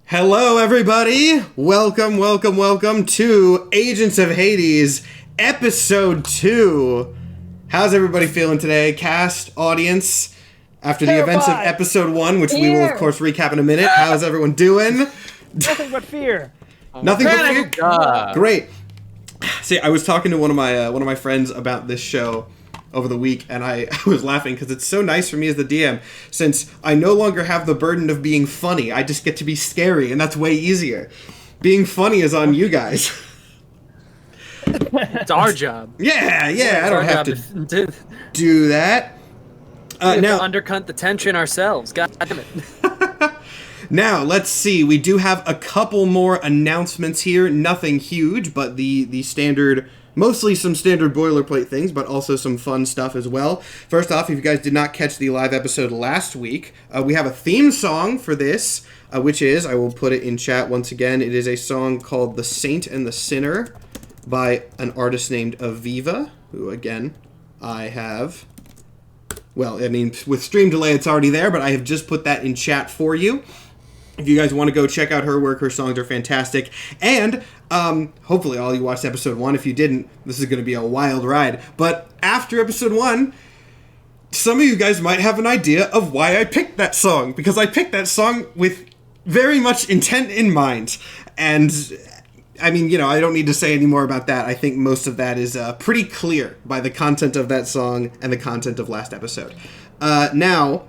Hello, everybody! Welcome to Agents of Hades, Episode 2. How's everybody feeling today? Cast, audience, after the events of Episode 1, which we will, of course, recap in a minute. How's everyone doing? Nothing but fear. Nothing but fear? Great. See, I was talking to one of my friends about this show over the week, and I was laughing because it's so nice for me as the DM, since I no longer have the burden of being funny. I just get to be scary, and that's way easier. Being funny is on you guys. It's our job. Yeah, I don't have to do that. Now undercut the tension ourselves. God damn it. Now, let's see. We do have a couple more announcements here. Nothing huge, but the standard... Mostly some standard boilerplate things, but also some fun stuff as well. First off, if you guys did not catch the live episode last week, we have a theme song for this, which is, I will put it in chat once again, it is a song called The Saint and the Sinner by an artist named AViVA, who, again, I have... Well, I mean, with stream delay, it's already there, but I have just put that in chat for you. If you guys want to go check out her work, her songs are fantastic. And hopefully all you watched episode 1. If you didn't, this is going to be a wild ride. But after episode 1, some of you guys might have an idea of why I picked that song. Because I picked that song with very much intent in mind. And, I mean, you know, I don't need to say any more about that. I think most of that is pretty clear by the content of that song and the content of last episode. Now,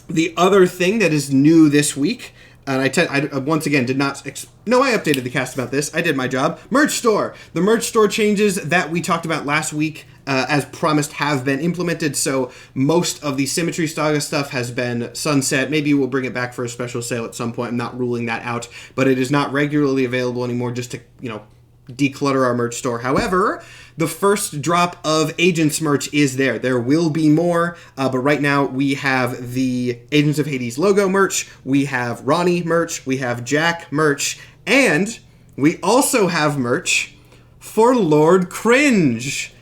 the other thing that is new this week... And I once again did not... I updated the cast about this. I did my job. Merch store. The merch store changes that we talked about last week, as promised, have been implemented. So most of the Symmetry Saga stuff has been sunset. Maybe we'll bring it back for a special sale at some point. I'm not ruling that out. But it is not regularly available anymore, just to, you know, declutter our merch store. However, the first drop of Agents merch is there. There will be more, but right now we have the Agents of Hades logo merch, we have Ronnie merch, we have Jack merch, and we also have merch for Lord Cringe.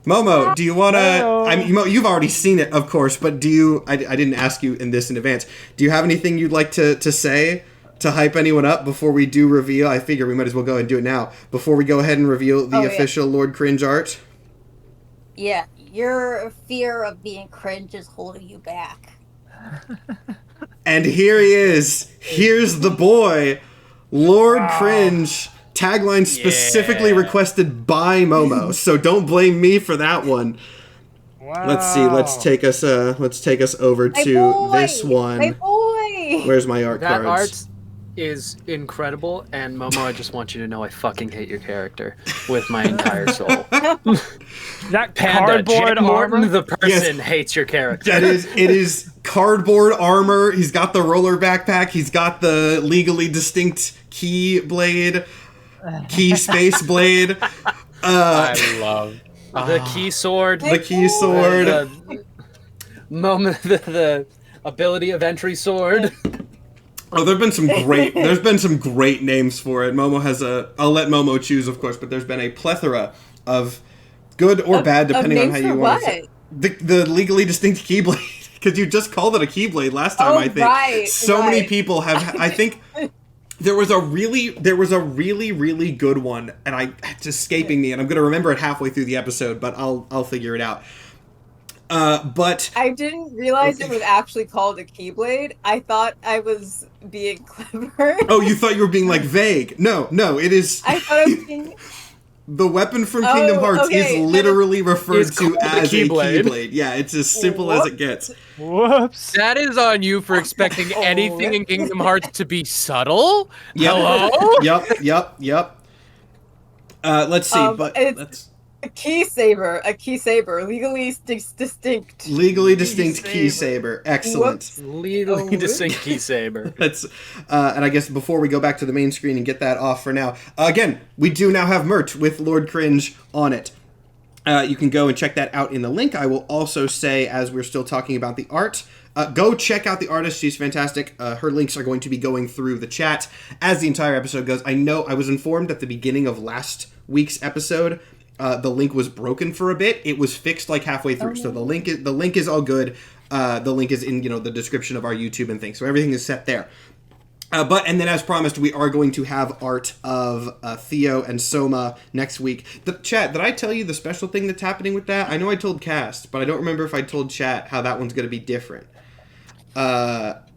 Momo, do you want to... I mean, you've already seen it, of course, but do you... I didn't ask you in advance. Do you have anything you'd like to say to hype anyone up before we do reveal? I figure we might as well go ahead and do it now. Before we go ahead and reveal the official Lord Cringe art. Yeah, your fear of being cringe is holding you back. And here he is. Here's the boy, Lord Cringe. Tagline specifically requested by Momo, so don't blame me for that one. Wow. Let's see. Let's take us over to this one. My boy. Where's my art that cards? Art is incredible, and Momo, I just want you to know I fucking hate your character with my entire soul. That Panda, cardboard Jake armor? Morton, the person, hates your character. It is cardboard armor. He's got the roller backpack. He's got the legally distinct key blade, key space blade. I love the key sword. The key sword. The ability of entry sword. Oh, there's been some great names for it. Momo has I'll let Momo choose, of course, but there's been a plethora of good or bad, depending on how you want to say. The legally distinct Keyblade, because you just called it a Keyblade last time, I think. Right, many people have, I think, there was a really good one, and it's escaping me, and I'm going to remember it halfway through the episode, but I'll figure it out. But I didn't realize it was actually called a Keyblade. I thought I was being clever. Oh, you thought you were being, like, vague. No, it is... I thought I was being... The weapon from Kingdom Hearts is literally referred to as a Keyblade. Yeah, it's as simple as it gets. Whoops. That is on you for expecting anything in Kingdom Hearts to be subtle. Yep. Hello? Yep. Let's see, but let's... A key saber, legally distinct. Legally distinct key saber. Excellent. Whoops. Legally distinct key saber. That's and I guess before we go back to the main screen and get that off for now, again, we do now have merch with Lord Cringe on it. You can go and check that out in the link. I will also say, as we're still talking about the art, go check out the artist. She's fantastic. Her links are going to be going through the chat as the entire episode goes. I know I was informed at the beginning of last week's episode the link was broken for a bit. It was fixed like halfway through, so the link is all good. The link is in the description of our YouTube and things, so everything is set there. And then, as promised, we are going to have art of Theo and Soma next week. Chat, did I tell you the special thing that's happening with that? I know I told Cast, but I don't remember if I told chat how that one's going to be different.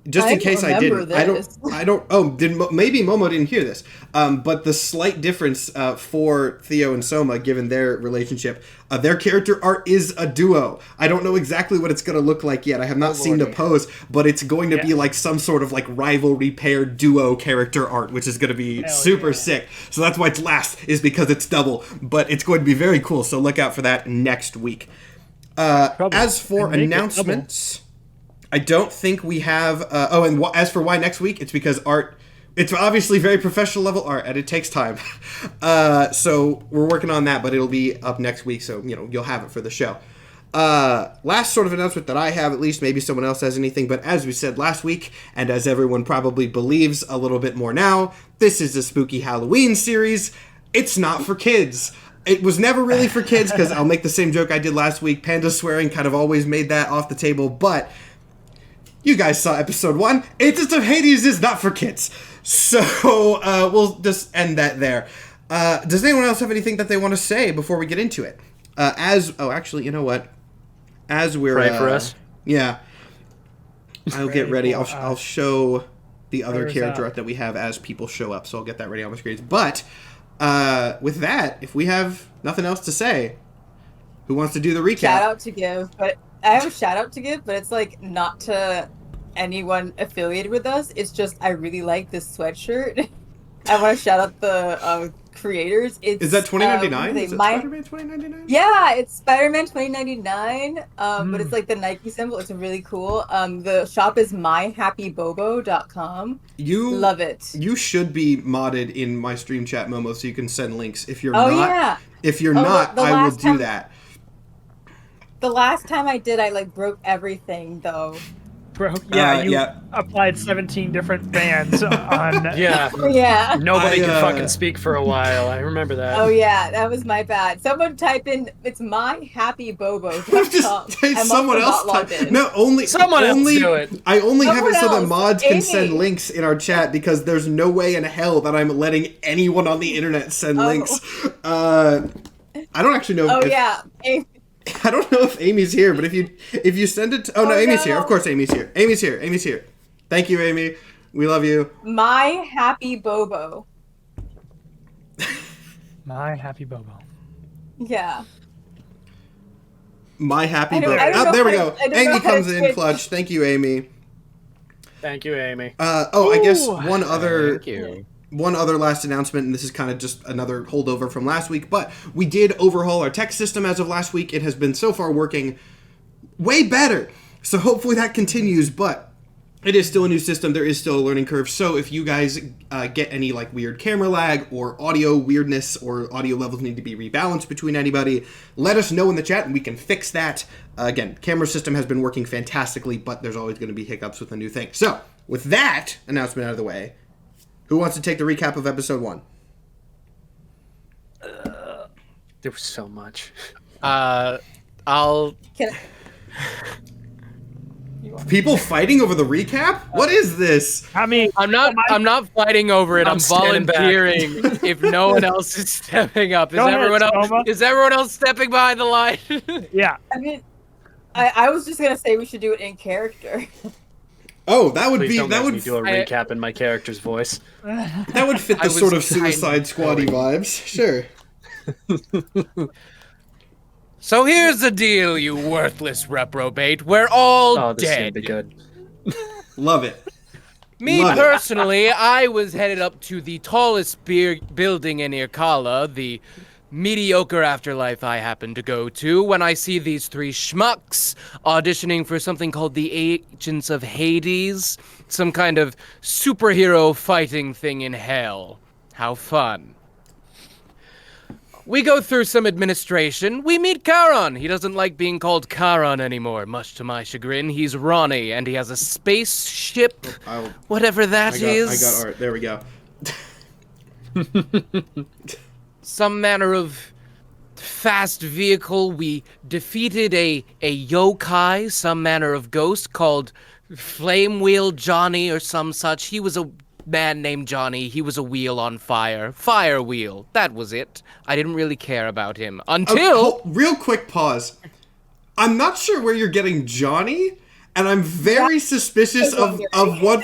Just in case I didn't. This. I don't. Oh, maybe Momo didn't hear this. But the slight difference for Theo and Soma, given their relationship, their character art is a duo. I don't know exactly what it's going to look like yet. I have not seen the pose, but it's going to be like some sort of like rivalry pair duo character art, which is going to be super sick. So that's why it's last, is because it's double. But it's going to be very cool. So look out for that next week. As for announcements, I don't think we have... as for why next week, it's because art... It's obviously very professional level art, and it takes time. So we're working on that, but it'll be up next week, so you'll have it for the show. Last sort of announcement that I have, at least, maybe someone else has anything, but as we said last week, and as everyone probably believes a little bit more now, this is a spooky Halloween series. It's not for kids. It was never really for kids, because I'll make the same joke I did last week. Panda swearing kind of always made that off the table, but... You guys saw episode 1. H.A.D.E.S is not for kids. So, we'll just end that there. Does anyone else have anything that they want to say before we get into it? Actually, you know what? As we're... Pray for us. Yeah. I'll get ready. I'll show the other character art that we have as people show up, so I'll get that ready on my screens. But, with that, if we have nothing else to say, who wants to do the recap? Shout out to give, but... I have a shout out to give, but it's like not to anyone affiliated with us. It's just I really like this sweatshirt. I want to shout out the creators. Is that 2099? Is it Spider-Man 2099? Yeah, it's Spider-Man 2099. But it's like the Nike symbol. It's really cool. The shop is myhappybobo.com. Love it. You should be modded in my stream chat, Momo, so you can send links. If you're if you're not, I will do that. The last time I did, I like broke everything though. You applied 17 different bans on. Yeah. Nobody could fucking speak for a while. I remember that. Oh yeah, that was my bad. Someone type in it's myhappybobo. Someone else type. No, someone else do it. I only have it so that mods can send links in our chat because there's no way in hell that I'm letting anyone on the internet send links. I don't actually know. I don't know if Amy's here, but if you send it to... Amy's here. Of course Amy's here. Amy's here. Thank you, Amy. We love you. My Happy Bobo. My Happy Bobo. Yeah. My Happy Bobo. There we go. Amy comes in clutch. Thank you, Amy. Thank you, Amy. I guess one other last announcement, and this is kind of just another holdover from last week, but we did overhaul our text system as of last week. It has been so far working way better, so hopefully that continues, but it is still a new system. There is still a learning curve, so if you guys get any like weird camera lag or audio weirdness or audio levels need to be rebalanced between anybody, let us know in the chat and we can fix that. Again, camera system has been working fantastically, but there's always going to be hiccups with a new thing. So, with that announcement out of the way, who wants to take the recap of episode 1? There was so much. People fighting over the recap? What is this? I mean, I'm not fighting over it. I'm volunteering. If no one else is stepping up, is everyone else stepping behind the line? Yeah. I mean, I was just gonna say we should do it in character. Oh, that would Please be that would me do a recap in my character's voice. That would fit the sort of Suicide Squad-y vibes. Sure. So here's the deal, you worthless reprobate. We're all this is gonna dead. be good. Love it. Me personally, I was headed up to the tallest building in Irkala, the mediocre afterlife I happen to go to, when I see these three schmucks auditioning for something called the Agents of Hades, some kind of superhero fighting thing in hell. How fun. We go through some administration. We meet Charon. He doesn't like being called Charon anymore, much to my chagrin. He's Ronnie, and he has a spaceship, whatever that is. I got art. There we go. Some manner of fast vehicle. We defeated a yokai, some manner of ghost called Flame Wheel Johnny or some such. He was a man named Johnny. He was a wheel on fire. Fire wheel. That was it. I didn't really care about him until... real quick pause. I'm not sure where you're getting Johnny, and I'm very suspicious of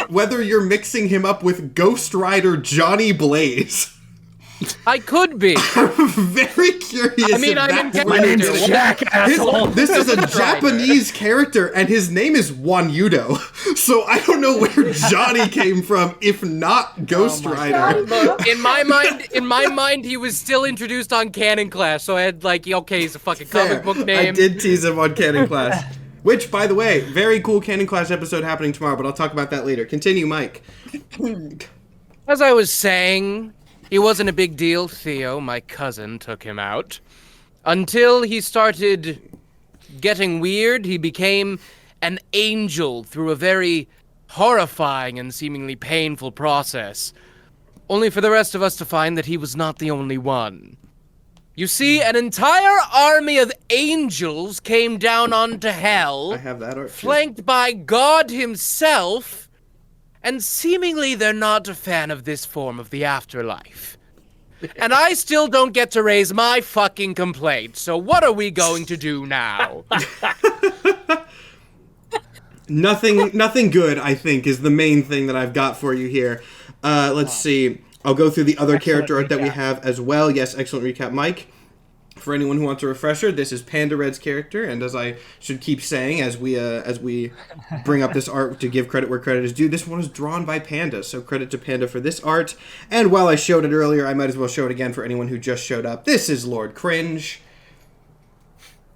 whether you're mixing him up with Ghost Rider Johnny Blaze. I could be. I'm very curious. I mean, I'm in character. This is a Japanese character, and his name is Wanyudo. So I don't know where Johnny came from, if not Ghost Rider. Look, in my mind, he was still introduced on Canon Class, so I had like, okay, he's a fucking comic book name. I did tease him on Canon Class. Which, by the way, very cool Canon Class episode happening tomorrow, but I'll talk about that later. Continue, Mike. As I was saying, he wasn't a big deal. Theo, my cousin, took him out. Until he started getting weird, he became an angel through a very horrifying and seemingly painful process. Only for the rest of us to find that he was not the only one. You see, an entire army of angels came down onto hell, I have that art flanked by God himself, and seemingly they're not a fan of this form of the afterlife. And I still don't get to raise my fucking complaint, so what are we going to do now? Nothing good, I think, is the main thing that I've got for you here. Let's see. I'll go through the other character art that we have as well. Yes, excellent recap, Mike. For anyone who wants a refresher, this is Panda Red's character, and as I should keep saying as we bring up this art to give credit where credit is due, this one is drawn by Panda, so credit to Panda for this art. And while I showed it earlier, I might as well show it again for anyone who just showed up. This is Lord Cringe.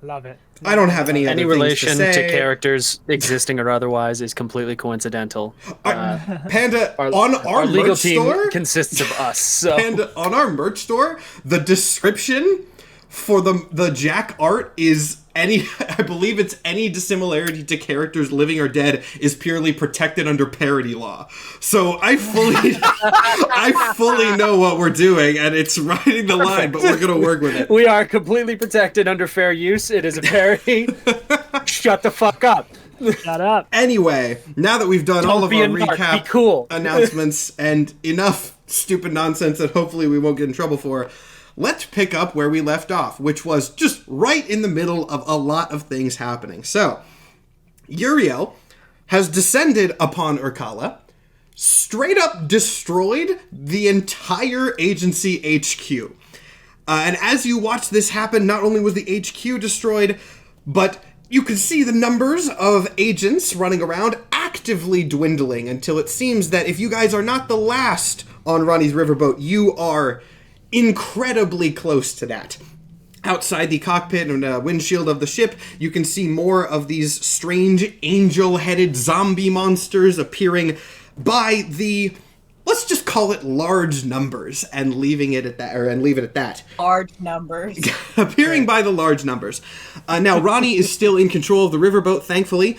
Love it. I don't have any other relation things to say. to characters existing or otherwise is completely coincidental. Panda, Our our legal merch team store consists of us. So. Panda, on our merch store, the description for the Jack art is I believe it's any dissimilarity to characters living or dead is purely protected under parody law. So I fully know what we're doing, and it's riding the line, but we're gonna work with it. We are completely protected under fair use. It is a parody. Shut the fuck up. Shut up. Anyway, now that we've done all of our recap announcements and enough stupid nonsense that hopefully we won't get in trouble for, let's pick up where we left off, which was just right in the middle of a lot of things happening. So, Uriel has descended upon Urkala, straight up destroyed the entire agency HQ. And as you watch this happen, not only was the HQ destroyed, but you could see the numbers of agents running around actively dwindling until it seems that if you guys are not the last on Ronnie's riverboat, you are incredibly close to that. Outside the cockpit and windshield of the ship, you can see more of these strange angel-headed zombie monsters appearing by the, let's just call it large numbers, and leave it at that. Large numbers. Appearing by the large numbers. Now, Ronnie is still in control of the riverboat, thankfully,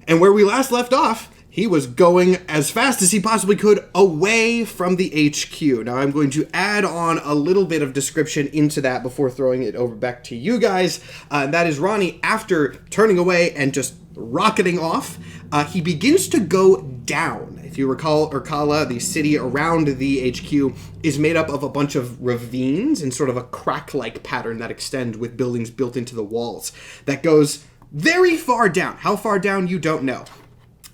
and where we last left off, he was going as fast as he possibly could away from the HQ. Now, I'm going to add on a little bit of description into that before throwing it over back to you guys. That is Ronnie, after turning away and just rocketing off, he begins to go down. If you recall, Urkala, the city around the HQ, is made up of a bunch of ravines in sort of a crack-like pattern that extend with buildings built into the walls. That goes very far down. How far down, you don't know.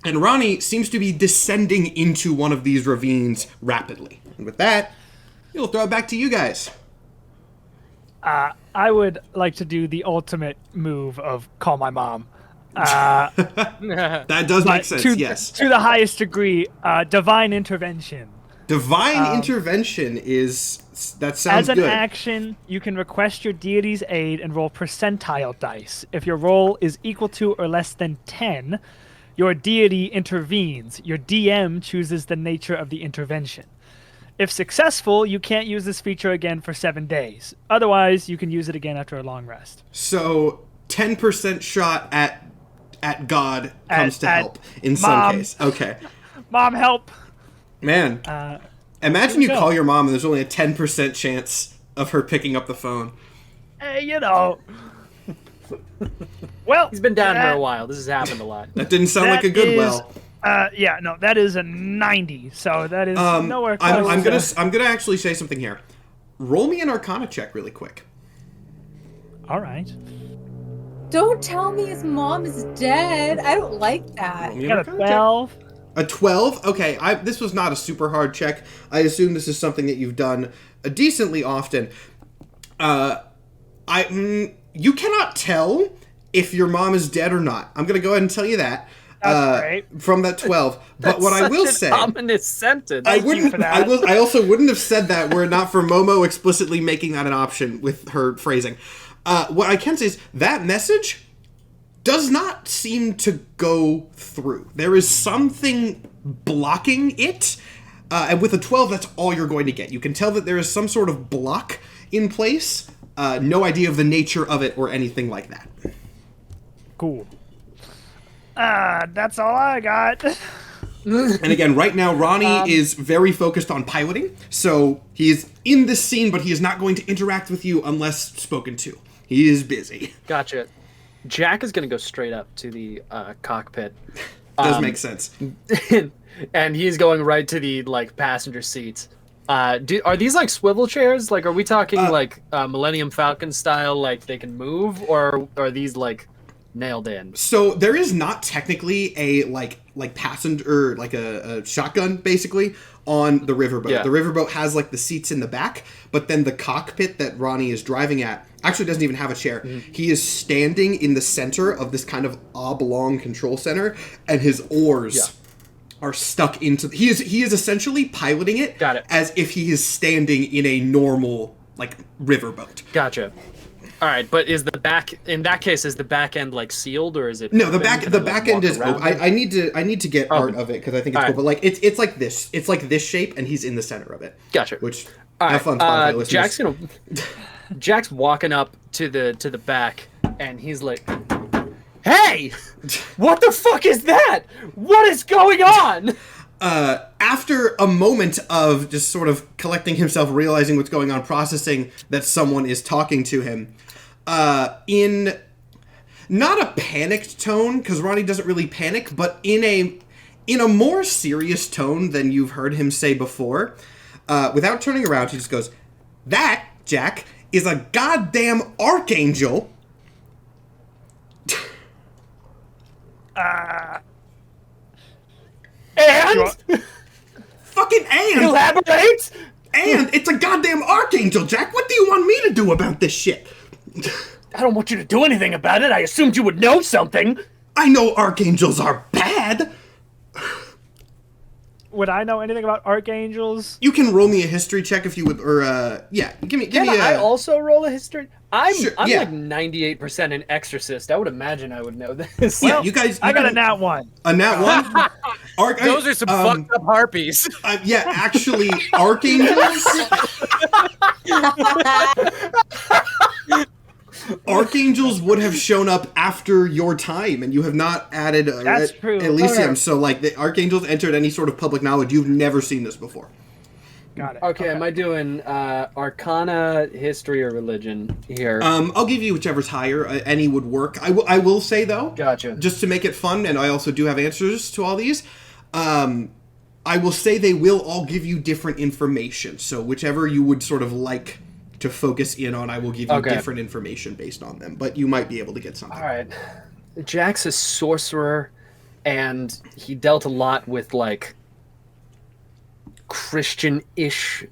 And Ronnie seems to be descending into one of these ravines rapidly. And with that, we'll throw it back to you guys. I would like to do the ultimate move of call my mom. That does make sense, yes. To the highest degree, divine intervention. Divine intervention that sounds good. As an action, you can request your deity's aid and roll percentile dice. If your roll is equal to or less than 10, your deity intervenes. Your DM chooses the nature of the intervention. If successful, you can't use this feature again for 7 days. Otherwise, you can use it again after a long rest. So, 10% shot at God comes to help in some case. Okay. Mom, help! Man, imagine you call your mom and there's only a 10% chance of her picking up the phone. Hey, you know... Well, he's been down here a while. This has happened a lot. That didn't sound like a good well. Yeah, no, that is a 90. So that is nowhere I'm close. gonna actually say something here. Roll me an Arcana check really quick. All right. Don't tell me his mom is dead. I don't like that. Roll me an Got a Arcana check. 12. A 12? Okay, this was not a super hard check. I assume this is something that you've done decently often. You cannot tell if your mom is dead or not. I'm going to go ahead and tell you that. That's great. From that 12. But what I will say... ominous sentence. I Thank you for that. I also wouldn't have said that were it not for Momo explicitly making that an option with her phrasing. What I can say is that message does not seem to go through. There is something blocking it, and with a 12, that's all you're going to get. You can tell that there is some sort of block in place. No idea of the nature of it or anything like that. Cool. That's all I got. And again, right now, Ronnie is very focused on piloting, so he is in this scene, but he is not going to interact with you unless spoken to. He is busy. Gotcha. Jack is going to go straight up to the cockpit. Does make sense. And he's going right to the passenger seats. Are these swivel chairs? Are we talking Millennium Falcon style, they can move, or are these nailed in? So there is not technically a passenger a shotgun basically on the riverboat. Yeah. The riverboat has the seats in the back, but then the cockpit that Ronnie is driving at actually doesn't even have a chair. Mm-hmm. He is standing in the center of this kind of oblong control center, and his oars are stuck into... He is essentially piloting it, as if he is standing in a normal riverboat. Gotcha. All right, but is the back in that case is the back end sealed, or is it? No, the back end is open. I need to get art of it because I think it's cool. But it's like this. It's like this shape, and he's in the center of it. Gotcha. Which have fun, Spotify listeners. Jack's walking up to the back, and he's like, "Hey, what the fuck is that? What is going on?" After a moment of just sort of collecting himself, realizing what's going on, processing that someone is talking to him, in not a panicked tone, because Ronnie doesn't really panic, but in a more serious tone than you've heard him say before, without turning around, he just goes, "That, Jack, is a goddamn archangel." And? Fucking and! Elaborate! And it's a goddamn archangel, Jack! What do you want me to do about this shit? I don't want you to do anything about it. I assumed you would know something. I know archangels are bad! Would I know anything about archangels? You can roll me a history check if you would, or, give me Can a... I also roll a history? I'm Sure, 98% an exorcist. I would imagine I would know this. Yeah, you guys... I got a nat 1. A nat 1? Those are some fucked up harpies. Yeah, actually, archangels... Archangels would have shown up after your time, and you have not added That's true. Elysium, so the archangels entered any sort of public knowledge. You've never seen this before. Got it. Okay, am I doing Arcana, History, or Religion here? I'll give you whichever's higher. Any would work. I will say, though, Gotcha. just to make it fun, and I also do have answers to all these, I will say they will all give you different information, so whichever you would sort of like to focus in on, I will give you different information based on them, but you might be able to get something. All right. Jack's a sorcerer, and he dealt a lot with, Christian-ish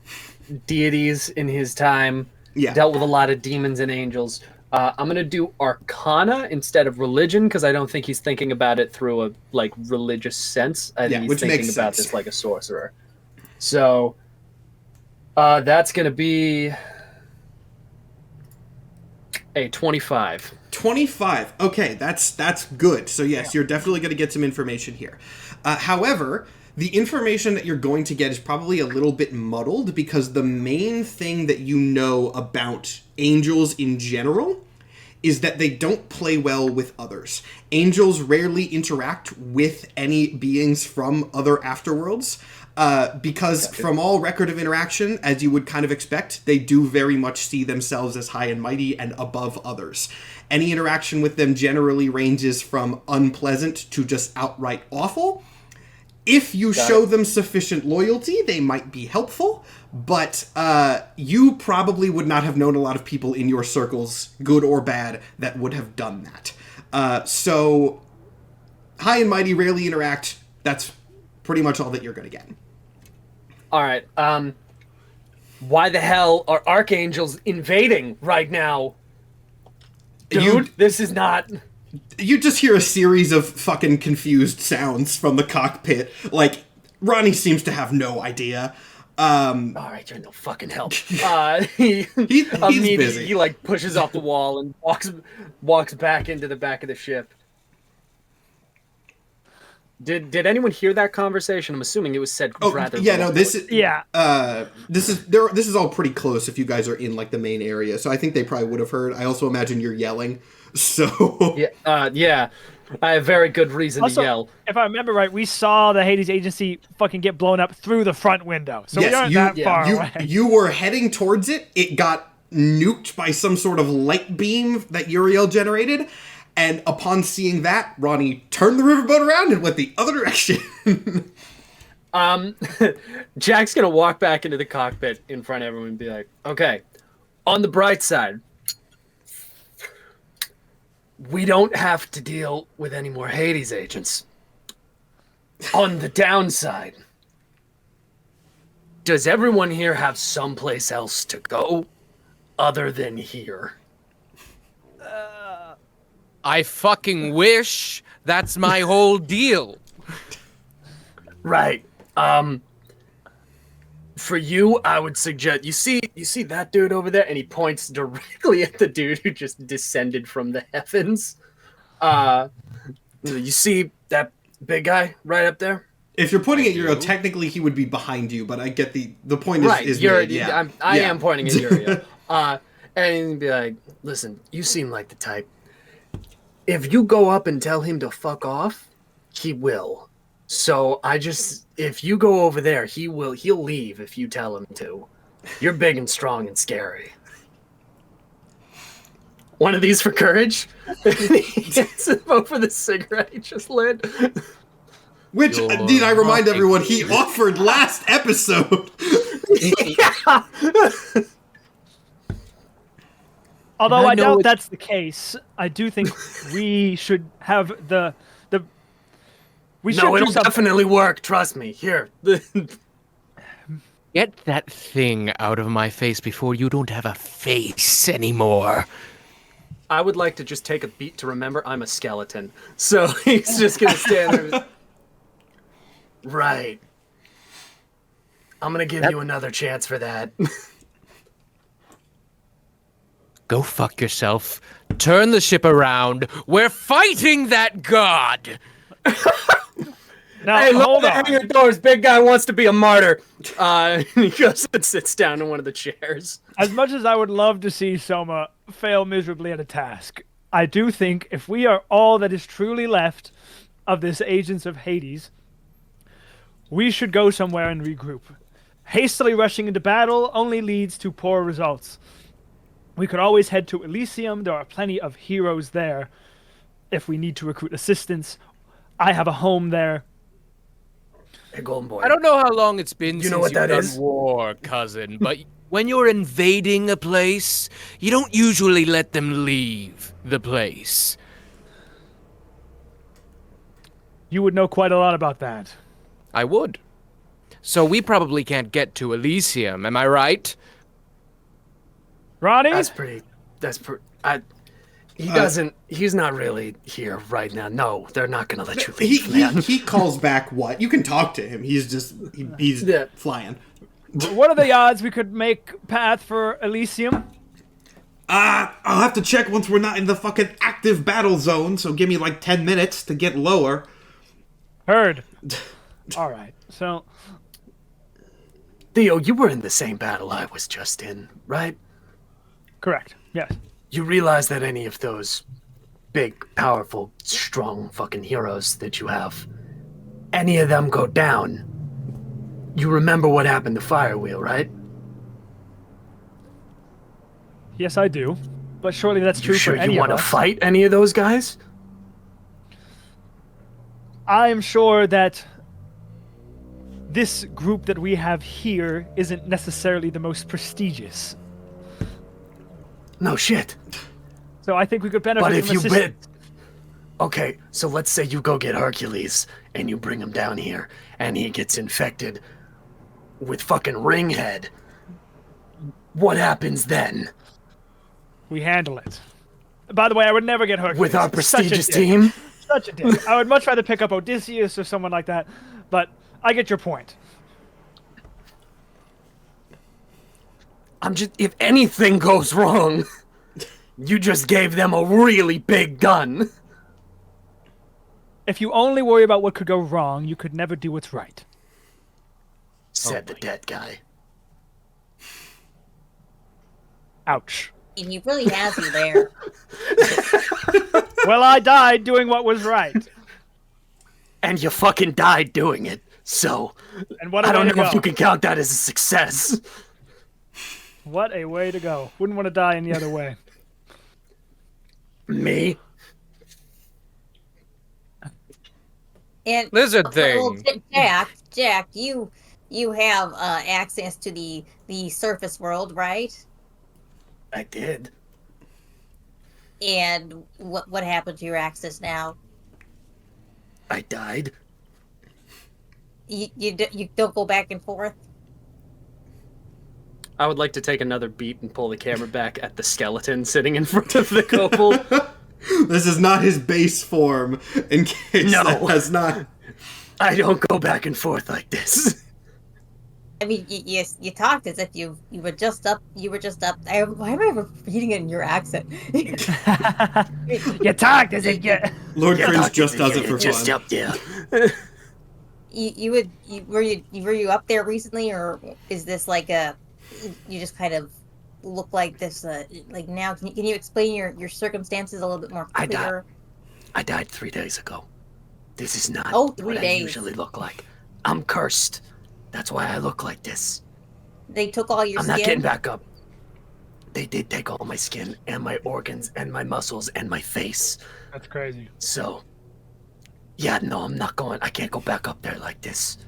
deities in his time. Yeah. Dealt with a lot of demons and angels. I'm going to do Arcana instead of Religion, because I don't think he's thinking about it through a, religious sense. I think he's thinking about this like a sorcerer. So, that's going to be... a 25. 25. Okay, that's good. So yes, you're definitely going to get some information here. However, the information that you're going to get is probably a little bit muddled because the main thing that you know about angels in general is that they don't play well with others. Angels rarely interact with any beings from other afterworlds. Because from all record of interaction, as you would kind of expect, they do very much see themselves as high and mighty and above others. Any interaction with them generally ranges from unpleasant to just outright awful. If you show them sufficient loyalty, they might be helpful, but you probably would not have known a lot of people in your circles, good or bad, that would have done that. So, high and mighty rarely interact. That's pretty much all that you're going to get. All right. Why the hell are archangels invading right now? Dude, this is not... You just hear a series of fucking confused sounds from the cockpit. Like, Ronnie seems to have no idea. All right, you're no fucking help. He's busy. He like pushes off the wall and walks back into the back of the ship. Did anyone hear that conversation? I'm assuming it was said rather. Yeah, no, this is yeah. This is all pretty close if you guys are in like the main area. So I think they probably would have heard. I also imagine you're yelling. So yeah, I have very good reason to yell. If I remember right, we saw the H.A.D.E.S agency fucking get blown up through the front window. So we aren't that far away. You were heading towards it. It got nuked by some sort of light beam that Uriel generated. And upon seeing that, Ronnie turned the riverboat around and went the other direction. Jack's gonna walk back into the cockpit in front of everyone and be like, okay, on the bright side, we don't have to deal with any more H.A.D.E.S agents. On the downside, does everyone here have someplace else to go other than here? I fucking wish. That's my whole deal. Right. For you, I would suggest you see that dude over there, and he points directly at the dude who just descended from the heavens. You see that big guy right up there? If you're pointing at Uriel, technically he would be behind you, but I get the point is right. Is I am pointing at Uriel. And he'd be like, listen, you seem like the type. If you go up and tell him to fuck off, he will. So if you go over there, he'll leave if you tell him to. You're big and strong and scary. One of these for courage? He hands him over the cigarette he just lit. Which, need I remind everyone, he offered last episode. Yeah. Although I doubt that's the case, I do think we should have the. It'll definitely work. Trust me. Here. Get that thing out of my face before you don't have a face anymore. I would like to just take a beat to remember I'm a skeleton. So he's just going to stand there. Right. I'm going to give you another chance for that. Go fuck yourself. Turn the ship around. We're fighting that god! Now, hey, hold on. Hang your doors. Big guy wants to be a martyr. He goes and sits down in one of the chairs. As much as I would love to see Soma fail miserably at a task, I do think if we are all that is truly left of this Agents of H.A.D.E.S, we should go somewhere and regroup. Hastily rushing into battle only leads to poor results. We could always head to Elysium. There are plenty of heroes there if we need to recruit assistance. I have a home there. Hey, Golden Boy. I don't know how long it's been since you've done war, cousin, but when you're invading a place, you don't usually let them leave the place. You would know quite a lot about that. I would. So we probably can't get to Elysium, am I right? Ronnie? He's not really here right now. No, they're not going to let you leave, man. He calls back what? You can talk to him. He's just, he's flying. What are the odds we could make path for Elysium? I'll have to check once we're not in the fucking active battle zone, so give me like 10 minutes to get lower. Heard. All right, so... Theo, you were in the same battle I was just in, right? Correct, yes. You realize that any of those big, powerful, strong fucking heroes that you have, any of them go down, you remember what happened to Firewheel, right? Yes, I do. But surely that's true for any of us. You want to fight any of those guys? I'm sure that this group that we have here isn't necessarily the most prestigious. No shit. So I think we could benefit But from if you assistance. Okay, so let's say you go get Hercules and you bring him down here and he gets infected with fucking Ringhead. What happens then? We handle it. By the way, I would never get Hercules. With our Such a prestigious dick. team? Such a dick. I would much rather pick up Odysseus or someone like that, but I get your point. If anything goes wrong, you just gave them a really big gun. If you only worry about what could go wrong, you could never do what's right. Said the dead guy. Ouch. He really has you there. Well, I died doing what was right. And you fucking died doing it, so And what a I don't way to know if go. you can count that as a success. What a way to go. Wouldn't want to die any other way. Me? And Lizard thing. Jack, you have access to the surface world, right? I did. And what happened to your access now? I died. You don't go back and forth? I would like to take another beat and pull the camera back at the skeleton sitting in front of the kobold. This is not his base form, in case No. that has not... I don't go back and forth like this. I mean, you talked as if you were just up. You were just up. Why am I repeating it in your accent? You talked as if you... Lord Cringe just does it for Just fun. up there. Were you up there recently, or is this like you just kind of look like this? Like now, can you explain your circumstances a little bit more clear? I died 3 days ago. This is not 3 what I days. usually look like. I'm cursed. That's why I look like this. They took all your I'm skin. not getting back up. They did take all my skin and my organs and my muscles and my face. That's crazy. So, yeah, no, I'm not going. I can't go back up there like this.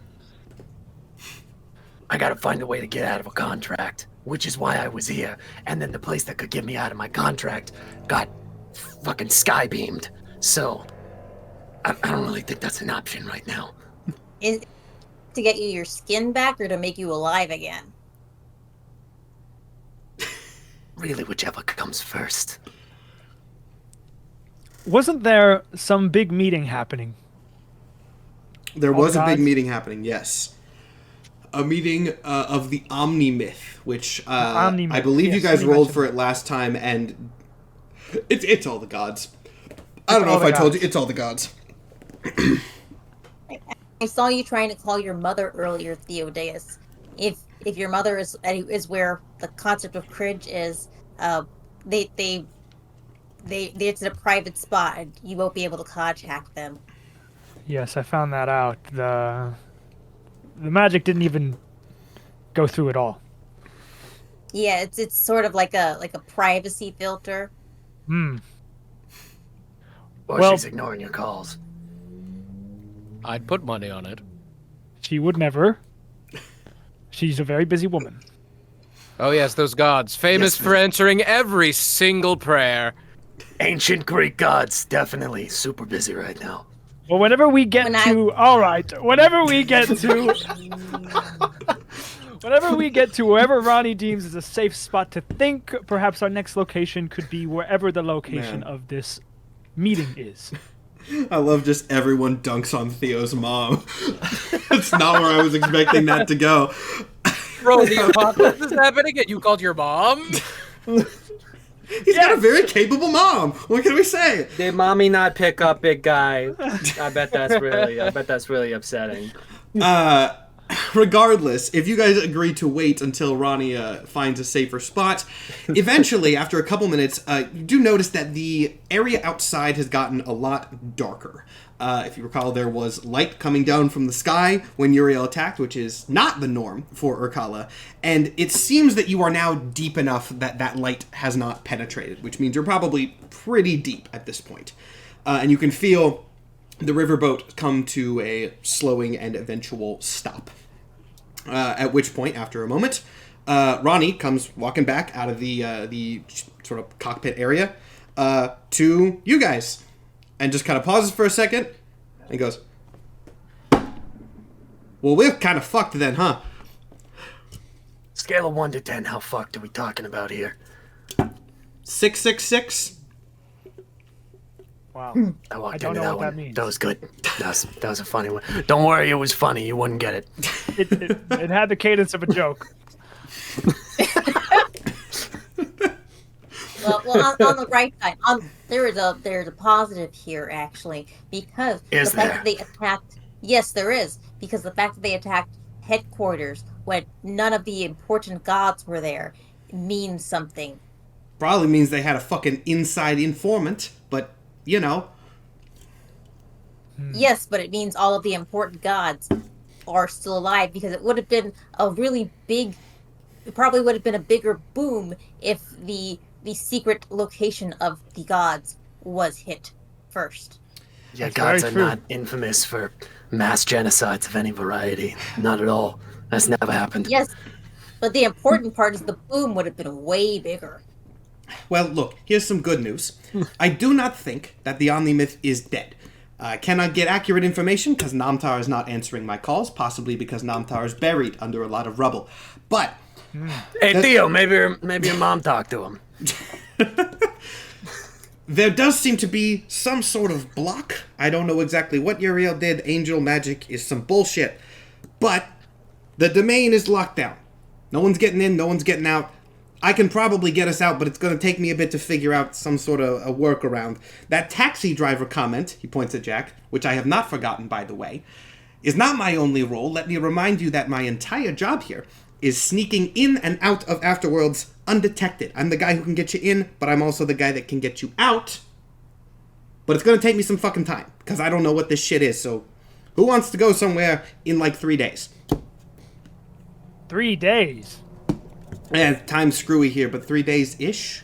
I gotta find a way to get out of a contract, which is why I was here. And then the place that could get me out of my contract got fucking sky-beamed. So, I don't really think that's an option right now. Is to get you your skin back, or to make you alive again? Really, whichever comes first. Wasn't there some big meeting happening? There was a big gods? meeting happening, yes. A meeting of the Omni-Myth, which Omni-Myth, I believe you yes, guys you rolled mentioned for that. it last time, and it's all the gods. I don't know all if I the told you, gods. it's all the gods. I saw you trying to call your mother earlier, H.A.D.E.S. If your mother is where the concept of cringe is, it's in a private spot, and you won't be able to contact them. Yes, I found that out. The magic didn't even go through at all. Yeah, it's sort of like a privacy filter. Hmm. Or Well- she's ignoring your calls. I'd put money on it. She would never. She's a very busy woman. Oh yes, those gods, famous Yes, for answering every single prayer. Ancient Greek gods, definitely super busy right now. Well, whenever we get When whenever we get to whenever we get to wherever Ronnie deems is a safe spot to think, perhaps our next location could be wherever the location Man. of this meeting is. I love just everyone dunks on Theo's mom. It's not where I was expecting that to go. Bro, the apocalypse is happening and you called your mom? He's got a very capable mom. What can we say? Did mommy not pick up, big guy? I bet that's really upsetting. Regardless, if you guys agree to wait until Ronnie finds a safer spot, eventually, after a couple minutes, you do notice that the area outside has gotten a lot darker. If you recall, there was light coming down from the sky when Uriel attacked, which is not the norm for Urkala, and it seems that you are now deep enough that that light has not penetrated, which means you're probably pretty deep at this point. And you can feel the riverboat come to a slowing and eventual stop. At which point, after a moment, Ronnie comes walking back out of the sort of cockpit area to you guys, and just kind of pauses for a second, and goes, "Well, we're kind of fucked then, huh?" Scale of 1 to 10, how fucked are we talking about here? 666. Wow. I walked I don't into know that what one. that means. That was good. That was a funny one. Don't worry, it was funny. You wouldn't get it. It had the cadence of a joke. Well, on the right side, there's a positive here actually, because Is the fact there? that they attacked. Yes, there is, because the fact that they attacked headquarters when none of the important gods were there means something. Probably means they had a fucking inside informant, but, you know. Yes, but it means all of the important gods are still alive, because it would have been a really big. It probably would have been a bigger boom if the secret location of the gods was hit first. Yeah, That's gods very are true. not infamous for mass genocides of any variety. Not at all. That's never happened. Yes, but the important part is the boom would have been way bigger. Well, look, here's some good news. I do not think that the Omni-Myth is dead. I cannot get accurate information because Namtar is not answering my calls, possibly because Namtar is buried under a lot of rubble. But Hey, Theo, maybe your mom talked to him. there does seem to be some sort of block. I don't know exactly what Uriel did. Angel magic is some bullshit. But the domain is locked down. No one's getting in, no one's getting out. I can probably get us out, but it's going to take me a bit to figure out some sort of a workaround. That taxi driver comment, he points at Jack, which I have not forgotten, by the way, is not my only role. Let me remind you that my entire job here is sneaking in and out of Afterworlds undetected. I'm the guy who can get you in, but I'm also the guy that can get you out. But it's going to take me some fucking time, because I don't know what this shit is, so who wants to go somewhere in like 3 days? 3 days. Time's screwy here, but 3 days-ish?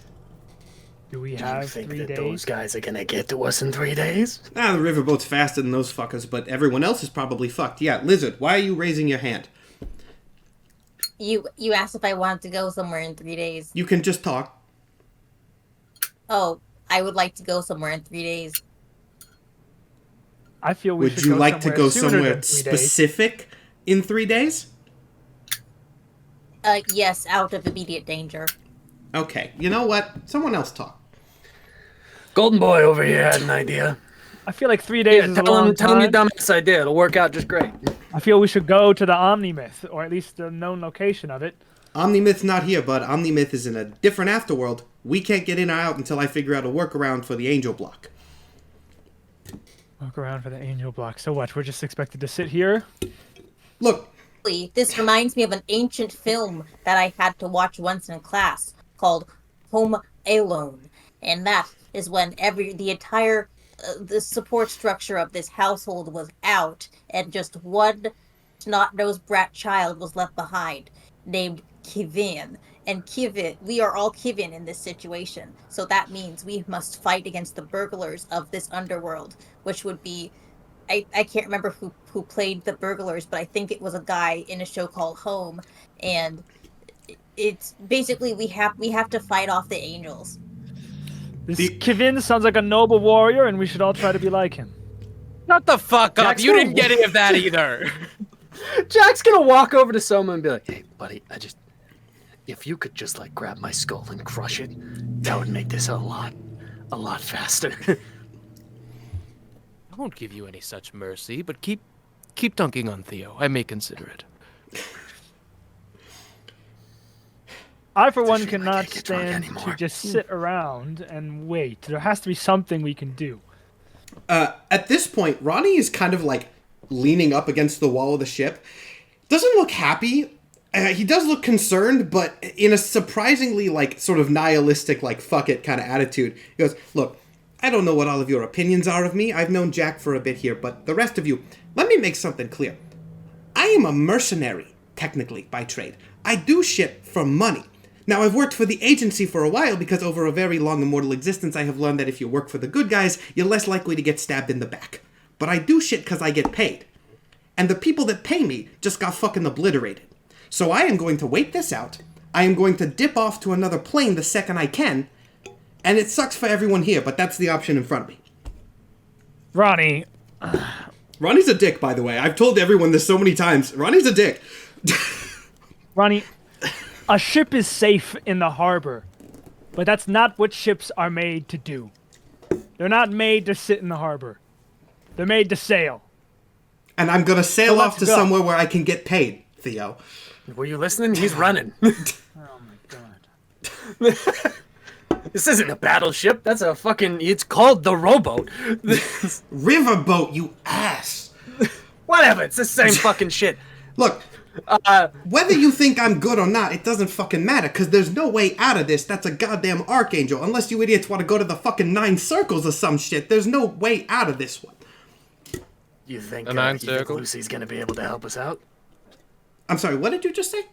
Do we Do you have think 3 that days? those guys are gonna get to us in 3 days? The riverboat's faster than those fuckers, but everyone else is probably fucked. Yeah, Lizard, why are you raising your hand? You asked if I wanted to go somewhere in 3 days. You can just talk. Oh, I would like to go somewhere in 3 days. I feel we Would should you go like to go sooner somewhere than 3 days. specific in 3 days? Yes, out of immediate danger. Okay, you know what? Someone else talk. Golden Boy over here had an idea. I feel like 3 days is a long Tell him your time. dumbass idea. It'll work out just great. I feel we should go to the Omni-Myth, or at least the known location of it. Omni-Myth's not here, bud. Omni-Myth is in a different afterworld. We can't get in or out until I figure out a workaround for the angel block. Look around for the angel block. So what? We're just expected to sit here? Look, This reminds me of an ancient film that I had to watch once in class called Home Alone, and that is when the entire the support structure of this household was out, and just one snot-nosed brat child was left behind, named Kivin. And Kivin, we are all Kivin in this situation, so that means we must fight against the burglars of this underworld, which would be. I can't remember who played the burglars, but I think it was a guy in a show called Home, and it's basically we have to fight off the angels. This Kivin sounds like a noble warrior, and we should all try to be like him. Shut the fuck up. Jack's You gonna didn't get any of that either. Jack's gonna walk over to Soma and be like, Hey, buddy, if you could just like grab my skull and crush it, that would make this a lot faster. I won't give you any such mercy, but keep dunking on Theo. I may consider it. I, for one, shame I cannot can't get drunk stand anymore. to just sit around and wait. There has to be something we can do. at this point, Ronnie is kind of like leaning up against the wall of the ship. Doesn't look happy. He does look concerned, but in a surprisingly like sort of nihilistic, like fuck it kind of attitude. He goes, look, I don't know what all of your opinions are of me. I've known Jack for a bit here, but the rest of you, let me make something clear. I am a mercenary, technically, by trade. I do shit for money. Now, I've worked for the agency for a while because over a very long immortal existence, I have learned that if you work for the good guys, you're less likely to get stabbed in the back. But I do shit because I get paid. and the people that pay me just got fucking obliterated. So I am going to wait this out. I am going to dip off to another plane the second I can, and it sucks for everyone here, but that's the option in front of me. Ronnie. Ronnie's a dick, by the way. I've told everyone this so many times. Ronnie's a dick. Ronnie, a ship is safe in the harbor, but that's not what ships are made to do. They're not made to sit in the harbor. They're made to sail. And I'm going to sail off to somewhere where I can get paid, Theo. Were you listening? He's running. Oh my god. This isn't a battleship. That's a fucking... It's called the rowboat. Riverboat, you ass. Whatever. It's the same fucking shit. Look, whether you think I'm good or not, it doesn't fucking matter, because there's no way out of this. That's a goddamn archangel. Unless you idiots want to go to the fucking 9 circles or some shit, there's no way out of this one. You think Lucy's gonna be able to help us out? I'm sorry, what did you just say?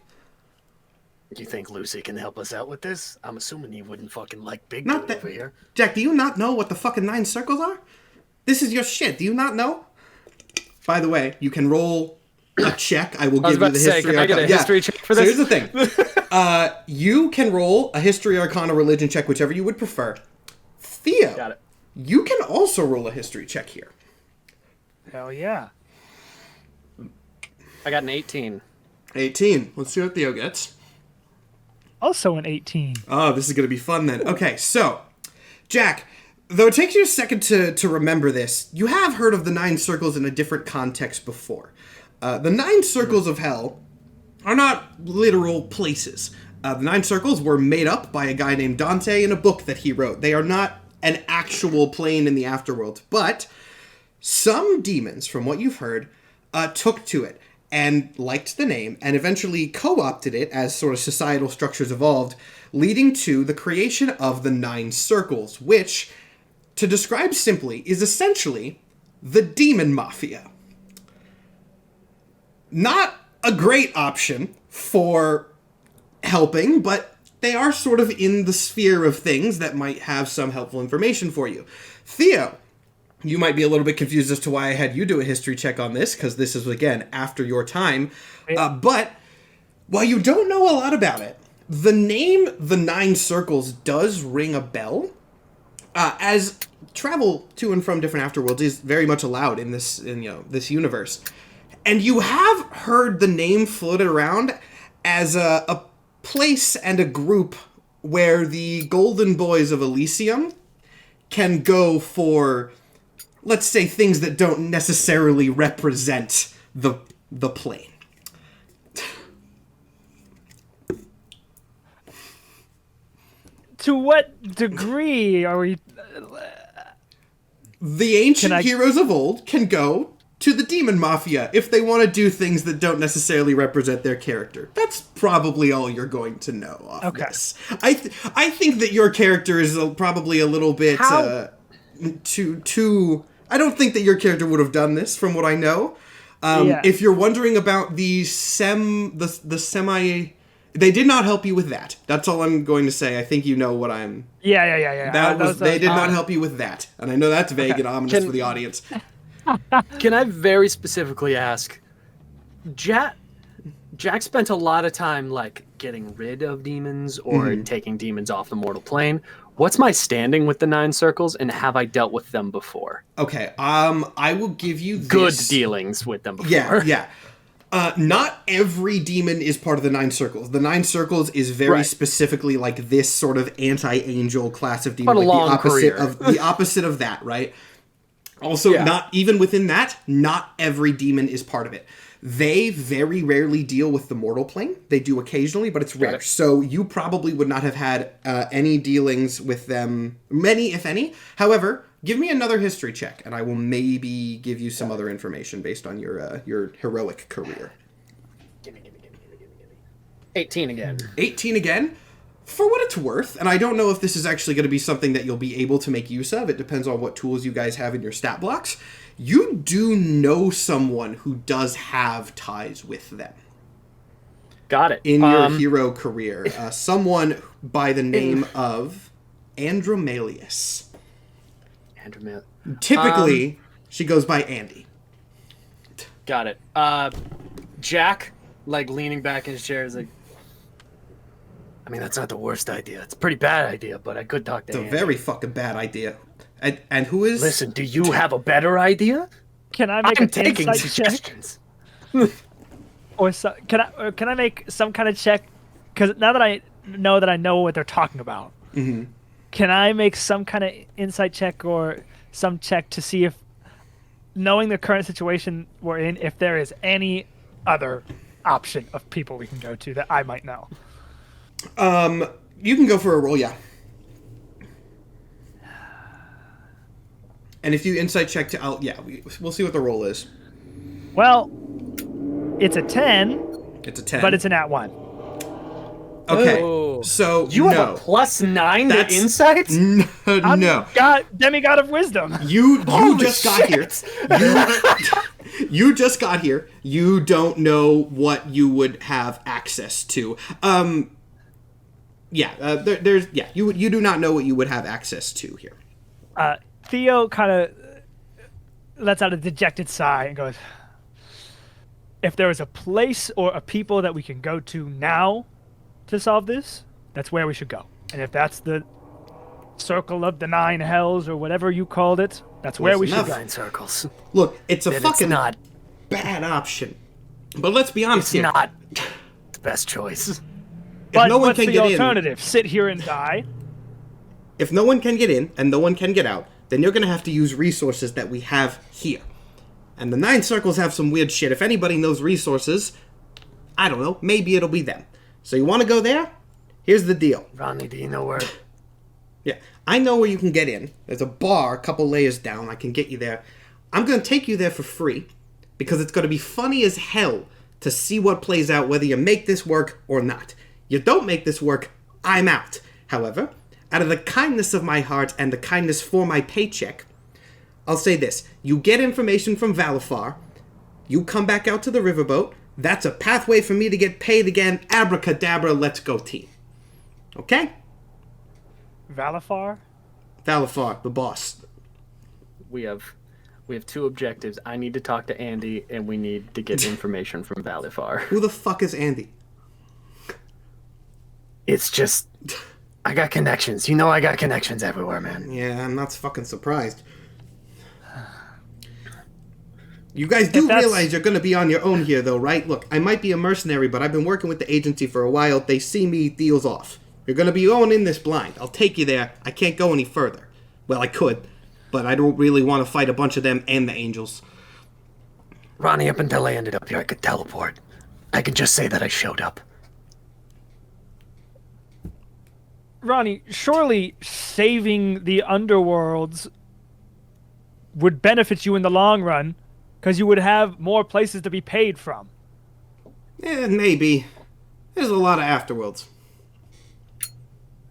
You think Lucy can help us out with this? I'm assuming you wouldn't fucking like Big Not Dude that, over here. Jack, do you not know what the fucking 9 circles are? This is your shit. Do you not know? By the way, you can roll a check. I will give you the history. Can I get a history check for this? So here's the thing. You can roll a history, arcana, religion check, whichever you would prefer. Theo, Got it. you can also roll a history check here. Hell yeah. I got an 18. 18. Let's see what Theo gets. Also an 18. Oh, this is going to be fun then. Okay, so, Jack, though it takes you a second to remember this, you have heard of the 9 circles in a different context before. The 9 circles of hell are not literal places. The 9 circles were made up by a guy named Dante in a book that he wrote. They are not an actual plane in the afterworld, but some demons, from what you've heard, took to it and liked the name and eventually co-opted it as sort of societal structures evolved, leading to the creation of the 9 circles, which, to describe simply, is essentially the demon mafia. Not a great option for helping, but they are sort of in the sphere of things that might have some helpful information for you. Theo, you might be a little bit confused as to why I had you do a history check on this, because this is, again, after your time. But while you don't know a lot about it, the name The 9 Circles does ring a bell, as travel to and from different afterworlds is very much allowed in this universe. And you have heard the name floated around as a place and a group where the Golden Boys of Elysium can go for, let's say, things that don't necessarily represent the plane. To what degree are we... The ancient heroes of old can go to the demon mafia if they want to do things that don't necessarily represent their character. That's probably all you're going to know off this. I think that your character is probably a little bit too... I don't think that your character would have done this, from what I know. If you're wondering about the semi... They did not help you with that. That's all I'm going to say. I think you know what I'm... Yeah. They did not help you with that. And I know that's vague and ominous for the audience. Can I very specifically ask, Jack spent a lot of time, like, getting rid of demons or taking demons off the mortal plane. What's my standing with the 9 circles, and have I dealt with them before? Okay, I will give you this. Good dealings with them before. Yeah. Not every demon is part of the 9 circles. The 9 circles is very specifically like this sort of anti-angel class of demon, but a like long the opposite of that, right? Also, not even within that, not every demon is part of it. They very rarely deal with the mortal plane. They do occasionally, but it's rare. So you probably would not have had any dealings with them, many, if any. However, give me another history check, and I will maybe give you some other information based on your heroic career. Gimme. 18 again. 18 again? For what it's worth, and I don't know if this is actually going to be something that you'll be able to make use of. It depends on what tools you guys have in your stat blocks. You do know someone who does have ties with them. Got it. In your hero career. Someone by the name of Andromalius. Andromalius. Typically, she goes by Andy. Got it. Jack, like leaning back in his chair, is like, I mean, that's not the worst idea. It's a pretty bad idea, but I could talk to Andy. It's a very fucking bad idea. And who is... Listen, do you have a better idea? Can I make I'm an taking insight check? suggestions. Can I make some kind of check? Because now that I know what they're talking about, can I make some kind of insight check or some check to see if, knowing the current situation we're in, if there is any other option of people we can go to that I might know? You can go for a roll, yeah. And if you insight check to we'll see what the roll is. Well, it's a 10. It's a 10. But it's an at 1. Okay, Oh. so you have a +9 to insight? No. Demigod of wisdom. You just got here. You just got here. You don't know what you would have access to. You do not know what you would have access to here. Theo kind of lets out a dejected sigh and goes, if there is a place or a people that we can go to now to solve this, that's where we should go. And if that's the circle of the 9 hells or whatever you called it, that's where we should go. 9 circles. Look, it's a Then fucking it's not bad option. But let's be honest It's here. not the best choice. But no one what's can the get in- alternative? Sit here and die? If no one can get in and no one can get out, then you're going to have to use resources that we have here. And the 9 circles have some weird shit. If anybody knows resources, I don't know, maybe it'll be them. So you want to go there? Here's the deal. Ronnie, do you know where? Yeah, I know where you can get in. There's a bar a couple layers down. I can get you there. I'm going to take you there for free because it's going to be funny as hell to see what plays out, whether you make this work or not. You don't make this work, I'm out. However, out of the kindness of my heart and the kindness for my paycheck, I'll say this. You get information from Valfar. You come back out to the riverboat. That's a pathway for me to get paid again. Abracadabra, let's go team. Okay? Valfar? Valfar, the boss. We have 2 objectives. I need to talk to Andy, and we need to get information from Valfar. Who the fuck is Andy? It's just, I got connections. You know I got connections everywhere, man. Yeah, I'm not fucking surprised. You guys do realize you're going to be on your own here, though, right? Look, I might be a mercenary, but I've been working with the agency for a while. They see me, deals off. You're going to be going in this blind. I'll take you there. I can't go any further. Well, I could, but I don't really want to fight a bunch of them and the angels. Ronnie, up until I ended up here, I could teleport. I could just say that I showed up. Ronnie, surely saving the underworlds would benefit you in the long run, because you would have more places to be paid from. Yeah, maybe. There's a lot of afterworlds.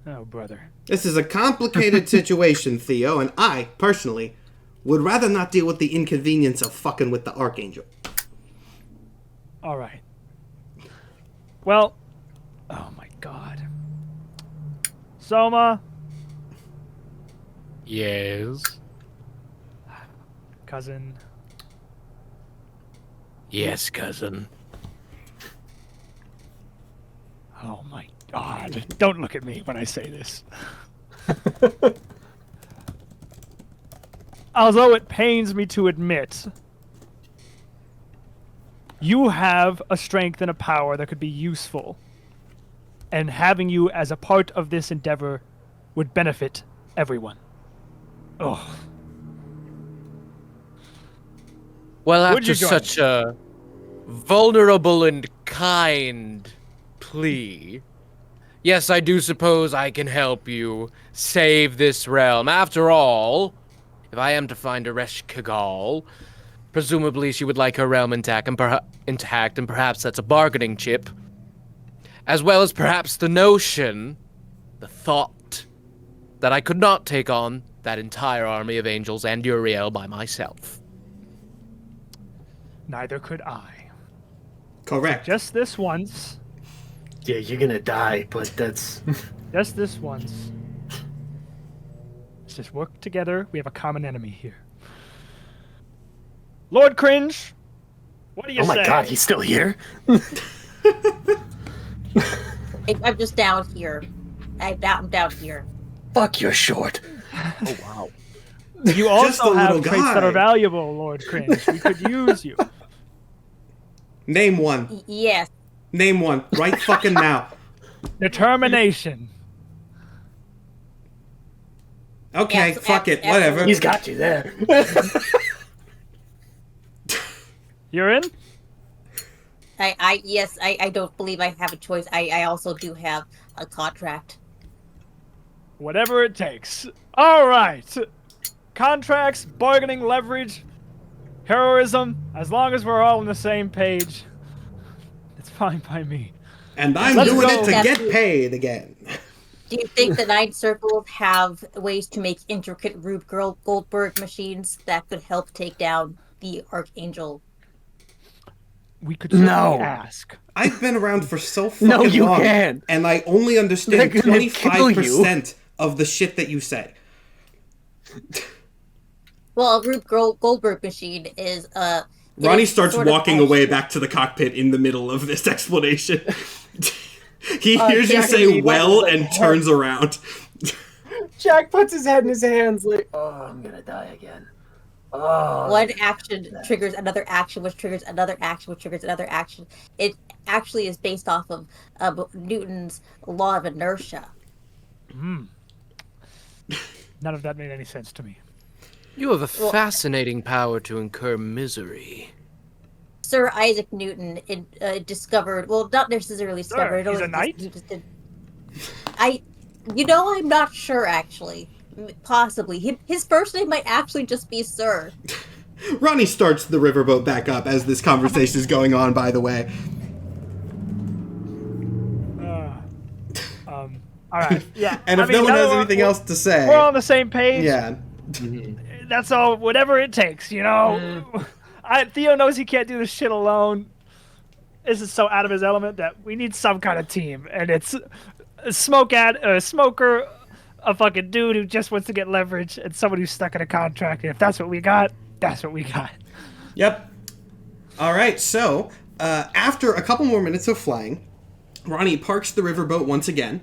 Oh, brother. This is a complicated situation, Theo, and I, personally, would rather not deal with the inconvenience of fucking with the archangel. All right. Well, oh my god. Soma, Yes. cousin, Yes, cousin. oh my god. Don't look at me when I say this. Although it pains me to admit, you have a strength and a power that could be useful. And having you as a part of this endeavor would benefit everyone. Oh. Well, Would you after join such a vulnerable and kind plea, yes, I do suppose I can help you save this realm. After all, if I am to find a Kagal, presumably she would like her realm intact, and perhaps that's a bargaining chip. As well as perhaps the notion, the thought, that I could not take on that entire army of angels and Uriel by myself. Neither could I. Correct. Just this once. Yeah, you're gonna die, but that's... Just this once. Let's just work together. We have a common enemy here. Lord Cringe, What do you Oh my say? god, he's still here? I'm just down here. I'm down here. Fuck, you're short. Oh wow. You Just also a have little traits that are guy. valuable, Lord Cringe. We could use you. Name one. Yes. Name one. Right fucking now. Determination. Okay, Yes, fuck it. Whatever. He's got you there. You're in? Yes, I don't believe I have a choice. I also do have a contract. Whatever it takes. All right. Contracts, bargaining leverage, heroism. As long as we're all on the same page, it's fine by me. And I'm Let's doing go. it to get paid again. Do you think the Nine Circles have ways to make intricate Rube Goldberg machines that could help take down the Archangel? We could certainly No. ask. I've been around for so fucking No, you long, can't. and I only understand They're gonna kill you. 25% of the shit that you say. Well, a Rube Goldberg machine is Ronnie it is starts sort of walking a- away back to the cockpit in the middle of this explanation. He hears you Jack say and Levi well was like, and turns around. Jack puts his head in his hands like, oh, I'm gonna die again. Oh. One action triggers another action, which triggers another action, which triggers another action. It actually is based off of Newton's law of inertia. None of that made any sense to me. You have a fascinating power to incur misery. Sir Isaac Newton discovered, well, not necessarily discovered. He's a knight? He just did. I'm not sure actually. Possibly. His first name might actually just be Sir. Ronnie starts the riverboat back up as this conversation is going on, by the way. All right. Yeah. And if no one has anything else to say... We're all on the same page. Yeah. That's all. Whatever it takes, you know. Theo knows he can't do this shit alone. This is so out of his element that we need some kind of team, and it's a smoker, a fucking dude who just wants to get leverage, and someone who's stuck in a contract. And if that's what we got, that's what we got. Yep. All right, so after a couple more minutes of flying, Ronnie parks the riverboat once again,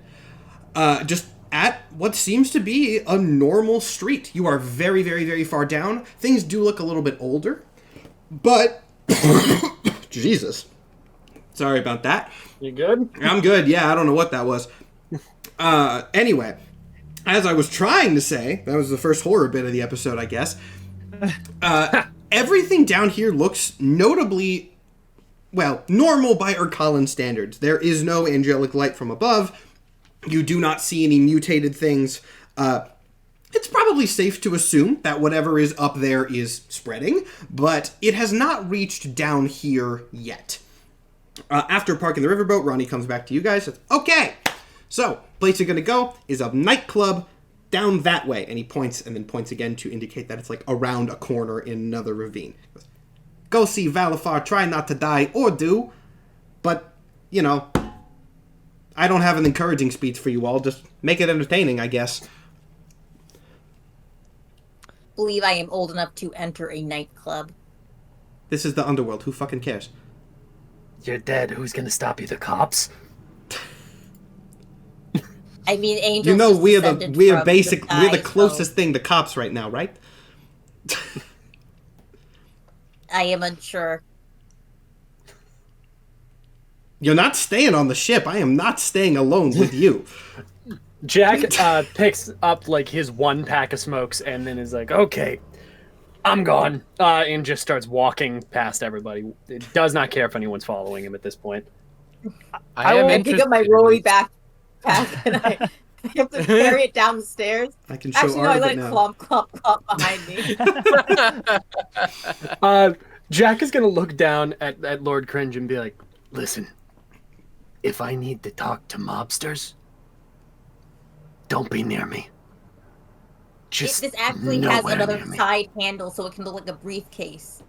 just at what seems to be a normal street. You are very, very, very far down. Things do look a little bit older, but... Jesus. Sorry about that. You good? I'm good, yeah, I don't know what that was. Anyway, as I was trying to say, that was the first horror bit of the episode, I guess. Everything down here looks notably, well, normal by Urkalan standards. There is no angelic light from above. You do not see any mutated things. It's probably safe to assume that whatever is up there is spreading, but it has not reached down here yet. After parking the riverboat, Ronnie comes back to you guys. Says, okay, so place you're going to go is a nightclub down that way. And he points and then points again to indicate that it's like around a corner in another ravine. He goes, go see Valfar, try not to die, or do. But, you know, I don't have an encouraging speech for you all. Just make it entertaining, I guess. Believe I am old enough to enter a nightclub. This is the underworld. Who fucking cares? You're dead. Who's gonna stop you? The cops? I mean, angels. You know, just we're descended the from we're the sky, closest so thing to cops right now, right? I am unsure. You're not staying on the ship. I am not staying alone with you. Jack picks up like his one pack of smokes and then is like, okay, I'm gone. And just starts walking past everybody. It does not care if anyone's following him at this point. I pick up my rolly backpack and I have to carry it down the stairs. I can show Actually, no, art I of let it it now. clomp behind me. Jack is going to look down at Lord Cringe and be like, Listen, if I need to talk to mobsters, don't be near me. Just This actually has nowhere another near me. side handle, so it can look like a briefcase.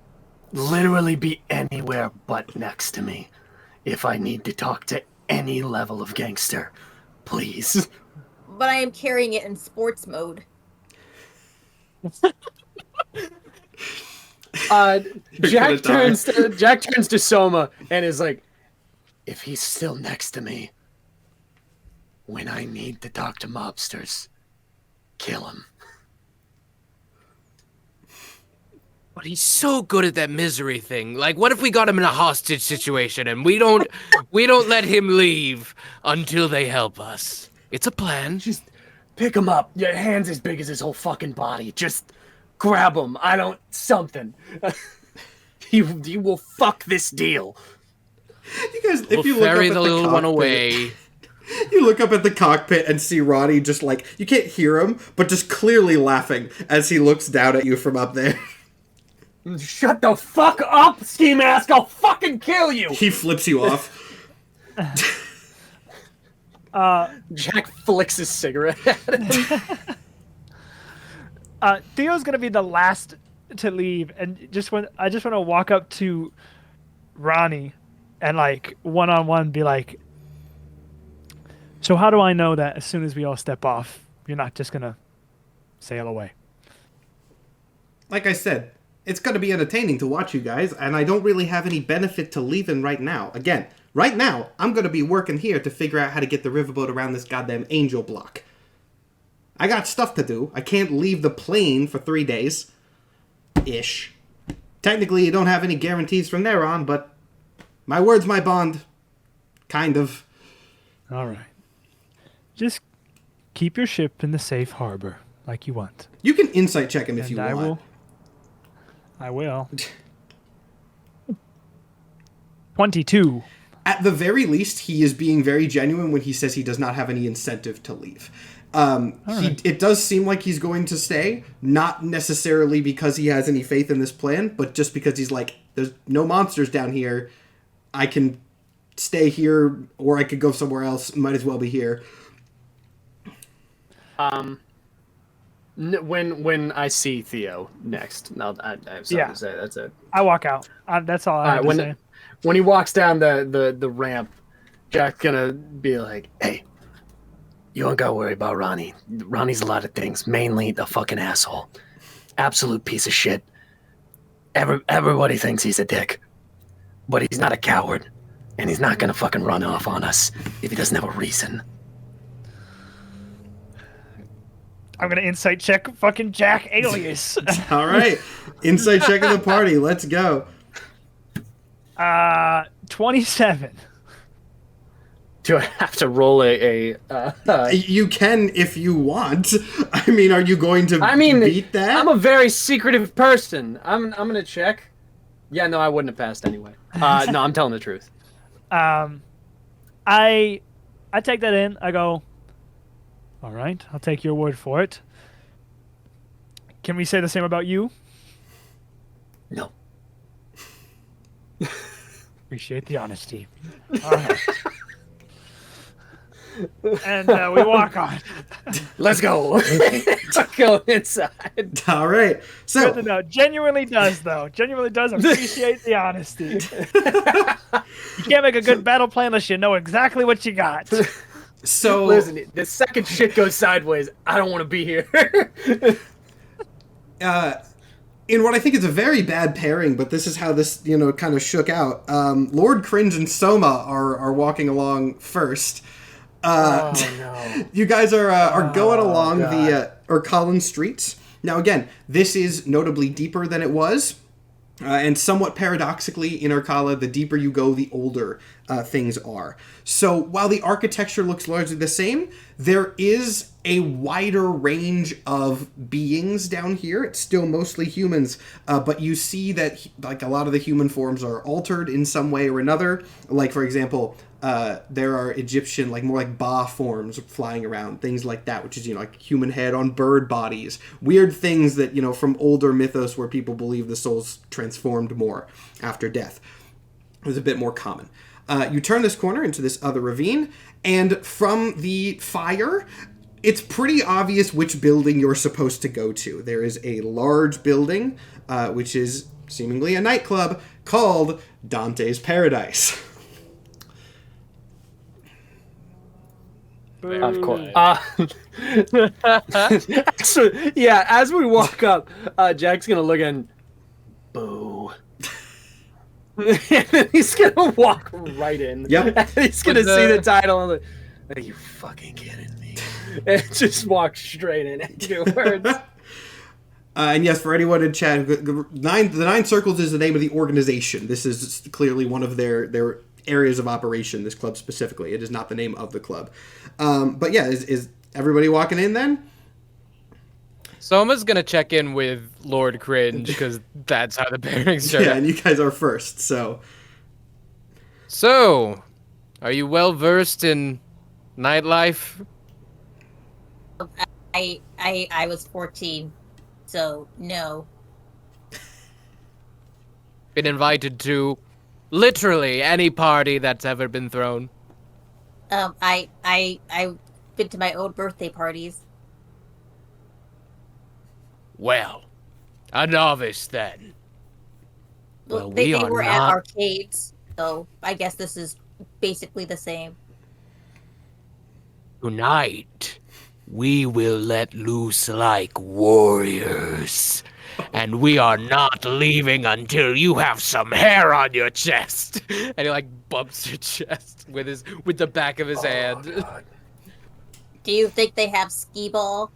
Literally be anywhere but next to me. If I need to talk to any level of gangster, please. But I am carrying it in sports mode. Jack turns to Soma and is like, if he's still next to me, when I need to talk to mobsters, kill him. But he's so good at that misery thing. Like, what if we got him in a hostage situation and we don't let him leave until they help us? It's a plan. Just pick him up. Your hand's as big as his whole fucking body. Just grab him. Something. He will fuck this deal. You guys, we'll if you look ferry up at the little cockpit, one away. You look up at the cockpit and see Ronnie just like, you can't hear him, but just clearly laughing as he looks down at you from up there. Shut the fuck up, ski mask! I'll fucking kill you! He flips you off. Jack flicks his cigarette at him. Theo's gonna be the last to leave, and I just want to walk up to Ronnie and like one-on-one be like, so how do I know that as soon as we all step off, you're not just gonna sail away? Like I said, it's going to be entertaining to watch you guys, and I don't really have any benefit to leaving right now. Again, right now, I'm going to be working here to figure out how to get the riverboat around this goddamn angel block. I got stuff to do. I can't leave the plane for 3 days. Ish. Technically, you don't have any guarantees from there on, but my word's my bond. Kind of. All right. Just keep your ship in the safe harbor, like you want. You can insight check him if you want. I will. 22. At the very least, he is being very genuine when he says he does not have any incentive to leave. Right. It does seem like he's going to stay, not necessarily because he has any faith in this plan, but just because he's like, there's no monsters down here. I can stay here, or I could go somewhere else. Might as well be here. When I see Theo next, I have something to say. That's it. I walk out. That's all I have to say. When he walks down the ramp, Jack's gonna be like, hey, you don't gotta worry about Ronnie. Ronnie's a lot of things, mainly the fucking asshole. Absolute piece of shit. Everybody thinks he's a dick. But he's not a coward. And he's not gonna fucking run off on us if he doesn't have a reason. I'm gonna insight check fucking Jack alias. All right, insight check of the party. Let's go. 27. do I have to roll You can if you want. I mean, are you going to beat that? I'm a very secretive person. I'm gonna check. Yeah, no, I wouldn't have passed anyway. No, I'm telling the truth. I take that in. I go, all right, I'll take your word for it. Can we say the same about you? No. Appreciate the honesty. All right. And we walk on. Let's go. Let's go inside. All right. So good to know. Genuinely does, though. Genuinely does appreciate the honesty. You can't make a good battle plan unless you know exactly what you got. So listen, the second shit goes sideways, I don't want to be here. In what I think is a very bad pairing, but this is how this, kind of shook out. Lord Cringe and Soma are walking along first. Oh, no. You guys are going along the Urkalan streets. Now, again, this is notably deeper than it was. And somewhat paradoxically, in Urkala, the deeper you go, the older things are. So while the architecture looks largely the same, there is a wider range of beings down here. It's still mostly humans, but you see that like a lot of the human forms are altered in some way or another. Like, for example, there are Egyptian, more like Ba forms flying around, things like that, which is, like human head on bird bodies. Weird things that, from older mythos where people believe the soul's transformed more after death. It was a bit more common. You turn this corner into this other ravine, and from the fire, it's pretty obvious which building you're supposed to go to. There is a large building, which is seemingly a nightclub, called Dante's Paradise. Of course. Actually, yeah, as we walk up, Jack's gonna look and... Boo. He's gonna walk right in. Yep. He's gonna see the title and like, are you fucking kidding me? And just walk straight in afterwards. And yes, for anyone in chat, the Nine Circles is the name of the organization. This is clearly one of their areas of operation, this club specifically. It is not the name of the club. But yeah, is everybody walking in then? Soma's gonna check in with Lord Cringe, because that's how the pairings are. Yeah, and you guys are first, so... So, are you well versed in nightlife? I was 14, so no. Been invited to literally any party that's ever been thrown? I've been to my own birthday parties. Well, a novice then. Well, They were at arcades, so I guess this is basically the same. Tonight, we will let loose like warriors. And we are not leaving until you have some hair on your chest. And he like bumps your chest with the back of his hand. God. Do you think they have skee-ball?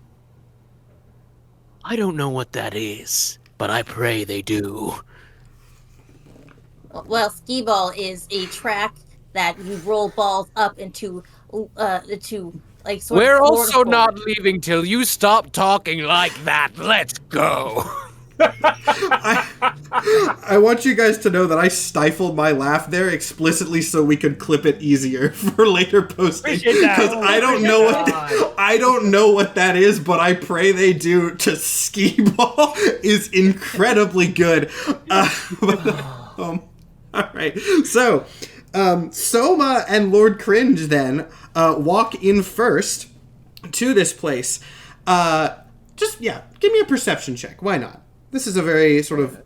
I don't know what that is, but I pray they do. Well, skee-ball is a track that you roll balls up into like sort We're of also cornhole. not leaving till you stop talking like that. Let's go. I want you guys to know that I stifled my laugh there explicitly so we could clip it easier for later posting. Because I don't know what that is, but I pray they do. To skee ball is incredibly good. All right, so Soma and Lord Cringe then walk in first to this place. Give me a perception check. Why not? This is a very sort of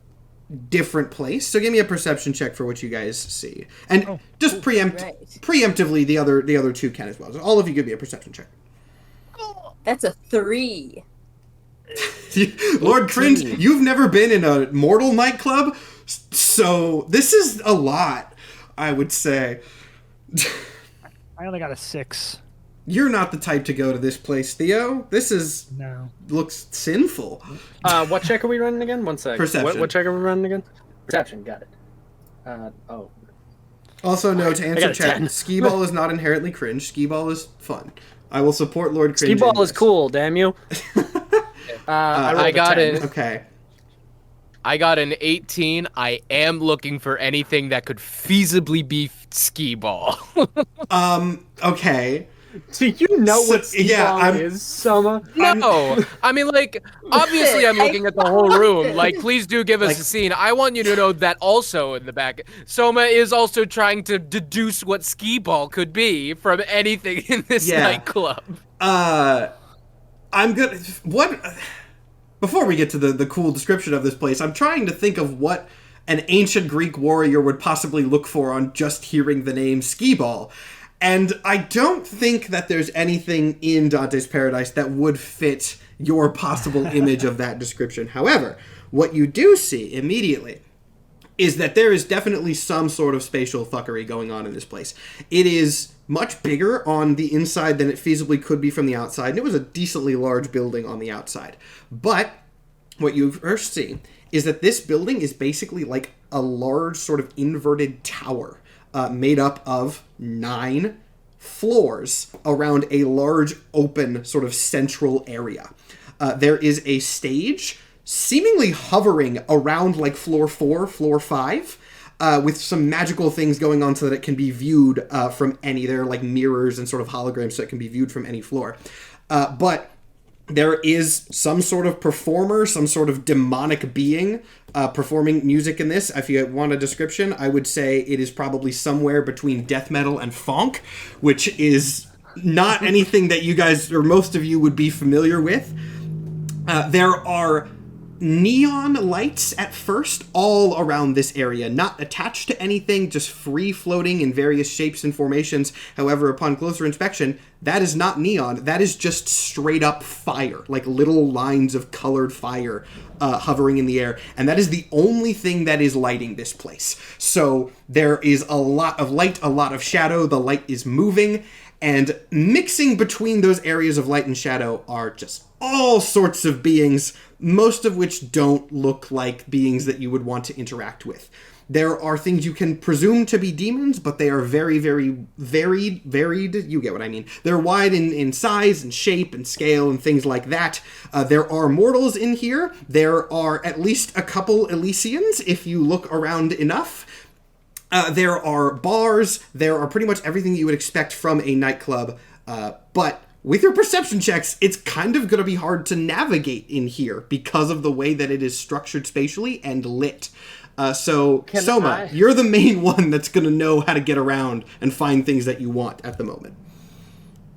different place, so give me a perception check for what you guys see, and preemptively the other two can as well. So all of you give me a perception check. That's a 3. Lord Cringe, you've never been in a mortal nightclub, so this is a lot, I would say. I only got a 6. You're not the type to go to this place, Theo. This looks sinful. What check are we running again? One sec. Perception. What check are we running again? Perception, got it. Also, no, to answer chat, skee ball is not inherently cringe. Skee ball is fun. I will support Lord Cringe. Skee ball is cool, damn you. I got it. Okay. I got an 18. I am looking for anything that could feasibly be skee ball. Okay. Do you know what skee ball is, Soma? No. I mean, like, obviously I'm looking at the whole room. Like, please do give us a scene. I want you to know that also in the back, Soma is also trying to deduce what skee ball could be from anything in this nightclub. I'm good. What? Before we get to the cool description of this place, I'm trying to think of what an ancient Greek warrior would possibly look for on just hearing the name skee ball. And I don't think that there's anything in Dante's Paradise that would fit your possible image of that description. However, what you do see immediately is that there is definitely some sort of spatial fuckery going on in this place. It is much bigger on the inside than it feasibly could be from the outside, and it was a decently large building on the outside. But what you first see is that this building is basically like a large sort of inverted tower made up of 9 floors around a large open sort of central area. There is a stage seemingly hovering around like floor 4, floor 5, with some magical things going on so that it can be viewed from any. There are like mirrors and sort of holograms so it can be viewed from any floor. But there is some sort of performer, some sort of demonic being performing music in this. If you want a description, I would say it is probably somewhere between death metal and funk, which is not anything that you guys, or most of you, would be familiar with. There are neon lights at first all around this area, not attached to anything, just free floating in various shapes and formations. However, upon closer inspection, that is not neon. That is just straight up fire, like little lines of colored fire hovering in the air. And that is the only thing that is lighting this place. So there is a lot of light, a lot of shadow. The light is moving, and mixing between those areas of light and shadow are just all sorts of beings, most of which don't look like beings that you would want to interact with. There are things you can presume to be demons, but they are very, very varied. You get what I mean. They're wide in size and shape and scale and things like that. There are mortals in here. There are at least a couple Elysians, if you look around enough. There are bars. There are pretty much everything you would expect from a nightclub, but with your perception checks, it's kind of going to be hard to navigate in here because of the way that it is structured spatially and lit. So, Soma, you're the main one that's going to know how to get around and find things that you want at the moment.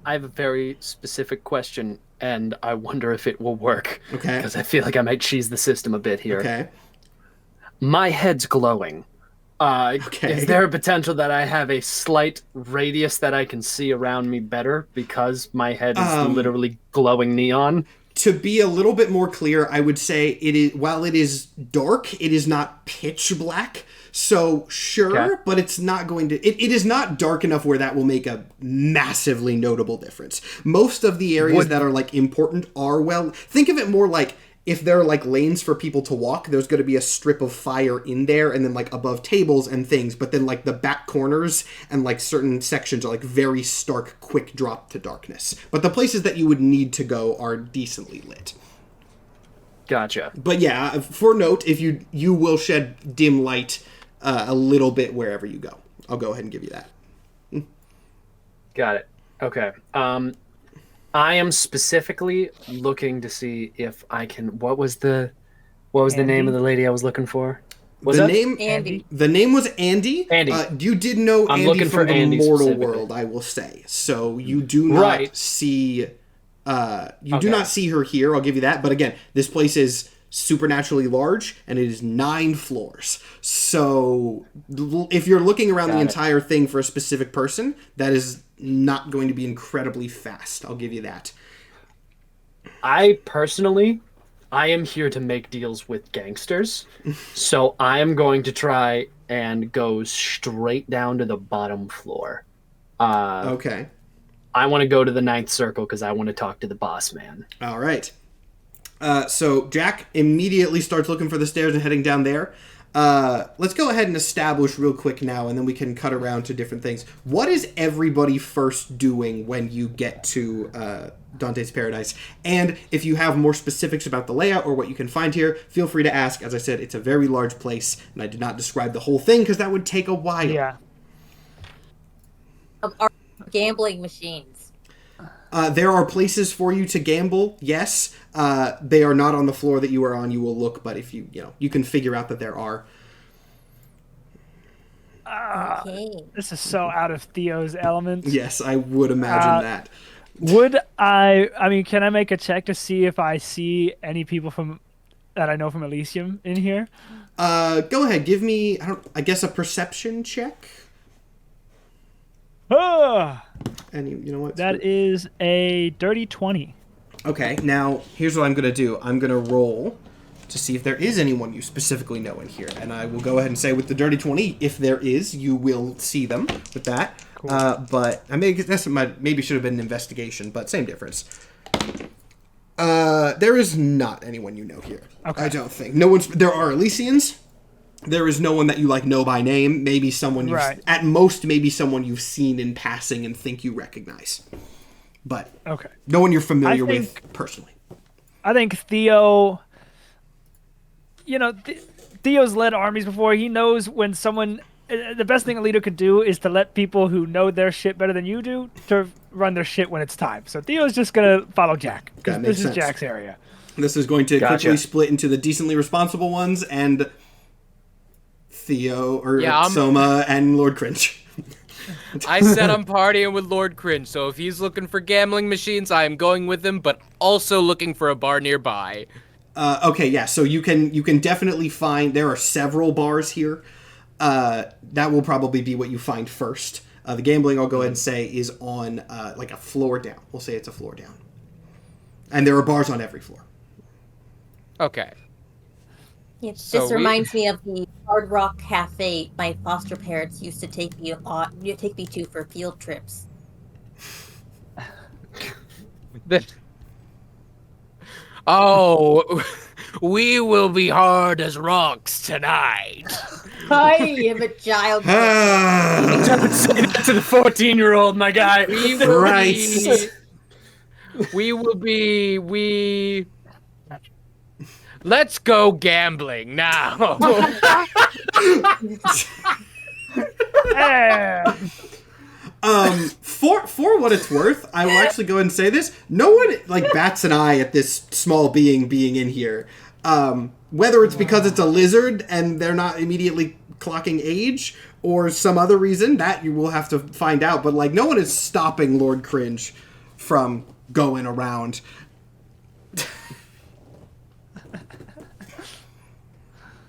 I have a very specific question, and I wonder if it will work. Okay. Because I feel like I might cheese the system a bit here. Okay. My head's glowing. Okay. Is there a potential that I have a slight radius that I can see around me better because my head is literally glowing neon? To be a little bit more clear, I would say it is, while it is dark, it is not pitch black. So sure, but it's not going to, it is not dark enough where that will make a massively notable difference. Most of the areas that are like important are, well, think of it more like if there are like lanes for people to walk, there's going to be a strip of fire in there and then like above tables and things. But then like the back corners and like certain sections are like very stark, quick drop to darkness. But the places that you would need to go are decently lit. Gotcha. But yeah, for note, if you will shed dim light a little bit wherever you go. I'll go ahead and give you that. Got it. Okay. I am specifically looking to see if I can. What was the name of the lady I was looking for? Andy. The name was Andy. Andy. You did know I'm Andy looking from for the Andy mortal world, I will say. So you do not see. Do not see her here. I'll give you that. But again, this place is supernaturally large, and it is 9 floors. So if you're looking around the entire thing for a specific person, that is not going to be incredibly fast. I'll give you that. I am here to make deals with gangsters. So I am going to try and go straight down to the bottom floor. Okay. I want to go to the 9th circle because I want to talk to the boss man. All right. So Jack immediately starts looking for the stairs and heading down there. Let's go ahead and establish real quick now, and then we can cut around to different things. What is everybody first doing when you get to Dante's Paradise? And if you have more specifics about the layout or what you can find here, feel free to ask. As I said, it's a very large place, and I did not describe the whole thing because that would take a while. Yeah. Our gambling machines. There are places for you to gamble, yes. They are not on the floor that you are on. You will look, but if you can figure out that there are. Okay. This is so out of Theo's element. Yes, I would imagine that. Would I mean, can I make a check to see if I see any people that I know from Elysium in here? Go ahead. Give me, I guess, a perception check. And you know what? That is a dirty 20. Okay, now here's what I'm going to do. I'm going to roll to see if there is anyone you specifically know in here. And I will go ahead and say with the dirty 20, if there is, you will see them with that. Cool. But I maybe should have been an investigation, but same difference. There is not anyone you know here. Okay. I don't think. There are Elysians. There is no one that you know by name. Maybe someone at most, maybe someone you've seen in passing and think you recognize. But no one you're familiar with personally. I think Theo, Theo's led armies before. He knows when someone, the best thing a leader could do is to let people who know their shit better than you do to run their shit when it's time. So Theo's just going to follow Jack. This is Jack's area. This is going to quickly split into the decently responsible ones and Theo Soma and Lord Cringe. I said I'm partying with Lord Cringe, so if he's looking for gambling machines, I am going with him, but also looking for a bar nearby. Okay, yeah. So you can definitely find. There are several bars here. That will probably be what you find first. The gambling, I'll go ahead and say, is on like a floor down. We'll say it's a floor down. And there are bars on every floor. Okay. This reminds me of the Hard Rock Cafe my foster parents used to take me to for field trips. Oh, we will be hard as rocks tonight. I am a child. Don't say that to the 14-year-old, my guy. We will be. Let's go gambling now. For what it's worth, I will actually go ahead and say this. No one like bats an eye at this small being in here. Whether it's because it's a lizard and they're not immediately clocking age, or some other reason, that you will have to find out. But like, no one is stopping Lord Cringe from going around.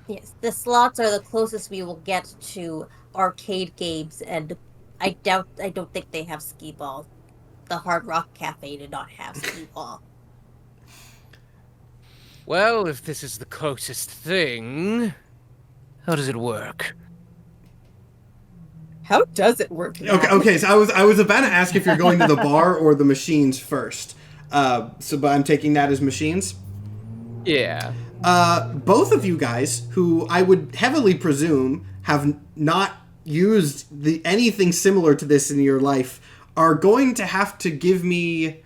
Yes, the slots are the closest we will get to arcade games, and I don't think they have skee ball. The Hard Rock Cafe did not have skee ball. Well, if this is the closest thing, how does it work? How does it work? Okay. So I was about to ask if you're going to the bar or the machines first. But I'm taking that as machines. Yeah. Both of you guys, who I would heavily presume have not used anything similar to this in your life, are going to have to give me...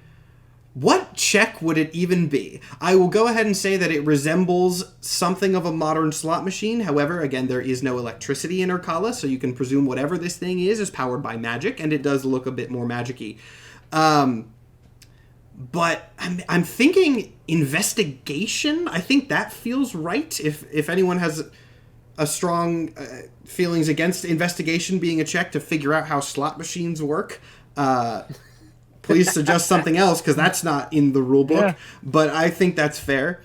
What check would it even be? I will go ahead and say that it resembles something of a modern slot machine. However, again, there is no electricity in Urkala, so you can presume whatever this thing is powered by magic, and it does look a bit more magic-y. But I'm thinking investigation. I think that feels right. If anyone has a strong feelings against investigation being a check to figure out how slot machines work, please suggest something else, because that's not in the rule book. Yeah. But I think that's fair.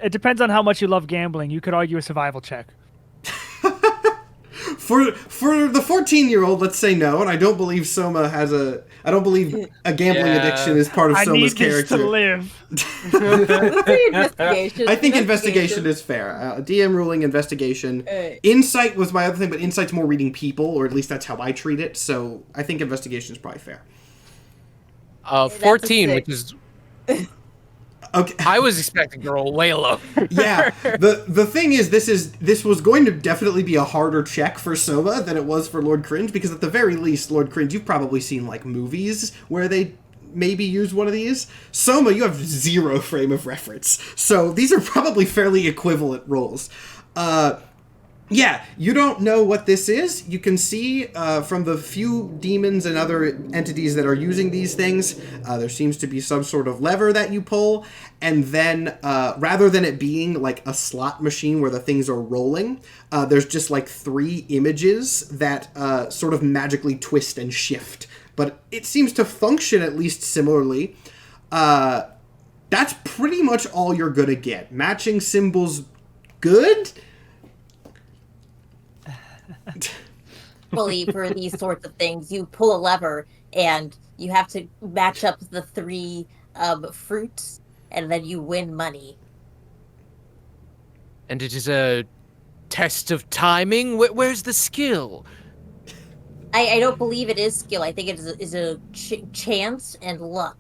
It depends on how much you love gambling. You could argue a survival check. For the 14-year-old, let's say no, and I don't believe Soma has a... I don't believe a gambling addiction is part of Soma's character. I need this to live. I think investigation is fair. DM ruling, investigation. Insight was my other thing, but insight's more reading people, or at least that's how I treat it, so I think investigation is probably fair. 14, which is... Okay. I was expecting to roll way low. Yeah. The thing is, this was going to definitely be a harder check for Soma than it was for Lord Cringe, because at the very least, Lord Cringe, you've probably seen like movies where they maybe use one of these. Soma, you have zero frame of reference. So these are probably fairly equivalent rolls. Yeah, you don't know what this is. You can see from the few demons and other entities that are using these things, there seems to be some sort of lever that you pull, and then rather than it being like a slot machine where the things are rolling, there's just like 3 images that sort of magically twist and shift. But it seems to function at least similarly. That's pretty much all you're gonna get. Matching symbols, good? Fully for these sorts of things, you pull a lever and you have to match up the 3 fruits, and then you win money. And it is a test of timing? Where's the skill? I don't believe it is skill. I think it is a chance and luck.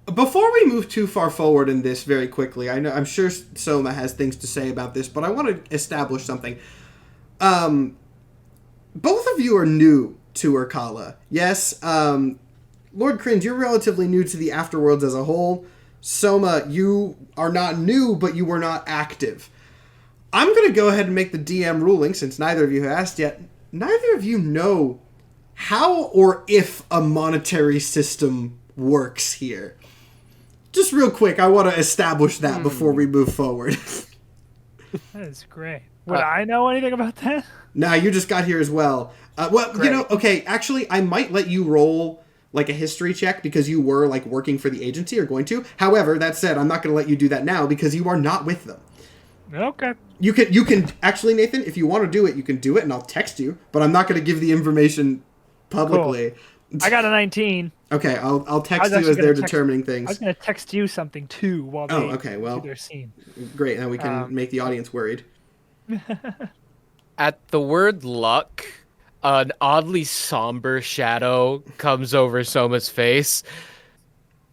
Before we move too far forward in this very quickly, I'm sure Soma has things to say about this, but I want to establish something. Both of you are new to Urkala. Yes, Lord Cringe, you're relatively new to the Afterworlds as a whole. Soma, you are not new, but you were not active. I'm going to go ahead and make the DM ruling, since neither of you have asked yet. Neither of you know how or if a monetary system works here. Just real quick, I want to establish that before we move forward. That is great. Would I know anything about that? Nah, you just got here as well. Well, great. Okay, actually, I might let you roll like a history check because you were like working for the agency or going to. However, that said, I'm not going to let you do that now because you are not with them. Okay. You can actually, Nathan, if you want to do it, you can do it and I'll text you, but I'm not going to give the information publicly. Cool. I got a 19. Okay, I'll text you as they're determining things. I was going to text you something too while they do their scene. Great, now we can make the audience worried. At the word luck, an oddly somber shadow comes over Soma's face.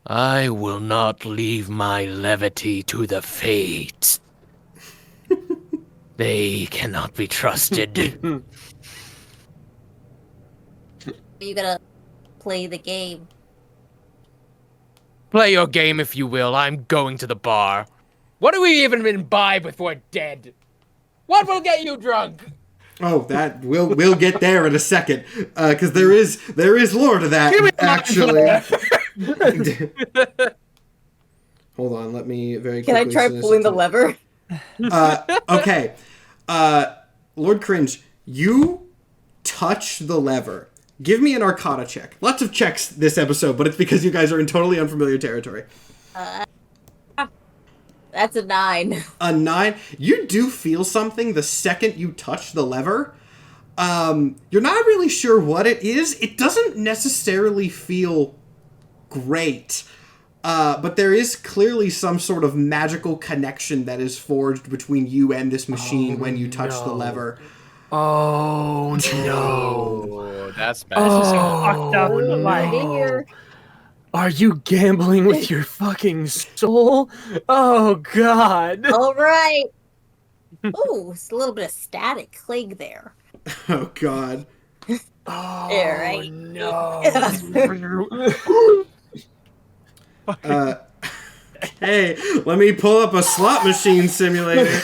I will not leave my levity to the fates. They cannot be trusted. You gotta play the game. Play your game if you will. I'm going to the bar. What do we even imbibe before dead? What will get you drunk? Oh, that we'll get there in a second, because there is lore to that. Actually, hold on. Let me very quickly. Can I try pulling the lever? Okay, Lord Cringe, you touch the lever. Give me an Arcana check. Lots of checks this episode, but it's because you guys are in totally unfamiliar territory. That's a 9. A 9? You do feel something the second you touch the lever. You're not really sure what it is. It doesn't necessarily feel great. But there is clearly some sort of magical connection that is forged between you and this machine when you touch the lever. Oh, no. That's bad. Oh, are you gambling with your fucking soul? Oh, God. All right. Ooh, it's a little bit of static cling there. Oh, God. Oh, Yeah, right. no. Hey, let me pull up a slot machine simulator.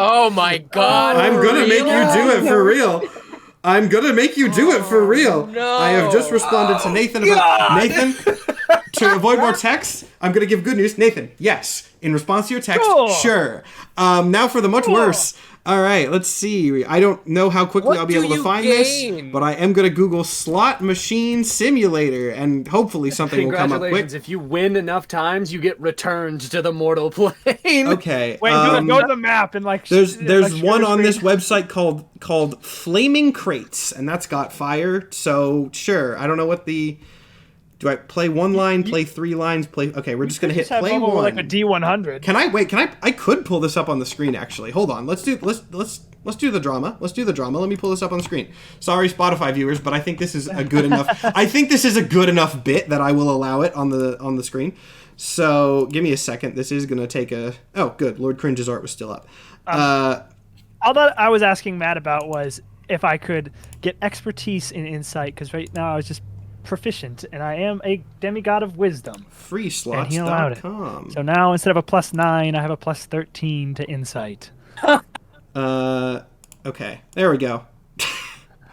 Oh my God! I'm gonna make you do it for real. I'm gonna make you do it for real. No. I have just responded to Nathan about Nathan. To avoid more texts, I'm gonna give good news. Nathan, yes. In response to your text, sure. Now for the much worse. All right, let's see. I don't know how quickly I'll be able to find this, but I am gonna Google slot machine simulator, and hopefully something will come up quick. Congratulations! If you win enough times, you get returned to the mortal plane. Okay. Wait, go to the map and like. There's one on this website called Flaming Crates, and that's got fire. So sure, I don't know what the. Do I play one line, play 3 lines, play... Okay, we're just going to hit play 1. Like a D100. Can I could pull this up on the screen, actually. Hold on. Let's do the drama. Let's do the drama. Let me pull this up on the screen. Sorry, Spotify viewers, but I think this is a good enough... I think this is a good enough bit that I will allow it on the screen. So, give me a second. This is going to take a... Oh, good. Lord Cringe's art was still up. All that I was asking Matt about was if I could get expertise in insight, because right now I was just... proficient, and I am a demigod of wisdom. Freeslots.com. So now instead of a +9, I have a +13 to insight. Okay, there we go.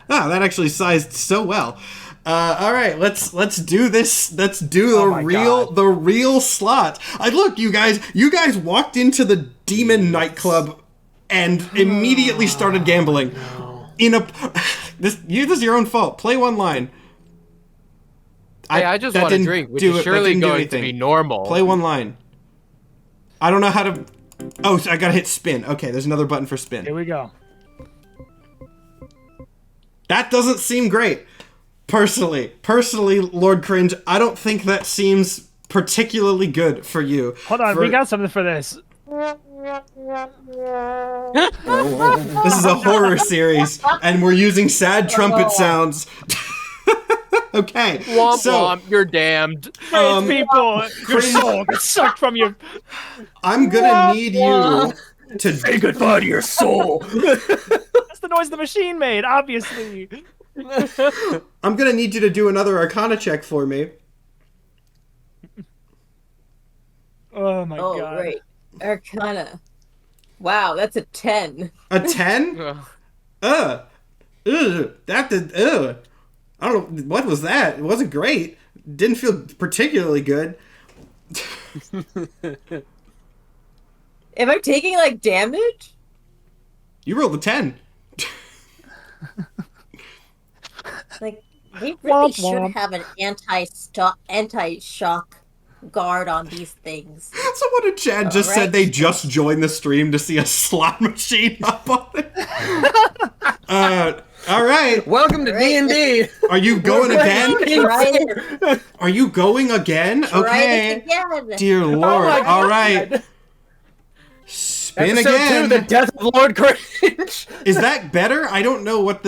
That actually sized so well. All right, let's do this. Let's do the real slot. Look, you guys walked into the demon nightclub and immediately started gambling. This is your own fault. Play one line. Hey, I just want a drink, which is surely going to be normal. Play one line. I don't know how to... Oh, so I gotta hit spin. Okay, there's another button for spin. Here we go. That doesn't seem great. Personally, Lord Cringe, I don't think that seems particularly good for you. Hold on, we got something for this. This is a horror series, and we're using sad trumpet sounds. Okay, womp womp, you're damned. People, your soul gets sucked from you. I'm gonna need you to say goodbye to your soul. That's the noise the machine made, obviously. I'm gonna need you to do another Arcana check for me. Oh my god. Oh, right. Arcana. Wow, that's a 10. A 10? I don't know, what was that? It wasn't great. Didn't feel particularly good. Am I taking, like, damage? You rolled a 10. Like, They really Womp womp. should have an anti-shock guard on these things. Someone in chat just said they just joined the stream to see a slot machine up on it. All right. Welcome to D&D. Are you going again? Are you going again? Okay. Again. Dear Lord. All right. Spin Episode again. 2, the death of Lord Cringe. Is that better? I don't know what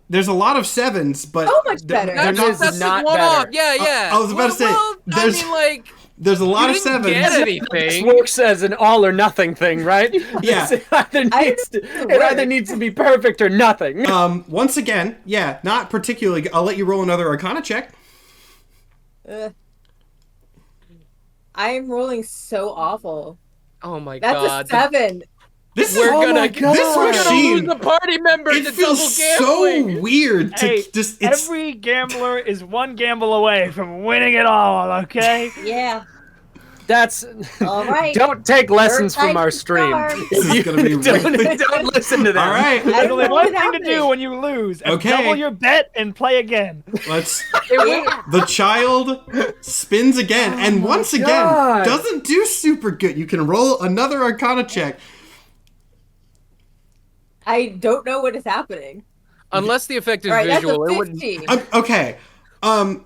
there's a lot of 7s, but So much better. they're That's not. not one better. off. Yeah. I was about to say, I there's- mean, like, There's a lot you of didn't 7s. get This anything. works as an all or nothing thing, right? Yeah. It either needs to be perfect or nothing. Once again, yeah, not particularly. I'll let you roll another Arcana check. I'm rolling so awful. Oh my That's god. a 7. This We're is gonna this we're gonna machine. lose a party member It to feels double so gambling. weird to Hey, just. It's every gambler is one gamble away from winning it all, okay? Yeah. That's All right. Don't take lessons Third from our time's stream. the charm. this is gonna be really. Don't listen to them. All right, There's only one what's thing to do happening? when you lose. And Okay. double your bet and play again. let's. Yeah. The child spins again, and once again God. doesn't do super good. You can roll another Arcana check. I don't know what is happening. Unless the effect is All right, visual, that's it a wouldn't. 15. Okay.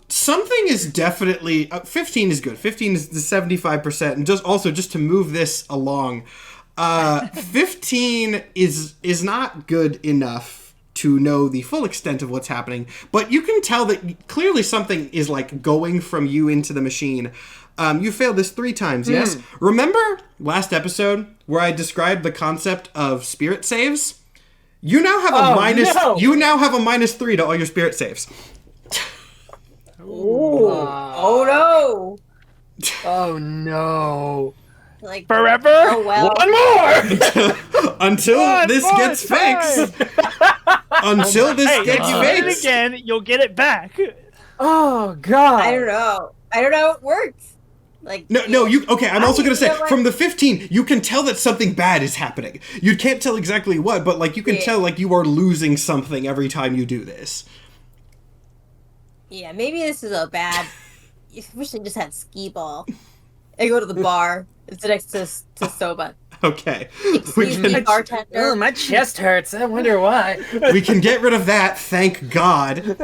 Something is definitely 15 is good. 15 is the 75%, and just to move this along, 15 is not good enough to know the full extent of what's happening. But you can tell that clearly something is like going from you into the machine. You failed this 3 times. Yes. Remember last episode where I described the concept of spirit saves? You now have a minus. no. You now have a -3 to all your spirit saves. Oh no! Oh no. Like Forever? Oh well. One more! Until One this more gets time. fixed. Until this Hey, if gets you win it fixed. again, you'll get it back. Oh god. I don't know. I don't know how it works. Like No, you okay? I'm also gonna say you know what? from the 15, you can tell that something bad is happening. You can't tell exactly what, but like you can Yeah. tell like you are losing something every time you do this. Yeah, maybe this is a bad. I wish I just had skee ball. I go to the bar. It's next to Soba. Okay, we Excuse me, can, bartender. Oh, my chest hurts. I wonder why. we can get rid of that. Thank God.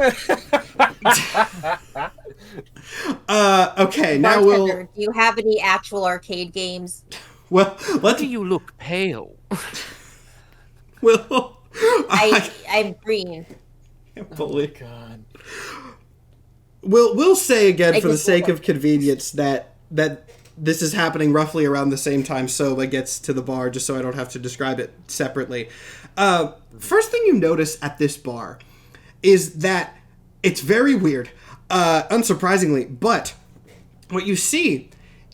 Okay, now Bartender, do you have any actual arcade games? let's You look pale. I'm green. can't believe. God. We'll say again I for the guess sake we'll- of convenience that this is happening roughly around the same time Soba gets to the bar, just so I don't have to describe it separately. First thing you notice at this bar is that it's very weird, unsurprisingly, but what you see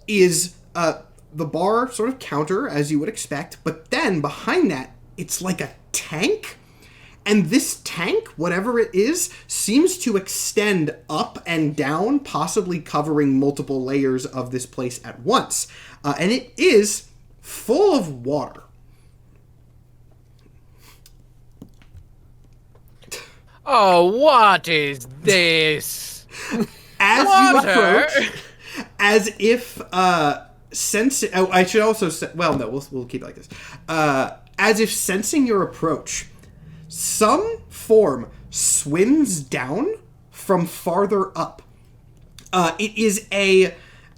is the bar sort of counter, as you would expect, but then behind that, it's like a tank. And this tank, whatever it is, seems to extend up and down, possibly covering multiple layers of this place at once. And it is full of water. Oh, what is this? As Water? you approach, as if sensing. Oh, I should also say. Well, no, we'll keep it like this. As if sensing your approach, some form swims down from farther up. It is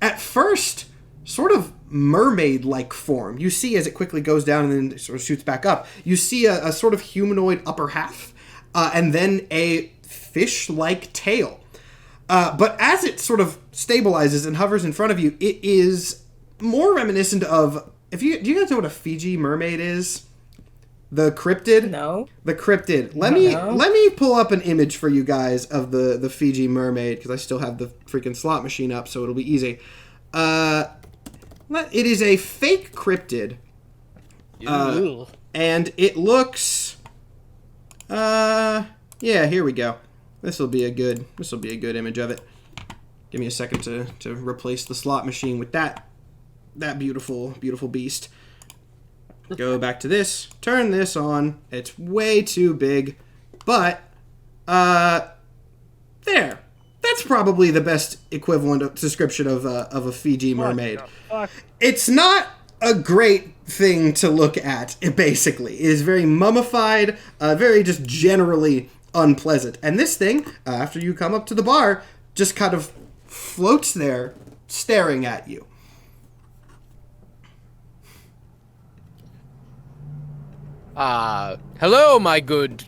at first, sort of mermaid-like form. You see as it quickly goes down and then sort of shoots back up. You see a sort of humanoid upper half, and then a fish-like tail. But as it sort of stabilizes and hovers in front of you, it is more reminiscent of... do you guys know what a Fiji mermaid is? The cryptid? No. The cryptid. Let me pull up an image for you guys of the Fiji mermaid, because I still have the freaking slot machine up, so it'll be easy. It is a fake cryptid. And it looks... yeah, here we go. This will be a good image of it. Give me a second to replace the slot machine with that beautiful beast. Go back to this. Turn this on. It's way too big, but There. That's probably the best equivalent of description of a Fiji mermaid. It's not a great thing to look at, basically. It is very mummified, very just generally unpleasant. And this thing, after you come up to the bar, just kind of floats there, staring at you. Hello, my good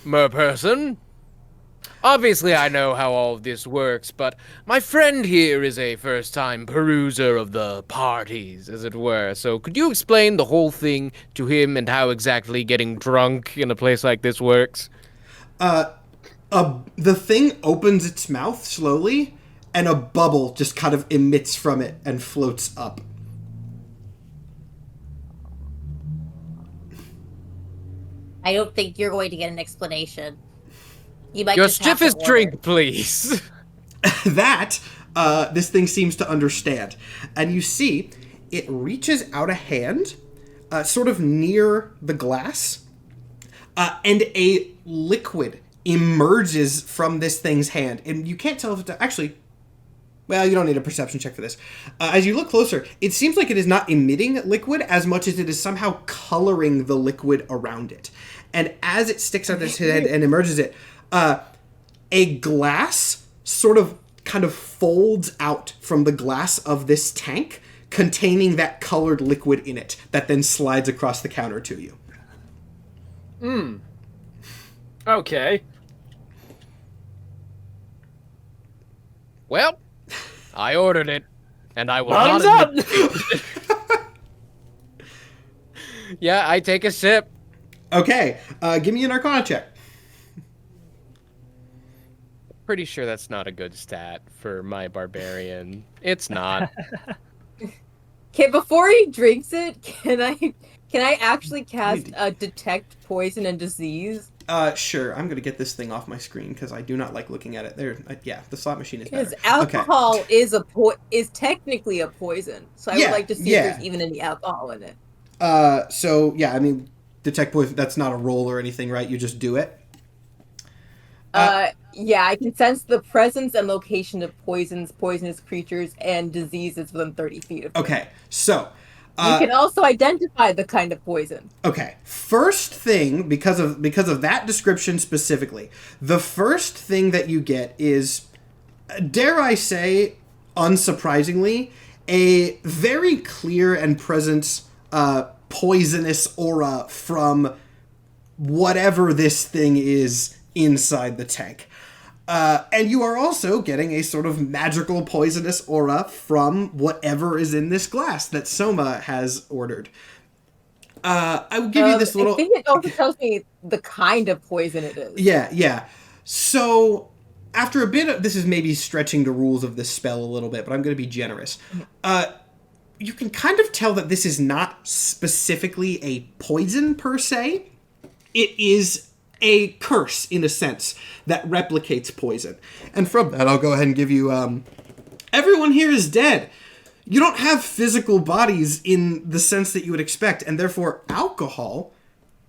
merperson. Obviously, I know how all of this works, but my friend here is a first-time peruser of the parties, as it were. So could you explain the whole thing to him and how exactly getting drunk in a place like this works? The thing opens its mouth slowly, and a bubble just kind of emits from it and floats up. I don't think you're going to get an explanation. You might Your just have to stiffest order. drink, please. That, this thing seems to understand. And you see, it reaches out a hand, sort of near the glass, and a liquid emerges from this thing's hand. And you can't tell if it's actually... Well, you don't need a perception check for this. As you look closer, it seems like it is not emitting liquid as much as it is somehow coloring the liquid around it. And as it sticks out its head and emerges it, a glass sort of kind of folds out from the glass of this tank containing that colored liquid in it that then slides across the counter to you. Okay. Well, I ordered it, and I will Bottoms not up! Yeah, I take a sip. Okay, give me an Arcana check. Pretty sure that's not a good stat for my barbarian. It's not. Okay, before he drinks it, can I actually cast detect poison and disease? Sure. I'm gonna get this thing off my screen because I do not like looking at it. There, yeah, the slot machine is better. Because alcohol is technically a poison, so I would like to see if there's even any alcohol in it. So yeah, I mean, detect poison. That's not a roll or anything, right? You just do it. Yeah, I can sense the presence and location of poisons, poisonous creatures, and diseases within 30 feet of me. Okay, so you can also identify the kind of poison. Okay, first thing, because of that description specifically, the first thing that you get is, dare I say, unsurprisingly, a very clear and present poisonous aura from whatever this thing is inside the tank. And you are also getting a sort of magical poisonous aura from whatever is in this glass that Soma has ordered. I will give you this little... I think it also tells me the kind of poison it is. Yeah. So, after a bit of... This is maybe stretching the rules of this spell a little bit, but I'm going to be generous. You can kind of tell that this is not specifically a poison, per se. It is a curse, in a sense, that replicates poison. And from that, I'll go ahead and give you... everyone here is dead. You don't have physical bodies in the sense that you would expect, and therefore alcohol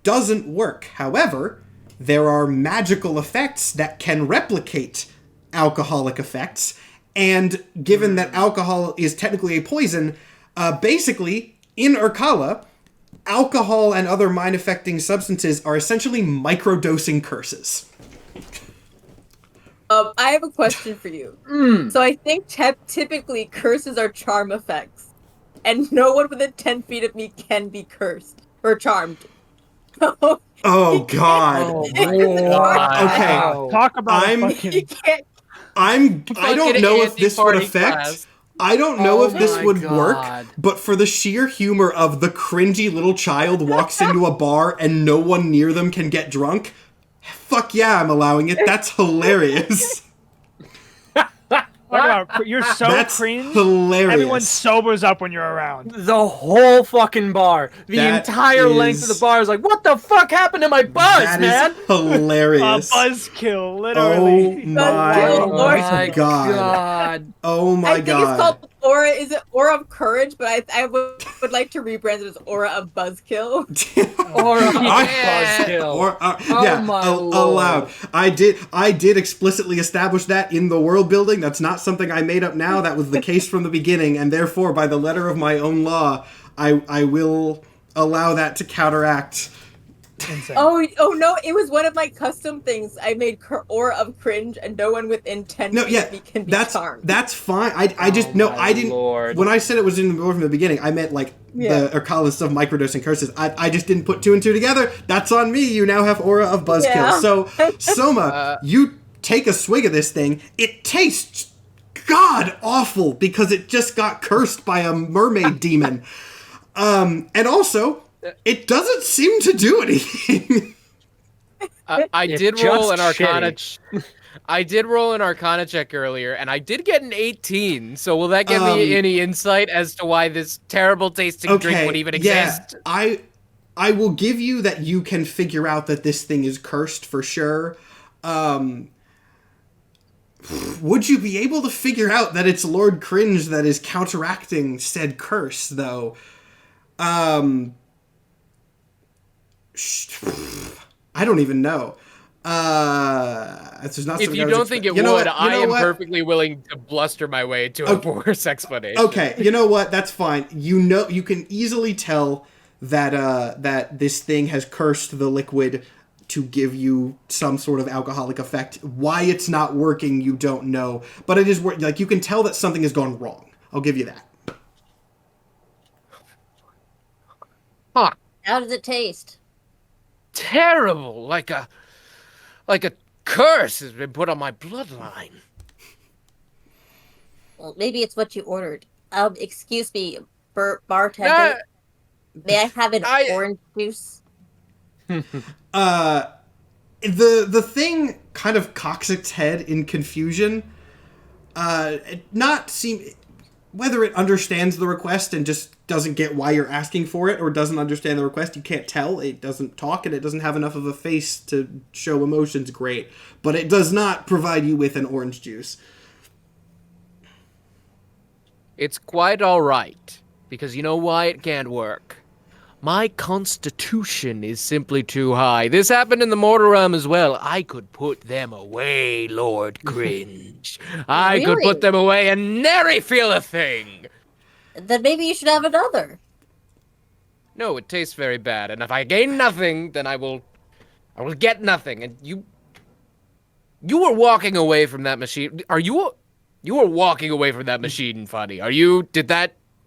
doesn't work. However, there are magical effects that can replicate alcoholic effects, and given that alcohol is technically a poison, basically, in Urkala, alcohol and other mind-affecting substances are essentially microdosing curses. I have a question for you. So I think typically curses are charm effects, and no one within 10 feet of me can be cursed or charmed. Oh God! Okay, talk about You can't. I don't know if this would affect. Class. I don't know if this would God. work, but for the sheer humor of the cringy little child walks into a bar and no one near them can get drunk, fuck yeah, I'm allowing it. That's hilarious. You're so That's cringe. hilarious. Everyone sobers up when you're around. The whole fucking bar. The That entire length of the bar is like, what the fuck happened to my buzz, That man? is hilarious. Buzzkill, Oh literally. my Buzzkill, God. Oh my I think it's God. called Aura is it Aura of Courage, but I would like to rebrand it as Aura of Buzzkill. Aura of Yeah. Buzzkill. Yeah, my Lord. allowed. I did explicitly establish that in the world building. That's not something I made up now. That was the case from the beginning, and therefore, by the letter of my own law, I will allow that to counteract. Insane. Oh no! It was one of my custom things. I made Aura of Cringe, and no one within 10 feet of me can be charmed. That's fine. I just no, I didn't. Lord. When I said it was in the world from the beginning, I meant like the Arcalis of microdosing curses. I just didn't put 2 and 2 together. That's on me. You now have Aura of Buzzkill. Yeah. So Soma, you take a swig of this thing. It tastes god awful because it just got cursed by a mermaid demon. And also, it doesn't seem to do anything. I did roll an Arcana. I did roll an Arcana check earlier, and I did get an 18. So will that give me any insight as to why this terrible tasting drink would even exist? I will give you that you can figure out that this thing is cursed for sure. Would you be able to figure out that it's Lord Cringe that is counteracting said curse, though? I don't even know. It's just not If you don't think it would, I am perfectly willing to bluster my way to a worse explanation. Okay, you know what? That's fine. You can easily tell that that this thing has cursed the liquid to give you some sort of alcoholic effect. Why it's not working, you don't know. But it is like you can tell that something has gone wrong. I'll give you that. Huh. How does it taste? Terrible, like a curse has been put on my bloodline. Well, maybe it's what you ordered. Excuse me, bartender. May I have an orange juice? The thing kind of cocks its head in confusion. Whether it understands the request and just doesn't get why you're asking for it, or doesn't understand the request, you can't tell. It doesn't talk, and it doesn't have enough of a face to show emotions great. But it does not provide you with an orange juice. It's quite all right, because you know why it can't work? My constitution is simply too high. This happened in the mortal realm as well. I could put them away, Lord Cringe. I could put them away and nary feel a thing. Then maybe you should have another. No, it tastes very bad, and if I gain nothing, then I will get nothing. And you were walking away from that machine. You were walking away from that machine, Funny.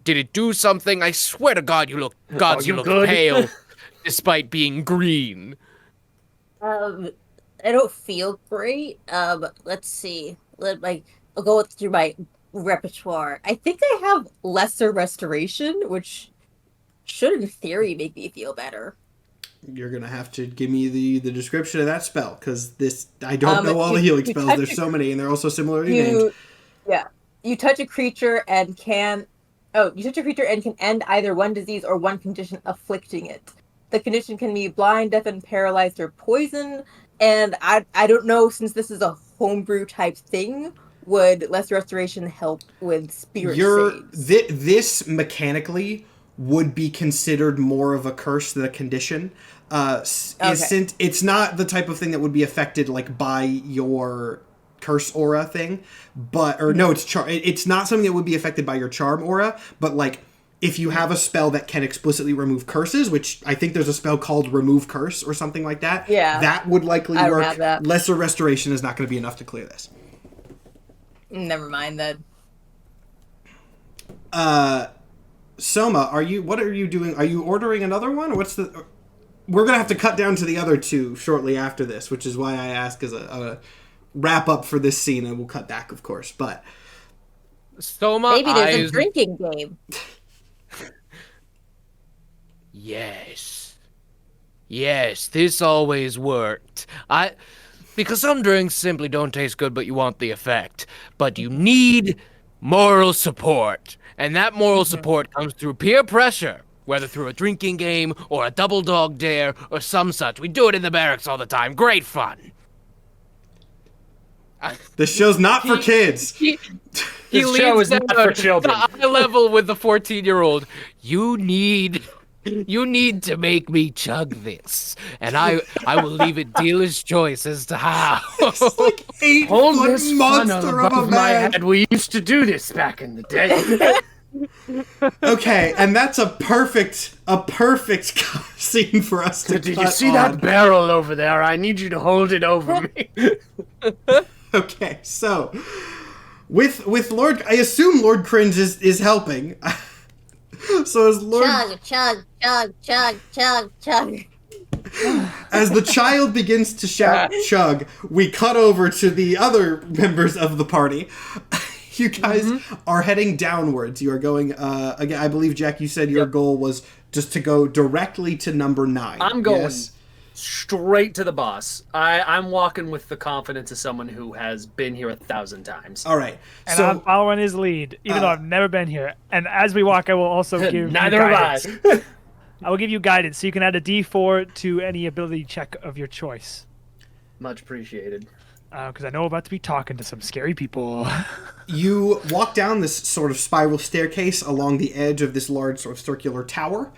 Did it do something? I swear to God, you look pale, despite being green. I don't feel great. Let's see. I'll go through my repertoire. I think I have lesser restoration, which should, in theory, make me feel better. You're gonna have to give me the description of that spell, because I don't know all the healing spells. There's so many, and they're also similarly named. Yeah, you touch a creature and can end either one disease or one condition afflicting it. The condition can be blind, deafened, paralyzed, or poison. And I don't know, since this is a homebrew type thing, would lesser restoration help with spirit saves? This mechanically would be considered more of a curse than a condition. Since it's not the type of thing that would be affected like by your curse aura thing, it's not something that would be affected by your charm aura, but like if you have a spell that can explicitly remove curses, which I think there's a spell called Remove Curse or something like that, that would likely work. Lesser restoration is not going to be enough to clear this. Never mind then. Soma, what are you doing? Are you ordering another one, or we're going to have to cut down to the other two shortly after this, which is why I ask as a wrap up for this scene, and we'll cut back, of course. But Soma, maybe there's a drinking game. Yes, this always worked. Because some drinks simply don't taste good, but you want the effect. But you need moral support, and that moral support comes through peer pressure. Whether through a drinking game or a double dog dare or some such. We do it in the barracks all the time. Great fun. This show's not for kids. He This show leans is not down for children. to eye level with the 14-year-old. You need to make me chug this, and I will leave it dealer's choice as to how. It's like 8 Hold foot this monster funnel of a above my man. head. We used to do this back in the day. Okay, and that's a perfect scene for us to Did cut you see on. that barrel over there? I need you to hold it over me. Okay, so with Lord, I assume Lord Cringe is helping. So as Lord, Chug, chug, chug, chug, chug, chug. as the child begins to shout "chug," we cut over to the other members of the party. You guys are heading downwards. You are going again. I believe Jack, you said your goal was just to go directly to number 9. I'm going Yes? straight to the boss. I'm walking with the confidence of someone who has been here 1,000 times. All right. And So I'm following his lead, even though I've never been here. And as we walk, I will also give you Neither have I. guidance. I will give you guidance, so you can add a D4 to any ability check of your choice. Much appreciated. Because I know I'm about to be talking to some scary people. you walk down this sort of spiral staircase along the edge of this large sort of circular tower,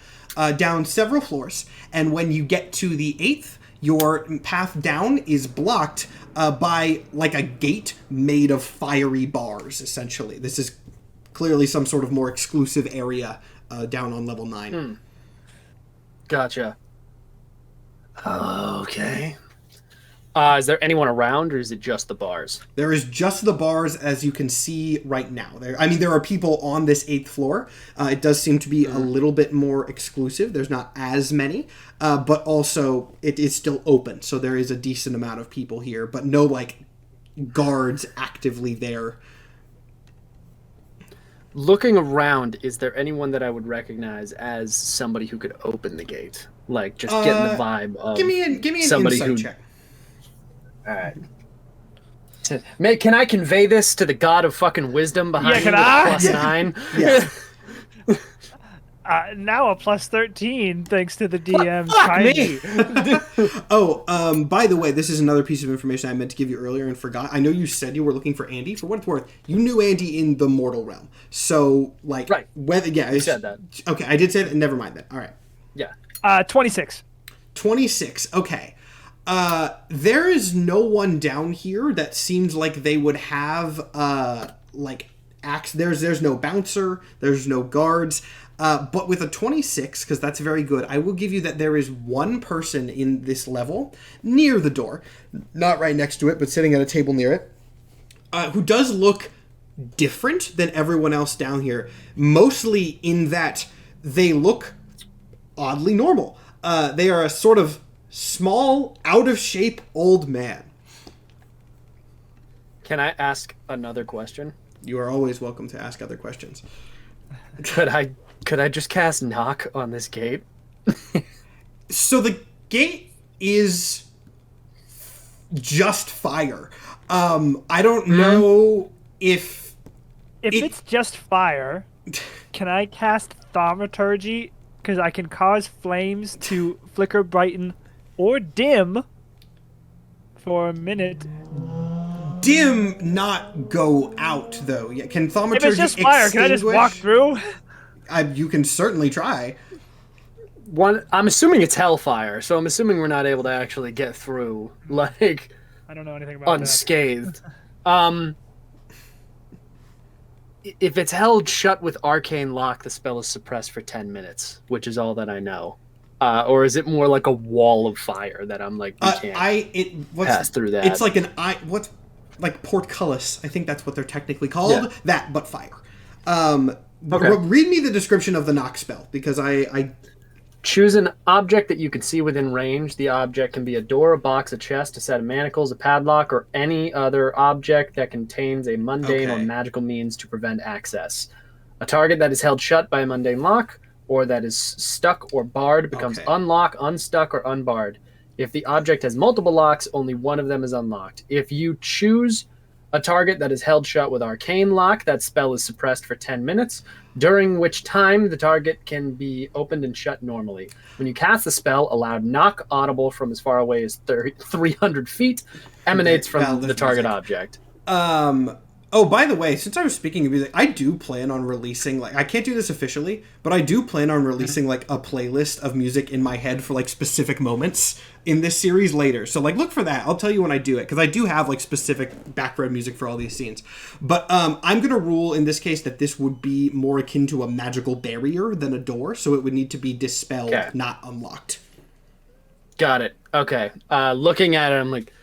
down several floors, and when you get to the 8th, your path down is blocked by like a gate made of fiery bars, essentially. This is clearly some sort of more exclusive area down on level 9. Gotcha. Okay. Is there anyone around, or is it just the bars? There is just the bars, as you can see right now. There are people on this 8th floor. It does seem to be a little bit more exclusive. There's not as many, but also it is still open, so there is a decent amount of people here, but no, like, guards actively there. Looking around, is there anyone that I would recognize as somebody who could open the gate? Like, just getting the vibe of Give me an somebody insight who... check. All right. Can I convey this to the god of fucking wisdom behind me can with a I? plus 9? Yes. Now a plus 13, thanks to the DM. Me. By the way, this is another piece of information I meant to give you earlier and forgot. I know you said you were looking for Andy. For what it's worth, you knew Andy in the mortal realm. So, like, Right. whether You said that. Okay, I did say that. Never mind that. All right. Yeah. 26. 26. Okay. There is no one down here that seems like they would have like axe. There's no bouncer. There's no guards. But with a 26, because that's very good, I will give you that there is one person in this level near the door, not right next to it, but sitting at a table near it, who does look different than everyone else down here. Mostly in that they look oddly normal. They are a sort of small, out-of-shape old man. Can I ask another question? You are always welcome to ask other questions. Could I just cast knock on this gate? So the gate is just fire. I don't know if it's just fire, can I cast thaumaturgy? Because I can cause flames to flicker, brighten, or dim for a minute. dim not go out though. Yeah, can thaumaturgy If it's just fire, can I just walk through? You can certainly try. I'm assuming it's hellfire, so I'm assuming we're not able to actually get through, like, I don't know anything about unscathed. If it's held shut with arcane lock, the spell is suppressed for 10 minutes, which is all that I know. Or is it more like a wall of fire that I'm like, you can't pass through that? It's like like portcullis. I think that's what they're technically called. Yeah. That, but fire. Okay. Read me the description of the knock spell, because I Choose an object that you can see within range. The object can be a door, a box, a chest, a set of manacles, a padlock, or any other object that contains a mundane or magical means to prevent access. A target that is held shut by a mundane lock or that is stuck or barred becomes unlock, unstuck, or unbarred. If the object has multiple locks, only one of them is unlocked. If you choose a target that is held shut with arcane lock, that spell is suppressed for 10 minutes, during which time the target can be opened and shut normally. When you cast the spell, a loud knock audible from as far away as 300 feet emanates from the target object. Oh, by the way, since I was speaking of music, I do plan on releasing, like, I can't do this officially, but I do plan on releasing, like, a playlist of music in my head for, like, specific moments in this series later. So, like, look for that. I'll tell you when I do it, because I do have, like, specific background music for all these scenes. But I'm going to rule, in this case, that this would be more akin to a magical barrier than a door, so it would need to be dispelled, not unlocked. Got it. Okay. Looking at it, I'm like,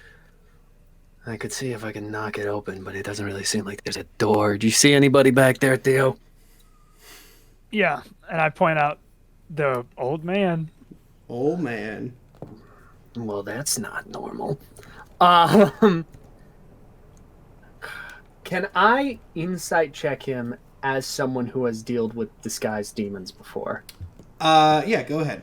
I could see if I can knock it open, but it doesn't really seem like there's a door. Do you see anybody back there, Theo? Yeah, and I point out the old man. Old man. Well, that's not normal. Can I insight check him as someone who has dealt with disguised demons before? Yeah, go ahead.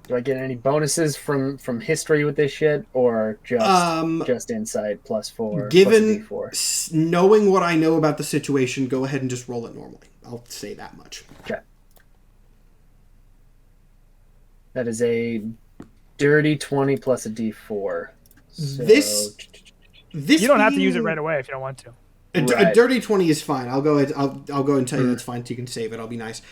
Do I get any bonuses from history with this shit, or just insight +4? Given plus knowing what I know about the situation, go ahead and just roll it normally. I'll say that much. Okay. That is a dirty 20 plus a D4. So... This you don't have to use it right away if you don't want to. A dirty 20 is fine. I'll go and tell you that's fine, so you can save it. I'll be nice.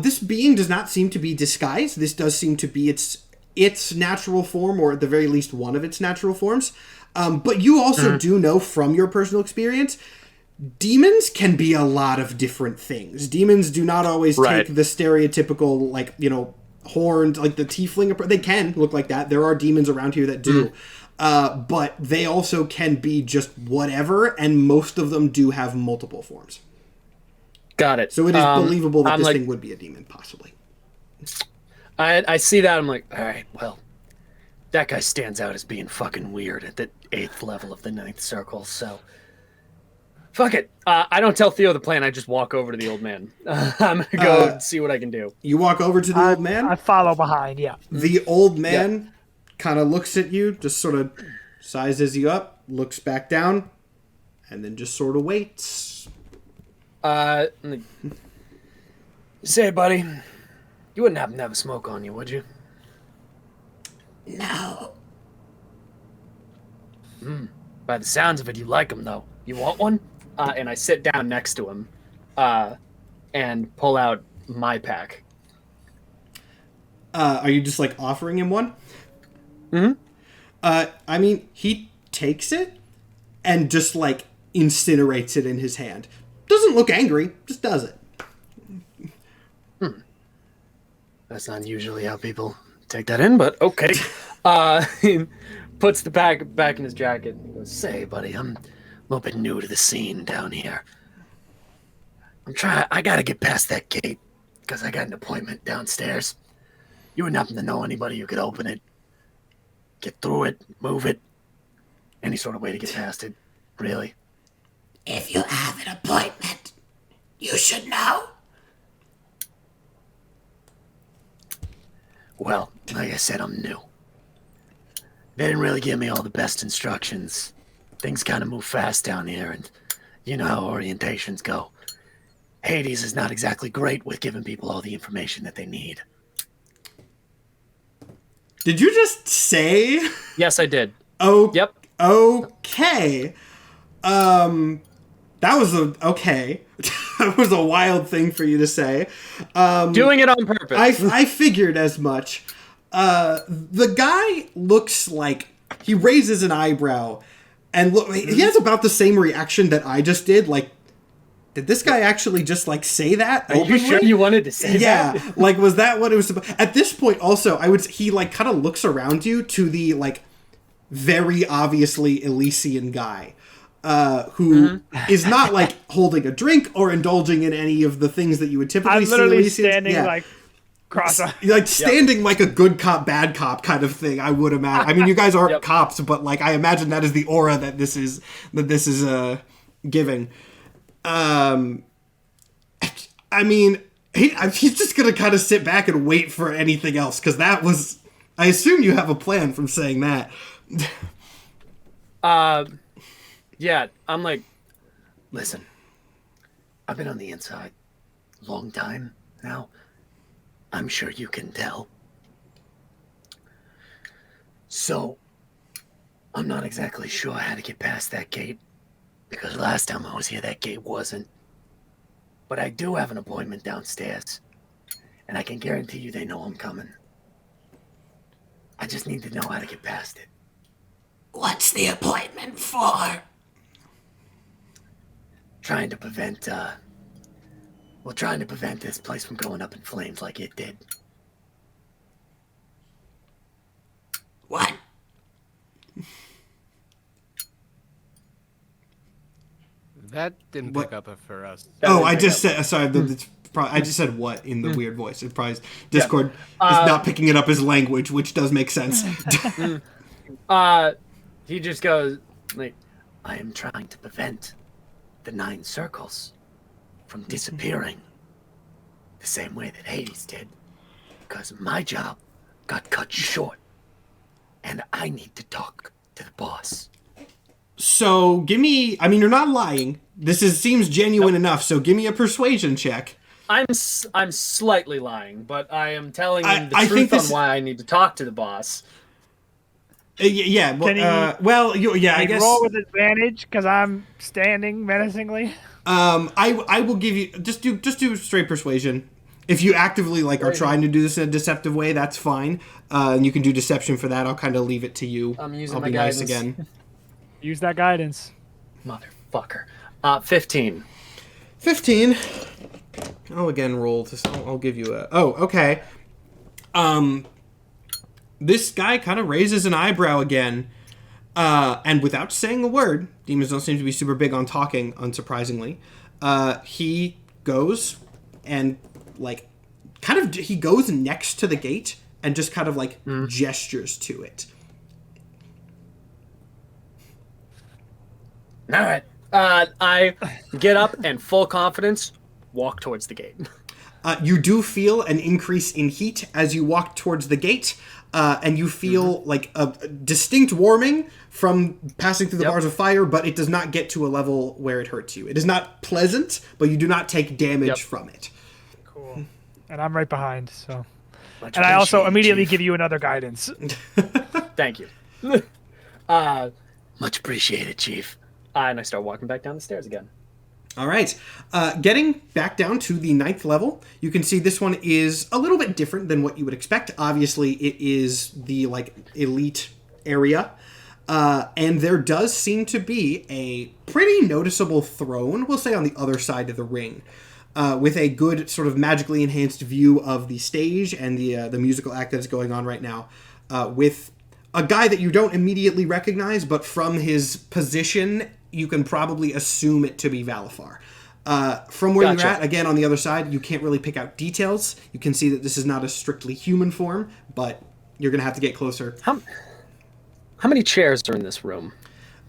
This being does not seem to be disguised. This does seem to be its natural form, or at the very least one of its natural forms. But you also do know from your personal experience, demons can be a lot of different things. Demons do not always take the stereotypical, like, you know, horned, like the tiefling. They can look like that. There are demons around here that do. But they also can be just whatever, and most of them do have multiple forms. Got it. So it is believable that this thing would be a demon, possibly. I see that. I'm like, all right, well, that guy stands out as being fucking weird at the 8th level of the 9th circle, so... Fuck it. I don't tell Theo the plan. I just walk over to the old man. I'm going to go see what I can do. You walk over to the old man? I follow behind, yeah. The old man kind of looks at you, just sort of sizes you up, looks back down, and then just sort of waits. Say, buddy, you wouldn't happen to have a smoke on you, would you? No. By the sounds of it, you like them, though. You want one? And I sit down next to him and pull out my pack. Are you just, like, offering him one? Mm-hmm. I mean, he takes it and just, like, incinerates it in his hand. Doesn't look angry, just does it. That's not usually how people take that in, but okay. He puts the pack back in his jacket and goes, say, buddy, I'm a little bit new to the scene down here. I gotta get past that gate, because I got an appointment downstairs. You wouldn't happen to know anybody who could open it, get through it, move it, any sort of way to get past it, really? If you have an appointment, you should know. Well, like I said, I'm new. They didn't really give me all the best instructions. Things kind of move fast down here, and you know how orientations go. Hades is not exactly great with giving people all the information that they need. Did you just say? Yes, I did. Oh, yep. Okay. That was okay. That was a wild thing for you to say. Doing it on purpose. I figured as much. The guy looks like he raises an eyebrow, and he has about the same reaction that I just did. Like, did this guy actually just, like, say that? Are you sure you wanted to say that? Yeah, like, was that what it was about? At this point, also, he, like, kind of looks around you to the, like, very obviously Elysian guy, who is not, like, holding a drink or indulging in any of the things that you would typically see. I'm literally standing, like, cross-eyed. Like, standing like a good cop, bad cop kind of thing, I would imagine. I mean, you guys aren't cops, but, like, I imagine that is the aura that this is giving. I mean, he's just gonna kind of sit back and wait for anything else, because that was... I assume you have a plan from saying that. Yeah, I'm like, listen, I've been on the inside a long time now. I'm sure you can tell. So, I'm not exactly sure how to get past that gate, Because last time I was here, that gate wasn't. But I do have an appointment downstairs. And I can guarantee you they know I'm coming. I just need to know how to get past it. What's the appointment for? Trying to prevent this place from going up in flames like it did. What? That didn't pick up for us. I just said sorry. I just said what in the weird voice. It probably Discord is not picking it up as language, which does make sense. He just goes like, I am trying to prevent the 9 circles from disappearing the same way that Hades did, because my job got cut short, and I need to talk to the boss. So give me. I mean, you're not lying. Seems genuine enough. So give me a persuasion check. I'm slightly lying, but I am telling him the truth on why I need to talk to the boss. Yeah. I guess roll with advantage because I'm standing menacingly. I will give you just do straight persuasion. If you actively are trying to do this in a deceptive way, that's fine. And you can do deception for that. I'll kind of leave it to you. I'm using I'll my be guidance. nice again. Use that guidance. Motherfucker. 15. 15. I'll again roll this. I'll give you a. Oh, okay. This guy kind of raises an eyebrow again, and without saying a word, demons don't seem to be super big on talking, unsurprisingly. He goes and he goes next to the gate and just kind of gestures to it. All right. I get up and full confidence walk towards the gate. You do feel an increase in heat as you walk towards the gate, and you feel a distinct warming from passing through the bars of fire, but it does not get to a level where it hurts you. It is not pleasant, but you do not take damage from it. Cool. And I'm right behind, so. And I also immediately give you another guidance. Thank you. Much appreciated, Chief. And I start walking back down the stairs again. All right. Getting back down to the 9th level, you can see this one is a little bit different than what you would expect. Obviously, it is the elite area. And there does seem to be a pretty noticeable throne, we'll say on the other side of the ring, with a good sort of magically enhanced view of the stage and the musical act that is going on right now, with a guy that you don't immediately recognize, but from his position, you can probably assume it to be Valfar. From where you're at, again, on the other side, you can't really pick out details. You can see that this is not a strictly human form, but you're going to have to get closer. How many chairs are in this room?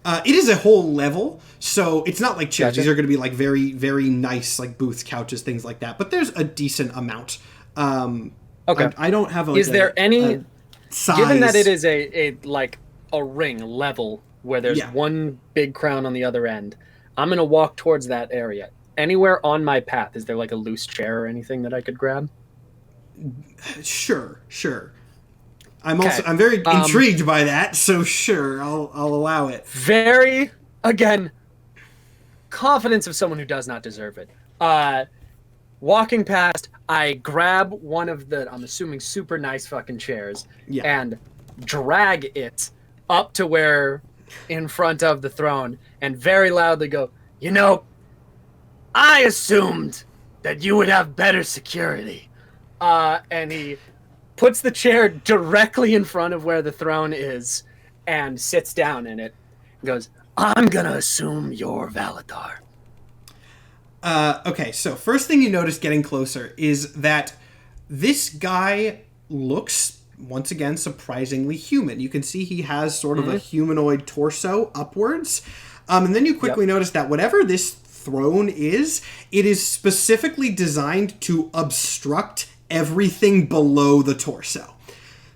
It is a whole level, so it's not like chairs. These are going to be very, very nice, booths, couches, things like that. But there's a decent amount. Okay. I don't have a... Is there any... size. Given that it is a ring level where there's one big crown on the other end, I'm going to walk towards that area. Anywhere on my path, is there a loose chair or anything that I could grab? Sure. I'm very intrigued by that, so sure, I'll allow it. Very, again, confidence of someone who does not deserve it. Walking past, I grab one of the, I'm assuming, super nice fucking chairs and drag it up to where in front of the throne and very loudly go, I assumed that you would have better security. And he puts the chair directly in front of where the throne is and sits down in it and goes, I'm gonna assume you're Valatar. Okay, so first thing you notice getting closer is that this guy looks, once again, surprisingly human. You can see he has sort of a humanoid torso upwards. And then you quickly notice that whatever this throne is, it is specifically designed to obstruct everything below the torso.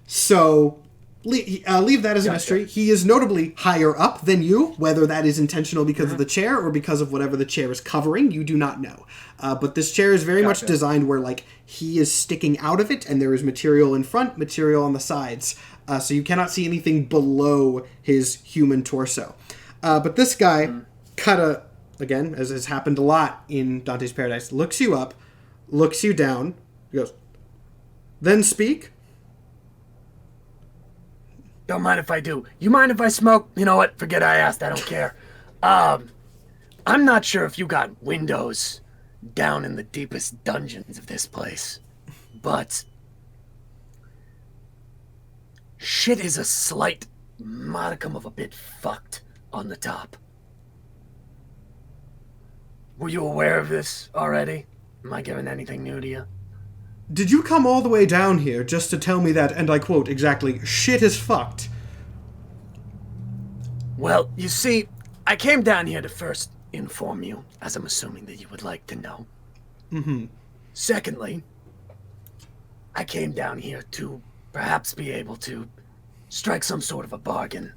So leave that as a mystery. He is notably higher up than you. Whether that is intentional because of the chair or because of whatever the chair is covering, you do not know. But this chair is very much designed where he is sticking out of it, and there is material in front, material on the sides. So you cannot see anything below his human torso. But this guy kinda, again, as has happened a lot in Dante's Paradise, looks you up, looks you down, goes, then speak. Don't mind if I do. You mind if I smoke? You know what? Forget I asked. I don't care. I'm not sure if you got windows down in the deepest dungeons of this place, but shit is a slight modicum of a bit fucked on the top. Were you aware of this already? Am I giving anything new to you? Did you come all the way down here just to tell me that, and I quote exactly, shit is fucked? Well, you see, I came down here to first inform you, as I'm assuming that you would like to know. Mm-hmm. Secondly, I came down here to perhaps be able to strike some sort of a bargain.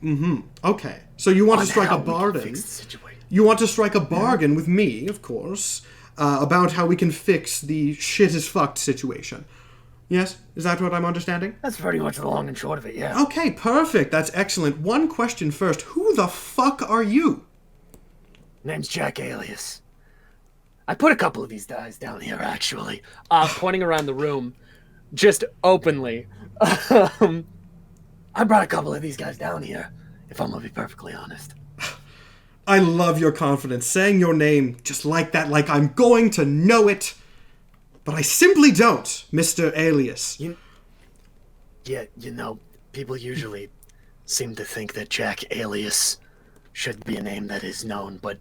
Mm-hmm. Okay. So you want to strike a bargain. You want to strike a bargain with me, of course, about how we can fix the shit is fucked situation. Yes? Is that what I'm understanding? That's pretty much the long and short of it, yeah. Okay, perfect. That's excellent. One question first. Who the fuck are you? Name's Jack-A.D.E.S. I put a couple of these guys down here, actually. Pointing around the room, just openly. I brought a couple of these guys down here, if I'm gonna be perfectly honest. I love your confidence, saying your name just like that, like I'm going to know it. But I simply don't, Mr. Alias. Yeah, you know, people usually seem to think that Jack-A.D.E.S should be a name that is known, but,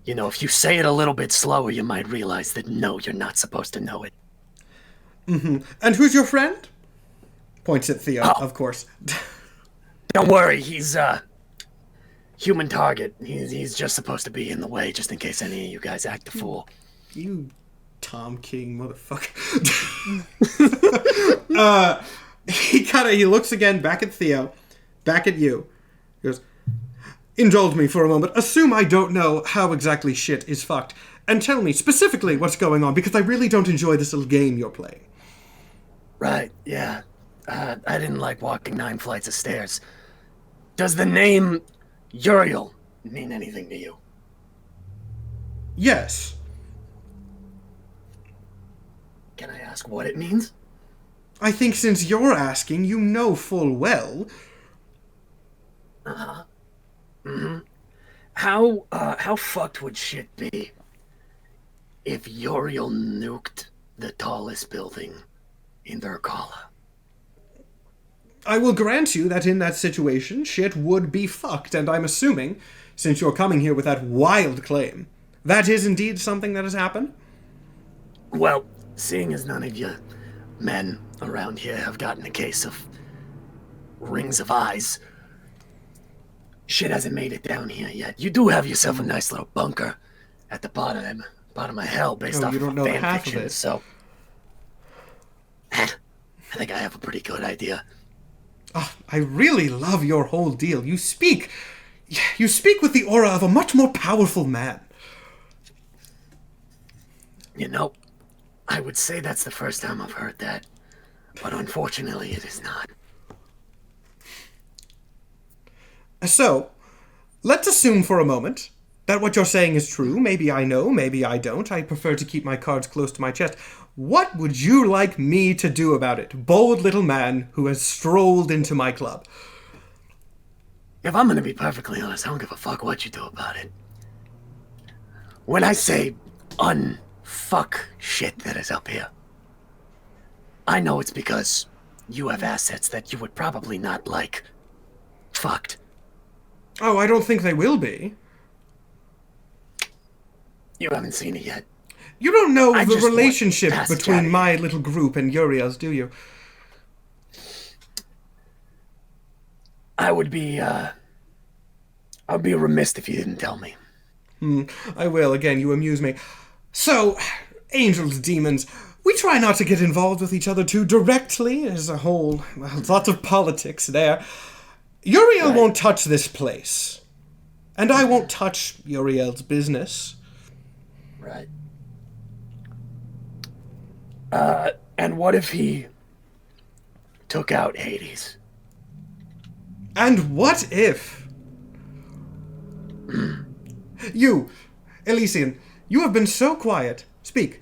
you know, if you say it a little bit slower, you might realize that no, you're not supposed to know it. Mm-hmm. And who's your friend? Points at Theo, of course. Don't worry, he's, human target. He's just supposed to be in the way, just in case any of you guys act a fool. You Tom King motherfucker. He looks again back at Theo, back at you. He goes, indulge me for a moment. Assume I don't know how exactly shit is fucked. And tell me specifically what's going on, because I really don't enjoy this little game you're playing. Right, yeah. I didn't like walking 9 flights of stairs. Does the name Uriel mean anything to you? Yes. Can I ask what it means? I think since you're asking, you know full well. Uh-huh. Mm-hmm. How fucked would shit be if Uriel nuked the tallest building in Durkala? I will grant you that in that situation, shit would be fucked, and I'm assuming, since you're coming here with that wild claim, that is indeed something that has happened? Well, seeing as none of you men around here have gotten a case of rings of eyes, shit hasn't made it down here yet. You do have yourself a nice little bunker at the bottom of hell based off of fan fiction, so I think I have a pretty good idea. Oh, I really love your whole deal. You speak with the aura of a much more powerful man. You know, I would say that's the first time I've heard that, but unfortunately it is not. So, let's assume for a moment that what you're saying is true. Maybe I know, maybe I don't. I prefer to keep my cards close to my chest. What would you like me to do about it, bold little man who has strolled into my club? If I'm gonna be perfectly honest, I don't give a fuck what you do about it. When I say unfuck shit that is up here, I know it's because you have assets that you would probably not like fucked. Oh, I don't think they will be. You haven't seen it yet. You don't know the relationship between my little group and Uriel's, do you? I would be remiss if you didn't tell me. I will. Again, you amuse me. So, angels, demons, we try not to get involved with each other too directly as a whole. Well, lots of politics there. Uriel won't touch this place. And I won't touch Uriel's business. Right. And what if he took out H.A.D.E.S? And what if You, Elysian, you have been so quiet. Speak.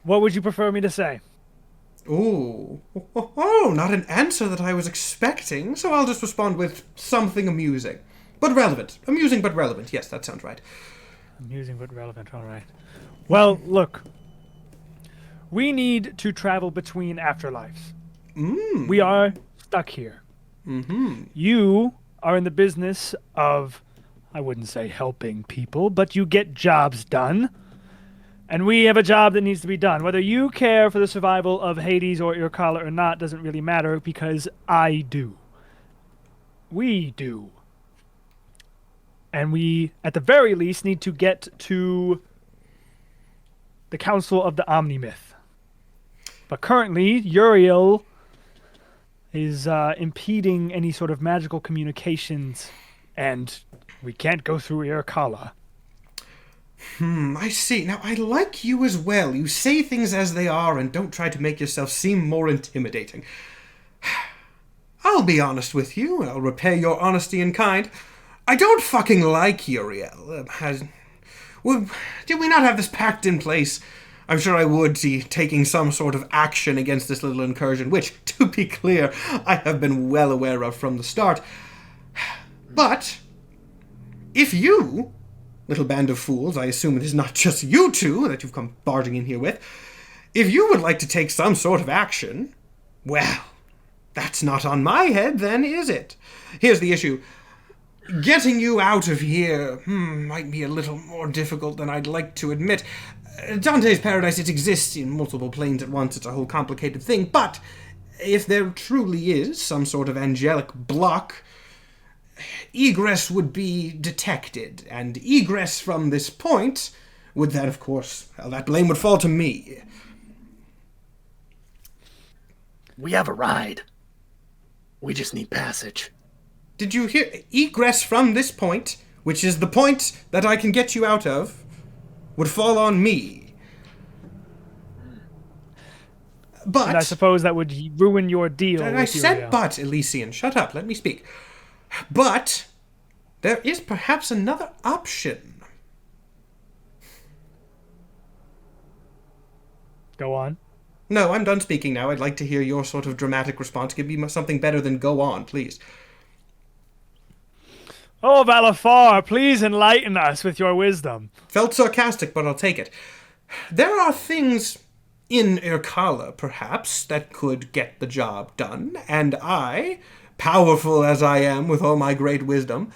What would you prefer me to say? Ooh. Oh, not an answer that I was expecting, so I'll just respond with something amusing. But relevant. Amusing but relevant. Yes, that sounds right. Amusing but relevant, all right. Well, look. We need to travel between afterlives. We are stuck here. You are in the business of, I wouldn't say helping people, but you get jobs done. And we have a job that needs to be done. Whether you care for the survival of Hades or Irkala or not doesn't really matter, because I do. We do. And we, at the very least, need to get to the Council of the Omnimyth. But currently, Uriel is impeding any sort of magical communications, and we can't go through Irkala. I see. Now, I like you as well. You say things as they are and don't try to make yourself seem more intimidating. I'll be honest with you. I'll repay your honesty in kind. I don't fucking like Uriel. Did we not have this pact in place? I'm sure I would see taking some sort of action against this little incursion, which, to be clear, I have been well aware of from the start. But if you, little band of fools, I assume it is not just you two that you've come barging in here with, if you would like to take some sort of action, well, that's not on my head then, is it? Here's the issue. Getting you out of here might be a little more difficult than I'd like to admit. Dante's Paradise, it exists in multiple planes at once. It's a whole complicated thing. But if there truly is some sort of angelic block, egress would be detected. And egress from this point would then, of course, well, that blame would fall to me. We have a ride. We just need passage. Did you hear? Egress from this point, which is the point that I can get you out of, would fall on me. But... And I suppose that would ruin your deal. I said but, Elysian. Shut up. Let me speak. But there is perhaps another option. Go on. No, I'm done speaking now. I'd like to hear your sort of dramatic response. Give me something better than go on, please. Oh, Valfar, please enlighten us with your wisdom. Felt sarcastic, but I'll take it. There are things in Irkala, perhaps, that could get the job done, and I, powerful as I am with all my great wisdom,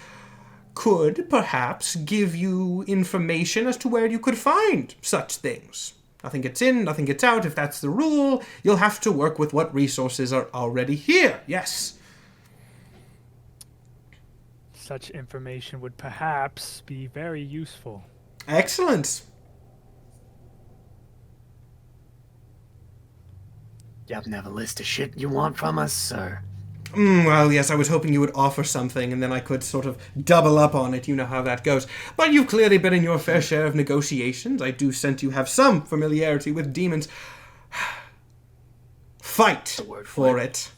could perhaps give you information as to where you could find such things. Nothing gets in, nothing gets out. If that's the rule, you'll have to work with what resources are already here. Yes. Such information would perhaps be very useful. Excellent. You happen to have a list of shit you want from us, sir? Well, yes, I was hoping you would offer something, and then I could sort of double up on it. You know how that goes. But you've clearly been in your fair share of negotiations. I do sense you have some familiarity with demons. Fight for it.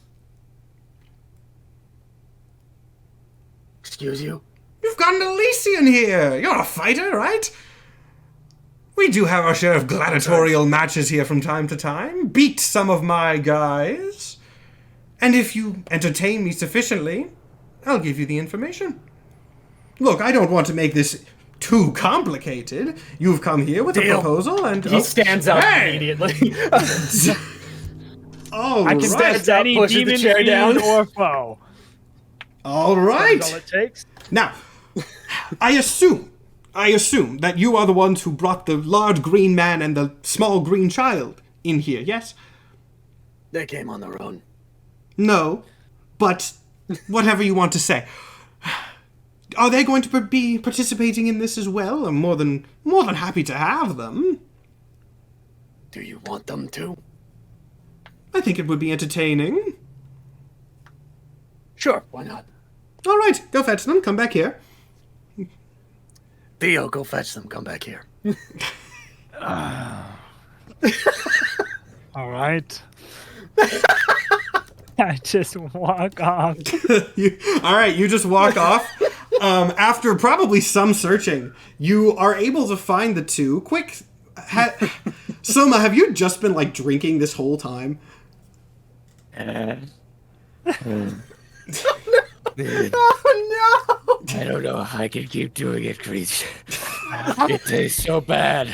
Excuse you? You've got an Elysian here. You're a fighter, right? We do have our share of gladiatorial matches here from time to time. Beat some of my guys. And if you entertain me sufficiently, I'll give you the information. Look, I don't want to make this too complicated. You've come here with a proposal, and... He stands up immediately. All I can stand any demon, fiend, or foe. All right. That's all it takes. Now, I assume that you are the ones who brought the large green man and the small green child in here, yes? They came on their own. No, but whatever you want to say. Are they going to be participating in this as well? I'm more than happy to have them. Do you want them to? I think it would be entertaining. Sure, why not? All right, go fetch them. Come back here. Theo, go fetch them. Come back here. All right. I just walk off. All right, you just walk off. After probably some searching, you are able to find the two. Quick, Soma, have you just been like drinking this whole time? Oh Oh I don't know if I can keep doing it, Creech. It tastes so bad,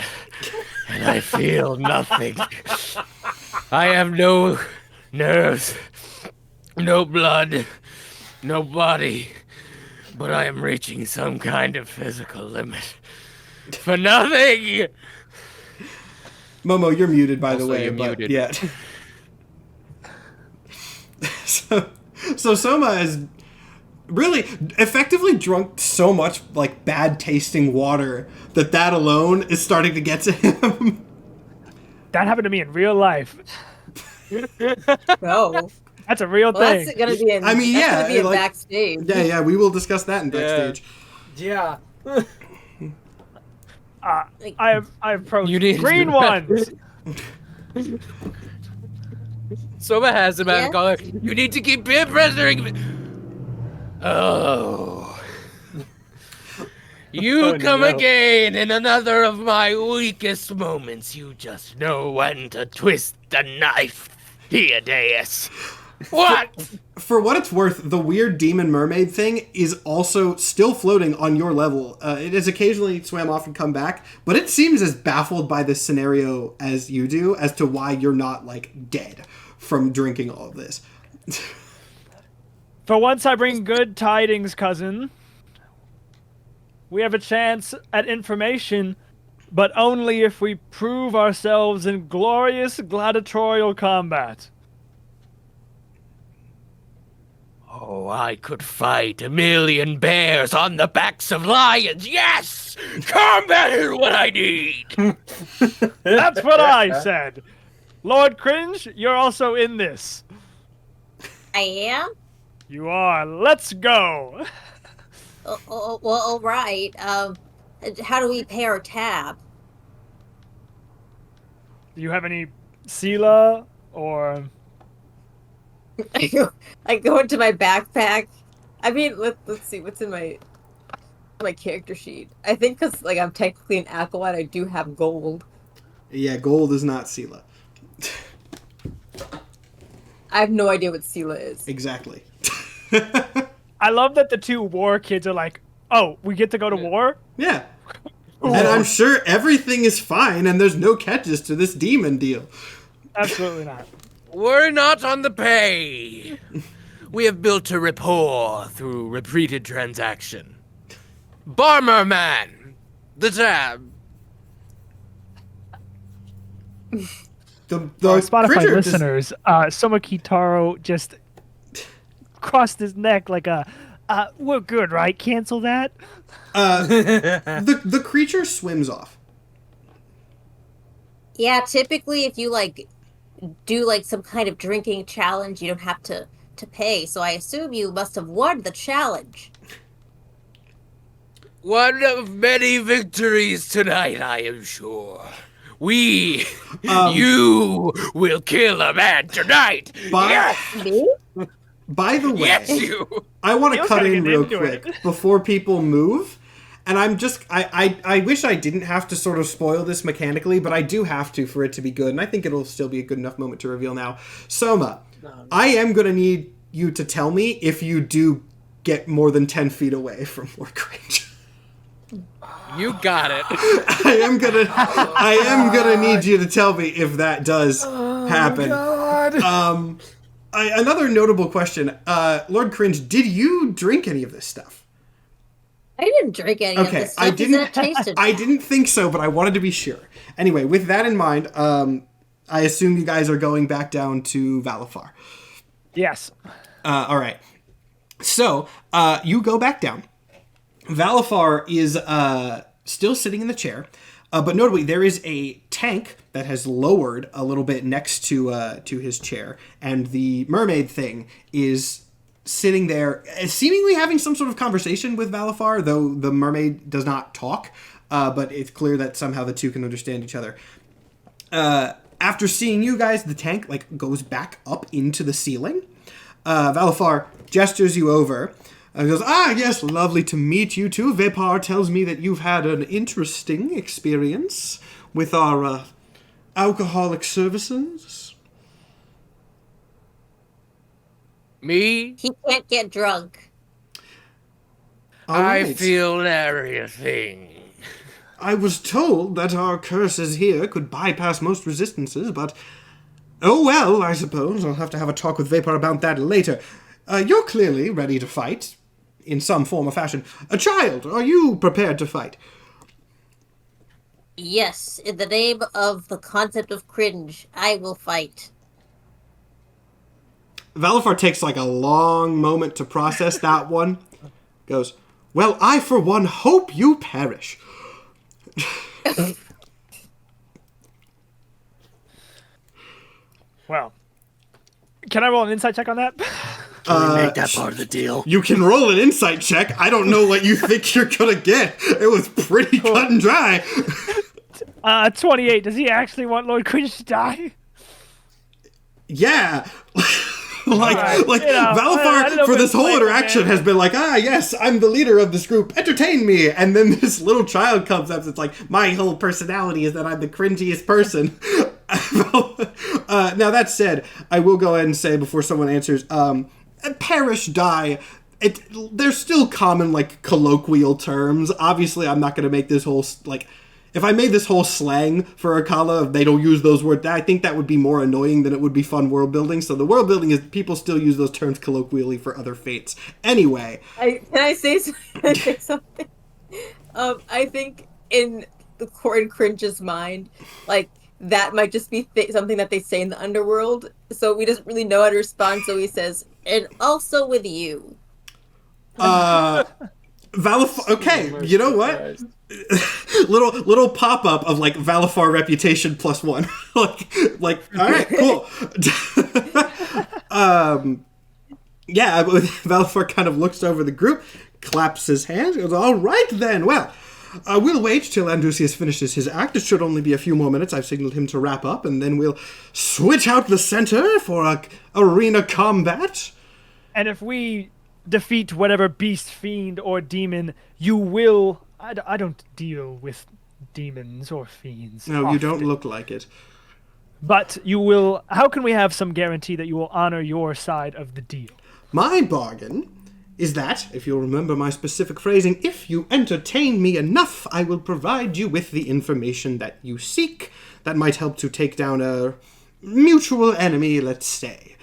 and I feel nothing. I have no nerves, no blood, no body, but I am reaching some kind of physical limit. For nothing! Momo, you're muted, by the Also, way. you're But muted. yeah. So Soma has really effectively drunk so much like bad tasting water that alone is starting to get to him. That happened to me in real life. No. That's a real Well, thing. that's gonna be in. I mean, that's yeah, gonna be in like- backstage. Yeah, we will discuss that in backstage. Yeah. I approached You need green to- ones. Soma has him at Yeah? a collar. You need to keep peer pressuring me. Oh. You Oh, come no. again in another of my weakest moments. You just know when to twist the knife, H.A.D.E.S. What? For what it's worth, the weird demon mermaid thing is also still floating on your level. It has occasionally swam off and come back, but it seems as baffled by this scenario as you do as to why you're not, like, dead from drinking all of this. For once, I bring good tidings, cousin. We have a chance at information, but only if we prove ourselves in glorious gladiatorial combat. Oh, I could fight 1,000,000 bears on the backs of lions. Yes! Combat is what I need! That's what I said. Lord Cringe, you're also in this. I am? You are. Let's go. Well, all right. How do we pay our tab? Do you have any Sela or... I go into my backpack. I mean, let's see what's in my character sheet. I think because like I'm technically an acolyte, I do have gold. Yeah, gold is not Sela. I have no idea what Sela is. Exactly. I love that the two war kids are like, oh, we get to go to war? Yeah. And I'm sure everything is fine and there's no catches to this demon deal. Absolutely not. We're not on the pay. We have built a rapport through repeated transaction. Barmer man, the tab. The Spotify critter does- listeners, Soma Kitaro just crossed his neck like a, we're good, right? Cancel that? the creature swims off. Yeah, typically if you like do like some kind of drinking challenge, you don't have to pay. So I assume you must have won the challenge. One of many victories tonight, I am sure. You will kill a man tonight. Yes, Me? By the way, yes, you. I want to Feels cut kinda in get real into quick it. before people move. And I'm just, I wish I didn't have to sort of spoil this mechanically, but I do have to for it to be good. And I think it'll still be a good enough moment to reveal now. Soma, I am going to need you to tell me if you do get more than 10 feet away from Lord Cringe. You got it. I am gonna need you to tell me if that does happen. God. Another notable question, Lord Cringe, did you drink any of this stuff? I didn't drink any of Okay, this stuff. I Is didn't. that tasted? I didn't think so, but I wanted to be sure. Anyway, with that in mind, I assume you guys are going back down to Valfar. Yes. All right. So you go back down. Valfar is still sitting in the chair, but notably there is a tank that has lowered a little bit next to his chair, and the mermaid thing is sitting there, seemingly having some sort of conversation with Valfar, though the mermaid does not talk, but it's clear that somehow the two can understand each other. After seeing you guys, the tank goes back up into the ceiling. Valfar gestures you over and goes, yes, lovely to meet you too. Vapar tells me that you've had an interesting experience with our alcoholic services. Me? He can't get drunk. I feel everything. I was told that our curses here could bypass most resistances, but... Oh well, I suppose. I'll have to have a talk with Vapor about that later. You're clearly ready to fight, in some form or fashion. A child, are you prepared to fight? Yes, in the name of the concept of cringe, I will fight. Valfar takes like a long moment to process that one. Goes, well, I for one hope you perish. Well, can I roll an insight check on that? Can we make that part of the deal? You can roll an insight check. I don't know what you think you're gonna get. It was pretty cut and dry. 28. Does he actually want Lord Cringe to die? Yeah. Valfar for this whole interaction has been like, yes, I'm the leader of this group, entertain me, and then this little child comes up, it's like, my whole personality is that I'm the cringiest person. Now that said, I will go ahead and say before someone answers, perish, die, they're still common, like, colloquial terms. Obviously, I'm not going to make this whole, like, if I made this whole slang for Akala, they don't use those words. I think that would be more annoying than it would be fun world building. So the world building is people still use those terms colloquially for other fates. Anyway. Can I say something? I think in the Corin Cringe's mind, like, that might just be something that they say in the underworld. So we doesn't really know how to respond. So he says, and also with you. Valfar, okay, you know what? little pop-up of like Valfar reputation +1. like all right, cool. Yeah, Valfar kind of looks over the group, claps his hands, goes, all right then, well, we'll wait till Andrusius finishes his act. It should only be a few more minutes. I've signaled him to wrap up, and then we'll switch out the center for a arena combat. And if we defeat whatever beast, fiend, or demon, you will... I don't deal with demons or fiends. No, often. You don't look like it. But you will... How can we have some guarantee that you will honor your side of the deal? My bargain is that, if you'll remember my specific phrasing, if you entertain me enough, I will provide you with the information that you seek. That might help to take down a mutual enemy, let's say.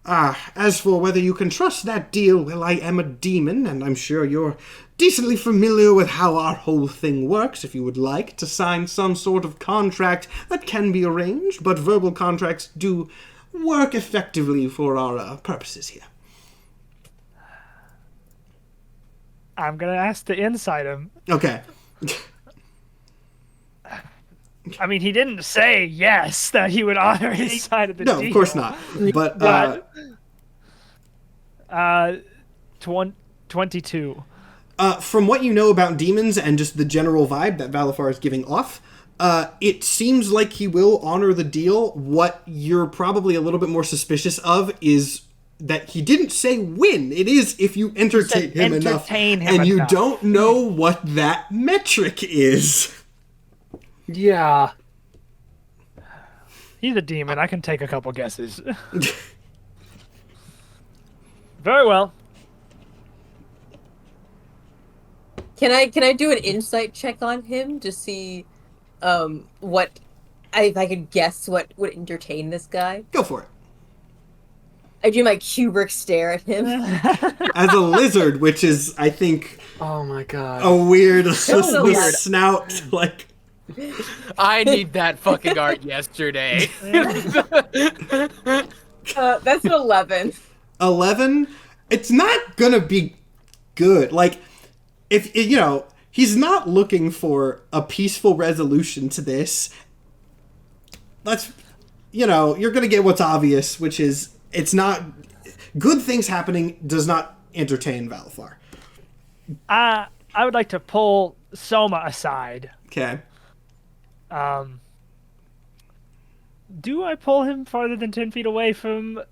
As for whether you can trust that deal, well, I am a demon, and I'm sure you're decently familiar with how our whole thing works. If you would like to sign some sort of contract, that can be arranged, but verbal contracts do work effectively for our purposes here. I'm gonna ask to inside him. Okay. I mean, he didn't say yes that he would honor his side of the deal. No, of course not. But 22. From what you know about demons and just the general vibe that Valfar is giving off, it seems like he will honor the deal. What you're probably a little bit more suspicious of is that he didn't say when. It is if you entertain him enough. And you don't know what that metric is. Yeah. He's a demon. I can take a couple guesses. Very well. Can I do an insight check on him to see what if I could guess what would entertain this guy? Go for it. I do my Kubrick stare at him. As a lizard, which is, I think, oh my god, a weird, weird. snout, like. I need that fucking art yesterday. That's an 11. 11? It's not gonna be good. Like, if, you know, he's not looking for a peaceful resolution to this. That's, you know, you're gonna get what's obvious, which is, it's not... Good things happening does not entertain Valfar. I would like to pull Soma aside. Okay. Do I pull him farther than 10 feet away from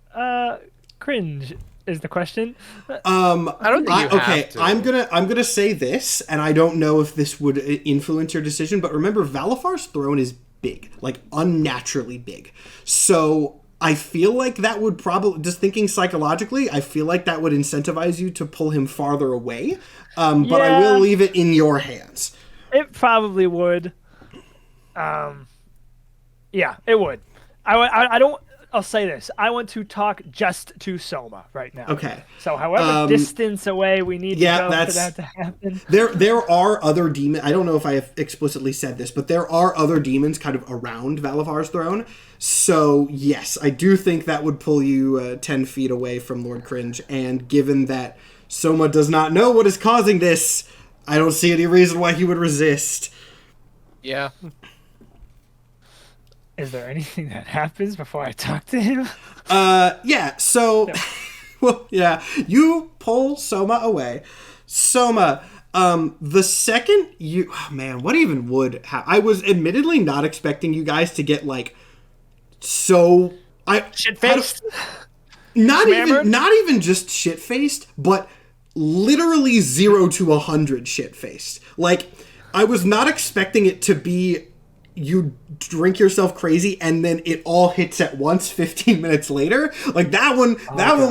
Cringe? is the question. I don't think you have to. I'm gonna say this, and I don't know if this would influence your decision, but remember, Valfar's throne is big, like unnaturally big. So I feel like that would probably, just thinking psychologically, I feel like that would incentivize you to pull him farther away. But I will leave it in your hands. It probably would. Yeah, it would. I don't. I'll say this. I want to talk just to Soma right now. Okay. So however distance away we need to go for that to happen. There are other demons. I don't know if I have explicitly said this, but there are other demons kind of around Valfar's throne. So yes, I do think that would pull you 10 feet away from Lord Cringe. And given that Soma does not know what is causing this, I don't see any reason why he would resist. Yeah. Is there anything that happens before I talk to him? Yeah, so... No. Well, yeah. You pull Soma away. Soma, the second you... Oh, man, what even would happen? I was admittedly not expecting you guys to get, like, so... Shit-faced? Not even just shit-faced, but literally 0 to 100 shit-faced. Like, I was not expecting it to be... you drink yourself crazy and then it all hits at once 15 minutes later. Like that one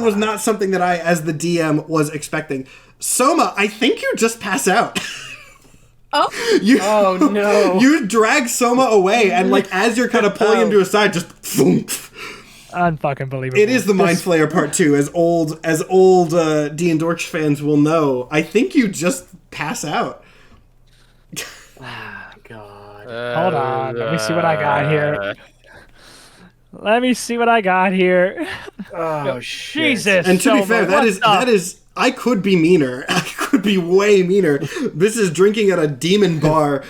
was not something that I, as the DM, was expecting. Soma, I think you just pass out. Oh no. You drag Soma away and like as you're kind of pulling him to a side, just thump. Unfucking believable. It is the Mind Flayer Part 2, as old D&Dorks fans will know. I think you just pass out. Hold on, let me see what I got here. Oh shit! Jesus! And to be fair, that is. I could be meaner. I could be way meaner. This is drinking at a demon bar,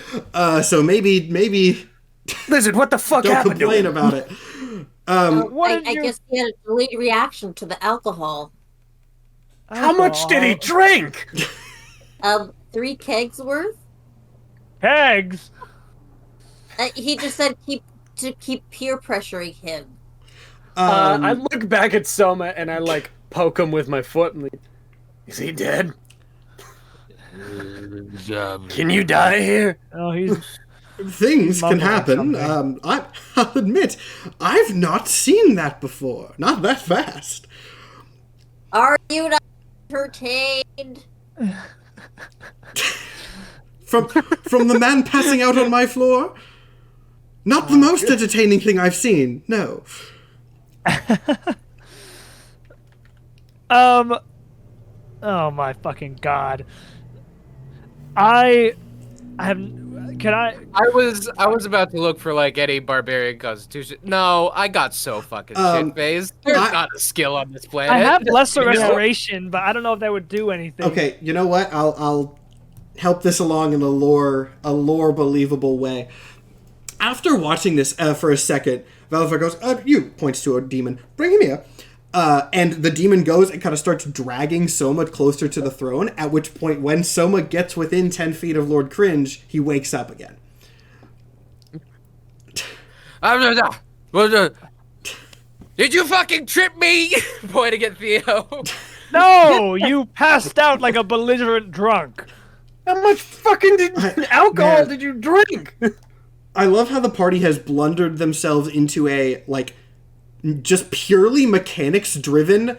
so maybe. Lizard, what the fuck happened? Don't complain about it. I guess he had a delayed reaction to the alcohol. How much did he drink? 3 kegs worth. Kegs. He just said keep peer pressuring him. I look back at Soma and I like poke him with my foot and like, is he dead? Can you die here? Oh, he's... Things can happen. I'll admit, I've not seen that before. Not that fast. Are you not entertained? From the man passing out on my floor? Not the most entertaining thing I've seen, no. Oh my fucking god. I was about to look for like any barbarian constitution. No, I got so fucking shit-faced. There's not a skill on this planet. I have lesser restoration, but I don't know if that would do anything. Okay, you know what? I'll help this along in a lore believable way. After watching this for a second, Valfar goes, you, points to a demon, bring him here. And the demon goes and kind of starts dragging Soma closer to the throne, at which point, when Soma gets within 10 feet of Lord Cringe, he wakes up again. Did you fucking trip me? Pointing at Theo. No, you passed out like a belligerent drunk. How much fucking alcohol did you drink? I love how the party has blundered themselves into a, like, just purely mechanics-driven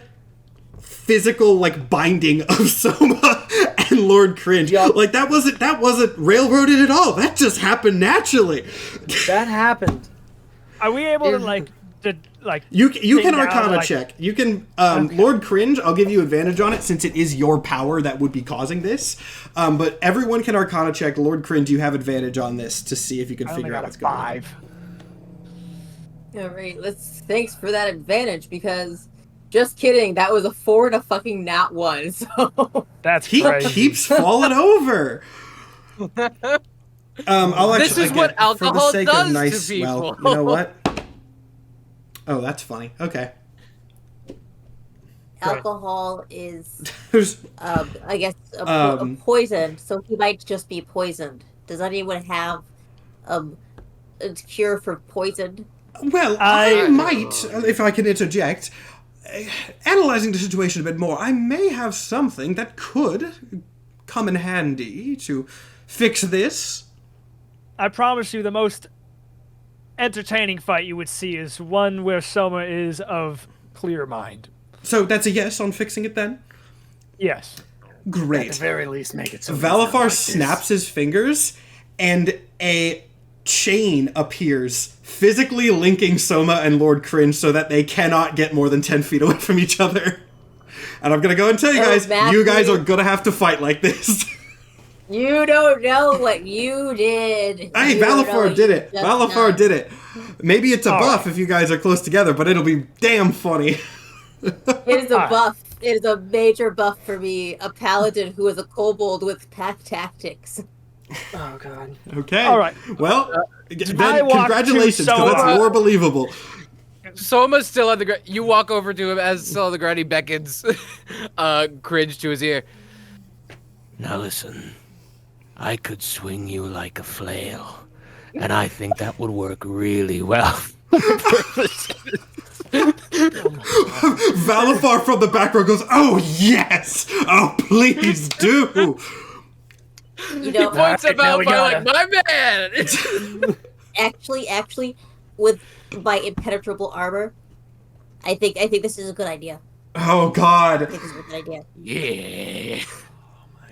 physical, like, binding of Soma and Lord Cringe. Yep. Like, that wasn't railroaded at all. That just happened naturally. That happened. Are we able to, like... You can Arcana check. You can okay. Lord Cringe, I'll give you advantage on it since it is your power that would be causing this. But everyone can Arcana check. Lord Cringe, you have advantage on this to see if you can figure out what's going on. All right, thanks for that advantage because just kidding, that was a 4 and a fucking nat 1. So that's he crazy. Keeps falling over. This is what alcohol does to people. Well, you know what? Oh, that's funny. Okay. Alcohol is, I guess, a poison, so he might just be poisoned. Does anyone have a cure for poison? Well, I might, if I can interject. analyzing the situation a bit more, I may have something that could come in handy to fix this. I promise you the most entertaining fight you would see is one where Soma is of clear mind. So that's a yes on fixing it then? Yes. Great. At the very least, make it so Valfar snaps his fingers, and a chain appears, physically linking Soma and Lord Cringe so that they cannot get more than 10 feet away from each other. And I'm going to go and tell you guys are going to have to fight like this. You don't know what you did. Hey, Valfar did it. Valfar did it. Maybe it's a buff if you guys are close together, but it'll be damn funny. It is a buff. It is a major buff for me. A paladin who is a kobold with pack tactics. Oh, God. Okay. All right. Well, then congratulations, because that's more believable. Soma's still on the ground. You walk over to him as still on the ground. He beckons Cringe to his ear. Now listen, I could swing you like a flail, and I think that would work really well. Valfar from the back row goes, "Oh yes! Oh please do!" You know, He points at Valfar like, "My man!" actually, with my impenetrable armor, I think this is a good idea. Oh God! I think this is a good idea. Yeah.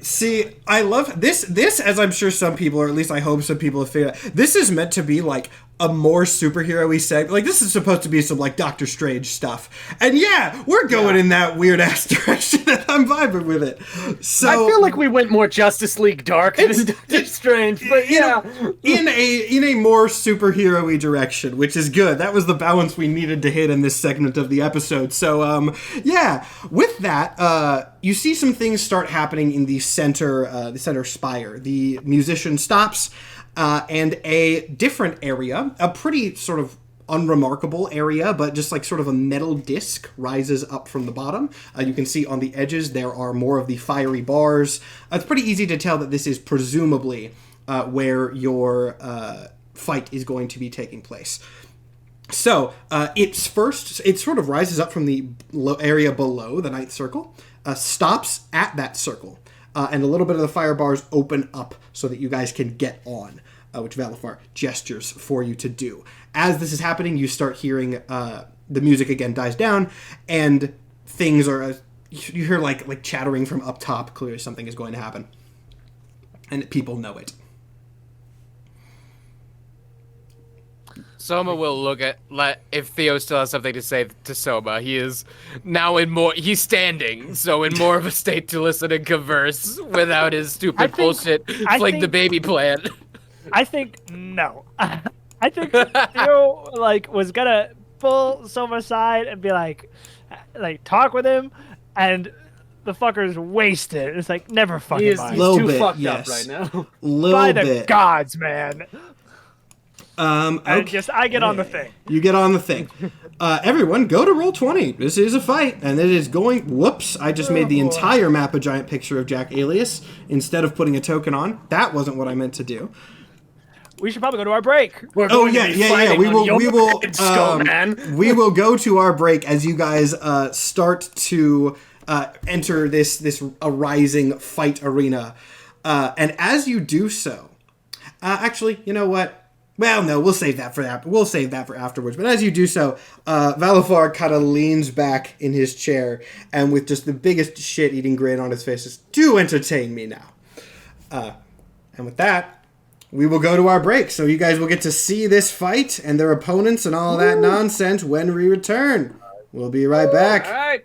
See, I love this. This, as I'm sure some people, or at least I hope some people have figured out, this is meant to be like a more superhero-y segment. Like, this is supposed to be some, like, Doctor Strange stuff. And yeah, we're going in that weird-ass direction, and I'm vibing with it. So I feel like we went more Justice League dark than Doctor Strange, but yeah. In a more superhero-y direction, which is good. That was the balance we needed to hit in this segment of the episode. So, yeah, with that, you see some things start happening in the center spire. The musician stops, and a different area, a pretty sort of unremarkable area, but just like sort of a metal disc rises up from the bottom. You can see on the edges there are more of the fiery bars. It's pretty easy to tell that this is presumably where your fight is going to be taking place. So, it sort of rises up from the area below the ninth circle, stops at that circle, and a little bit of the fire bars open up so that you guys can get on, which Valfar gestures for you to do. As this is happening, you start hearing the music again dies down, and things are, you hear like chattering from up top. Clearly something is going to happen, and people know it. Soma will look at if Theo still has something to say to Soma. He is now he's standing, so in more of a state to listen and converse without his stupid bullshit fling the baby plan. I think no. I think Theo was gonna pull Soma aside and be like talk with him, and the fucker's wasted. It's like never fucking mind. He's too fucked up right now. By the gods, man. Okay. I get on the thing. You get on the thing. Everyone, go to Roll20. This is a fight, and it is going... Whoops, I just made the entire map a giant picture of Jack Alias instead of putting a token on. That wasn't what I meant to do. We should probably go to our break. We will go to our break as you guys start to enter this arising fight arena. And as you do so... actually, you know what? Well, no, we'll save that for afterwards. But as you do so, Valfar kind of leans back in his chair, and with just the biggest shit-eating grin on his face, says, "Do entertain me now." And with that, we will go to our break. So you guys will get to see this fight and their opponents and all that nonsense when we return. We'll be right back. All right.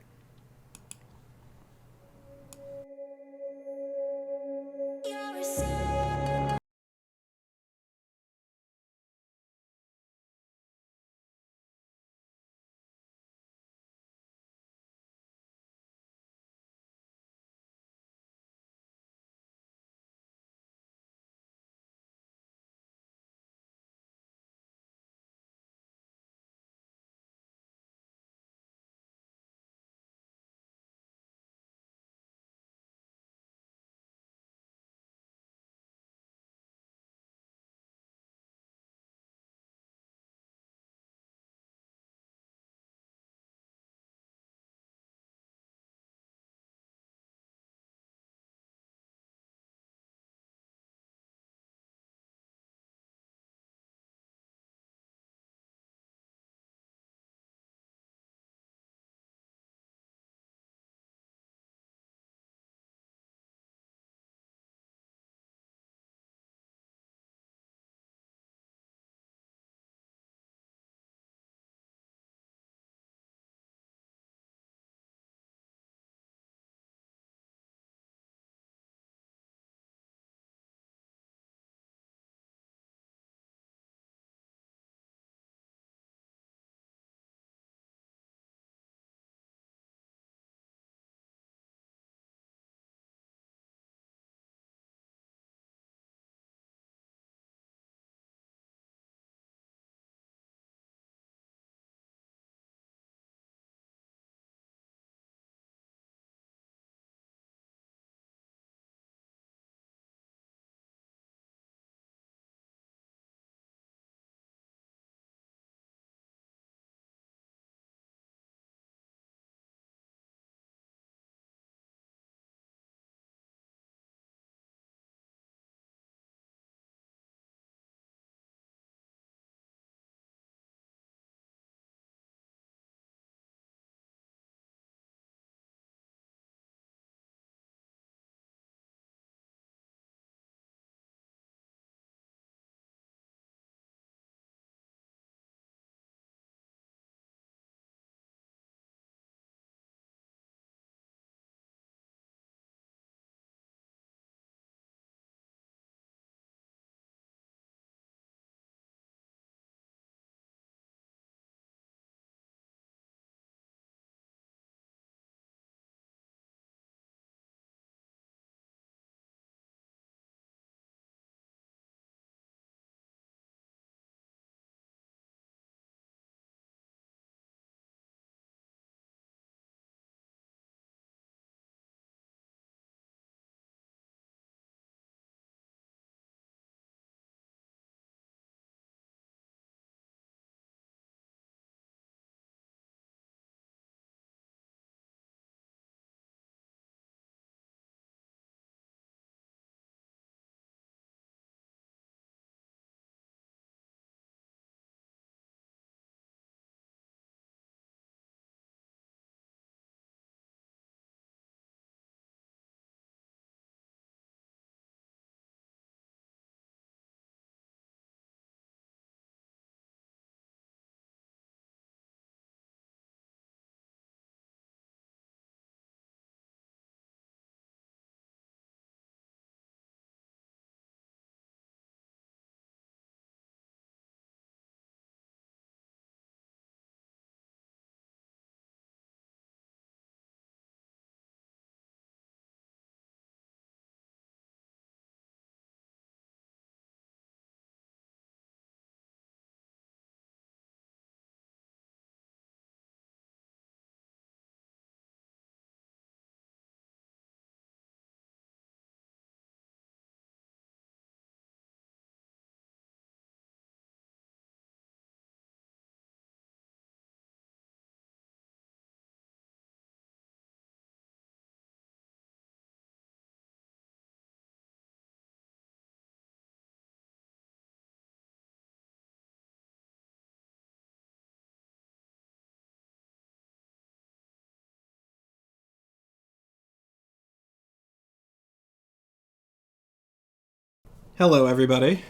Hello, everybody.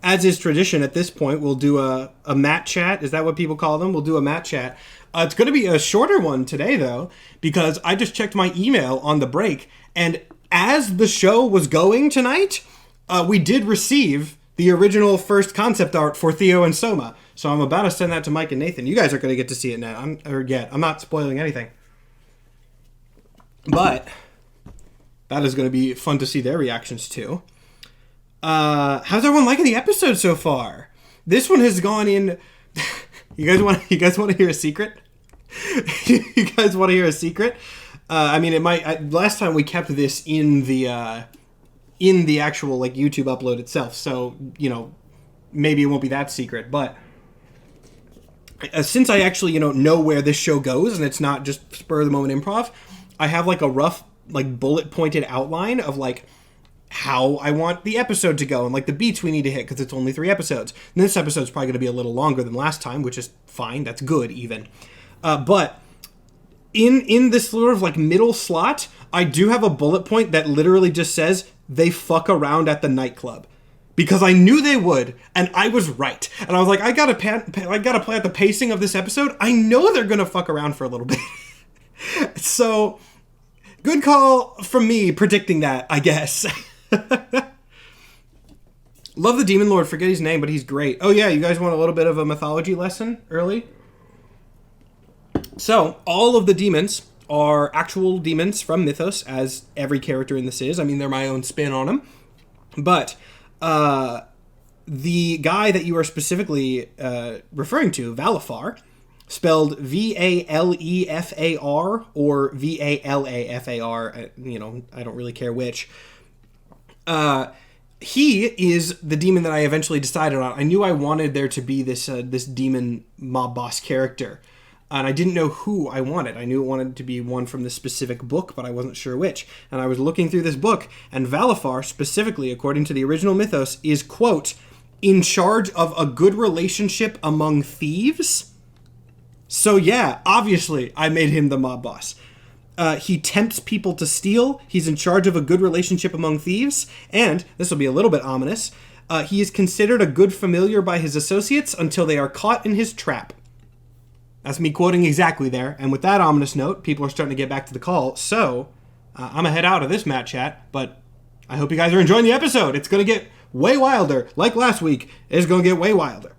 As is tradition at this point, we'll do a mat chat. Is that what people call them? We'll do a mat chat. It's going to be a shorter one today, though, because I just checked my email on the break, and as the show was going tonight, we did receive the original first concept art for Theo and Soma. So I'm about to send that to Mike and Nathan. You guys are going to get to see it now. I'm not spoiling anything. But that is going to be fun to see their reactions to. How's everyone liking the episode so far? This one has gone in. You guys want to hear a secret? You guys want to hear a secret? I mean, it might. Last time we kept this in the actual like YouTube upload itself, so maybe it won't be that secret. But since I actually know where this show goes and it's not just spur of the moment improv, I have like a rough like bullet pointed outline of like how I want the episode to go and like the beats we need to hit because it's only 3 episodes. And this episode's probably going to be a little longer than last time, which is fine. That's good even. But in this sort of like middle slot, I do have a bullet point that literally just says they fuck around at the nightclub. Because I knew they would, and I was right. And I was like, I gotta play out the pacing of this episode. I know they're gonna fuck around for a little bit. So, good call from me predicting that, I guess. Love the Demon Lord. Forget his name, but he's great. Oh yeah, you guys want a little bit of a mythology lesson early? So, all of the demons are actual demons from Mythos, as every character in this is. I mean, they're my own spin on them. But the guy that you are specifically referring to, Valfar, spelled Valefar or Valafar, I don't really care which. He is the demon that I eventually decided on. I knew I wanted there to be this demon mob boss character, and I didn't know who I wanted. I knew it wanted to be one from this specific book, but I wasn't sure which. And I was looking through this book, and Valfar, specifically, according to the original mythos, is, quote, in charge of a good relationship among thieves. So yeah, obviously, I made him the mob boss. He tempts people to steal. He's in charge of a good relationship among thieves. And, this will be a little bit ominous, he is considered a good familiar by his associates until they are caught in his trap. That's me quoting exactly there. And with that ominous note, people are starting to get back to the call. So, I'm going to head out of this Matt Chat. But I hope you guys are enjoying the episode. It's going to get way wilder. Like last week, it's going to get way wilder.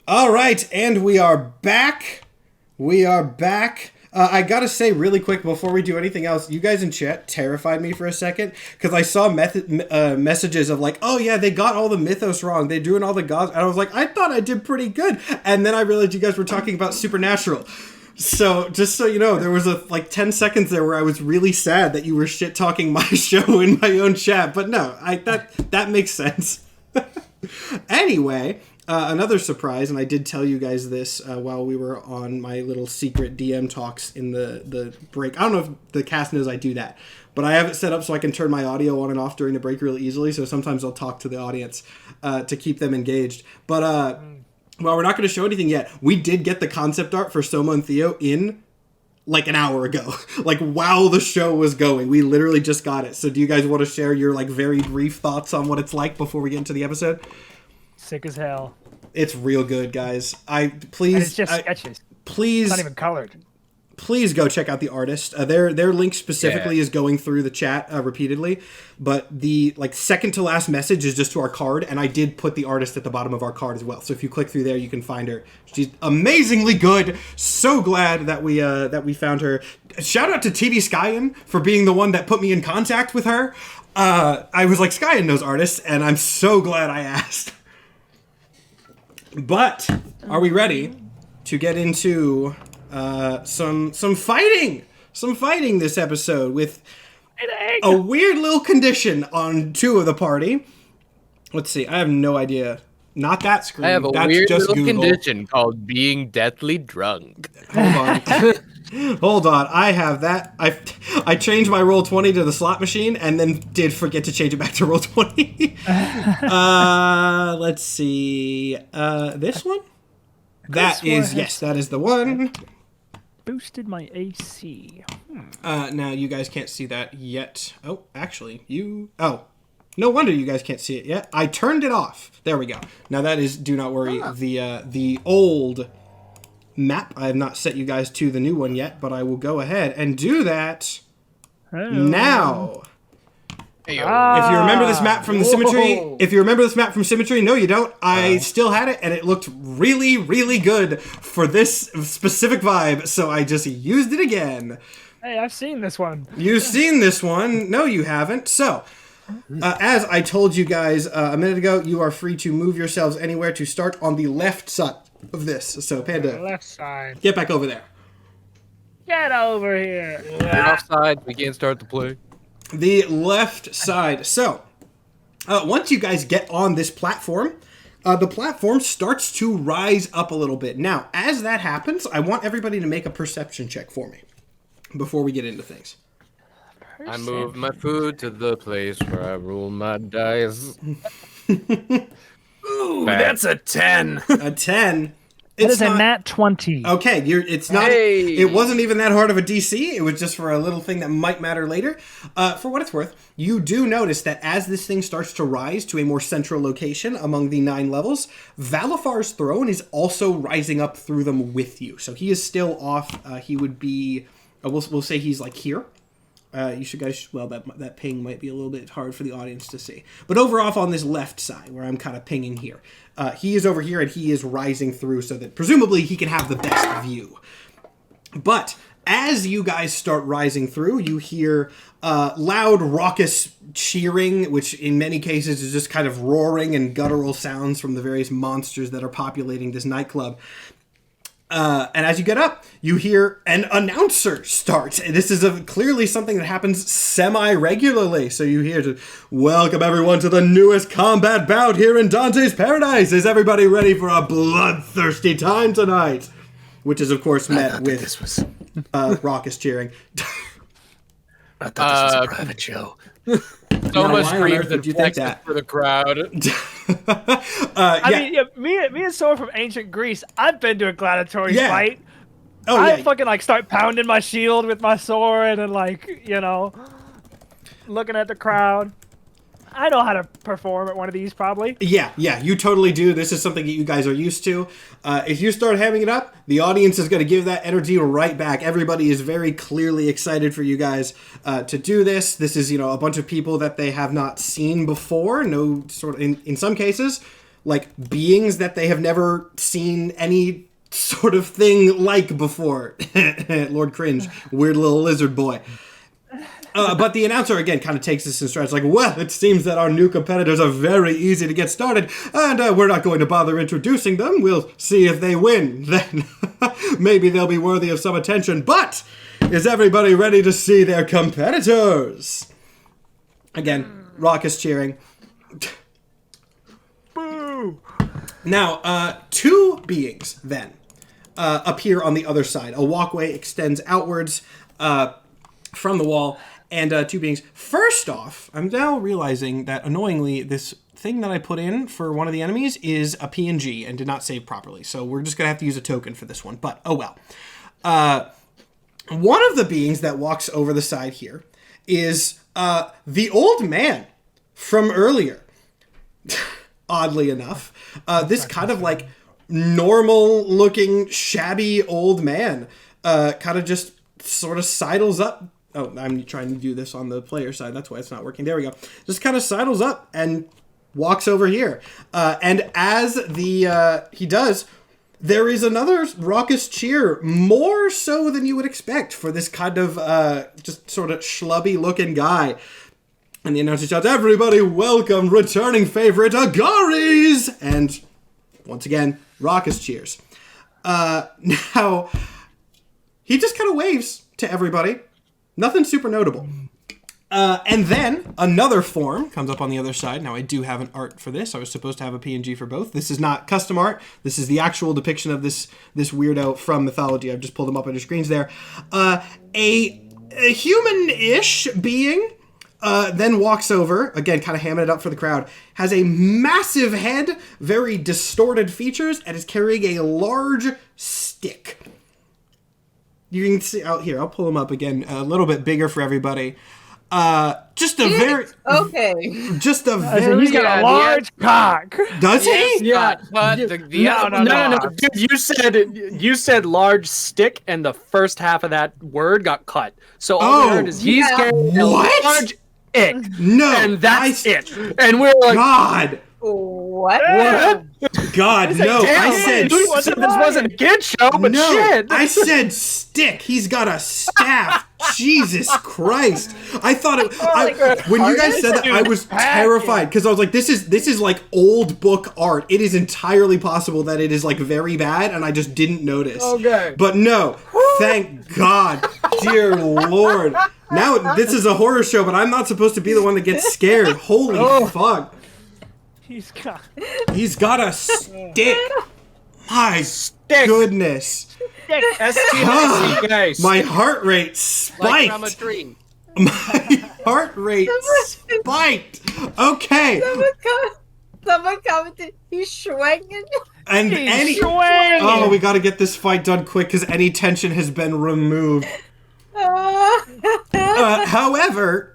All right, and we are back. I gotta say really quick before we do anything else, you guys in chat terrified me for a second because I saw messages of like, oh yeah, they got all the mythos wrong. They're doing all the gods. And I was like, I thought I did pretty good. And then I realized you guys were talking about supernatural. So just so you know, there was 10 seconds there where I was really sad that you were shit talking my show in my own chat. But no, that makes sense. Anyway, another surprise, and I did tell you guys this while we were on my little secret DM talks in the break. I don't know if the cast knows I do that, but I have it set up so I can turn my audio on and off during the break really easily, so sometimes I'll talk to the audience to keep them engaged. But, well, we're not going to show anything yet. We did get the concept art for Soma and Theo in like an hour ago, like while the show was going. We literally just got it. So do you guys want to share your like very brief thoughts on what it's like before we get into the episode? Sick as hell. It's real good, guys. And it's just sketches. Please, it's not even colored. Please go check out the artist. Their link specifically is going through the chat repeatedly, but the second to last message is just to our card, and I did put the artist at the bottom of our card as well. So if you click through there, you can find her. She's amazingly good. So glad that we found her. Shout out to TD Skyen for being the one that put me in contact with her. I was like, Skyen knows artists, and I'm so glad I asked. But are we ready to get into some fighting this episode with a weird little condition on two of the party? Let's see. I have no idea. Not that screen. I have a That's weird just little Google. condition called being deathly drunk. Hold on. I have that. I changed my Roll20 to the slot machine and then did forget to change it back to Roll20. Let's see. This one? That is the one. Boosted my AC. Now you guys can't see that yet. Oh, actually, no wonder you guys can't see it yet. I turned it off. There we go. Now that is, do not worry, the old map. I have not set you guys to the new one yet, but I will go ahead and do that now. If you remember this map from the Symmetry, no you don't. I still had it and it looked really, really good for this specific vibe, so I just used it again. Hey, I've seen this one. You've seen this one. No, you haven't. So, as I told you guys a minute ago, you are free to move yourselves anywhere to start on the left side of this. So, Panda, left side. Get back over there. Get over here. Left side, we can't start the play. The left side. So, once you guys get on this platform, the platform starts to rise up a little bit. Now, as that happens, I want everybody to make a perception check for me before we get into things. I move my food to the place where I roll my dice. Ooh, that's a 10. A 10. It is a nat 20. Okay, it's not. Hey. It wasn't even that hard of a DC. It was just for a little thing that might matter later. For what it's worth, you do notice that as this thing starts to rise to a more central location among the 9 levels, Valfar's throne is also rising up through them with you. So he is still off. He would be. We'll say he's like here. You should guys. Well, that ping might be a little bit hard for the audience to see. But over off on this left side, where I'm kind of pinging here. He is over here and he is rising through so that presumably he can have the best view. But as you guys start rising through, you hear loud, raucous cheering, which in many cases is just kind of roaring and guttural sounds from the various monsters that are populating this nightclub. And as you get up, you hear an announcer start. This is clearly something that happens semi-regularly. So you hear, welcome everyone to the newest combat bout here in Dante's Paradise. Is everybody ready for a bloodthirsty time tonight? Which is, of course, met with raucous cheering. I thought this was a private show. So much screams and flexes for the crowd. I mean, me and Sora from ancient Greece, I've been to a gladiatorial fight. I fucking start pounding my shield with my sword and looking at the crowd. I know how to perform at one of these, probably. Yeah, you totally do. This is something that you guys are used to. If you start having it up, the audience is going to give that energy right back. Everybody is very clearly excited for you guys to do this. This is, a bunch of people that they have not seen before. No sort of, in some cases, like beings that they have never seen any sort of thing like before. Lord Cringe, weird little lizard boy. But the announcer, again, kind of takes this in stride. It's like, well, it seems that our new competitors are very easy to get started, and we're not going to bother introducing them. We'll see if they win. Then maybe they'll be worthy of some attention. But is everybody ready to see their competitors? Again, raucous cheering. Boo! Now, two beings, then, appear on the other side. A walkway extends outwards from the wall, and two beings. First off, I'm now realizing that, annoyingly, this thing that I put in for one of the enemies is a PNG and did not save properly. So we're just going to have to use a token for this one, but oh well. One of the beings that walks over the side here is the old man from earlier. Oddly enough. This kind of like normal-looking, shabby old man kind of just sort of sidles up. Oh, I'm trying to do this on the player side. That's why it's not working. There we go. Just kind of sidles up and walks over here. And as he does, there is another raucous cheer, more so than you would expect for this kind of just sort of schlubby-looking guy. And the announcer shouts, "Everybody welcome returning favorite Agares!" And once again, raucous cheers. Now, he just kind of waves to everybody. Nothing super notable. And then another form comes up on the other side. Now, I do have an art for this. I was supposed to have a PNG for both. This is not custom art. This is the actual depiction of this weirdo from mythology. I've just pulled them up on your screens there. A human-ish being then walks over, again, kind of hamming it up for the crowd, has a massive head, very distorted features, and is carrying a large stick. You can see out here, I'll pull them up again, a little bit bigger for everybody. Just a very... Okay. Just a very... He's got a large cock. Does he? Yeah. But No. Dude, you said large stick, and the first half of that word got cut. So all we heard is he's carrying a large ick. No. And that's it. And we're like... God! What? God, no. I said... You said this wasn't a kid show, but no, shit. I said stick. He's got a staff. Jesus Christ. I thought it... when you guys said that, I was terrified. Because I was like, this is like old book art. It is entirely possible that it is like very bad, and I just didn't notice. Okay. But no. Thank God. Dear Lord. Now, this is a horror show, but I'm not supposed to be the one that gets scared. Holy fuck. He's got a stick. My goodness. S-T-I-C-K. My heart rate spiked. Like from a dream. My heart rate spiked. Okay. Someone commented, he's swinging. And He's swinging. Oh, we got to get this fight done quick because any tension has been removed. However,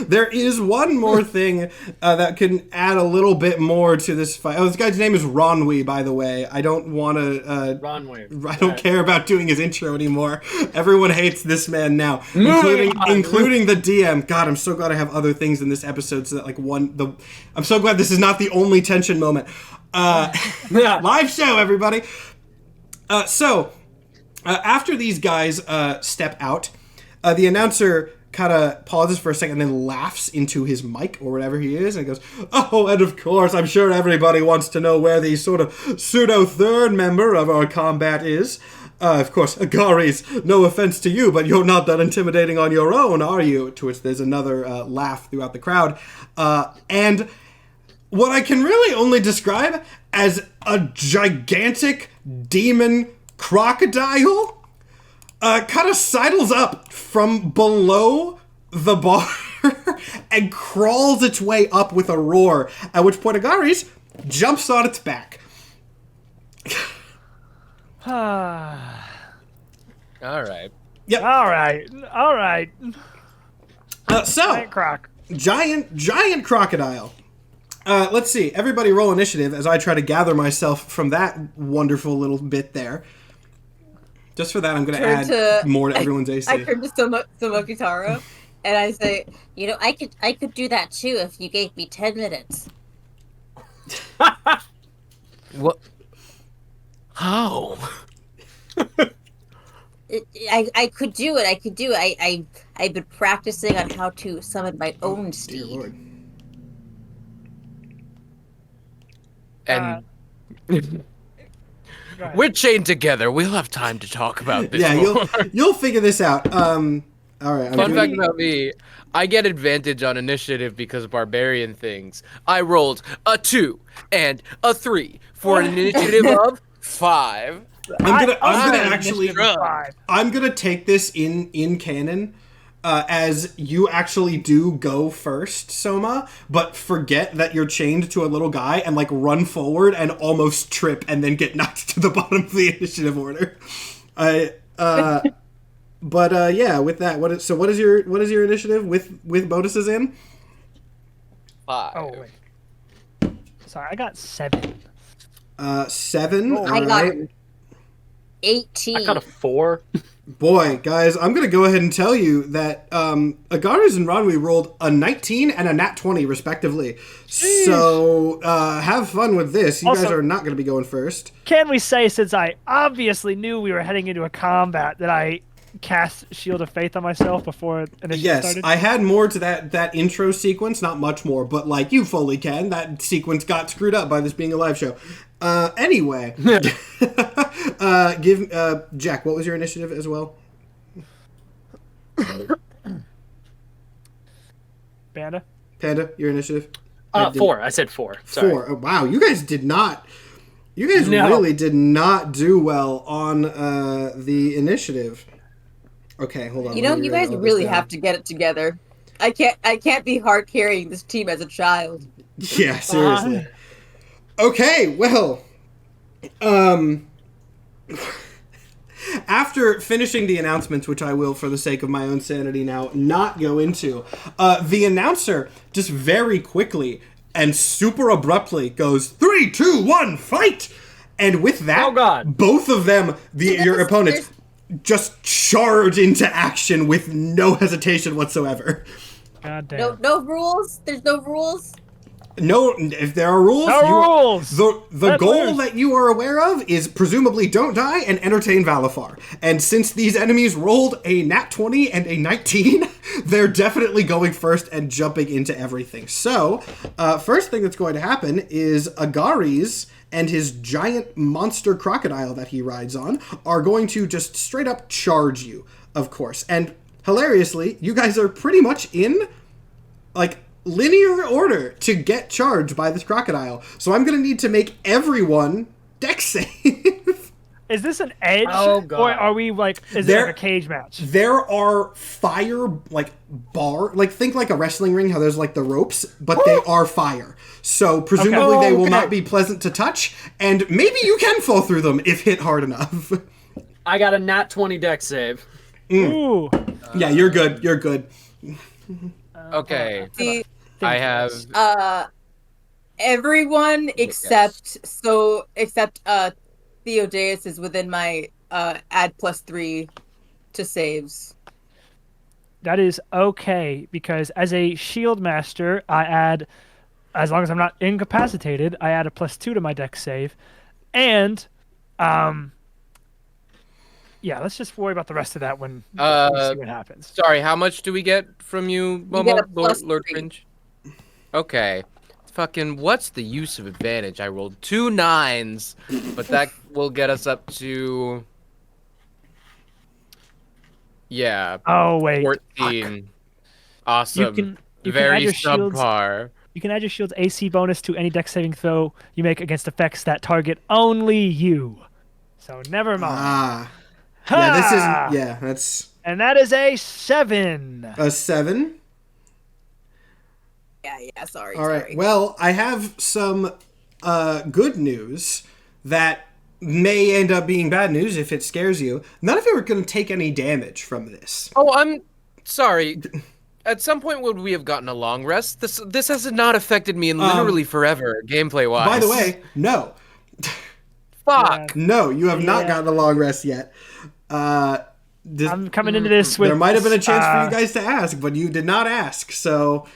there is one more thing that can add a little bit more to this fight. Oh, this guy's name is Ronwy, by the way. I don't want to... Ronwy. I don't care about doing his intro anymore. Everyone hates this man now, including the DM. God, I'm so glad I have other things in this episode so that, like, I'm so glad this is not the only tension moment. Live show, everybody. So, after these guys step out, the announcer kind of pauses for a second and then laughs into his mic or whatever he is and goes, "Oh, and of course, I'm sure everybody wants to know where the sort of pseudo-third member of our combat is. Of course, Agares, no offense to you, but you're not that intimidating on your own, are you?" To which there's another laugh throughout the crowd. And what I can really only describe as a gigantic demon crocodile kind of sidles up from below the bar and crawls its way up with a roar, at which point Agares jumps on its back. All right. Yep. All right. Giant crocodile. Let's see. Everybody roll initiative as I try to gather myself from that wonderful little bit there. Just for that, I'm going to add more to everyone's AC. I turn to Somokitaro, and I say, I could do that too if you gave me 10 minutes. What? How? I could do it. I could do it. I've been practicing on how to summon my own steed. Dear Lord. And we're chained together. We'll have time to talk about this. Yeah, more. you'll figure this out. All right. Fun fact about me, I get advantage on initiative because of barbarian things. I rolled a 2 and a 3 for an initiative of 5. I'm gonna take this in canon as you actually do go first, Soma, but forget that you're chained to a little guy and like run forward and almost trip and then get knocked to the bottom of the initiative order. But yeah, with that, what is your initiative with bonuses in? 5. Oh wait. Sorry, I got 7. 7. I got 18. I got a 4. Boy, guys, I'm gonna go ahead and tell you that Agares and Ronwi rolled a 19 and a nat 20 respectively. Jeez. So have fun with this. You guys are not gonna be going first. Can we say, since I obviously knew we were heading into a combat, that I cast Shield of Faith on myself before initiative started? Yes, I had more to that intro sequence, not much more, but like you fully can. That sequence got screwed up by this being a live show. Anyway, give Jack, what was your initiative as well? Panda, your initiative? 4. I said 4. Sorry. 4. Oh, wow, you guys really did not do well on the initiative. Okay, hold on. You guys really have to get it together. I can't be hard carrying this team as a child. Yeah, seriously. Okay, well, after finishing the announcements, which I will, for the sake of my own sanity now, not go into, the announcer just very quickly and super abruptly goes, 3, 2, 1, fight! And with that, both of them, your opponents, just charge into action with no hesitation whatsoever. God damn. No rules? There's no rules? No, if there are rules, the goal that you are aware of is presumably don't die and entertain Valfar. And since these enemies rolled a nat 20 and a 19, they're definitely going first and jumping into everything. So, first thing that's going to happen is Agares and his giant monster crocodile that he rides on are going to just straight up charge you, of course. And hilariously, you guys are pretty much in, like, linear order to get charged by this crocodile. So I'm going to need to make everyone dex save. Is this an edge? Oh, God. Or are we like, is it like a cage match? There are fire, like, think like a wrestling ring, how there's like the ropes, but they are fire. So presumably they will not be pleasant to touch, and maybe you can fall through them if hit hard enough. I got a nat 20 dex save. Ooh. Yeah, you're good. You're good. Okay. I have everyone except H.A.D.E.S is within my add +3 to saves. That is okay, because as a shield master, I add, as long as I'm not incapacitated, I add a +2 to my dex save. And yeah, let's just worry about the rest of that when we see what happens. Sorry, how much do we get from you, Momo, Lord +3. Cringe? Okay. Fucking, what's the use of advantage? I rolled 2 9s, but that will get us up to... Yeah. Oh, wait. 14. Awesome. You Very can subpar. You can add your shield's AC bonus to any dex saving throw you make against effects that target only you. So never mind. Yeah, this isn't... Yeah, that's... And that is a 7. A 7? Yeah, sorry. All right, well, I have some good news that may end up being bad news if it scares you. None of you are going to take any damage from this. Oh, I'm sorry. At some point, would we have gotten a long rest? This has not affected me in literally forever, gameplay-wise. By the way, no. Fuck. No, you have not gotten a long rest yet. I'm coming into this with... There might have been a chance for you guys to ask, but you did not ask, so...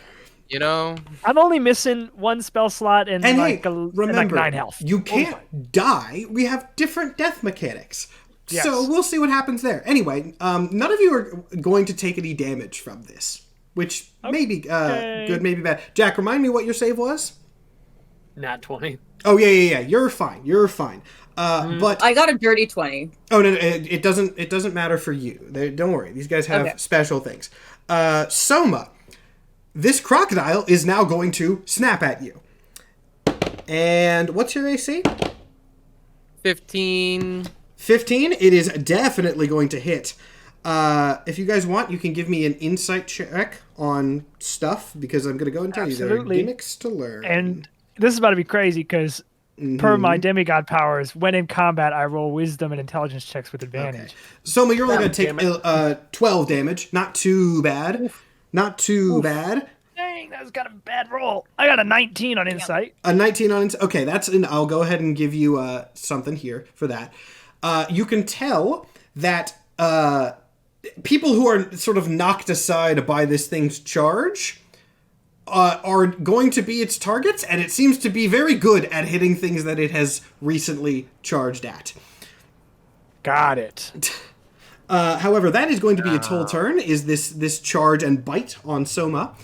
You know? I'm only missing one spell slot and like, remember, 9 health. You can't die. We have different death mechanics. Yes. So we'll see what happens there. Anyway, none of you are going to take any damage from this, which may be good, maybe bad. Jack, remind me what your save was? Nat 20. Oh, yeah. You're fine. But I got a dirty 20. Oh, no, it doesn't matter for you. Don't worry. These guys have special things. Soma, this crocodile is now going to snap at you. And what's your AC? 15. 15? It is definitely going to hit. If you guys want, you can give me an insight check on stuff, because I'm going to go and tell you there are gimmicks to learn. And this is about to be crazy, because per my demigod powers, when in combat, I roll wisdom and intelligence checks with advantage. Okay. Soma, you're only going to take 12 damage. Not too bad. Oof. Not too bad. Dang, that was kind of a bad roll. I got a 19 on insight. A 19 on insight. Okay, I'll go ahead and give you something here for that. You can tell that people who are sort of knocked aside by this thing's charge are going to be its targets, and it seems to be very good at hitting things that it has recently charged at. Got it. However, that is going to be its whole turn, is this charge and bite on Soma.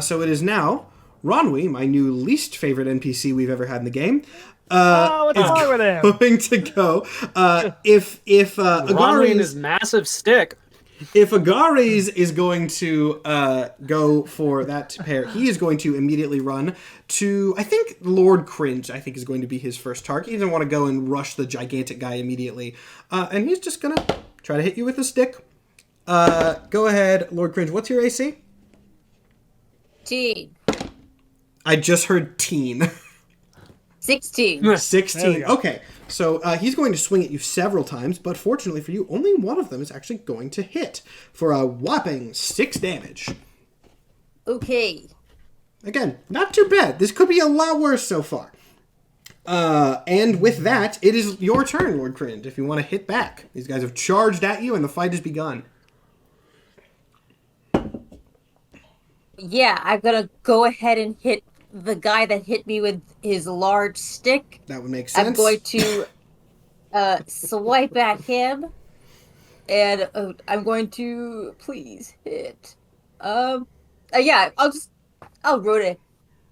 So it is now Ronwi, my new least favorite NPC we've ever had in the game. What's wrong with him? Going to go. If Ronwi and his massive stick. If Agares is going to go for that pair, he is going to immediately run to, I think, Lord Cringe, I think, is going to be his first target. He doesn't want to go and rush the gigantic guy immediately. And he's just going to try to hit you with a stick. Go ahead, Lord Cringe. What's your AC? Teen. I just heard teen. 16. 16. Okay. So he's going to swing at you several times, but fortunately for you, only one of them is actually going to hit for a whopping 6 damage. Okay. Again, not too bad. This could be a lot worse so far. And with that, it is your turn, Lord Cringe, if you want to hit back. These guys have charged at you, and the fight has begun. Yeah, I'm gonna go ahead and hit the guy that hit me with his large stick. That would make sense. I'm going to swipe at him, and I'm going to please hit. Yeah, I'll roll to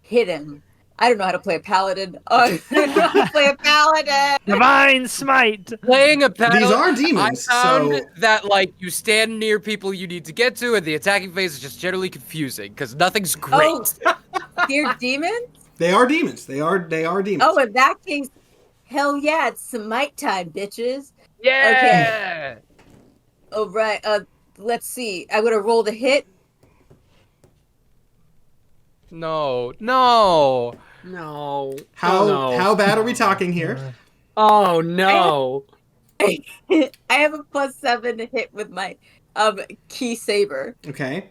hit him. I don't know how to play a paladin. I don't know how to play a paladin. Divine smite. Playing a paladin. These are demons. I found that like you stand near people you need to get to, and the attacking phase is just generally confusing because nothing's great. Oh, they're demons? They are demons. They are demons. Oh, in that case, hell yeah, it's smite time, bitches. Yeah. Okay. Oh right. Let's see. I'm gonna roll the hit. No. How bad are we talking here? Oh no. I have a +7 to hit with my key saber. Okay.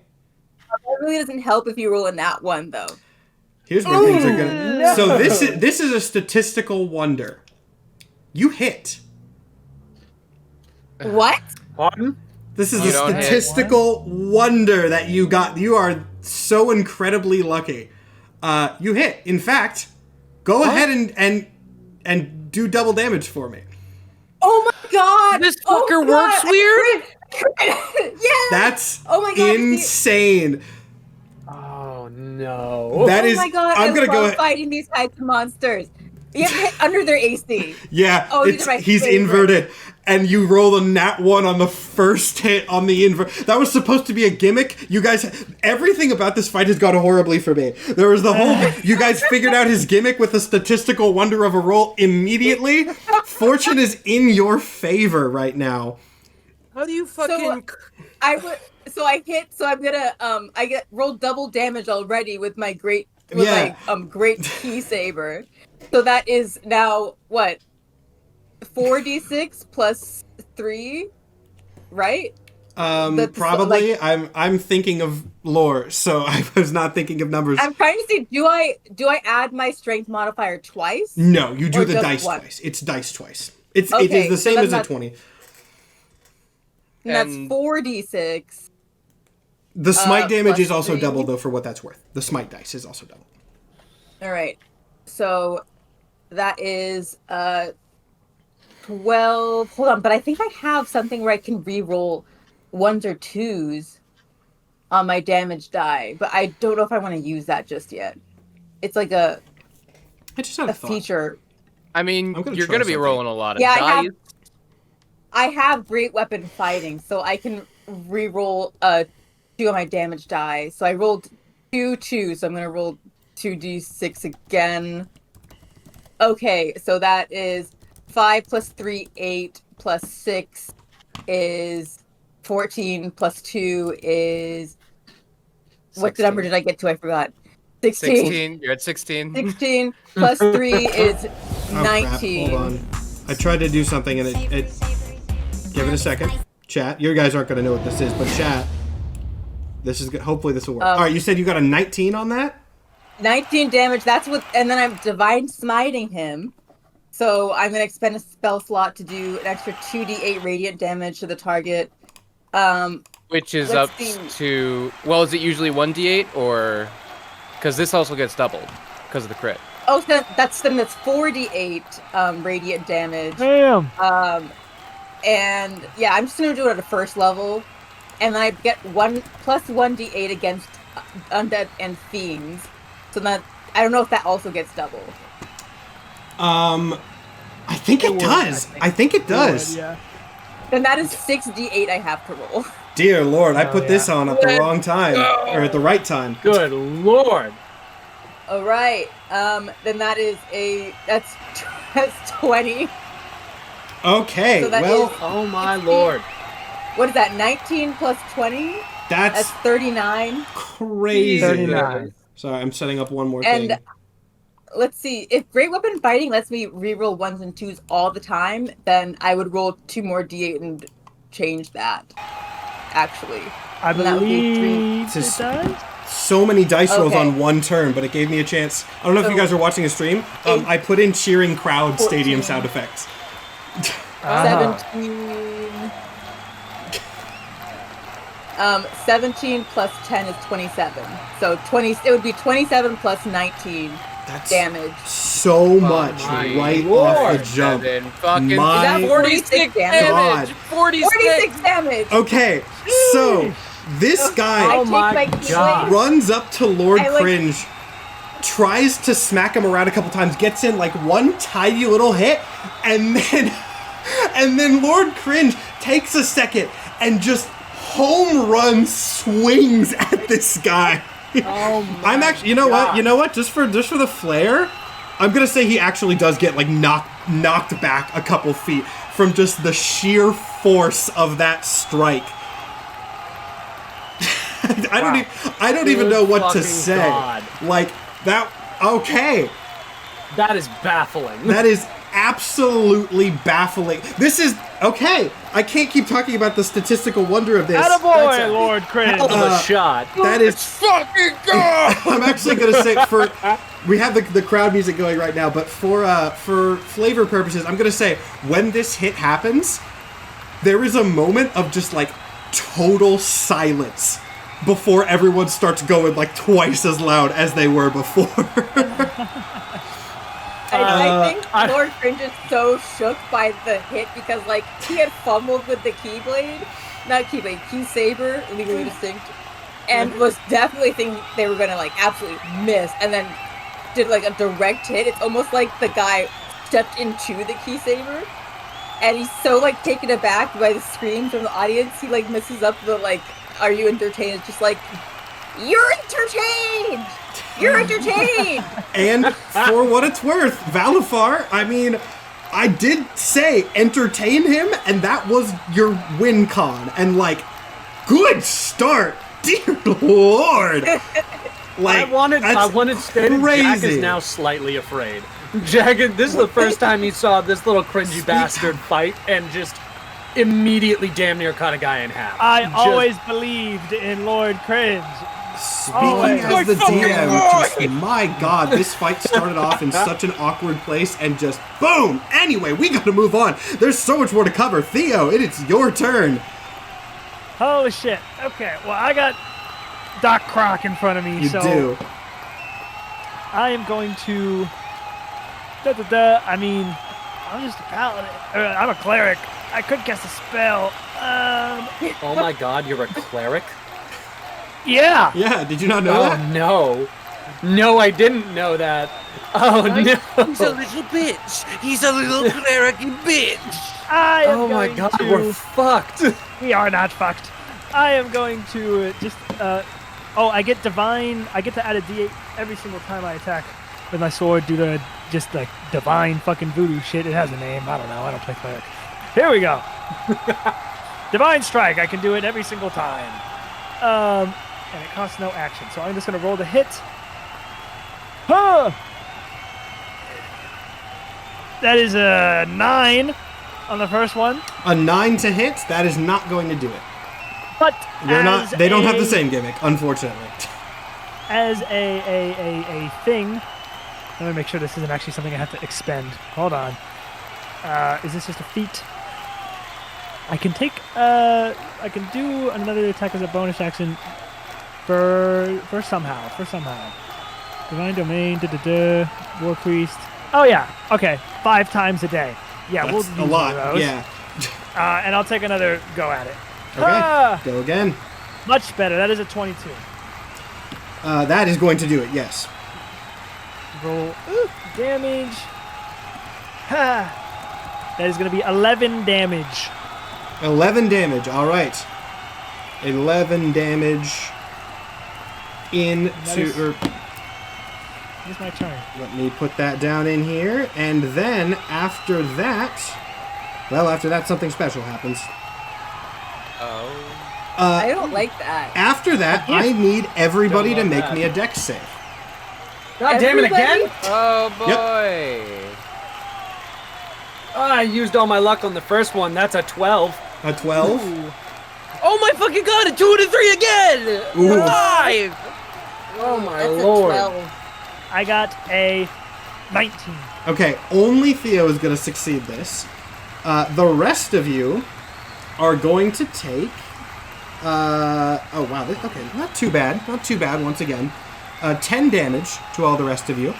That really doesn't help if you roll in that one though. Here's where things are gonna. No. So this is a statistical wonder. You hit. What? Pardon? This is a statistical wonder that you got. You are so incredibly lucky. You hit. In fact, go ahead and do double damage for me. Oh my god! This fucker works weird? Yeah! That's insane. Oh no. That is. Oh my god, I'm gonna go fighting these types of monsters. You have to hit under their AC. Yeah, he's favorite. inverted. And you roll a nat 1 on the first hit on the invert. That was supposed to be a gimmick. You guys, everything about this fight has gone horribly for me. There was the whole, you guys figured out his gimmick with a statistical wonder of a roll immediately. Fortune is in your favor right now. How do you fucking... So I'm gonna, I rolled double damage already with my great key saber. So that is now, what? 4d6 plus 3, right? Probably. I'm thinking of lore, so I was not thinking of numbers. I'm trying to see, do I add my strength modifier twice? No, you do the dice twice. It's dice twice. It is the same as a 20. And that's 4d6. The smite damage is also 3. double, though, for what that's worth. The smite dice is also double. All right. So that is 12. Hold on, but I think I have something where I can re-roll 1s or 2s on my damage die, but I don't know if I want to use that just yet. It's like a feature. I mean, you're going to be rolling a lot of dice. I have great weapon fighting, so I can re-roll 2 on my damage die. So I rolled 2 2s, so I'm going to roll 2d6 again. Okay, so that is 5 plus 3, 8 plus 6 is 14 plus 2 is... 16. What number did I get to? I forgot. 16. 16. You're at 16. 16 plus 3 is 19. Crap. Hold on. I tried to do something and it... Give it a second. Chat. You guys aren't going to know what this is, but chat. This is good. Hopefully this will work. All right, you said you got a 19 on that? 19 damage. That's what... And then I'm divine smiting him. So I'm going to expend a spell slot to do an extra 2d8 radiant damage to the target. Which is up to... Well, is it usually 1d8 or... Because this also gets doubled because of the crit. Oh, so that's 4d8 radiant damage. Damn. And yeah, I'm just going to do it at a first level. And then I get 1 plus 1d8 against undead and fiends. So that... I don't know if that also gets doubled. I think it does. I think it does. Yeah. Then that is 6d8 I have to roll. Dear Lord, I put this on at the wrong time. Or at the right time. Good Lord. All right. Then that is that's 20. Okay, so well... Oh my Lord. What is that, 19 plus 20? That's 39. Crazy. 39. Sorry, I'm setting up one more and thing. Let's see. If Great Weapon Fighting lets me reroll 1s and 2s all the time, then I would roll 2 more d8 and change that. Actually. I believe it does. So many dice rolls on one turn, but it gave me a chance. I don't know if you guys are watching a stream. I put in cheering crowd 14. Stadium sound effects. 17 plus 10 is 27. So it would be 27 plus 19 damage. So much right off the jump. Fucking, is that 46 damage? 46 damage. Okay, so this guy runs up to Lord Cringe, tries to smack him around a couple times, gets in like one tiny little hit, and then Lord Cringe takes a second and just home run swings at this guy. I'm actually, you know what? Just for the flair, I'm gonna say he actually does get like knocked back a couple feet from just the sheer force of that strike. I don't even know what to say. God. Like that. Okay. That is baffling. That is absolutely baffling. This is okay. I can't keep talking about the statistical wonder of this. Attaboy, Lord Cringe. Hell of a shot. That is fucking good. I'm actually gonna say we have the crowd music going right now, but for flavor purposes, I'm gonna say when this hit happens, there is a moment of just like total silence before everyone starts going like twice as loud as they were before. I think Lord Cringe is so shook by the hit because, like, he had fumbled with the key saber, legally distinct, and was definitely thinking they were gonna, like, absolutely miss, and then did, like, a direct hit. It's almost like the guy stepped into the key saber, and he's so, like, taken aback by the screams from the audience, he, like, misses up the, like, are you entertained? It's just like, you're entertained! You're entertained! And for what it's worth, Valfar, I mean, I did say entertain him, and that was your win con. And, like, good start! Dear Lord! Like, I wanted Jack is now slightly afraid. Jack, this is the first time he saw this little cringy bastard fight, and just immediately damn near cut a guy in half. I always believed in Lord Cringe. Speaking as the DM, my God, this fight started off in such an awkward place and just boom! Anyway, we gotta move on. There's so much more to cover. Theo, it is your turn. Holy shit. Okay, well, I got Doc Croc in front of me. You do. I am going to. I mean, I'm just a paladin. I'm a cleric. I could cast a spell. Oh my god, you're a cleric? Yeah. Yeah. Did you not know that? Oh no. No, I didn't know that. Oh no. He's a little bitch. He's a little clericy bitch. Oh my god, we're fucked. We are not fucked. I am going to just. I get divine. I get to add a D8 every single time I attack with my sword. Do the just like divine fucking voodoo shit. It has a name. I don't know. I don't play cleric. Here we go. Divine strike. I can do it every single time. And it costs no action. So I'm just gonna roll the hit. Huh. That is a 9 on the first one. A 9 to hit. That is not going to do it. But they're not. They don't have the same gimmick, unfortunately. As a thing, let me make sure this isn't actually something I have to expend. Hold on. Is this just a feat? I can take. I can do another attack as a bonus action. For somehow. Divine domain. War priest. Oh yeah. Okay. 5 times a day. Yeah, That's we'll use a lot. One of those. Yeah. And I'll take another go at it. Okay. Go again. Much better. That is a 22. That is going to do it. Yes. Roll damage. Ha! That is going to be 11 damage. 11 damage. All right. 11 damage into. It's my turn. Let me put that down in here, and then after that, something special happens. Oh. I don't like that. After that, I need everybody to make me a dex save. God damn it again? Oh boy. Yep. I used all my luck on the first one. That's a 12. A 12? Ooh. Oh my fucking god, a 2 and a 3 again! Ooh. 5! Oh my That's lord. a 12. I got a 19. Okay, only Theo is going to succeed this. The rest of you are going to take... oh, wow. Okay, not too bad. Not too bad, once again. 10 damage to all the rest of you.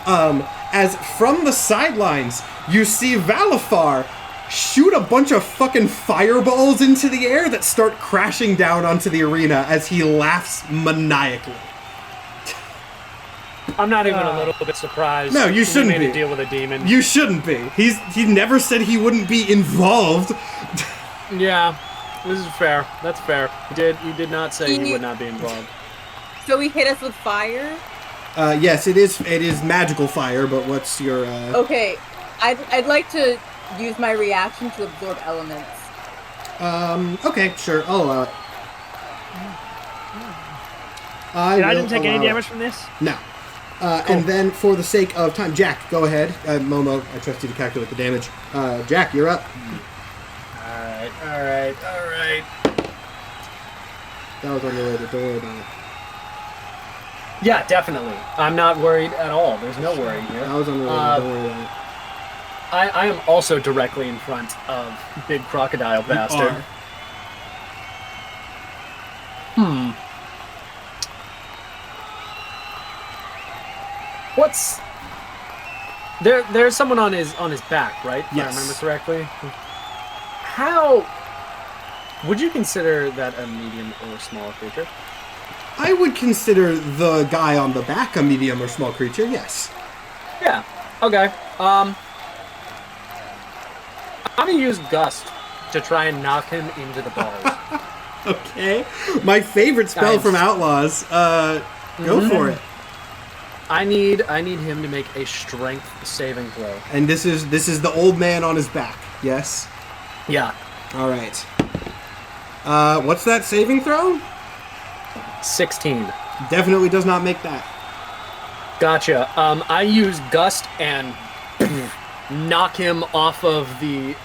As from the sidelines, you see Valfar shoot a bunch of fucking fireballs into the air that start crashing down onto the arena as he laughs maniacally. I'm not even a little bit surprised. No, you shouldn't he made be. a deal with a demon. You shouldn't be. He never said he wouldn't be involved. Yeah, this is fair. That's fair. He did not say he would not be involved. So he hit us with fire? Yes, it is magical fire, but what's your Okay. I'd like to use my reaction to absorb elements. Okay, sure. I'll allow it. I didn't take any damage from this? No. Cool. And then, for the sake of time, Jack, go ahead. Momo, I trust you to calculate the damage. Jack, you're up. Alright. That was unrelated. Don't worry about it. Yeah, definitely. I'm not worried at all. There's no worry here. That was unrelated. Don't worry about it. I am also directly in front of Big Crocodile Bastard. What's there's someone on his back, right? If Yes. I remember correctly. How would you consider that a medium or small creature? I would consider the guy on the back a medium or small creature, yes. Yeah. Okay. I'm gonna use Gust to try and knock him into the balls. Okay. My favorite spell Nice. from Outlaws. Go for it. I need him to make a strength saving throw. And this is the old man on his back, yes? Yeah. All right. What's that saving throw? 16. Definitely does not make that. Gotcha. I use Gust and knock him off of the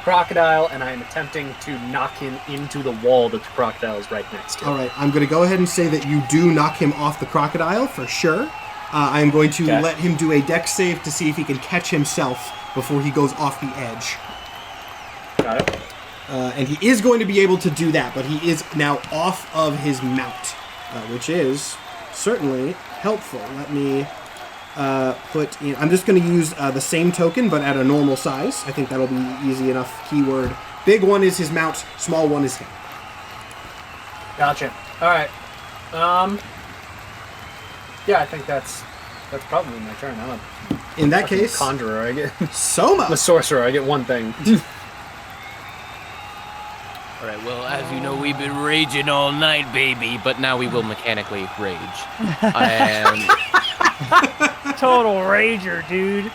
crocodile, and I am attempting to knock him into the wall that the crocodile is right next to. All right, I'm going to go ahead and say that you do knock him off the crocodile for sure. I am going to let him do a dex save to see if he can catch himself before he goes off the edge. Got it. And he is going to be able to do that, but he is now off of his mount, which is certainly helpful. Let me put in... I'm just going to use the same token, but at a normal size. I think that'll be easy enough keyword. Big one is his mount, small one is him. Gotcha. All right. Yeah, I think that's probably my turn. I'm in that case, conjurer. I get Soma. The sorcerer. I get one thing. All right. Well, as you know, we've been raging all night, baby. But now we will mechanically rage. And Total rager, dude.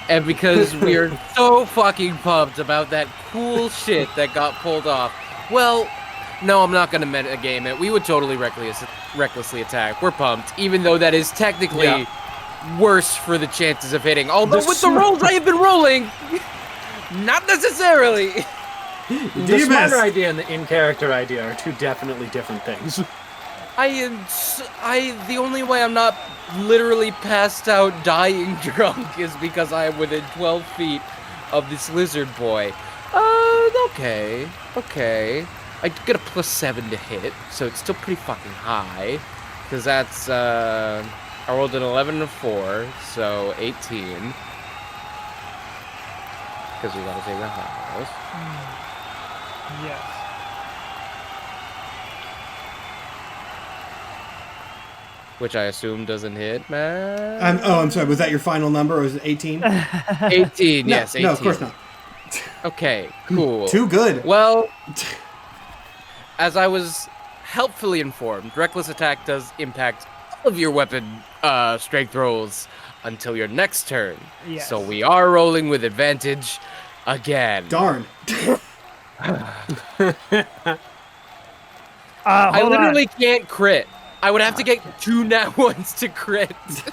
And because we're so fucking pumped about that cool shit that got pulled off, well, no, I'm not going to metagame it. We would totally recklessly attack. We're pumped, even though that is technically worse for the chances of hitting. Although with the rolls I have been rolling, not necessarily. The smarter idea and the in-character idea are two definitely different things. The only way I'm not literally passed out dying drunk is because I am within 12 feet of this lizard boy. Okay. I get a +7 to hit, so it's still pretty fucking high. Because that's, I rolled an 11 and a 4, so 18. Because we gotta take the highest. Yes. Which I assume doesn't hit, man. I'm sorry, was that your final number, or was it 18? 18, No, yes, 18. No, of course not. Okay, cool. Too good. Well, as I was helpfully informed, reckless attack does impact all of your weapon strength rolls until your next turn. Yes. So we are rolling with advantage again. Darn. I literally can't crit. I would have to get 2 nat ones to crit.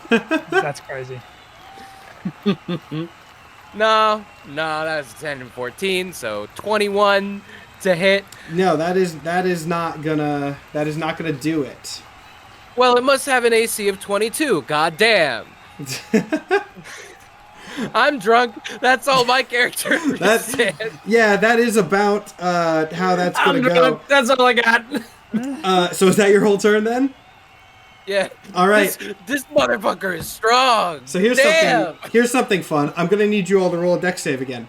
That's crazy. No, that's 10 and 14, so 21 to hit. No, that is not gonna do it. Well, it must have an AC of 22. God damn. I'm drunk. That's all my character said. Yeah, that is about how that's gonna go. That's all I got. So is that your whole turn then? Yeah. All right. This motherfucker is strong. So here's something fun. I'm gonna need you all to roll a dex save again.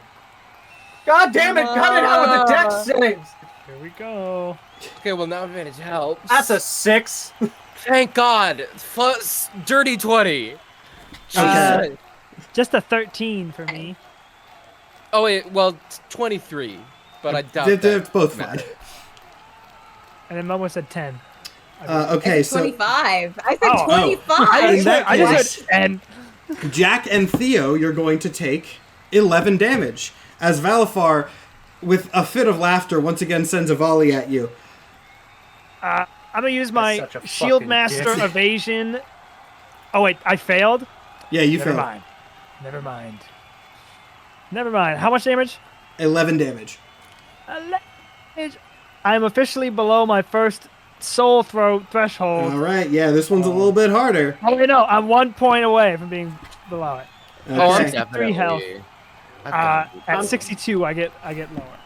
God damn it! Cut it out with the dex saves. Here we go. Okay, well now advantage helps. That's a 6. Thank God. Dirty 20. Okay. Just a 13 for me. Oh wait, well 23, but I doubt They're that. And both fine. then Momo said 10. Okay, so 25. I said 25. I just heard 10. Jack and Theo, you're going to take 11 damage as Valfar, with a fit of laughter, once again sends a volley at you. I'm gonna use my such a Shield fucking Master dick. evasion. Oh wait, I failed? Yeah, you Never failed. mind. Never mind. How much damage? 11 damage. I'm officially below my first soul threshold. All right, yeah, this one's a little bit harder. Oh wait, no, I'm 1 point away from being below it. Okay. Oh, I'm 63 definitely. health. I've got it. At 62, I get lower.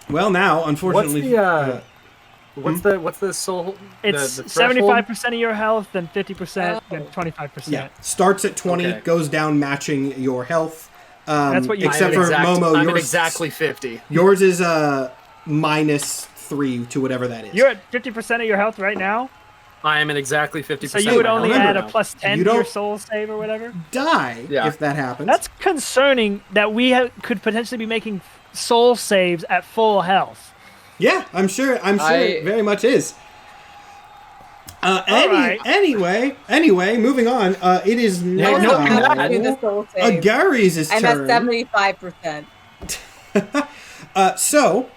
Well, now, unfortunately, What's the soul? It's the threshold? 75% of your health, then 50%, then 25%. yeah, starts at 20, Okay. goes down matching your health. That's what you- except for Momo, I'm at yours exactly 50. Yours is -3 to whatever that is. You're at 50% of your health right now, I am at exactly 50%. so you would only Remember add a now, +10 you to your don't- soul save or whatever. Die Yeah. if that happens. That's concerning that we could potentially be making soul saves at full health. Yeah, I'm sure it very much is. right. Anyway, moving on. It is now I do the soul save. Agares' I'm turn. at 75%. So,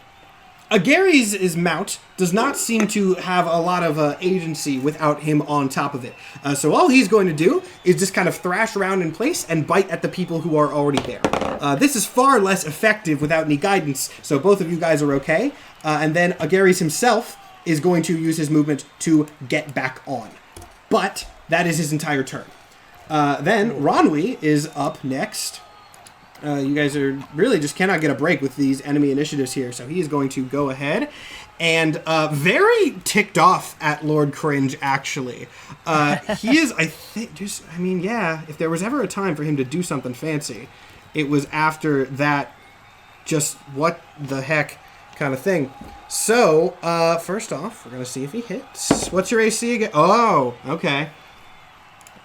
Agares' mount does not seem to have a lot of agency without him on top of it. So all he's going to do is just kind of thrash around in place and bite at the people who are already there. This is far less effective without any guidance, so both of you guys are okay. And then Agares himself is going to use his movement to get back on. But that is his entire turn. Then Ronwi is up next. You guys are really just cannot get a break with these enemy initiatives here. So he is going to go ahead and very ticked off at Lord Cringe, actually. He is, I think, if there was ever a time for him to do something fancy, it was after that just what the heck kind of thing. So, first off, we're going to see if he hits. What's your AC again? Oh, okay.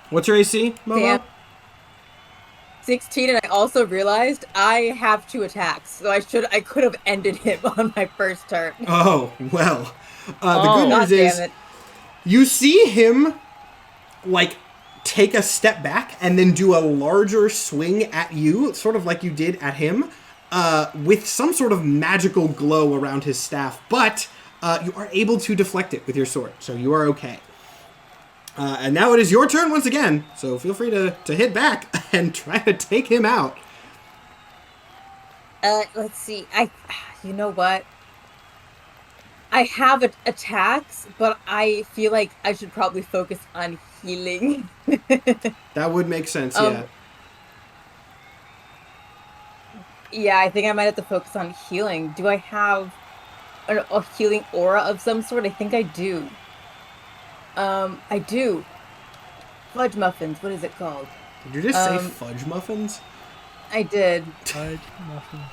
What's your AC, Momo? Damn. 16, and I also realized I have 2 attacks, so I could have ended him on my first turn. Oh, well. The good news is damn it. you see him, like, take a step back and then do a larger swing at you, sort of like you did at him, with some sort of magical glow around his staff, but you are able to deflect it with your sword, so you are okay. And now it is your turn once again, so feel free to hit back and try to take him out. Let's see. You know what? I have attacks, but I feel like I should probably focus on healing. That would make sense, yeah. Yeah, I think I might have to focus on healing. Do I have a healing aura of some sort? I think I do. I do. Fudge muffins. What is it called? Did you just say fudge muffins? I did. Fudge muffins.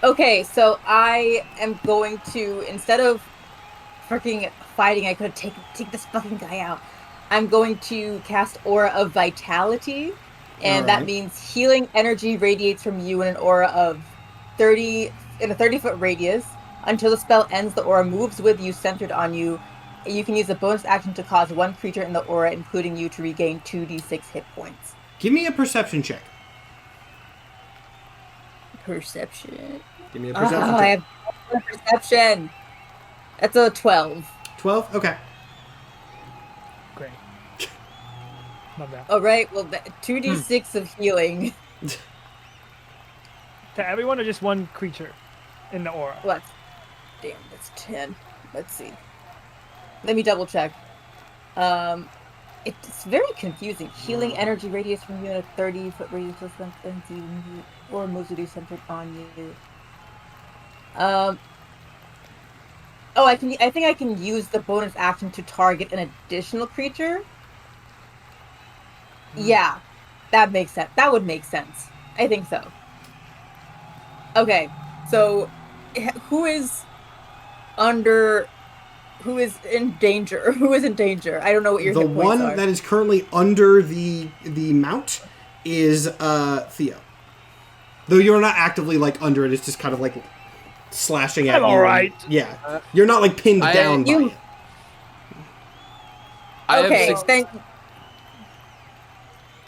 Okay, so I am going to, instead of freaking fighting, I could take this fucking guy out. I'm going to cast Aura of Vitality, and that means healing energy radiates from you in an aura of 30-foot radius. Until the spell ends, the aura moves with you, centered on you. You can use a bonus action to cause one creature in the aura, including you, to regain 2d6 hit points. Give me a perception check. Perception. Give me a perception check. I have perception. That's a 12. 12? Okay. Great. Love that. All right. Well, 2d6 of healing. To everyone or just one creature in the aura? What? Damn, that's 10. Let's see. Let me double check. It's very confusing. Healing energy radius from you in a 30-foot radius or moves with you centered on you. I think I can use the bonus action to target an additional creature. Yeah, that makes sense. That would make sense. I think so. Okay, so who is in danger? Who is in danger? I don't know what your hit points are. The one that is currently under the mount is Theo. Though you're not actively like under it, it's just kind of like slashing at you. I'm alright. Yeah. You're not like pinned down by it. Okay, thank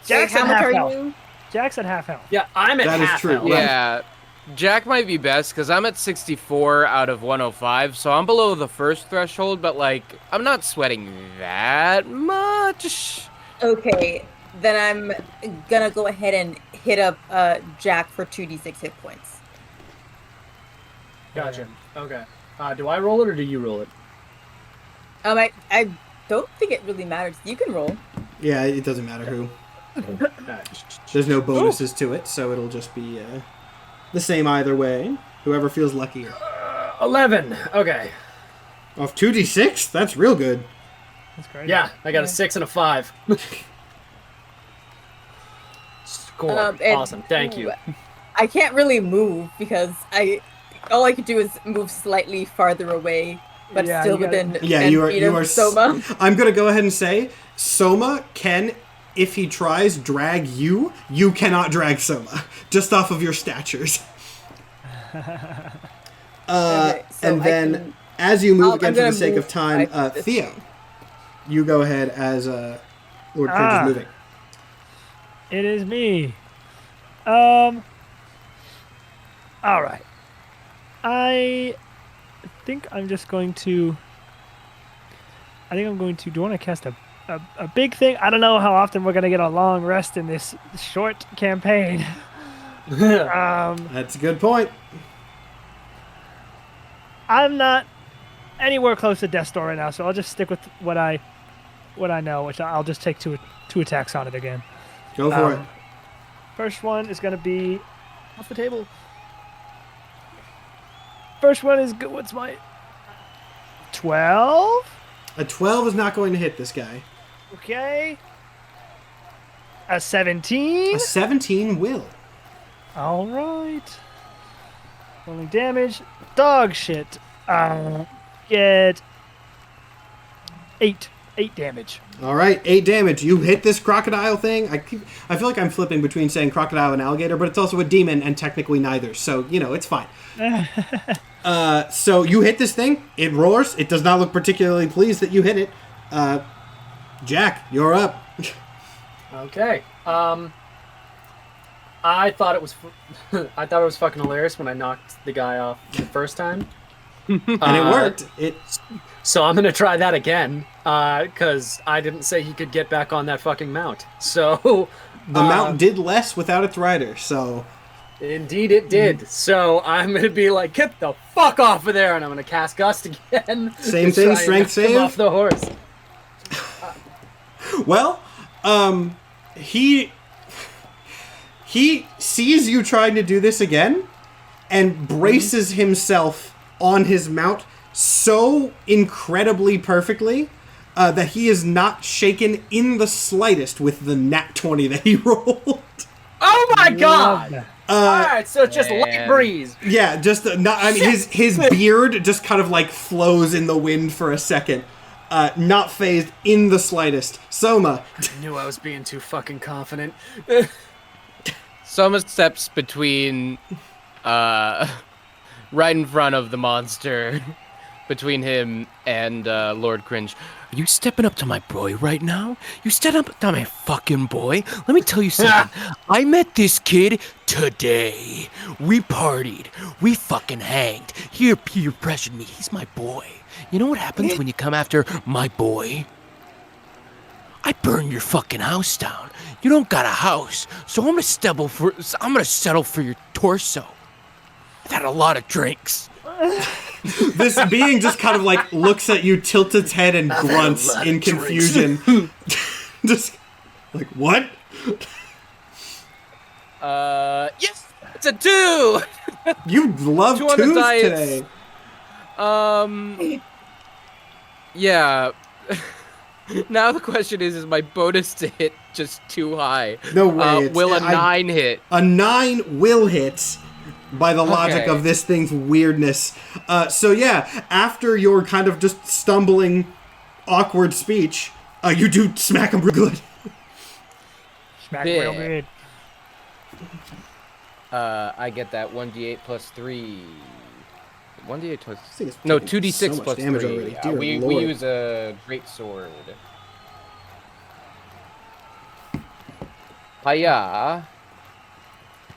Jack's how at much half are health. you? Jack's at half health. Yeah, I'm at That is half true, health. Yeah, Jack might be best because I'm at 64 out of 105, so I'm below the first threshold, but like I'm not sweating that much. Okay, then I'm gonna go ahead and hit up Jack for 2d6 hit points. Gotcha. Okay. Do I roll it or do you roll it? I don't think it really matters. You can roll. Yeah, it doesn't matter who. There's no bonuses to it, so it'll just be the same either way. Whoever feels luckier. 11. Okay. Off 2d6? That's real good. That's great. Yeah, I got a 6 and a 5. Score. Awesome. Thank you. I can't really move because all I could do is move slightly farther away, but Yeah, still you gotta- within Yeah, 10 you are. feet You of are. Soma. I'm gonna go ahead and say, Soma can, if he tries, drag you. You cannot drag Soma, just off of your statures. Okay, so and then, as you move again, for the sake of time, this Theo, way. you go ahead as Lord Cringe is moving. It is me. All right. I think I'm just going to. Do you want to cast a big thing? I don't know how often we're gonna get a long rest in this short campaign. That's a good point. I'm not anywhere close to Death's Door right now, so I'll just stick with what I know, which I'll just take two attacks on it again. Go for it. First one is going to be off the table. First one is good. What's my 12? A 12 is not going to hit this guy. Okay. A 17? A 17 will. All right. Rolling damage. Dog shit. Get 8 damage. All right, 8 damage. You hit this crocodile thing. I feel like I'm flipping between saying crocodile and alligator, but it's also a demon and technically neither. So, it's fine. So you hit this thing. It roars. It does not look particularly pleased that you hit it. Jack, you're up. Okay. I thought it was fucking hilarious when I knocked the guy off the first time. And it worked. So I'm going to try that again, because I didn't say he could get back on that fucking mount. So... The mount did less without its rider, so... Indeed it did. So I'm going to be like, get the fuck off of there, and I'm going to cast Gust again. Same thing, strength save? Off the horse. Well, he sees you trying to do this again, and braces himself on his mount so incredibly perfectly that he is not shaken in the slightest with the nat 20 that he rolled. Oh my god! Alright, so just light breeze. Yeah, just his beard just kind of like flows in the wind for a second. Not phased in the slightest. Soma. I knew I was being too fucking confident. Soma steps between, right in front of the monster, between him and Lord Cringe. Are you stepping up to my boy right now? You step up to my fucking boy? Let me tell you something. I met this kid today. We partied. We fucking hanged. He peer pressured me. He's my boy. You know what happens when you come after my boy? I burn your fucking house down. You don't got a house, so I'm gonna settle for your torso. I've had a lot of drinks. This being just kind of like looks at you, tilts its head, and grunts in confusion. Just like, what? Yes, it's a 2. You love 2s today. Yeah. Now the question is my bonus to hit just too high? No way. Will a 9 hit? A 9 will hit. By the logic of this thing's weirdness. So yeah, after your kind of just stumbling, awkward speech, you do smack him real good. Smack him real good. I get that 1d8 plus 3. 1d8 plus... No, 2d6 so plus 3. Already. We use a great sword. Hiya.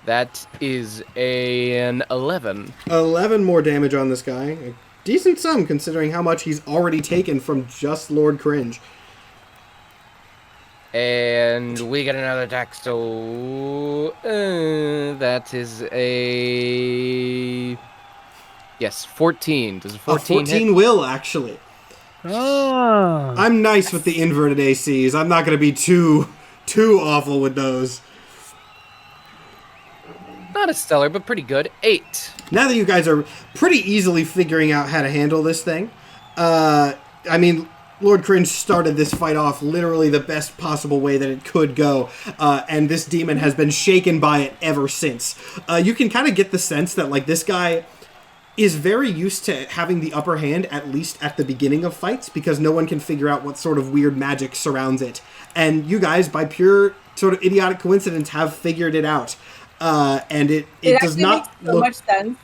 That is an 11. 11 more damage on this guy. A decent sum, considering how much he's already taken from just Lord Cringe. And we get another attack, so... that is a... Yes, 14. Does a 14 14 hit? will, actually. Oh. I'm nice with the inverted ACs. I'm not going to be too awful with those. Not as stellar, but pretty good. 8. Now that you guys are pretty easily figuring out how to handle this thing, I mean, Lord Cringe started this fight off literally the best possible way that it could go, and this demon has been shaken by it ever since. You can kind of get the sense that, like, this guy is very used to having the upper hand, at least at the beginning of fights, because no one can figure out what sort of weird magic surrounds it. And you guys, by pure sort of idiotic coincidence, have figured it out. And it does not makes so much sense.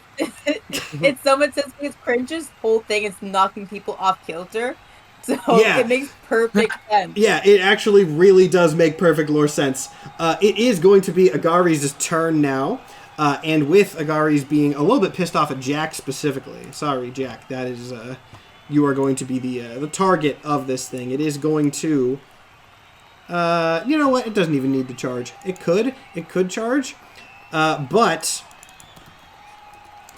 It's so much sense because Cringe's whole thing is knocking people off kilter. So yeah. It makes perfect sense. Yeah, it actually really does make perfect lore sense. It is going to be Agari's turn now. And with Agari's being a little bit pissed off at Jack specifically. Sorry, Jack. That is, you are going to be the target of this thing. It is going to... you know what? It doesn't even need to charge. It could charge. But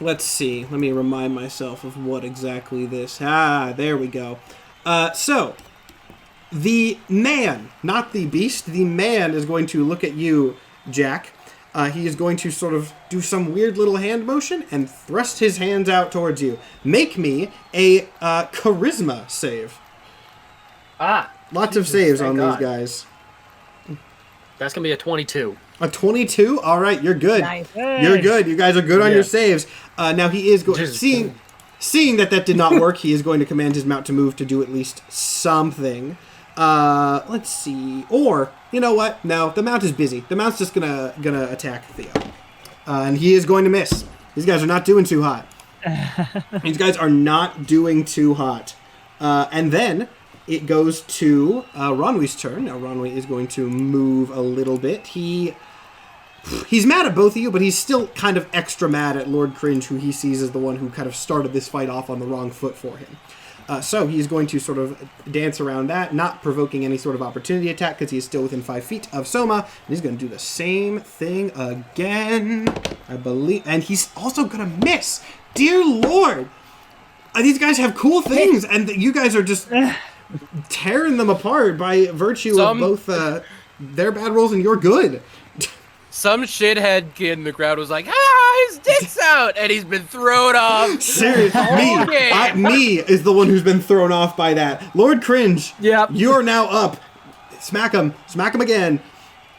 let's see. Let me remind myself of what exactly this... there we go. So, the man, not the beast, the man is going to look at you, Jack, He is going to sort of do some weird little hand motion and thrust his hands out towards you. Make me a charisma save. Lots of saves on these guys. That's going to be a 22. A 22? All right, you're good. Nice. You're good. You guys are good on your saves. Now he is going... Seeing that did not work, he is going to command his mount to move to do at least something. Let's see. Or, you know what? No, the mount is busy. The mount's just gonna attack Theo. And he is going to miss. These guys are not doing too hot. These guys are not doing too hot. And then it goes to Ronwi's turn. Now Ronwi is going to move a little bit. He's mad at both of you, but he's still kind of extra mad at Lord Cringe, who he sees as the one who kind of started this fight off on the wrong foot for him. So he's going to sort of dance around that, not provoking any sort of opportunity attack because he is still within 5 feet of Soma. And he's going to do the same thing again, I believe. And he's also going to miss. Dear Lord! These guys have cool things, and you guys are just tearing them apart by virtue of both their bad rolls and your good. Some shithead kid in the crowd was like, his dick's out, and he's been thrown off. Seriously, me is the one who's been thrown off by that. Lord Cringe, you are now up. Smack him again.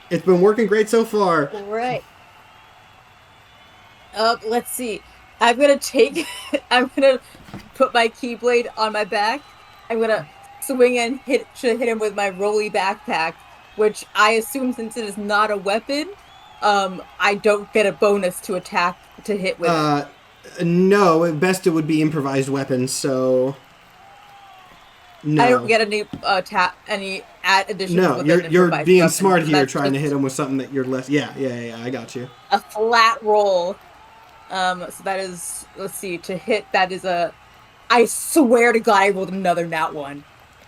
It's been working great so far. All right. Let's see. I'm gonna put my Keyblade on my back. I'm gonna swing and hit him with my rolly backpack, which I assume, since it is not a weapon, I don't get a bonus to hit with. No, at best it would be improvised weapons, so no. I don't get any additional. No, you're being smart here, trying to hit him with something that you're less. Yeah, I got you. A flat roll. So that is, let's see, to hit, that is I swear to God, I rolled another nat 1.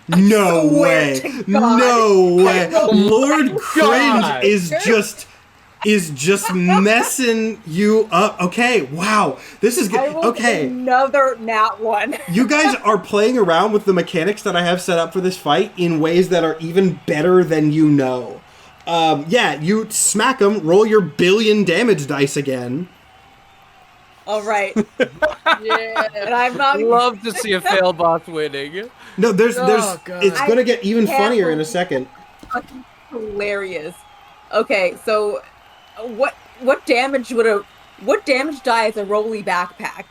No way. Lord Cringe is just messing you up. Okay, wow. This is good. Okay. Another nat 1. You guys are playing around with the mechanics that I have set up for this fight in ways that are even better than you know. You smack him, roll your billion damage dice again. All right. Yeah. And I'm not love to see a fail boss winning. No, there's it's gonna get even funnier in a second. Fucking hilarious. Okay, so what damage die is a rolly backpack?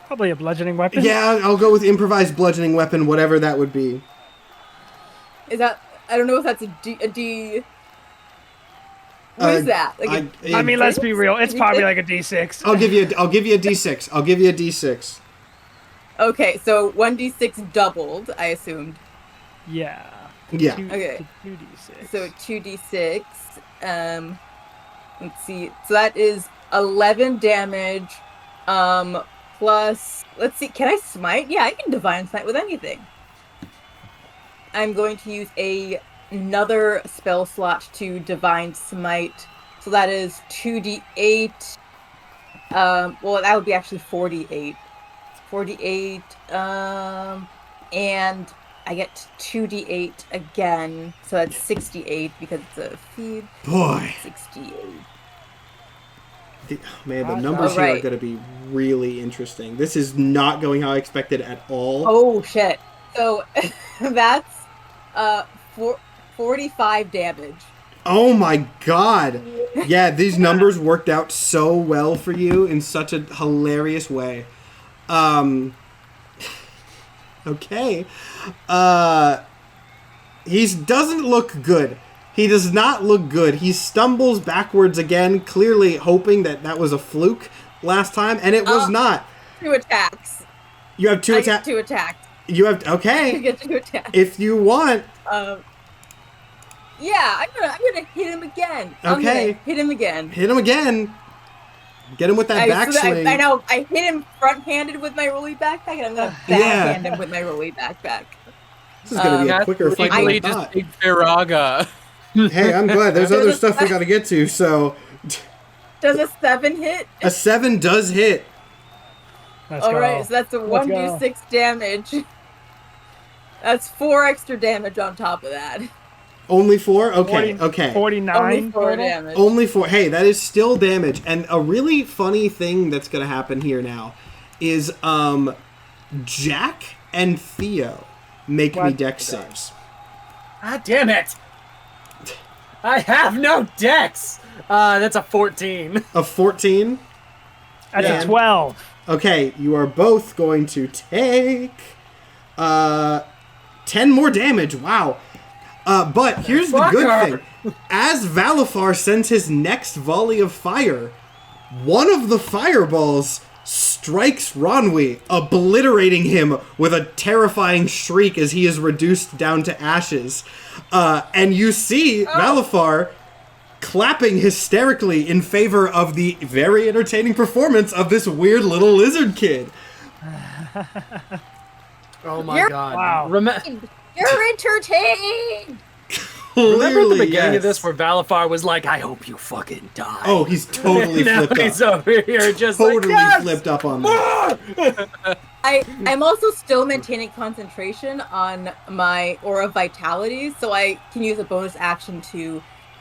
Probably a bludgeoning weapon. Yeah, I'll go with improvised bludgeoning weapon, whatever that would be. Is that, I don't know if that's a D. What is that? Like I mean, let's be real. It's probably like a D6. I'll give you a D6. I'll give you a D6. Okay, so 1d6 doubled, I assumed. Yeah. Yeah. Okay. 2d6. So 2d6. Let's see. So that is 11 damage. Plus, let's see. Can I smite? Yeah, I can divine smite with anything. I'm going to use another spell slot to divine smite. So that is 2d8. Well, that would be actually 48. 48. And I get 2d8 again. So that's 68 because it's a feed. Boy. 68. Man, the numbers here are going to be really interesting. This is not going how I expected at all. Oh, shit. So that's 45 damage. Oh my god. Yeah, these numbers worked out so well for you in such a hilarious way. Okay. He doesn't look good. He does not look good. He stumbles backwards again, clearly hoping that was a fluke last time, and it was not. 2 attacks. You have 2 attacks? I get 2 attacks. You have... Okay. I get 2 attacks. If you want... Yeah, I'm gonna hit him again. Okay. Hit him again. Hit him again. Get him with that backswing. I know. I hit him front-handed with my rolly backpack, and I'm gonna backhand him with my rolly backpack. This is gonna be a quicker fight than I thought. Just Firaga. Hey, I'm glad. There's other stuff we gotta get to, so... Does a 7 hit? A 7 does hit. Alright, so that's a 1d6 damage. That's 4 extra damage on top of that. Only 4? Okay, 40 okay. 49 Only 4 total? damage. Only 4. Hey, that is still damage. And a really funny thing that's going to happen here now is Jack and Theo make me dex saves. Ah, damn it! I have no dex! That's a 14. A 14? That's a 12. Okay, you are both going to take 10 more damage. Wow. But here's the good thing. As Valfar sends his next volley of fire, one of the fireballs strikes Ronwi, obliterating him with a terrifying shriek as he is reduced down to ashes. And you see Valfar clapping hysterically in favor of the very entertaining performance of this weird little lizard kid. Oh my god. Wow. You're entertained. Remember at the beginning Yes. of this where Valfar was like, I hope you fucking die. Oh, he's totally now flipped he's up. over here just Totally like, yes! flipped up on that. I'm also still maintaining concentration on my Aura Vitality, so I can use a bonus action to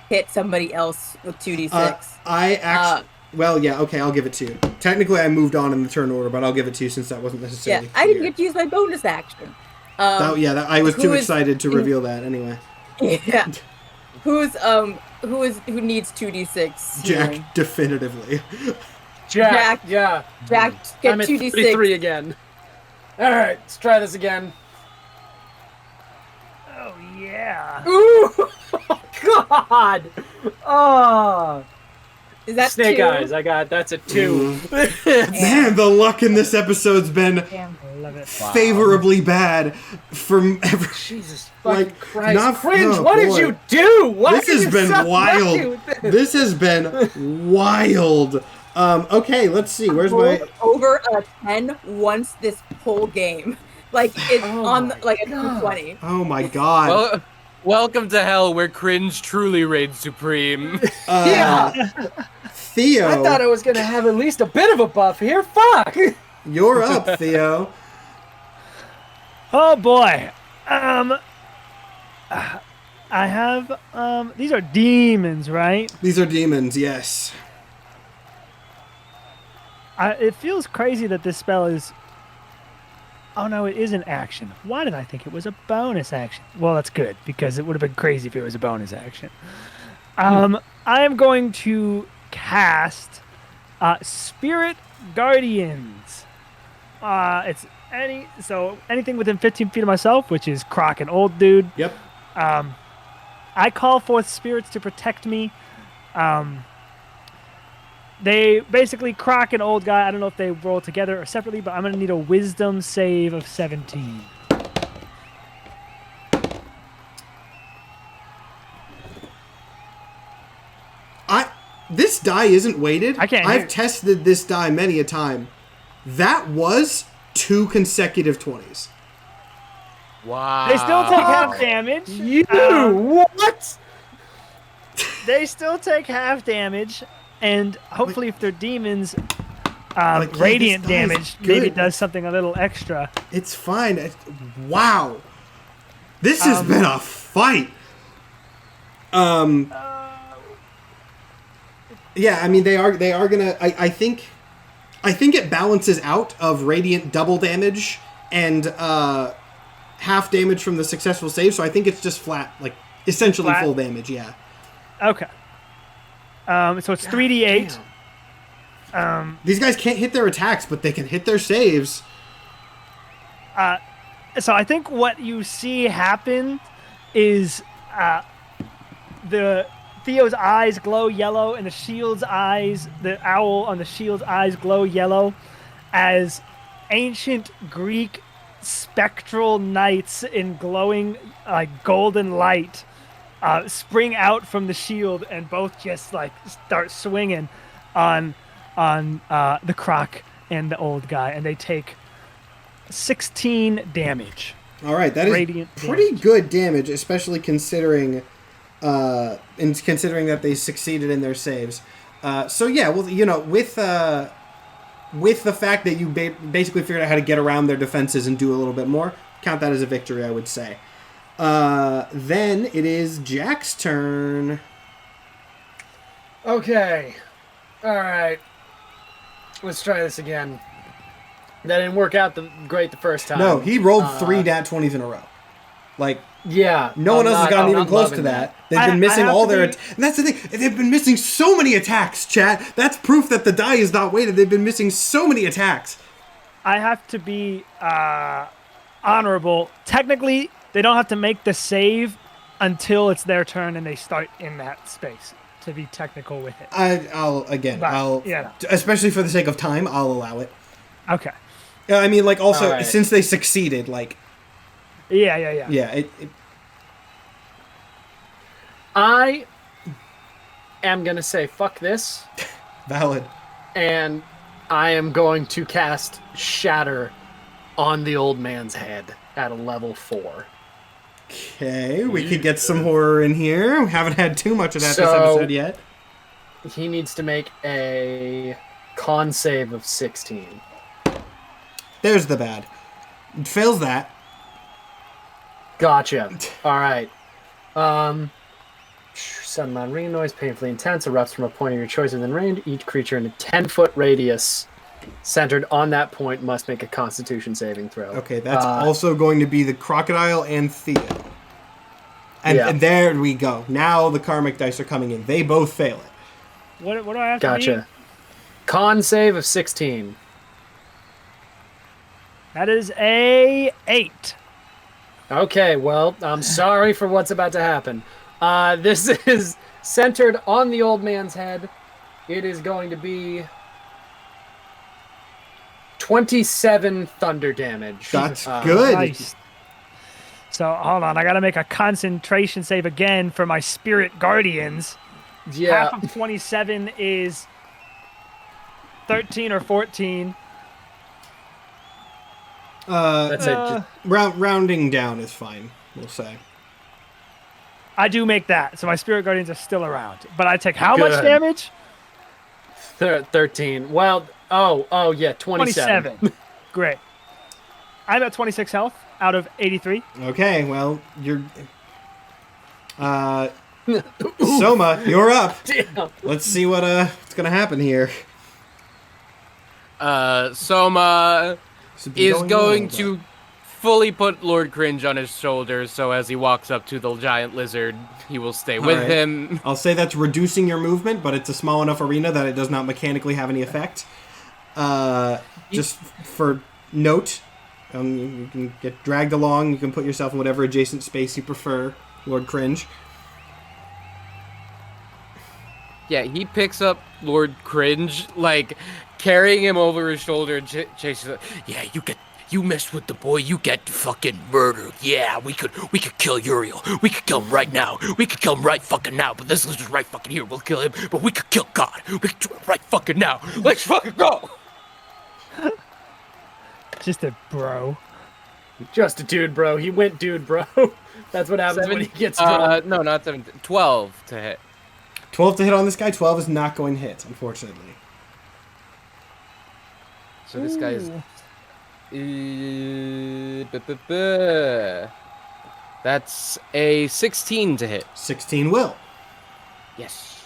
hit somebody else with 2d6. I actually... well, yeah, okay, I'll give it to you. Technically, I moved on in the turn order, but I'll give it to you since that wasn't necessarily Yeah, I didn't clear. get to use my bonus action. I was too excited to reveal that anyway. Yeah. Who needs 2d6? Jack, healing? definitively. Jack, yeah. Jack, get I'm at 2d6. 33 again. Alright, let's try this again. Oh, yeah. Ooh! Oh, God! Oh! Is that Snake 2? eyes, that's a 2. Man, the luck in this episode's been I love it. favorably bad from every... Jesus fucking Like, Christ. not- Cringe, oh, what did boy. you do? Why This did has you been so wild. lucky with this? This has been wild. Okay, let's see. Where's my... Over a 10 once this whole game. Like, it's Oh on, my like, a God. 220. Oh my god. Well, welcome to hell, where cringe truly reigns supreme. Yeah. Theo, I thought I was gonna have at least a bit of a buff here. Fuck! you're up, Theo. Oh, boy. I have, these are demons, right? These are demons, yes. It feels crazy that this spell is... Oh, no, it is an action. Why did I think it was a bonus action? Well, that's good, because it would have been crazy if it was a bonus action. I am going to cast Spirit Guardians. It's anything within 15 feet of myself, which is Croc and Old Dude. Yep. I call forth spirits to protect me. They basically, Croc and Old Guy, I don't know if they roll together or separately, but I'm going to need a wisdom save of 17. This die isn't weighted. I can't I've hear. tested this die many a time. That was 2 consecutive 20s. Wow. They still take half damage. What? They still take half damage, and hopefully if they're demons, yeah, radiant this die is damage maybe good. does something a little extra. It's fine. Wow. This has been a fight. Yeah, I mean they are gonna. I think it balances out of radiant double damage and half damage from the successful save. So I think it's just flat, like essentially Flat? full damage. Yeah. Okay. So it's 3d8. These guys can't hit their attacks, but they can hit their saves. So I think what you see happen is the Theo's eyes glow yellow, and the shield's eyes, the owl on the shield's eyes glow yellow, as ancient Greek spectral knights in glowing golden light spring out from the shield, and both just like start swinging on the Croc and the Old Guy, and they take 16 damage. All right, that is Radiant pretty damage. good damage, especially considering that they succeeded in their saves. So yeah, well, you know, with the fact that you basically figured out how to get around their defenses and do a little bit more, count that as a victory, I would say. Then it is Jack's turn. Okay. All right. Let's try this again. That didn't work out great the first time. No, he rolled 3 nat 20s in a row. Like, yeah, no one else has gotten even close to that. They've been missing all their... And that's the thing. They've been missing so many attacks, chat. That's proof that the die is not weighted. They've been missing so many attacks. I have to be honorable. Technically, they don't have to make the save until it's their turn and they start in that space, to be technical with it. I'll especially for the sake of time, I'll allow it. Okay. I mean, like, also, since they succeeded, like... Yeah. Yeah, I am going to say, fuck this. Valid. And I am going to cast Shatter on the old man's head at a level 4. Okay, we could get some horror in here. We haven't had too much of that this episode yet. He needs to make a con save of 16. There's the bad. It fails that. Gotcha. All right. Sudden loud ringing noise, painfully intense, erupts from a point of your choice within range. Each creature in a 10-foot radius centered on that point must make a Constitution saving throw. Okay, that's also going to be the crocodile and Thea. And there we go. Now the karmic dice are coming in. They both fail it. What do I have to Gotcha. Con save of 16. That is a 8. Okay, well, I'm sorry for what's about to happen. This is centered on the old man's head. It is going to be 27 thunder damage. That's good. Nice. So, hold on. I got to make a concentration save again for my spirit guardians. Yeah. Half of 27 is 13 or 14. That's it. Rounding down is fine, we'll say. I do make that, so my spirit guardians are still around. But I take how much damage? 13. Well, yeah, 27. Great. I'm at 26 health out of 83. Okay, well, you're... Soma, you're up. Damn. Let's see what's gonna happen here. Soma is going to fully put Lord Cringe on his shoulders, so as he walks up to the giant lizard, he will stay with him. I'll say that's reducing your movement, but it's a small enough arena that it does not mechanically have any effect. Just for note, you can get dragged along, you can put yourself in whatever adjacent space you prefer, Lord Cringe. Yeah, he picks up Lord Cringe, like, carrying him over his shoulder, chases. Yeah, you messed with the boy, you get fucking murdered. Yeah, we could kill Uriel. We could kill him right now. We could kill him right fucking now. But this lizard's right fucking here. We'll kill him. But we could kill God. We could do it right fucking now. Let's fucking go. Just a bro. Just a dude, bro. He went dude, bro. That's what happens when he gets drunk. No, not 17. 12 to hit. 12 to hit on this guy? 12 is not going to hit, unfortunately. So this guy is... That's a 16 to hit. 16 will. Yes.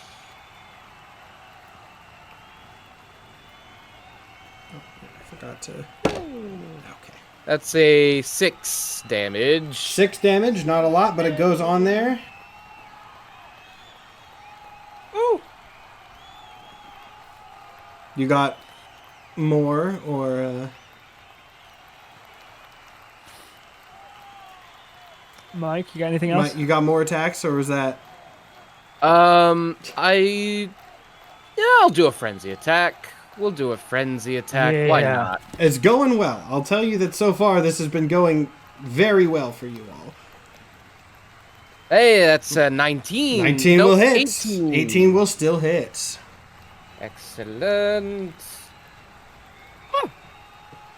I forgot to... Okay. That's a 6 damage. 6 damage, not a lot, but it goes on there. Ooh. You got more, or... Mike, you got anything else? Mike, you got more attacks, or was that... I'll do a frenzy attack. We'll do a frenzy attack. Yeah. Why not? It's going well. I'll tell you that so far this has been going very well for you all. Hey, that's 19. 19 will hit. 18. 18 will still hit. Excellent.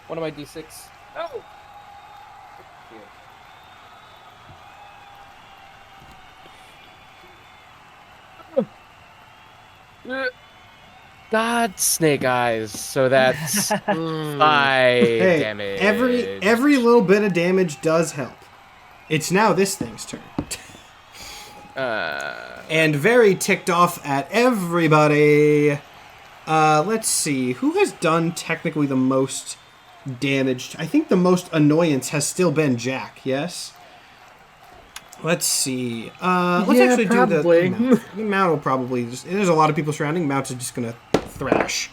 One of my d6. Oh. God, snake eyes. So that's 5 damage. Every little bit of damage does help. It's now this thing's turn. And very ticked off at everybody. Let's see. Who has done technically the most damage? I think the most annoyance has still been Jack, yes? Let's see. Let's actually probably. do the Mount will probably just... There's a lot of people surrounding. Mount is just going to thrash.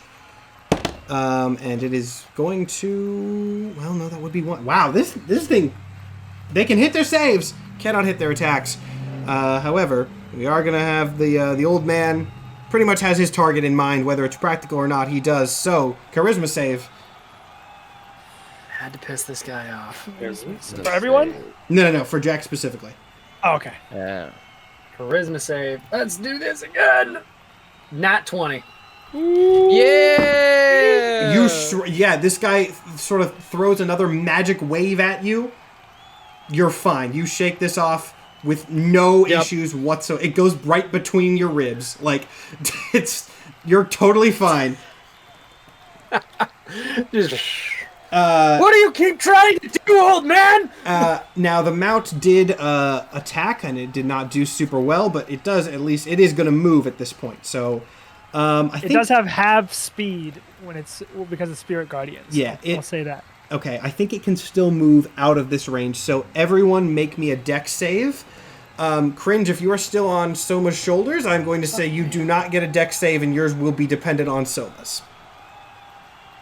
And it is going to... Well, no, that would be one. Wow, this thing... They can hit their saves. Cannot hit their attacks. However, we are going to have the old man pretty much has his target in mind, whether it's practical or not. He does. So, charisma save. Had to piss this guy off. For everyone? No, for Jack specifically. Oh, okay. Yeah. Charisma save. Let's do this again. Nat 20. Yeah! This guy sort of throws another magic wave at you. You're fine. You shake this off with no issues whatsoever. It goes right between your ribs. Like, you're totally fine. Just... what do you keep trying to do, old man? Now, the Mount did attack, and it did not do super well, but it does, at least, it is going to move at this point. So, I think... It does have half speed when it's because of Spirit Guardians. Yeah. I'll say that. Okay, I think it can still move out of this range. So, everyone make me a dex save. Cringe, if you are still on Soma's shoulders, I'm going to say you do not get a dex save, and yours will be dependent on Soma's.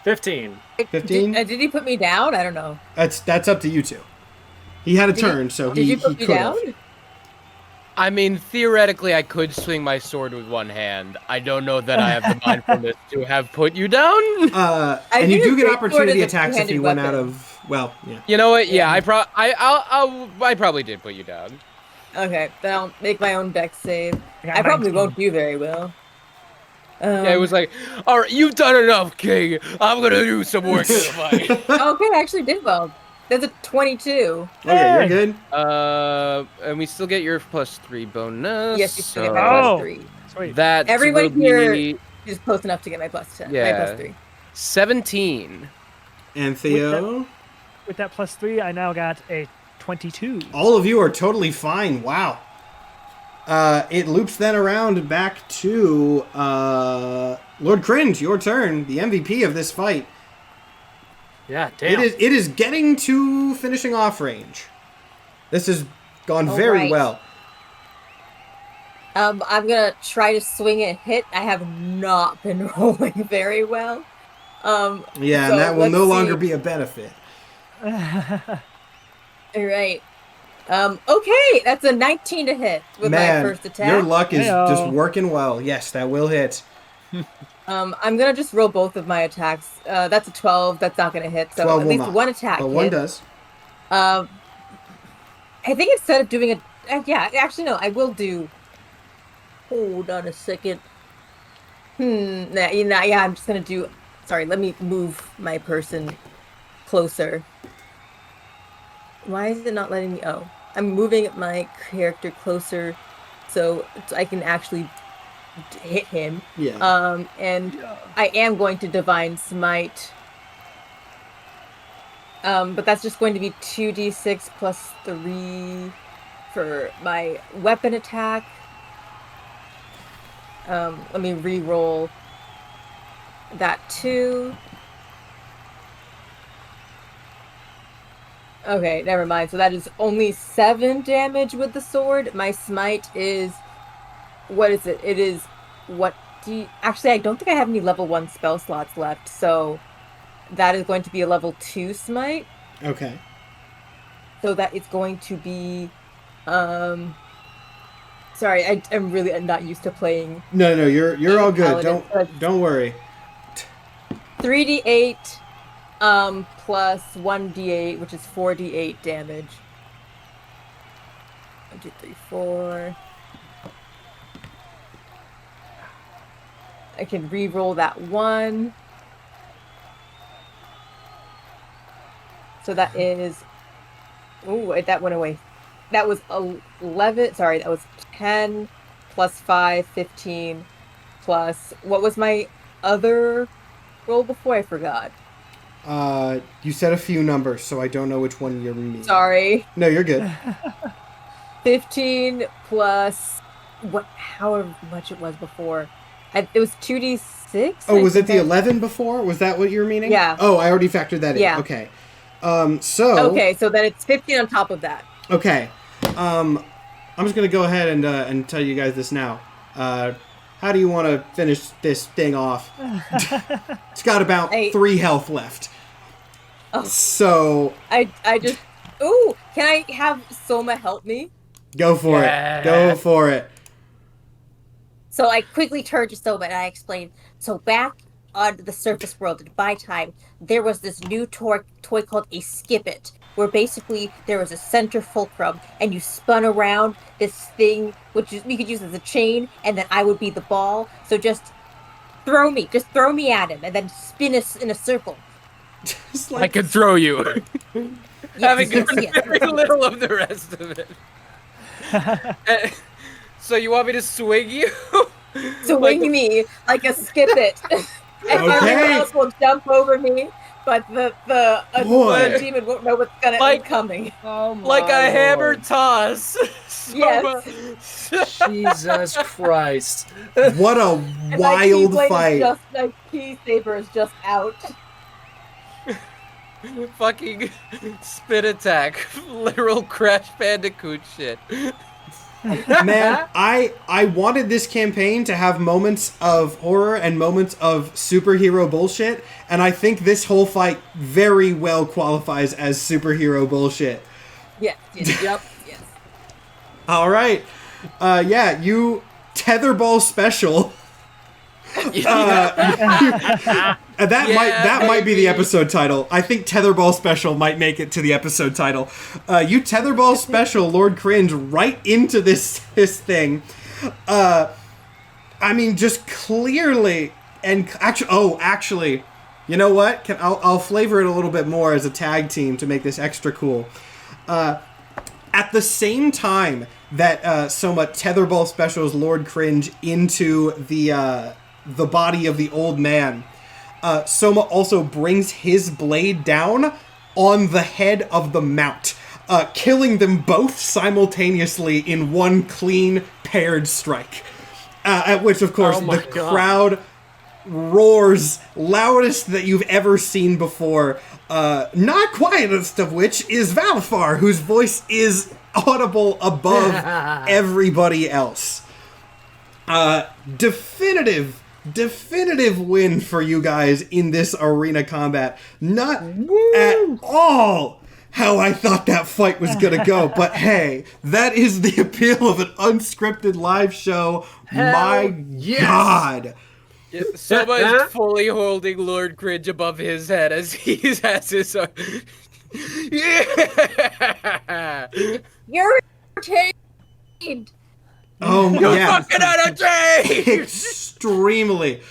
15. 15? Did he put me down? I don't know. That's up to you two. He had a turn, so did he you put me could down? have. I mean, theoretically, I could swing my sword with one hand. I don't know that I have the mindfulness to have put you down. And you do get opportunity attacks if you went out of... Well, yeah. You know what? Yeah, I probably did put you down. Okay, then I'll make my own dex save. I probably won't do very well. Yeah, it was like, all right, you've done enough, King. I'm gonna do some work in the fight. Okay, I actually did well. That's a 22. Okay, you're good. And we still get your +3 bonus. Yes, you still get my +3. Sweet. That everyone here is close enough to get my +10. Yeah. My +3. 17. And Theo? With that +3, I now got a 22. All of you are totally fine. Wow. It loops then around back to Lord Cringe, your turn, the MVP of this fight. Yeah, damn. It is getting to finishing off range. This has gone very well. I'm gonna try to swing and hit. I have not been rolling very well. And that will no longer be a benefit. All right. Okay, that's a 19 to hit with my first attack. Your luck is just working well. Yes, that will hit. I'm gonna just roll both of my attacks. That's a 12. That's not gonna hit. So at least one attack. But one does. I think instead of doing a, actually no, I will do. Hold on a second. I'm just gonna do. Sorry, let me move my person closer. Why is it not letting me? Oh, I'm moving my character closer so I can actually hit him. Yeah. And I am going to Divine Smite. But that's just going to be 2d6 plus 3 for my weapon attack. Let me re-roll that 2. Okay, never mind. So that is only 7 damage with the sword. My smite is... What is it? It is... Actually, I don't think I have any level 1 spell slots left, so... That is going to be a level 2 smite. Okay. So that it's going to be... Sorry, I'm really not used to playing... No, you're all good. Don't worry. 3d8... plus 1d8, which is 4d8 damage. 1, 2, 3, 4. I can re-roll that 1. So that is... Ooh, that went away. That was 11... Sorry, that was 10 plus 5, 15 plus... What was my other roll before? I forgot. You said a few numbers, so I don't know which one you're meaning. Sorry. No, you're good. 15 plus however much it was before. It was 2d6. Oh, was it the 11 before? Was that what you were meaning? Yeah. Oh, I already factored that in. Yeah. Okay. Okay, so then it's 15 on top of that. Okay. I'm just gonna go ahead and tell you guys this now. How do you want to finish this thing off? It's got about 3 health left. Oh. So I just. Ooh, can I have Soma help me? Go for it. Go for it. So I quickly turned to Soma and I explained. So back on the surface world at my time, there was this new toy called a skip-it, where basically there was a center fulcrum and you spun around this thing, which we could use as a chain, and then I would be the ball. So just throw me at him, and then spin us in a circle. I could throw you. Having very little of the rest of it. So you want me to swing you? Swing me like a skip-it. And everyone else will jump over me, but the demon won't know what's gonna be coming. Like a hammer toss. Yes. Jesus Christ. What a wild fight. My key saber is just out. Fucking spin attack. Literal Crash Bandicoot shit. Man, I wanted this campaign to have moments of horror and moments of superhero bullshit, and I think this whole fight very well qualifies as superhero bullshit. Yes. Yes. All right. You Tetherball special. That might be the episode title. I think Tetherball special might make it to the episode title. You Tetherball special Lord Cringe right into this thing. I mean, just clearly and actually, you know what? I'll flavor it a little bit more as a tag team to make this extra cool. At the same time that Soma Tetherball specials Lord Cringe into the body of the old man, Soma also brings his blade down on the head of the mount, killing them both simultaneously in one clean paired strike. At which, of course, the crowd roars loudest that you've ever seen before. Not quietest of which is Valfar, whose voice is audible above everybody else. Definitive win for you guys in this arena combat. Not at all how I thought that fight was gonna go, but hey, that is the appeal of an unscripted live show. My God. Soma is fully holding Lord Cringe above his head as he has his... Yeah! You're entertained! Oh, yeah. Fucking entertained! Extremely.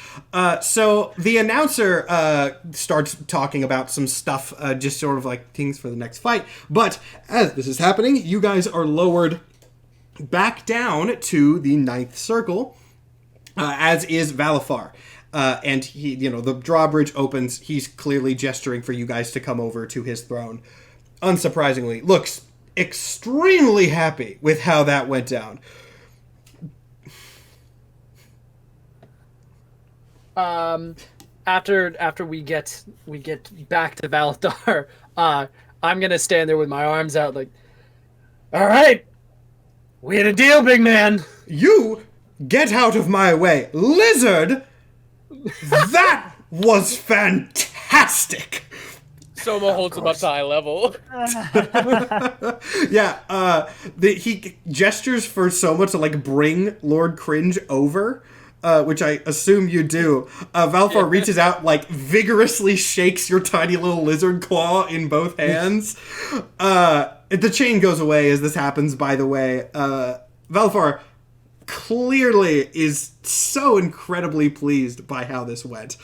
So the announcer starts talking about some stuff, just sort of like things for the next fight. But as this is happening, you guys are lowered back down to the 9th circle, as is Valfar. And he, the drawbridge opens. He's clearly gesturing for you guys to come over to his throne. Unsurprisingly, looks extremely happy with how that went down. After we get back to Valdar, I'm gonna stand there with my arms out like, all right, we had a deal, big man. You get out of my way, lizard. That was fantastic. Soma holds him up to eye level. He gestures for Soma to bring Lord Cringe over. Which I assume you do. Valfar reaches out, vigorously shakes your tiny little lizard claw in both hands. The chain goes away as this happens, by the way. Valfar clearly is so incredibly pleased by how this went.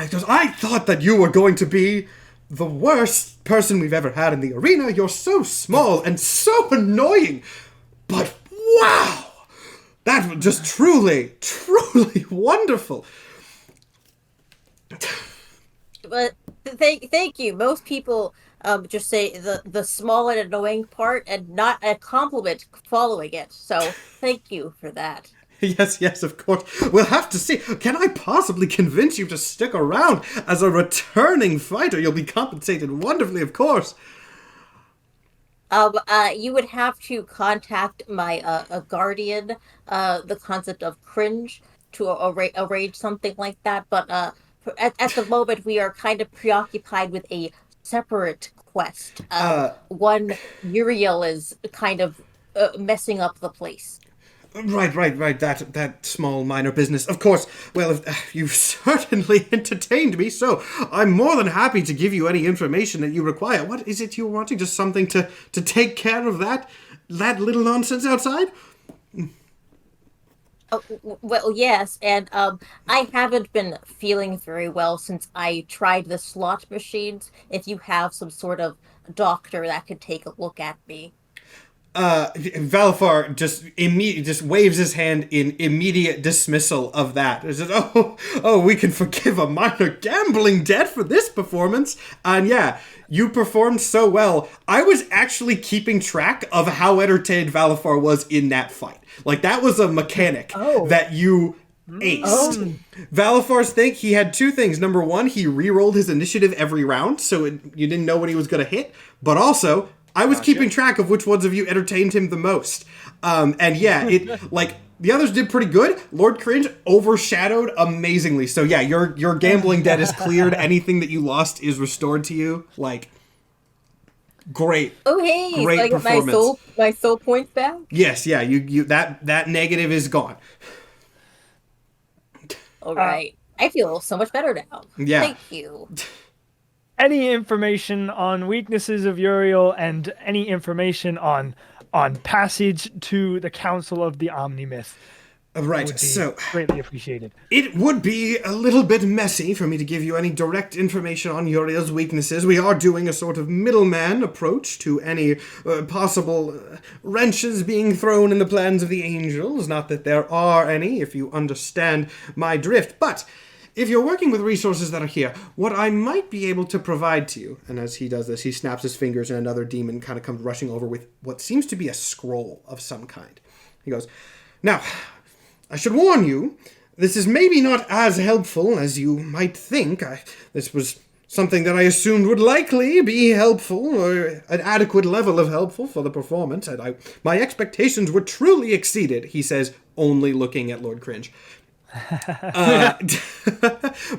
He goes, I thought that you were going to be the worst person we've ever had in the arena. You're so small and so annoying. But wow! That was just truly wonderful. But thank you. Most people just say the small and annoying part, and not a compliment following it. So thank you for that. Yes, of course. We'll have to see. Can I possibly convince you to stick around as a returning fighter? You'll be compensated wonderfully, of course. You would have to contact my a guardian, the concept of cringe, to arrange something like that. But at the moment, we are kind of preoccupied with a separate quest. One Uriel is kind of messing up the place. Right. That small minor business. Of course. Well, you've certainly entertained me, so I'm more than happy to give you any information that you require. What is it you're wanting? Just something to take care of that little nonsense outside? Oh, well, yes, and I haven't been feeling very well since I tried the slot machines. If you have some sort of doctor that could take a look at me. Valfar just waves his hand in immediate dismissal of that. He says, oh, we can forgive a minor gambling debt for this performance. And yeah, you performed so well. I was actually keeping track of how entertained Valfar was in that fight. Like, that was a mechanic that you aced. Valafar's thing, he had two things. Number one, he re-rolled his initiative every round, so you didn't know when he was going to hit. But also, I was keeping track of which ones of you entertained him the most. And yeah, the others did pretty good. Lord Cringe overshadowed amazingly. So yeah, your gambling debt is cleared. Anything that you lost is restored to you. Like, great. Oh hey, great like performance. my soul points back. Yes, yeah, you that negative is gone. All right, I feel so much better now. Yeah. Thank you. Any information on weaknesses of Uriel and any information on passage to the Council of the Omnimyth Right, would be so greatly appreciated. it would be a little bit messy for me to give you any direct information on Uriel's weaknesses. We are doing a sort of middleman approach to any possible wrenches being thrown in the plans of the angels. Not that there are any, if you understand my drift, but if you're working with resources that are here, what I might be able to provide to you, and as he does this, he snaps his fingers and another demon kind of comes rushing over with what seems to be a scroll of some kind. He goes, now, I should warn you, this is maybe not as helpful as you might think. This was something that I assumed would likely be helpful, or an adequate level of helpful for the performance, and my expectations were truly exceeded, he says, only looking at Lord Cringe.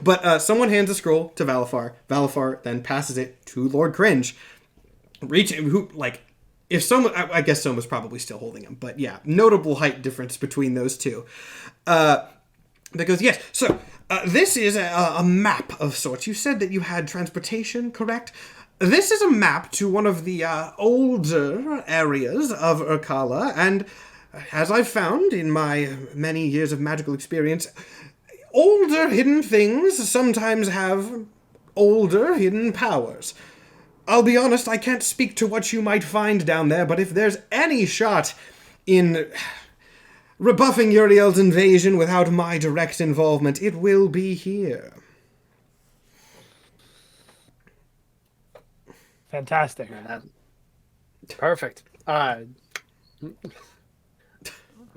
But someone hands a scroll to Valfar. Valfar then passes it to Lord Cringe. If someone, I guess someone was probably still holding him, but yeah, notable height difference between those two. Because yes, so this is a map of sorts. You said that you had transportation, correct? This is a map to one of the older areas of Urkala, and as I've found in my many years of magical experience, older hidden things sometimes have older hidden powers. I'll be honest, I can't speak to what you might find down there, but if there's any shot in rebuffing Uriel's invasion without my direct involvement, it will be here. Fantastic. Perfect.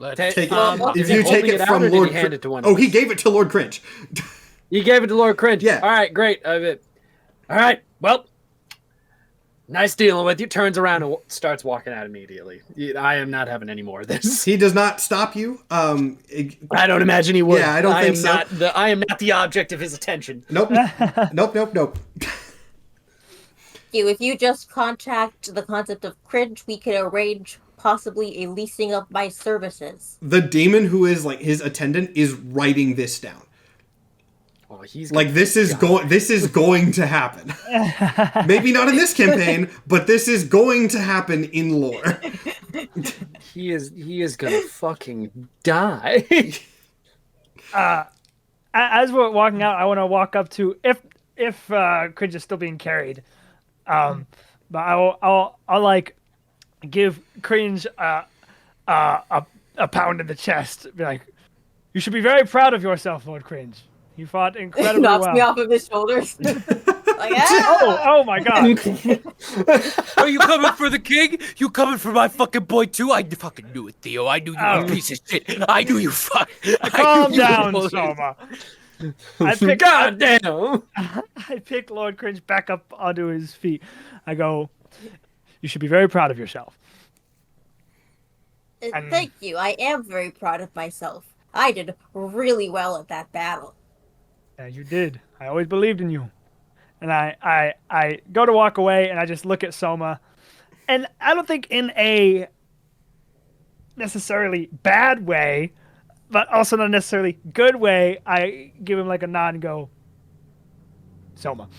If you take it from Lord Cringe. Oh, he gave it to Lord Cringe. You gave it to Lord Cringe. Yeah. All right, great. All right, well, nice dealing with you. Turns around and starts walking out immediately. I am not having any more of this. He does not stop you. I don't imagine he would. Yeah, I don't think so. I am not the object of his attention. Nope. Nope. If you just contact the concept of cringe, we could arrange possibly a leasing of my services. The demon who is like his attendant is writing this down. Oh, he's like this is going to happen. Maybe not in this campaign, but this is going to happen in lore. He is gonna fucking die. As we're walking out, I want to walk up to if Cringe is still being carried. But I'll like give Cringe a pound in the chest. Be like, you should be very proud of yourself, Lord Cringe. You fought incredibly Knocks well. me off of his shoulders. Like, ah! Oh my god. Are you coming for the king? You coming for my fucking boy too? I fucking knew it, Theo. I knew you were a piece of shit. I knew you Calm down, Soma. God damn! I pick Lord Cringe back up onto his feet. I go, you should be very proud of yourself. Thank you. I am very proud of myself. I did really well at that battle. Yeah, you did. I always believed in you. And I go to walk away, and I just look at Soma. And I don't think in a necessarily bad way, but also not necessarily good way, I give him like a nod and go, Soma.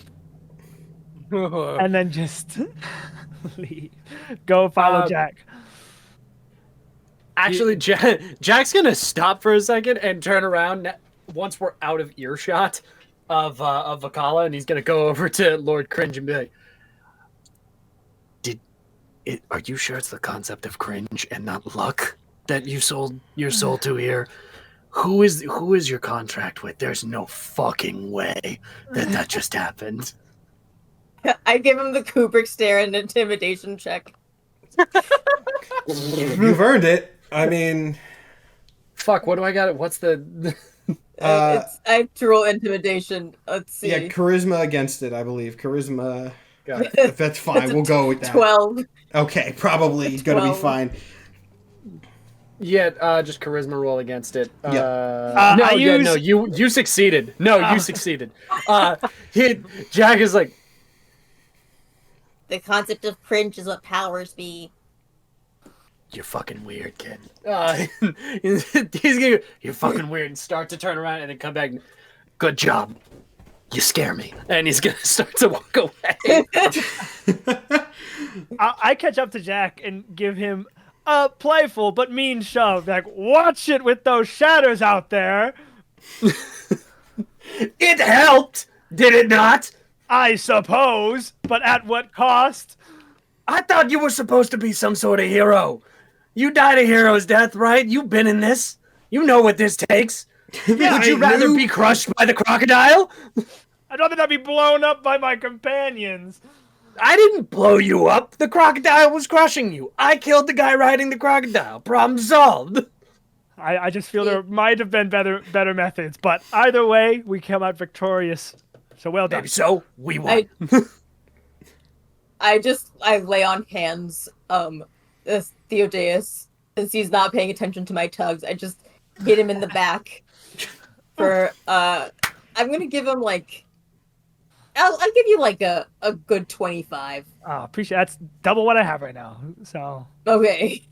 And then just leave. Go follow Jack. Actually, Jack's gonna stop for a second and turn around once we're out of earshot of Vakala, and he's gonna go over to Lord Cringe and be like, Are you sure it's the concept of cringe and not luck that you sold your soul to here? Who is your contract with? There's no fucking way that just happened. I give him the Kubrick stare and intimidation check. You've earned it. I mean, fuck. What do I got? What's the? I have to roll intimidation. Let's see. Yeah, charisma against it, I believe. Charisma. Got it. If that's fine, we'll go with that. 12. Okay, probably gonna be fine. Yeah, just charisma roll against it. Yeah. No, you succeeded. No, you succeeded. Jack is like, The concept of cringe is what powers me. You're fucking weird, kid. he's gonna go, you're fucking weird, and start to turn around and then come back. Good job. You scare me. And he's gonna start to walk away. I catch up to Jack and give him a playful but mean shove. Like, watch it with those shadows out there. It helped, did it not? I suppose, but at what cost? I thought you were supposed to be some sort of hero. You died a hero's death, right? You've been in this. You know what this takes. Yeah, Would you rather be crushed by the crocodile? I'd rather not be blown up by my companions. I didn't blow you up. The crocodile was crushing you. I killed the guy riding the crocodile. Problem solved. I just feel there might have been better methods, but either way, we come out victorious. So well done. Maybe so. We won. I lay on hands, H.A.D.E.S, since he's not paying attention to my tugs. I just hit him in the back for, I'm gonna give him like, I'll give you like a good 25. Oh, appreciate that's double what I have right now. So okay.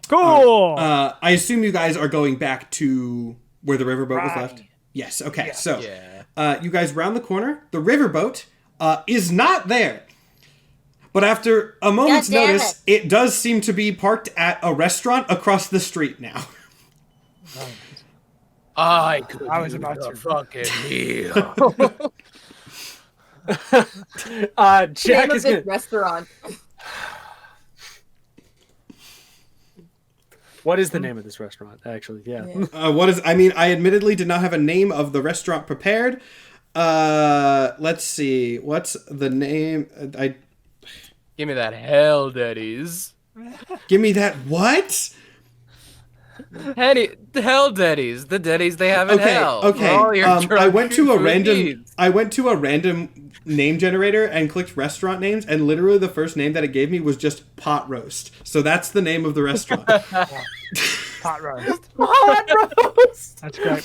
Cool. I assume you guys are going back to where the riverboat was left. Yes. Okay. So, you guys round the corner. The riverboat is not there. But after a moment's notice, it does seem to be parked at a restaurant across the street now. I was about to fucking heal. Jack is this restaurant. What is the name of this restaurant? Actually, yeah. What is? I mean, I admittedly did not have a name of the restaurant prepared. Let's see. What's the name? Give me that H.A.D.E.S. Give me that what? H.A.D.E.S. The daddies they have in hell. Okay. I went to a random name generator and clicked restaurant names, and literally the first name that it gave me was just Pot Roast. So that's the name of the restaurant. Pot roast. Pot roast. That's great.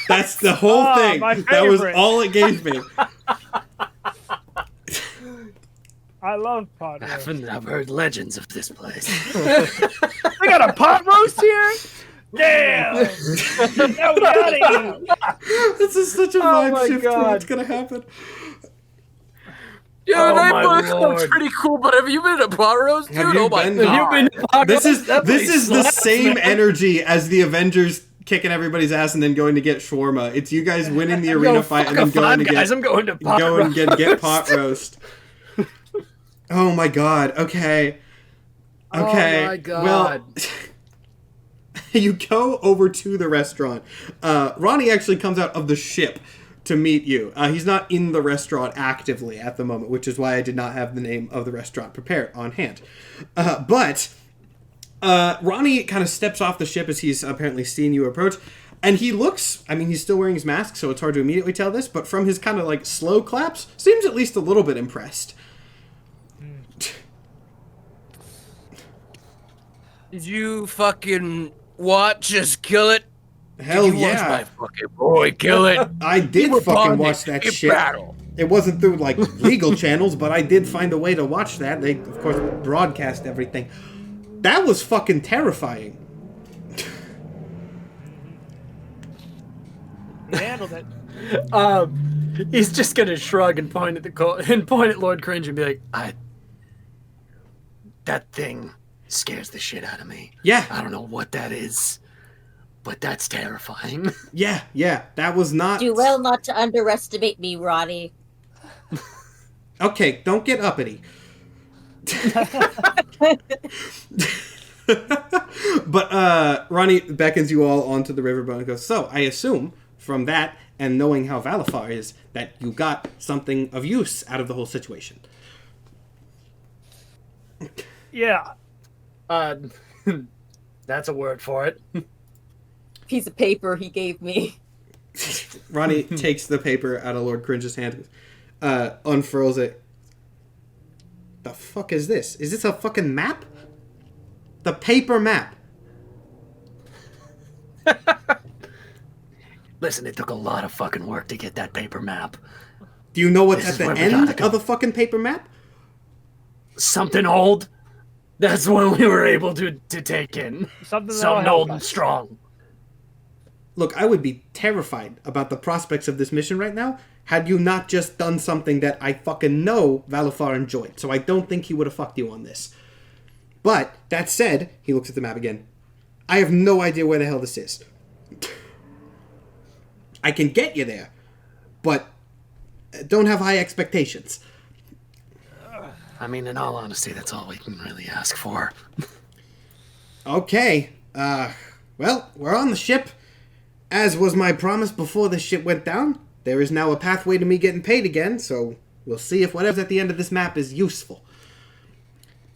That's the whole thing. That was all it gave me. I love pot roast. I've heard legends of this place. We got a pot roast here? Damn! Now we got it. This is such a vibe shift to what's gonna happen. Yeah, that looks pretty cool, but have you been to pot roast, dude? Have you been to pot roast? This is the same energy as the Avengers kicking everybody's ass and then going to get shawarma. It's you guys winning the arena fight and then going to get pot roast. Oh my god. Okay. Oh my god. Well, you go over to the restaurant. Ronnie actually comes out of the ship to meet you. He's not in the restaurant actively at the moment, which is why I did not have the name of the restaurant prepared on hand. But Ronnie kind of steps off the ship as he's apparently seen you approach. And he looks, I mean, he's still wearing his mask, so it's hard to immediately tell this, but from his kind of like slow claps, seems at least a little bit impressed. Did you fucking watch us kill it? Hell Did you yeah. watch my fucking boy kill it? I did fucking watch that shit. Battle. It wasn't through like legal channels, but I did find a way to watch that. They, of course, broadcast everything. That was fucking terrifying. Handled it. He's just gonna shrug and point at Lord Cringe and be like, That thing scares the shit out of me. Yeah. I don't know what that is, but that's terrifying. Yeah, that was not... Do well not to underestimate me, Ronnie. Okay, don't get uppity. But Ronnie beckons you all onto the riverboat and goes, so, I assume, from that, and knowing how Valfar is, that you got something of use out of the whole situation. Yeah. that's a word for it. Piece of paper he gave me. Ronnie takes the paper out of Lord Cringe's hand, unfurls it. The fuck is this? Is this a fucking map? The paper map. Listen, it took a lot of fucking work to get that paper map. Do you know what's This at is the where we end gotta go. of the fucking paper map? Something old. That's what we were able to take in. Something Something old and strong. Look, I would be terrified about the prospects of this mission right now had you not just done something that I fucking know Valfar enjoyed. So I don't think he would have fucked you on this. But, that said, he looks at the map again. I have no idea where the hell this is. I can get you there, but don't have high expectations. I mean, in all honesty, that's all we can really ask for. Okay. Well, we're on the ship. As was my promise before the ship went down, there is now a pathway to me getting paid again, so we'll see if whatever's at the end of this map is useful.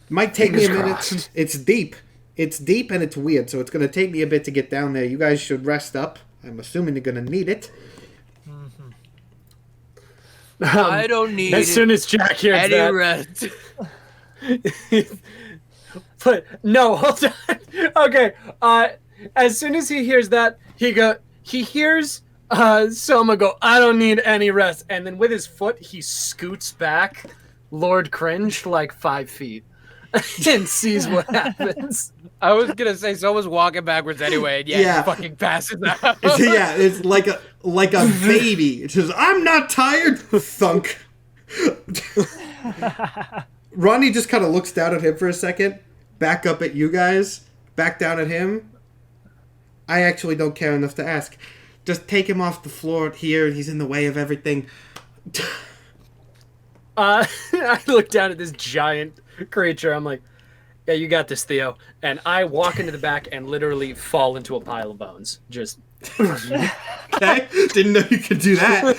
Might take me a minute. Crossed. It's deep. It's deep and it's weird, so it's going to take me a bit to get down there. You guys should rest up. I'm assuming you're going to need it. I don't need As soon as Jack hears any that, rest. but no, hold on. Okay, as soon as he hears that, he hears Soma go, I don't need any rest, and then with his foot he scoots back Lord Cringe like 5 feet and sees what happens. I was gonna say someone's walking backwards anyway, and Yeah. he fucking passes out. It's like a baby. It says, I'm not tired. Thunk. Ronnie just kind of looks down at him for a second, back up at you guys, back down at him. I actually don't care enough to ask. Just take him off the floor here. He's in the way of everything. I look down at this giant creature. I'm like, yeah, you got this, Theo. And I walk into the back and literally fall into a pile of bones. Just... Okay? Didn't know you could do that.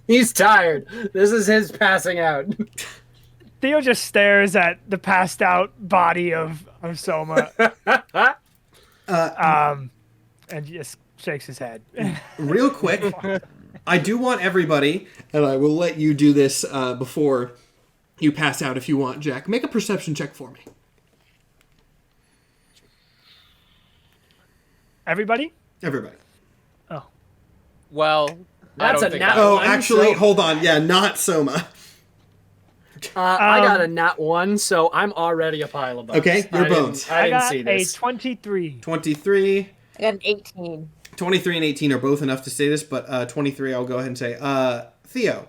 He's tired. This is his passing out. Theo just stares at the passed out body of Soma. And just shakes his head. Real quick, I do want everybody, and I will let you do this before you pass out if you want, Jack. Make a perception check for me. Everybody? Everybody. Oh. Well, I That's don't a think nat that- Oh, one, actually, so- hold on. Yeah, not Soma. I got a nat 1, so I'm already a pile of bones. Okay, your bones. I didn't got see this. a 23. 23. I got an 18. 23 and 18 are both enough to say this, but 23 I'll go ahead and say. Theo,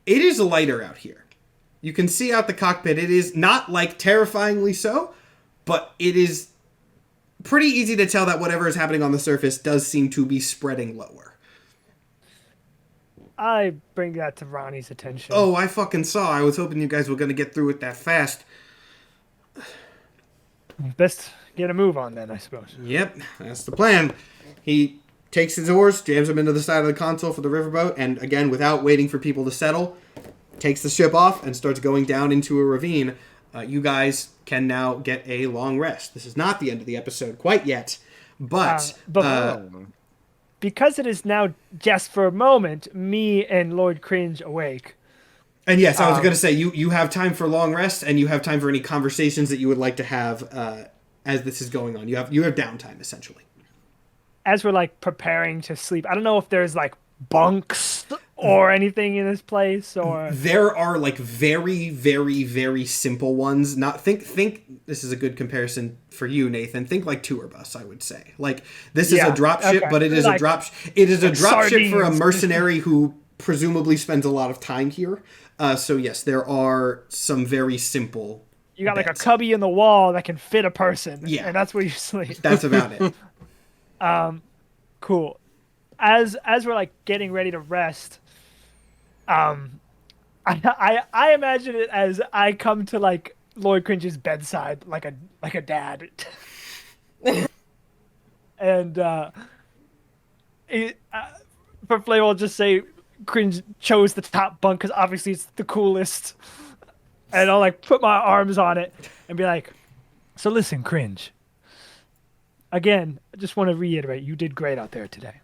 it is lighter out here. You can see out the cockpit. It is not, like, terrifyingly so, but it is pretty easy to tell that whatever is happening on the surface does seem to be spreading lower. I bring that to Ronnie's attention. Oh, I fucking saw. I was hoping you guys were going to get through it that fast. Best get a move on then, I suppose. Yep, that's the plan. He takes his oars, jams them into the side of the console for the riverboat, and again, without waiting for people to settle, takes the ship off and starts going down into a ravine. You guys can now get a long rest. This is not the end of the episode quite yet, but because it is now just for a moment, me and Lord Cringe awake. And yes, I was going to say, you have time for long rest, and you have time for any conversations that you would like to have as this is going on. You have downtime, essentially. As we're, like, preparing to sleep, I don't know if there's, like, bunks or anything in this place, or... There are, like, very, very, very simple ones. Not think this is a good comparison for you, Nathan. Think like tour bus, I would say. Like, this is a drop ship, but it is like, it is a drop ship for a mercenary who presumably spends a lot of time here. So yes, there are some very simple. You got beds. Like a cubby in the wall that can fit a person. Yeah, and that's where you sleep. That's about it. Cool. As we're like getting ready to rest, I imagine it as I come to like Lord Cringe's bedside like a dad, and for flavor, I'll just say Cringe chose the top bunk because obviously it's the coolest, and I'll like put my arms on it and be like, "So listen, Cringe. Again, I just want to reiterate, you did great out there today.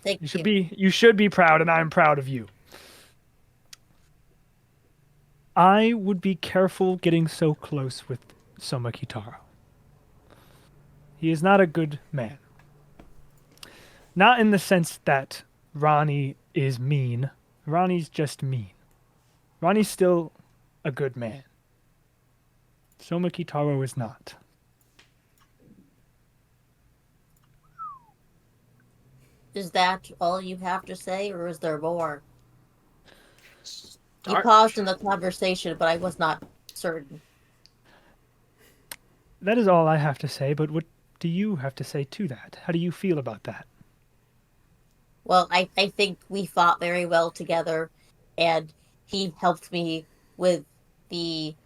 You should be proud, and I'm proud of you. I would be careful getting so close with Soma Kitaro. He is not a good man. Not in the sense that Ronnie is mean. Ronnie's just mean. Ronnie's still a good man. Soma Kitaro is not. Is that all you have to say, or is there more? You paused in the conversation, but I was not certain. That is all I have to say, but what do you have to say to that? How do you feel about that? Well, I think we fought very well together, and he helped me with the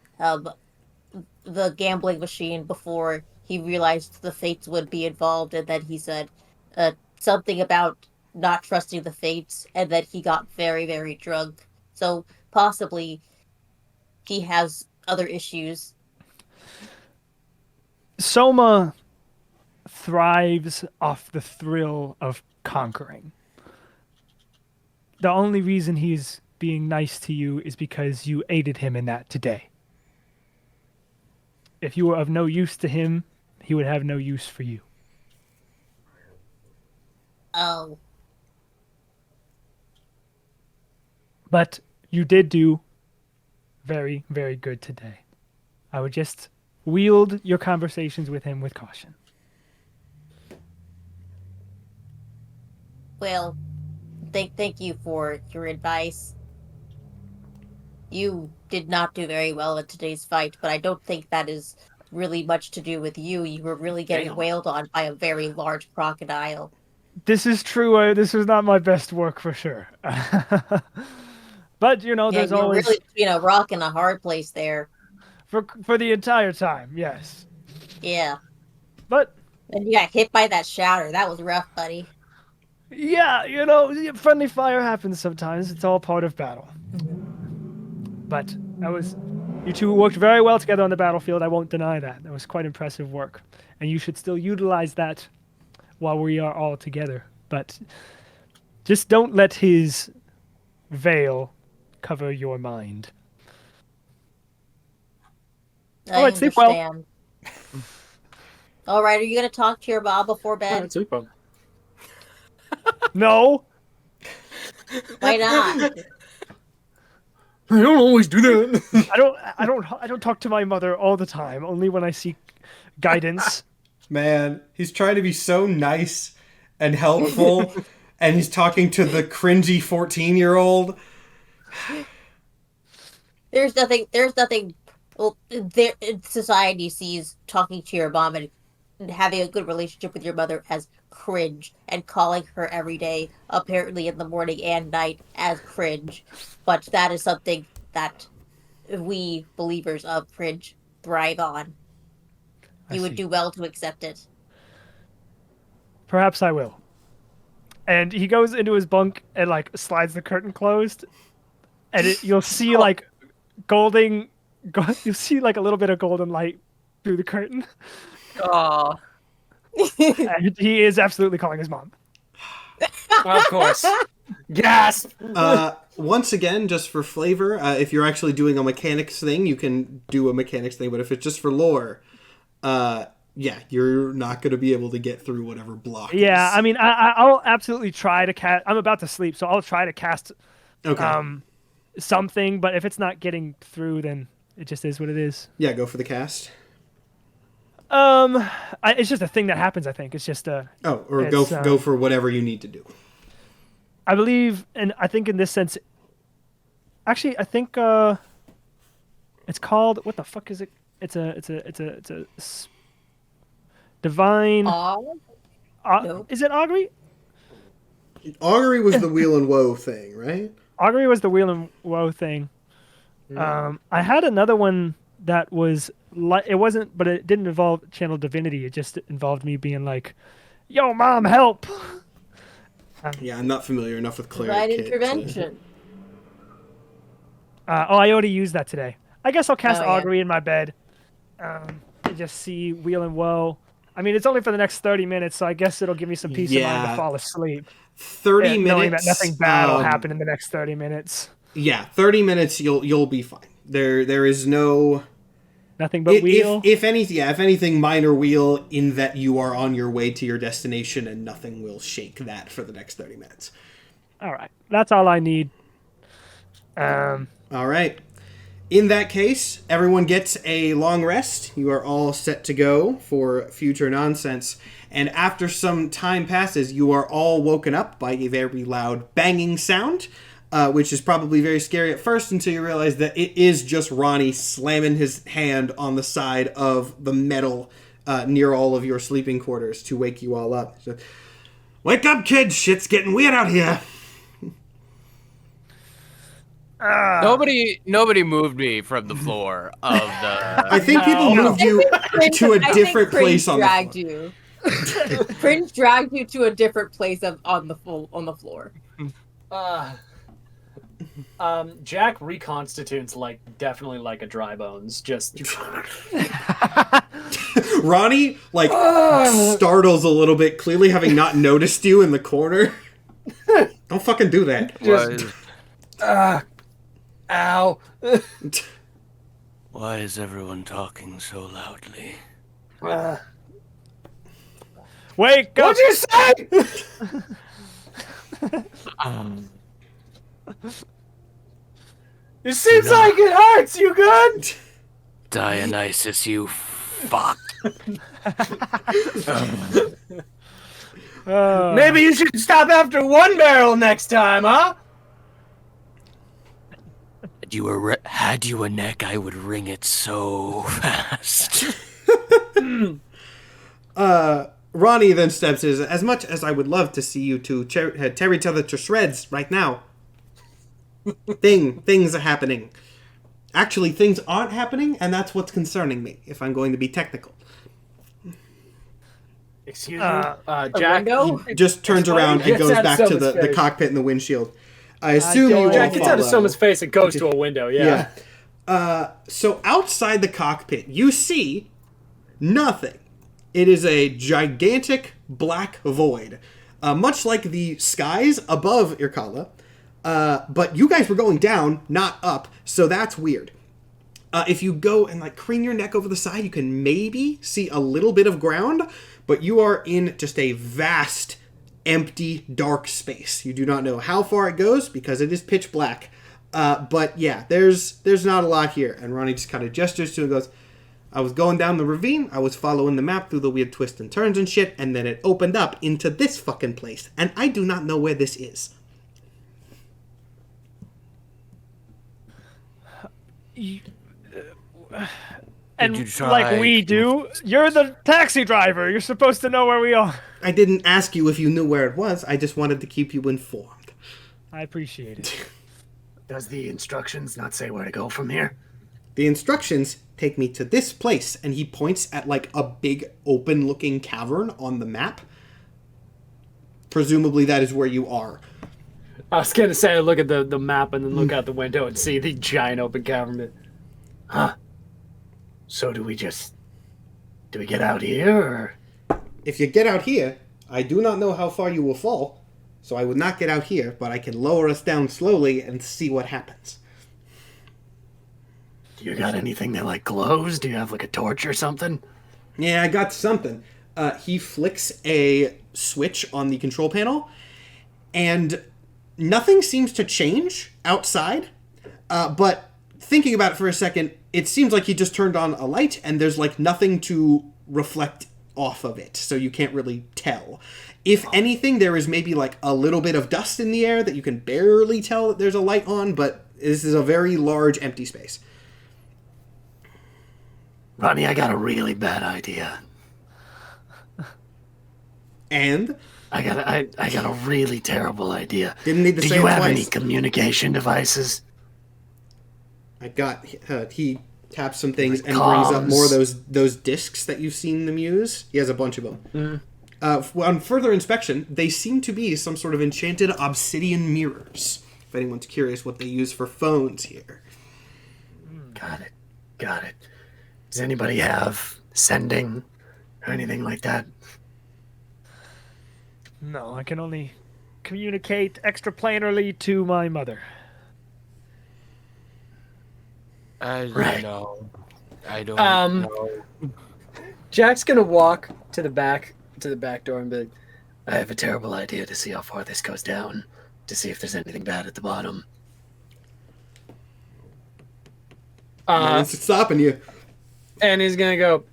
gambling machine before he realized the fates would be involved, and then he said something about not trusting the fates, and then he got very, very drunk. So possibly he has other issues. Soma thrives off the thrill of conquering. The only reason he's being nice to you is because you aided him in that today. If you were of no use to him, he would have no use for you. Oh. But you did do very, very good today. I would just wield your conversations with him with caution. Well, thank you for your advice. You did not do very well in today's fight, but I don't think that is really much to do with you. You were really getting wailed on by a very large crocodile. This is true. This was not my best work for sure. But, there's always... really between a rock and a hard place there. For the entire time, yes. Yeah. But... And you got hit by that shouter. That was rough, buddy. Yeah, friendly fire happens sometimes. It's all part of battle. But you two worked very well together on the battlefield. I won't deny that. That was quite impressive work. And you should still utilize that while we are all together. But just don't let his veil cover your mind. I understand. Sleep well. All right, are you going to talk to your mom before bed? Sleep well. No. Why not? I don't always do that. I don't talk to my mother all the time, only when I seek guidance. Man, he's trying to be so nice and helpful, and he's talking to the cringy 14-year-old. There's nothing. Well, society sees talking to your mom and having a good relationship with your mother as cringe, and calling her every day, apparently in the morning and night, as cringe. But that is something that we believers of cringe thrive on. You would do well to accept it. Perhaps I will. And he goes into his bunk and like slides the curtain closed, and you'll see you'll see like a little bit of golden light through the curtain. Aw. And he is absolutely calling his mom. Of course. Gasp! Once again, just for flavor, if you're actually doing a mechanics thing, you can do a mechanics thing, but if it's just for lore, you're not going to be able to get through whatever block is. I mean, I'll absolutely try to cast... I'm about to sleep, so I'll try to cast something, but if it's not getting through, then it just is what it is. Yeah, go for the cast. It's just a thing that happens, I think. It's just a... go for whatever you need to do. I believe, and I think in this sense... Actually, I think it's called... What the fuck is it? It's a divine... No. Is it augury? Augury was the wheel and woe thing, right? Augury was the wheel and woe thing. I had another one that was... It wasn't, but it didn't involve channel divinity. It just involved me being like, "Yo, mom, help!" I'm not familiar enough with cleric. Right intervention. I already used that today. I guess I'll cast yeah. augury in my bed. And just see wheel and woe. I mean, it's only for the next 30 minutes, so I guess it'll give me some peace of mind to fall asleep. 30 minutes, knowing that nothing bad will happen in the next 30 minutes. Yeah, 30 minutes, you'll be fine. There is no. Nothing but wheel? If anything, minor wheel in that you are on your way to your destination and nothing will shake that for the next 30 minutes. All right. That's all I need. All right. In that case, everyone gets a long rest. You are all set to go for future nonsense. And after some time passes, you are all woken up by a very loud banging sound. Which is probably very scary at first until you realize that it is just Ronnie slamming his hand on the side of the metal near all of your sleeping quarters to wake you all up. So, wake up, kids! Shit's getting weird out here. Nobody moved me from the floor of the... I think people moved you to a different place on the floor. Prince dragged you to a different place on the floor. Jack reconstitutes definitely like a dry bones. Just Ronnie startles a little bit, clearly having not noticed you in the corner. Don't fucking do that. Ow. Why is everyone talking so loudly? Wake up! What'd you say? It seems like it hurts. You good? Dionysus, you fuck. Maybe you should stop after one barrel next time, huh? Had you a neck, I would wring it so fast. Ronnie then steps in. As much as I would love to see you two tear each other to shreds right now, things are happening. Actually, things aren't happening, and that's what's concerning me, if I'm going to be technical. Excuse me? Jack just turns around and goes back to the cockpit and the windshield. I assume you all Jack gets out of Soma's face and goes to a window, yeah. So outside the cockpit, you see nothing. It is a gigantic black void. Much like the skies above Irkala. But you guys were going down, not up, so that's weird. If you go and crane your neck over the side, you can maybe see a little bit of ground, but you are in just a vast, empty, dark space. You do not know how far it goes because it is pitch black. But yeah, there's not a lot here. And Ronnie just kind of gestures to it and goes, I was going down the ravine, I was following the map through the weird twists and turns and shit, and then it opened up into this fucking place, and I do not know where this is. And like we do, you're the taxi driver. You're supposed to know where we are. I didn't ask you if you knew where it was. I just wanted to keep you informed. I appreciate it. Does the instructions not say where to go from here? The instructions take me to this place, and he points at like a big open-looking cavern on the map. Presumably that is where you are. I was gonna say, I look at the map and then look out the window and see the giant open cavern. Huh. So do we get out here, or? If you get out here, I do not know how far you will fall, so I would not get out here, but I can lower us down slowly and see what happens. Do you got anything that, like, glows? Do you have, like, a torch or something? Yeah, I got something. He flicks a switch on the control panel, and nothing seems to change outside, but thinking about it for a second, it seems like he just turned on a light, and there's, like, nothing to reflect off of it, so you can't really tell. If anything, there is maybe, like, a little bit of dust in the air that you can barely tell that there's a light on, but this is a very large empty space. Ronnie, I got a really bad idea. And? I got a really terrible idea. Didn't need to say it twice. Do you have any communication devices? I got... he taps some things like and comms. brings up more of those discs that you've seen them use. He has a bunch of them. On further inspection, they seem to be some sort of enchanted obsidian mirrors. If anyone's curious what they use for phones here. Got it. Does anybody have sending or anything like that? No, I can only communicate extraplanarly to my mother. I don't Right. know. I don't know. Jack's gonna walk to the back door and be like, I have a terrible idea to see how far this goes down, to see if there's anything bad at the bottom. No one's stopping you. and he's gonna go,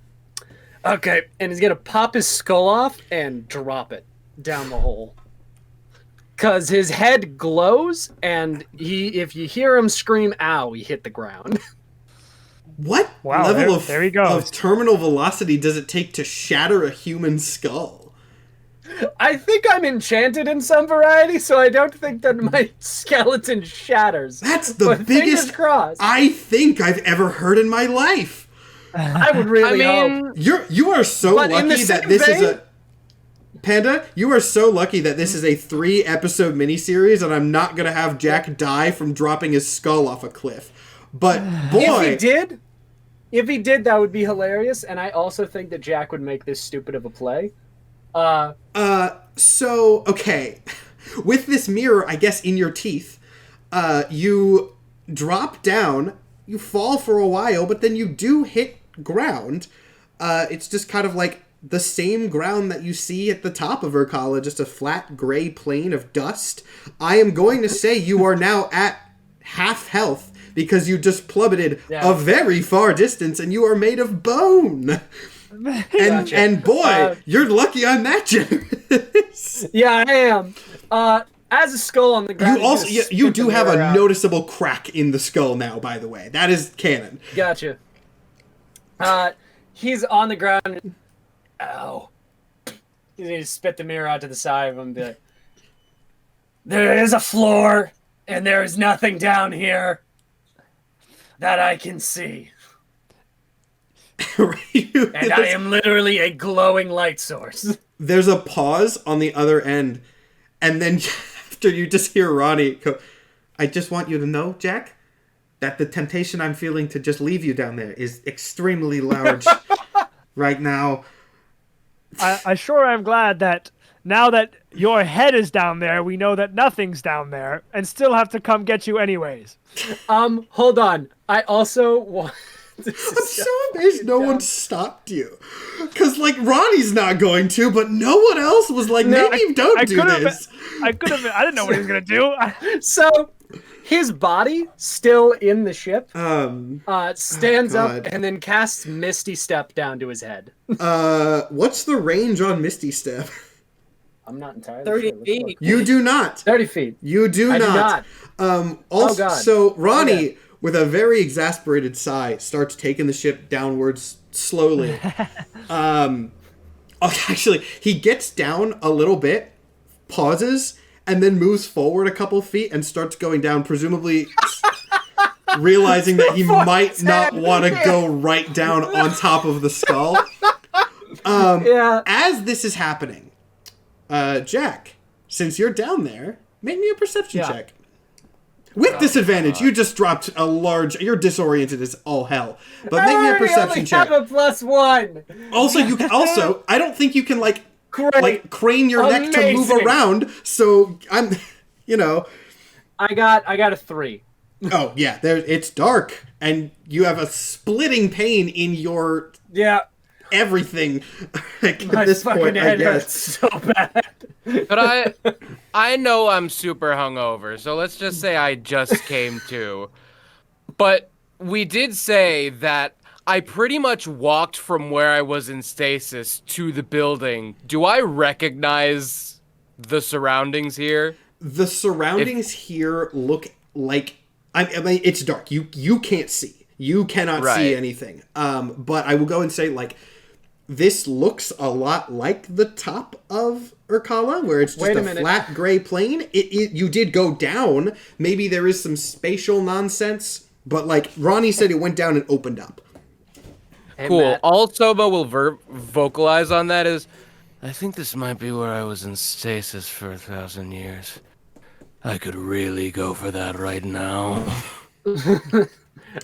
okay, and he's gonna pop his skull off and drop it down the hole. Cause his head glows, and if you hear him scream "ow," he hit the ground. What Wow, level there he goes. of terminal velocity does it take to shatter a human skull? I think I'm enchanted in some variety, so I don't think that my skeleton shatters. That's the But biggest fingers crossed. I think I've ever heard in my life. I would really hope. You are so But in the lucky that same this is vein- a Panda, you are so lucky that this is a 3-episode miniseries and I'm not gonna have Jack die from dropping his skull off a cliff. But boy, if he did, that would be hilarious, and I also think that Jack would make this stupid of a play. So, okay. With this mirror, I guess, in your teeth, you drop down, you fall for a while, but then you do hit ground. It's just kind of like the same ground that you see at the top of Urkala, just a flat gray plain of dust. I am going to say you are now at half health because you just plummeted a very far distance and you are made of bone. And boy, you're lucky I'm that generous. Yeah, I am. As a skull on the ground. You do have a noticeable crack in the skull now, by the way. That is canon. Gotcha. He's on the ground. Ow. He's gonna spit the mirror out to the side of him and be like, there is a floor, and there is nothing down here that I can see. And I am literally a glowing light source. There's a pause on the other end, and then after you just hear Ronnie go, I just want you to know, Jack, that the temptation I'm feeling to just leave you down there is extremely large right now. I sure am glad that now that your head is down there, we know that nothing's down there, and still have to come get you anyways. Hold on. I also want... I'm so amazed no one stopped you. Because, like, Ronnie's not going to, but no one else was like, maybe don't do this. I could have been... I didn't know what he was going to do. So, his body, still in the ship, stands up and then casts Misty Step down to his head. What's the range on Misty Step? I'm not entirely 30 sure. feet. You do not. 30 feet. You do I not. do not. Also, God. so Ronnie, with a very exasperated sigh, starts taking the ship downwards slowly. Actually, he gets down a little bit, pauses, and then moves forward a couple feet and starts going down, presumably realizing that he might not want to go right down on top of the skull. As this is happening, Jack, since you're down there, make me a perception check. With disadvantage, you just dropped a large... You're disoriented as all hell. But make me a perception check. I have a +1. Also, you can... Also, I don't think you can, like crane your neck to move around. So, I'm... You know... I got a 3. Oh, yeah. It's dark. And you have a splitting pain in your... everything at My this point, I head guess. hurts so bad. But I know I'm super hungover, so let's just say I just came to. But we did say that I pretty much walked from where I was in stasis to the building. Do I recognize the surroundings here? The surroundings here look like... I mean, it's dark. You can't see. You cannot see anything. But I will go and say, like... This looks a lot like the top of Urkala, where it's just a flat gray plane. You did go down. Maybe there is some spatial nonsense, but like Ronnie said, it went down and opened up. Hey, cool. Matt. All Soba will vocalize on that is, I think this might be where I was in stasis for 1,000 years. I could really go for that right now.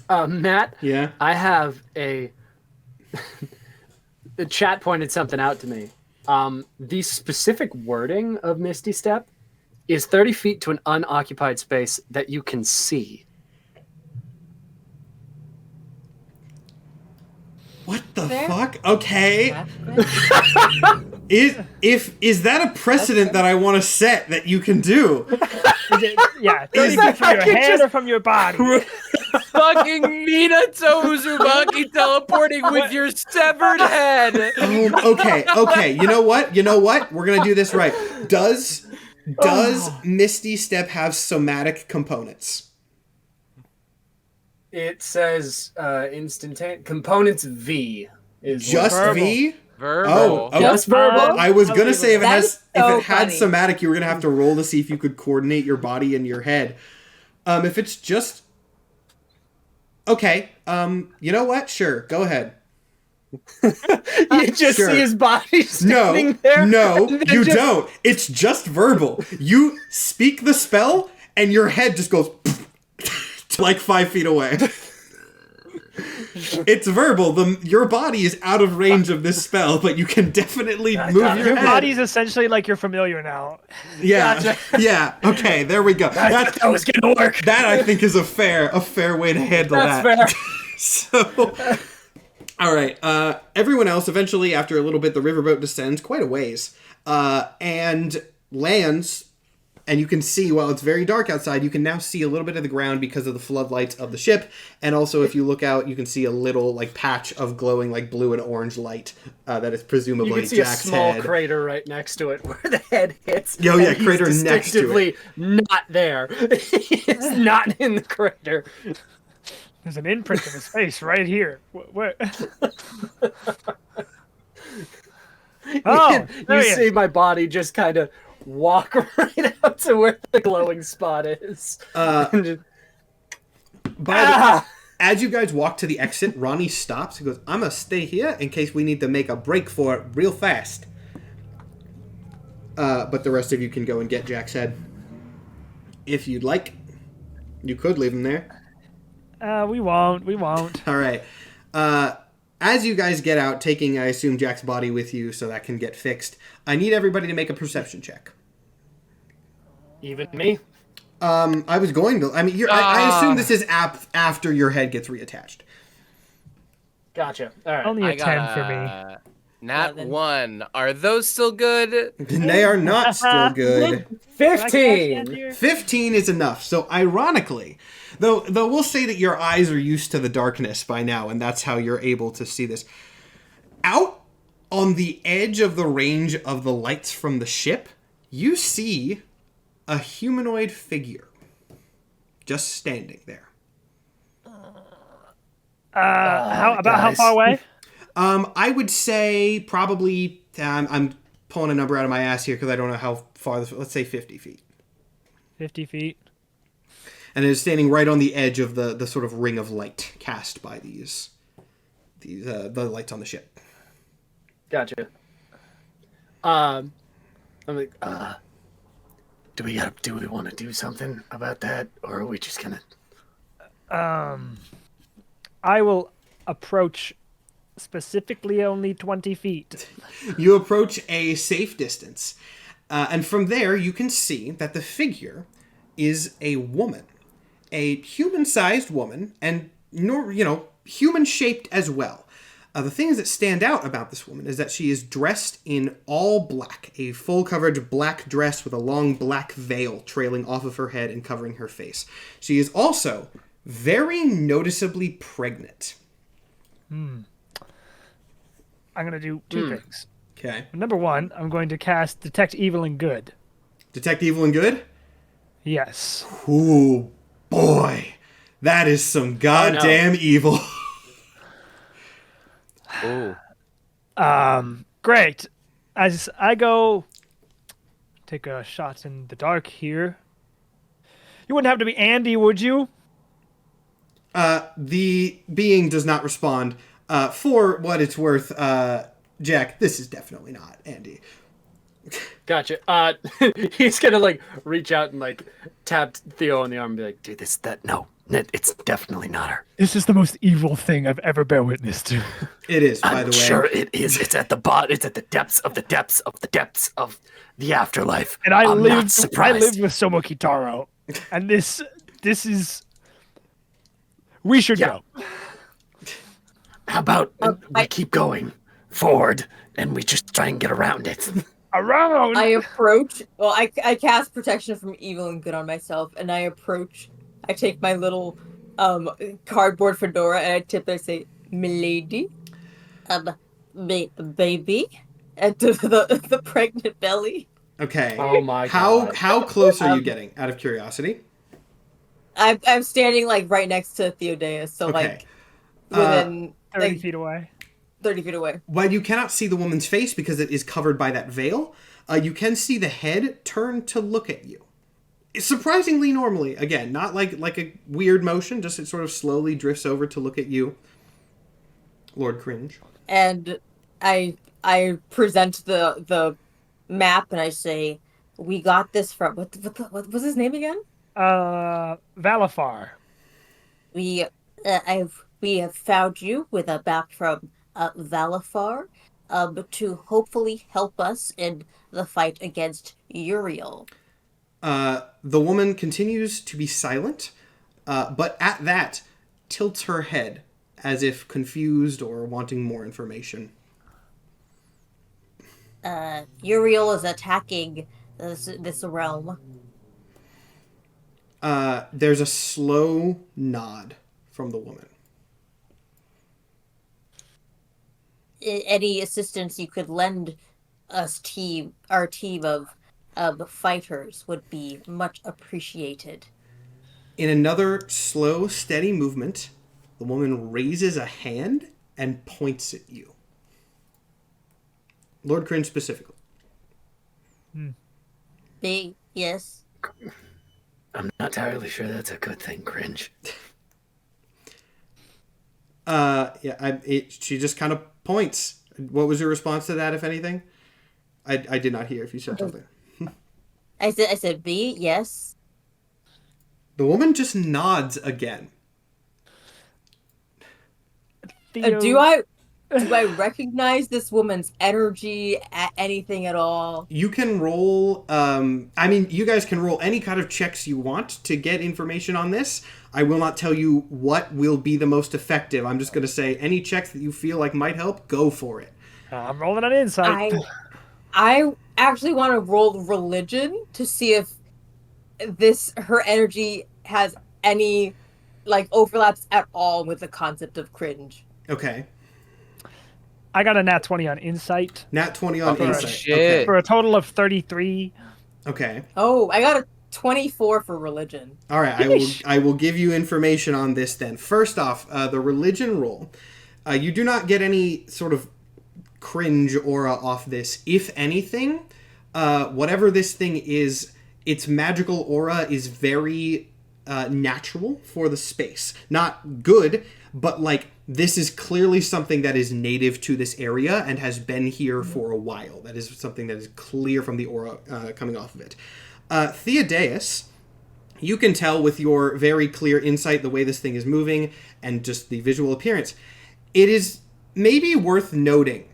Matt? Yeah? I have a... The chat pointed something out to me. The specific wording of Misty Step is 30 feet to an unoccupied space that you can see. What the fuck? Okay. Is that a precedent that I want to set that you can do? 30 feet from your head or from your body? Fucking Minato Uzumaki teleporting with your severed head. Okay. You know what? We're gonna do this right. Does Misty Step have somatic components? It says instantaneous components V is just V. Verbal. Oh, okay. Just verbal. I was gonna say if it had funny. somatic, you were gonna have to roll to see if you could coordinate your body and your head. If it's just okay, you know what? Sure, go ahead. You just see his body standing there. No, you don't. It's just verbal. You speak the spell, and your head just goes to like 5 feet away. It's verbal. Your body is out of range of this spell, but you can definitely move your head. Your body's essentially like you're familiar now. Yeah, yeah. Okay, there we go. That was gonna work. That I think is a fair way to handle that. That's fair. So, all right. Everyone else, eventually, after a little bit, the riverboat descends quite a ways and lands. And you can see, while it's very dark outside, you can now see a little bit of the ground because of the floodlights of the ship. And also, if you look out, you can see a little like patch of glowing like blue and orange light that is presumably Jack's head. You can see a small crater right next to it where the head hits. Oh yeah, crater next to it. Not there. It's not in the crater. There's an imprint of his face right here. Where? You see my body just kind of walk right up to where the glowing spot is. As you guys walk to the exit, Ronnie stops. He goes, I'm going to stay here in case we need to make a break for it real fast. But the rest of you can go and get Jack's head. If you'd like. You could leave him there. We won't. All right. As you guys get out, taking, I assume, Jack's body with you so that can get fixed, I need everybody to make a perception check. Even me? I was going to... I mean, I assume this is after your head gets reattached. Gotcha. All right. Only a 10 for me. Nat 1. Are those still good? They are not still good. 15! 15 is enough. So, ironically, though we'll say that your eyes are used to the darkness by now, and that's how you're able to see this. Out on the edge of the range of the lights from the ship, you see a humanoid figure just standing there. How far away? I would say probably, I'm pulling a number out of my ass here because I don't know how far, let's say 50 feet. 50 feet. and it is standing right on the edge of the sort of ring of light cast by the lights on the ship. Gotcha. I'm like, do we want to do something about that, or are we just gonna? I will approach specifically only 20 feet. You approach a safe distance, and from there you can see that the figure is a woman, a human-sized woman, and human-shaped as well. The things that stand out about this woman is that she is dressed in all black, a full coverage black dress with a long black veil trailing off of her head and covering her face. She is also very noticeably pregnant. I'm going to do two things. Okay. Number one, I'm going to cast Detect Evil and Good. Detect Evil and Good? Yes. Ooh, boy. That is some goddamn evil. Ooh. Great. As I go take a shot in the dark here. You wouldn't have to be Andy, would you? The being does not respond. For what it's worth, Jack, this is definitely not Andy. gotcha. He's gonna like reach out and like tap Theo on the arm and be like, Do this, that, no, it's definitely not her. This is the most evil thing I've ever bear witness to. It is, by I'm the way. sure it is. It's at the bottom. It's at the depths of the depths of the depths of the afterlife. And I'm not surprised. I lived with Somo Kitaro. And this is... We should go. How about we keep going forward and we just try and get around it? Around! I approach. Well, I cast protection from evil and good on myself, and I approach. I take my little cardboard fedora and I tip it and say, "Milady, baby," and to the pregnant belly. Okay. Oh my god. How close are you getting, out of curiosity? I'm standing like right next to H.A.D.E.S, so Okay. like within 30 feet away. 30 feet away. While you cannot see the woman's face because it is covered by that veil, you can see the head turn to look at you. It's surprisingly normally. Again, not like a weird motion, just it sort of slowly drifts over to look at you. Lord Cringe. And I present the map and I say, "We got this from what was his name again?" Valfar. We have found you with a map from Valfar, to hopefully help us in the fight against Uriel. The woman continues to be silent, but at that tilts her head as if confused or wanting more information. Uriel is attacking this realm. There's a slow nod from the woman. Any assistance you could lend us, our team of fighters, would be much appreciated. In another slow, steady movement, the woman raises a hand and points at you. Lord Cringe specifically. Yes. I'm not entirely sure that's a good thing, Cringe. She just kind of points. What was your response to that, if anything? I did not hear if you said something. I said B, yes. The woman just nods again. Do I recognize this woman's energy at anything at all? You can roll, you guys can roll any kind of checks you want to get information on this. I will not tell you what will be the most effective. I'm just going to say any checks that you feel like might help, go for it. I'm rolling an insight. I actually want to roll religion to see if her energy has any overlaps at all with the concept of cringe. Okay. I got a nat 20 on insight. Nat 20 on insight. Shit. Okay. For a total of 33. Okay. Oh, I got a 24 for religion. All right, I will give you information on this then. First off, the religion roll. You do not get any sort of cringe aura off this. If anything, whatever this thing is, its magical aura is very natural for the space. Not good, but like this is clearly something that is native to this area and has been here for a while. That is something that is clear from the aura coming off of it. H.A.D.E.S, you can tell with your very clear insight the way this thing is moving and just the visual appearance. It is maybe worth noting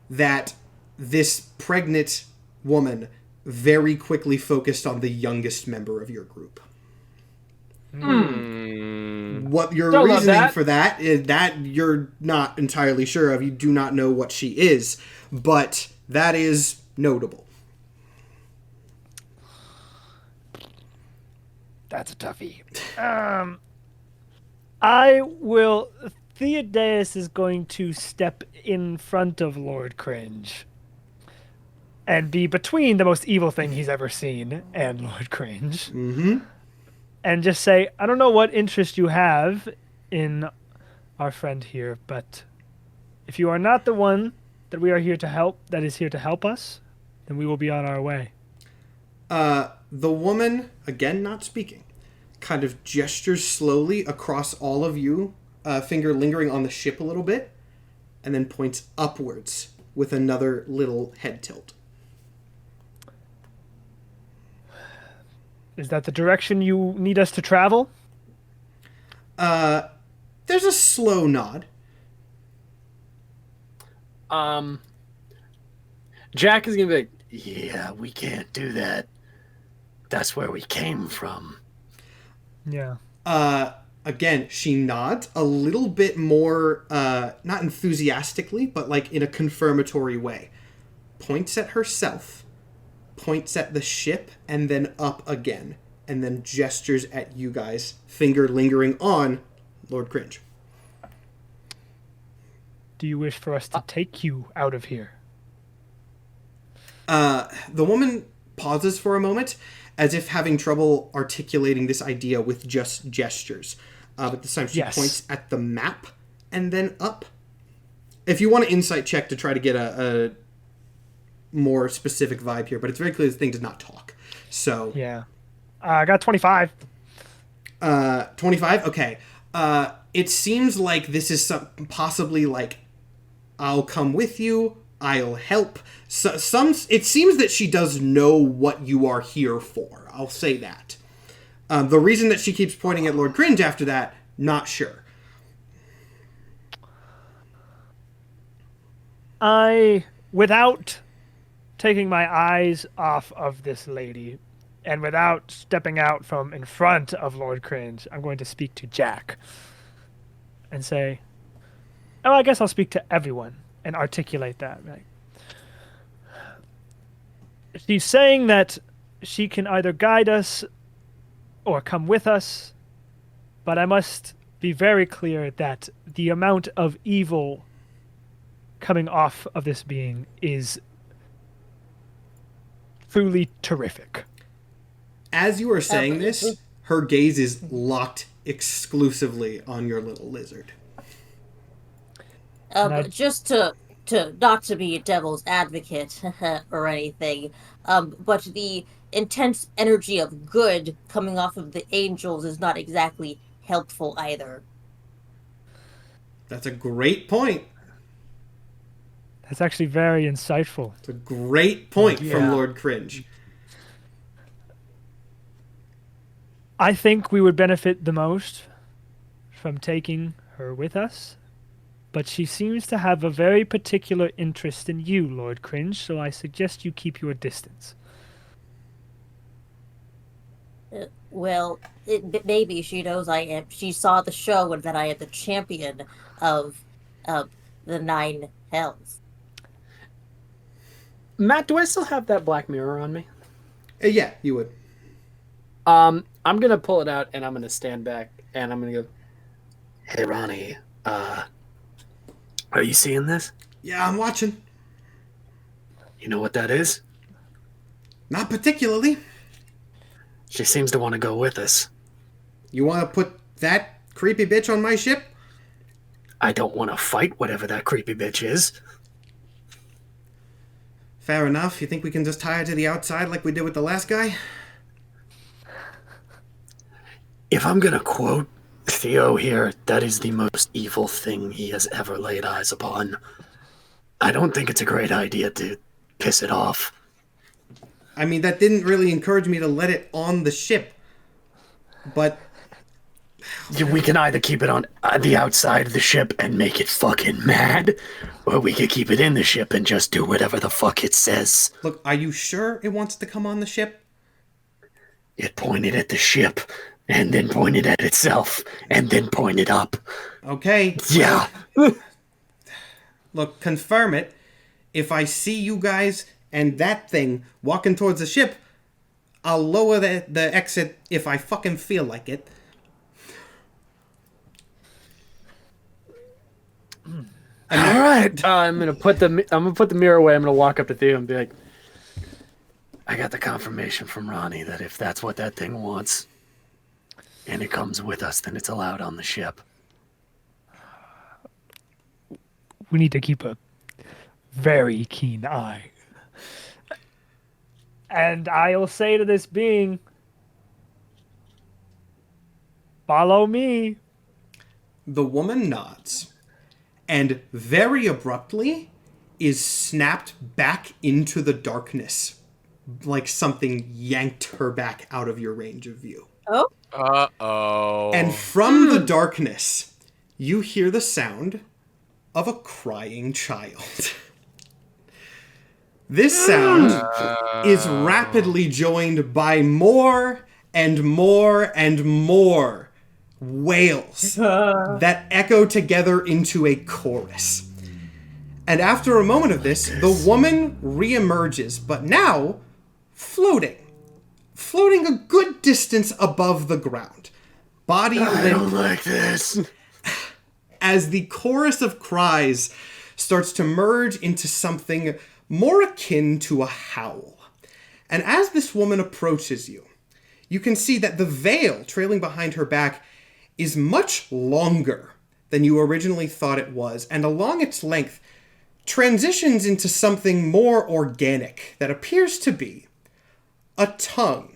that this pregnant woman very quickly focused on the youngest member of your group. What your reasoning for that is that you're not entirely sure of. You do not know what she is, but that is notable. That's a toughie. I will... H.A.D.E.S is going to step in front of Lord Cringe and be between the most evil thing he's ever seen and Lord Cringe. Mm-hmm. And just say, I don't know what interest you have in our friend here, but if you are not the one that we are here to help, that is here to help us, then we will be on our way. The woman, again not speaking, kind of gestures slowly across all of you, finger lingering on the ship a little bit, and then points upwards with another little head tilt. Is that the direction you need us to travel? There's a slow nod. Jack is gonna be like, yeah, we can't do that. That's where we came from. Yeah. Again, she nods a little bit more, not enthusiastically, but like in a confirmatory way. Points at herself, points at the ship, and then up again. And then gestures at you guys, finger lingering on Lord Cringe. Do you wish for us to take you out of here? The woman pauses for a moment, as if having trouble articulating this idea with just gestures. But this time she points at the map and then up. If you want an insight check to try to get a more specific vibe here, but it's very clear this thing does not talk. So yeah, I got 25. 25. Okay. It seems like this is possibly like, I'll come with you. I'll help. It seems that she does know what you are here for. I'll say that. The reason that she keeps pointing at Lord Cringe after that, not sure. Without taking my eyes off of this lady, and without stepping out from in front of Lord Cringe, I'm going to speak to Jack and say, oh, I guess I'll speak to everyone and articulate that. Right? She's saying that she can either guide us or come with us, but I must be very clear that the amount of evil coming off of this being is truly terrific. As you are saying this, her gaze is locked exclusively on your little lizard. Just to not to be a devil's advocate or anything, but the intense energy of good coming off of the angels is not exactly helpful either. That's a great point. That's actually very insightful. It's a great point from Lord Cringe. I think we would benefit the most from taking her with us, but she seems to have a very particular interest in you, Lord Cringe, so I suggest you keep your distance. Maybe she knows I am. She saw the show and that I am the champion of the 9 hells. Matt, do I still have that black mirror on me? Yeah, you would. I'm gonna pull it out and I'm gonna stand back and I'm gonna go, hey Ronnie, are you seeing this? Yeah, I'm watching. You know what that is? Not particularly. She seems to want to go with us. You want to put that creepy bitch on my ship? I don't want to fight whatever that creepy bitch is. Fair enough. You think we can just tie her to the outside like we did with the last guy? if I'm gonna quote Theo here, that is the most evil thing he has ever laid eyes upon. I don't think it's a great idea to piss it off. I mean, that didn't really encourage me to let it on the ship. But we can either keep it on the outside of the ship and make it fucking mad, or we could keep it in the ship and just do whatever the fuck it says. Look, are you sure it wants to come on the ship? It pointed at the ship, and then pointed at itself, and then pointed up. Okay. Yeah. Look, confirm it. If I see you guys and that thing walking towards the ship, I'll lower the exit if I fucking feel like it. All right. I'm gonna put the mirror away. I'm gonna walk up to Theo and be like, I got the confirmation from Ronnie that if that's what that thing wants, and it comes with us, then it's allowed on the ship. We need to keep a very keen eye. And I'll say to this being, follow me. The woman nods, and very abruptly is snapped back into the darkness, like something yanked her back out of your range of view. Oh? Uh-oh. And from the darkness, you hear the sound of a crying child. This sound is rapidly joined by more and more and more wails that echo together into a chorus. And after a moment of this, the woman reemerges, but now floating a good distance above the ground. Body I don't like this. As the chorus of cries starts to merge into something more akin to a howl. And as this woman approaches you, you can see that the veil trailing behind her back is much longer than you originally thought it was, and along its length transitions into something more organic that appears to be a tongue.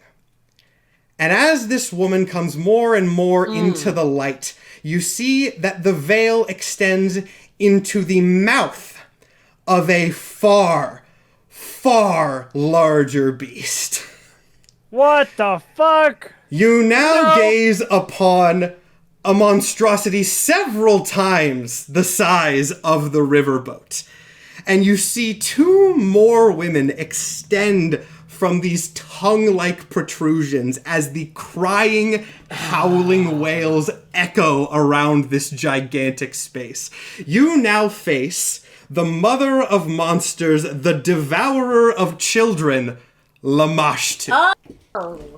And as this woman comes more and more into the light, you see that the veil extends into the mouth of a far, far larger beast. What the fuck? You now gaze upon a monstrosity several times the size of the riverboat. And you see two more women extend from these tongue-like protrusions as the crying, howling wails echo around this gigantic space. You now face the mother of monsters, the devourer of children, Lamashtu. Oh,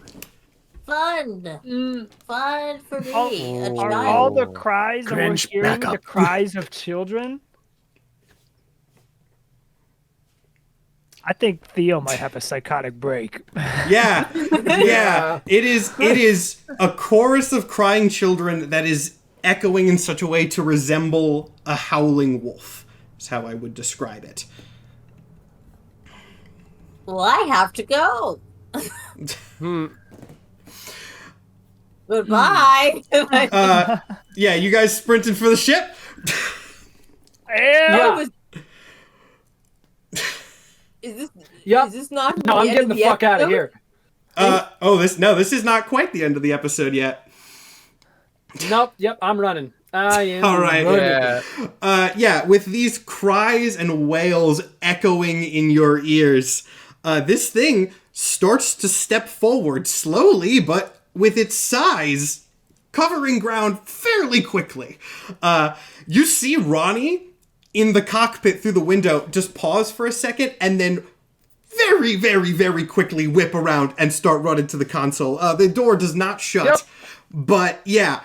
fun. Fun for me. A Are child. all the cries that we're Cringe, hearing back up. the cries of children? I think Theo might have a psychotic break. Yeah. It is a chorus of crying children that is echoing in such a way to resemble a howling wolf. Is how I would describe it. Well, I have to go. Goodbye. Yeah, you guys sprinting for the ship? Yeah. Is Yep. this not? No, I'm getting the fuck out of here. This is not quite the end of the episode yet. Nope. Yep. I'm running. I am. All right. running. Yeah. With these cries and wails echoing in your ears, this thing starts to step forward slowly, but with its size covering ground fairly quickly. You see Ronnie in the cockpit through the window just pause for a second and then very, very, very quickly whip around and start running to the console. The door does not shut, but yeah,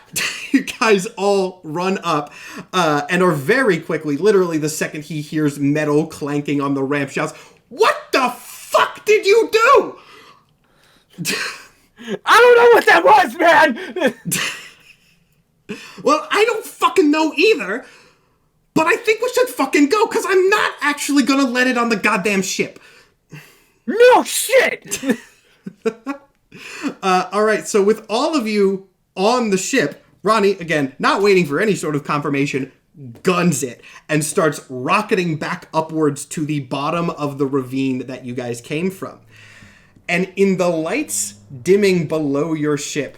you guys all run up and are very quickly, literally the second he hears metal clanking on the ramp, shouts, "What the fuck did you do?" I don't know what that was, man. Well, I don't fucking know either, but I think we should fucking go, because I'm not actually gonna let it on the goddamn ship. No shit. Alright, so with all of you on the ship, Ronnie, again, not waiting for any sort of confirmation, guns it and starts rocketing back upwards to the bottom of the ravine that you guys came from. And in the lights dimming below your ship,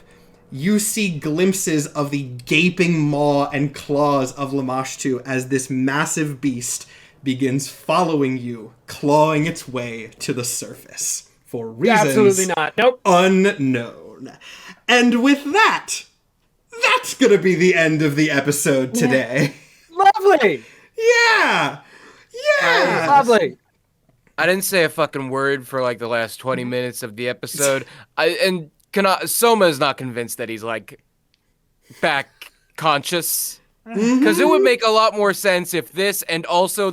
you see glimpses of the gaping maw and claws of Lamashtu as this massive beast begins following you, clawing its way to the surface for reasons absolutely not. Nope. unknown. And with that, that's gonna be the end of the episode today. Lovely. Yeah. Lovely. I didn't say a fucking word for like the last 20 minutes of the episode. Soma is not convinced that he's like back conscious. Because it would make a lot more sense if this and also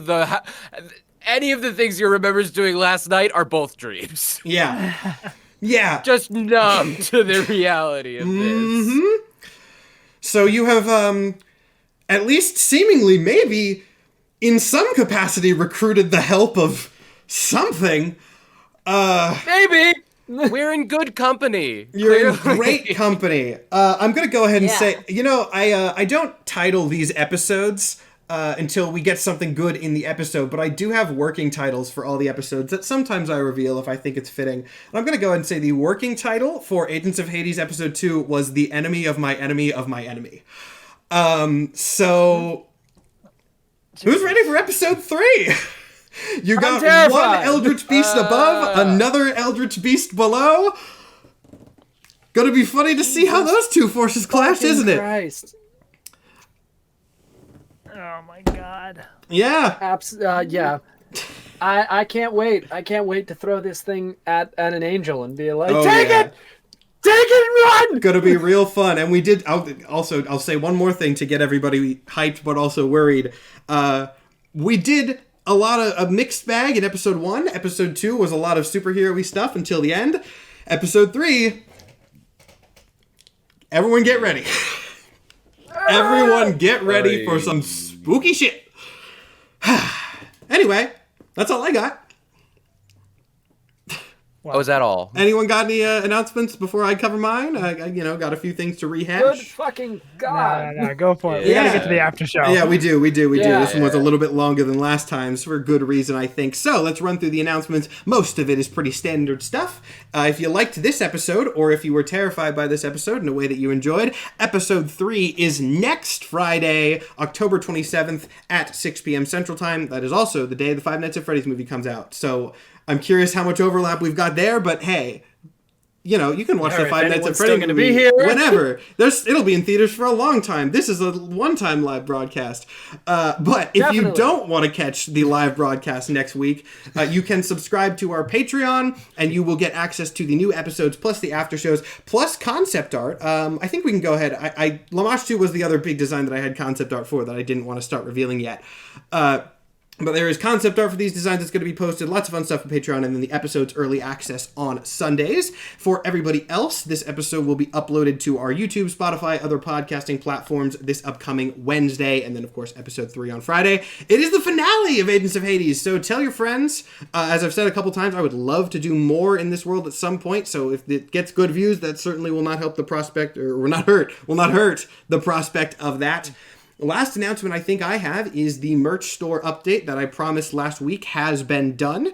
any of the things he remembers doing last night are both dreams. Yeah. Yeah. Just numb to the reality of this. So you have, at least seemingly maybe in some capacity recruited the help of something. Maybe. We're in good company. You're in great company. I'm going to go ahead and say, I don't title these episodes until we get something good in the episode, but I do have working titles for all the episodes that sometimes I reveal if I think it's fitting. And I'm going to go ahead and say the working title for Agents of Hades episode 2 was The Enemy of My Enemy of My Enemy. So who's ready for episode 3? You got one Eldritch Beast above, another Eldritch Beast below. Gonna be funny to see how those two forces clash, isn't it? Christ. Oh my god. Yeah. Yeah. I can't wait. I can't wait to throw this thing at an angel and be like, take it! Take it and run! Gonna be real fun. And we did, I'll say one more thing to get everybody hyped but also worried. We did a lot of a mixed bag in episode 1. Episode 2 was a lot of superhero-y stuff until the end. Episode 3, everyone get ready. Everyone get ready for some spooky shit. Anyway, that's all I got. Wow. Oh, is that all? Anyone got any announcements before I cover mine? I got a few things to rehash. Good fucking God. No, go for it. We gotta get to the after show. Yeah, we do. This one was a little bit longer than last time's for good reason, I think. So let's run through the announcements. Most of it is pretty standard stuff. If you liked this episode, or if you were terrified by this episode in a way that you enjoyed, episode 3 is next Friday, October 27th at 6 p.m. Central Time. That is also the day the Five Nights at Freddy's movie comes out. So I'm curious how much overlap we've got there, but hey, you can watch the Five Nights at Freddy's movie whenever. It'll be in theaters for a long time. This is a one-time live broadcast. But if you don't want to catch the live broadcast next week, you can subscribe to our Patreon, and you will get access to the new episodes, plus the after shows, plus concept art. I think we can go ahead. Lamashtu was the other big design that I had concept art for that I didn't want to start revealing yet. But there is concept art for these designs that's going to be posted. Lots of fun stuff on Patreon, and then the episode's early access on Sundays. For everybody else, this episode will be uploaded to our YouTube, Spotify, other podcasting platforms this upcoming Wednesday, and then, of course, episode 3 on Friday. It is the finale of Agents of Hades, so tell your friends. As I've said a couple times, I would love to do more in this world at some point, so if it gets good views, that certainly will not help the prospect, or will not hurt the prospect of that. The last announcement I think I have is the merch store update that I promised last week has been done.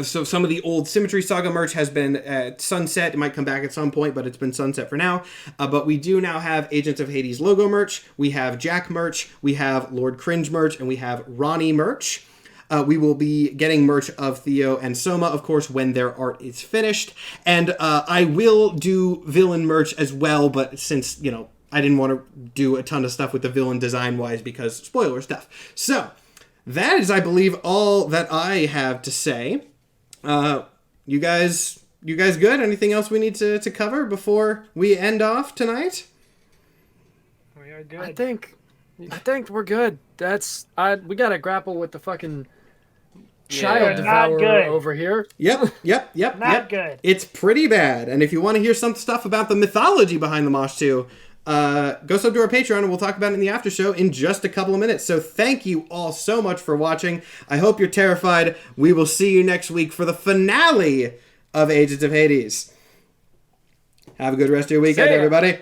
So some of the old Symmetry Saga merch has been sunset. It might come back at some point, but it's been sunset for now. But we do now have Agents of Hades logo merch. We have Jack merch. We have Lord Cringe merch. And we have Ronnie merch. We will be getting merch of Theo and Soma, of course, when their art is finished. And I will do villain merch as well, but since, I didn't want to do a ton of stuff with the villain design-wise because spoiler stuff. So, that is, I believe, all that I have to say. You guys good? Anything else we need to cover before we end off tonight? We are good. I think we're good. We gotta grapple with the fucking child devourer over here. Yep. Not good. It's pretty bad. And if you want to hear some stuff about the mythology behind the Mosh 2, go sub to our Patreon and we'll talk about it in the after show in just a couple of minutes. So thank you all so much for watching. I hope you're terrified. We will see you next week for the finale of Agents of Hades. Have a good rest of your weekend, everybody.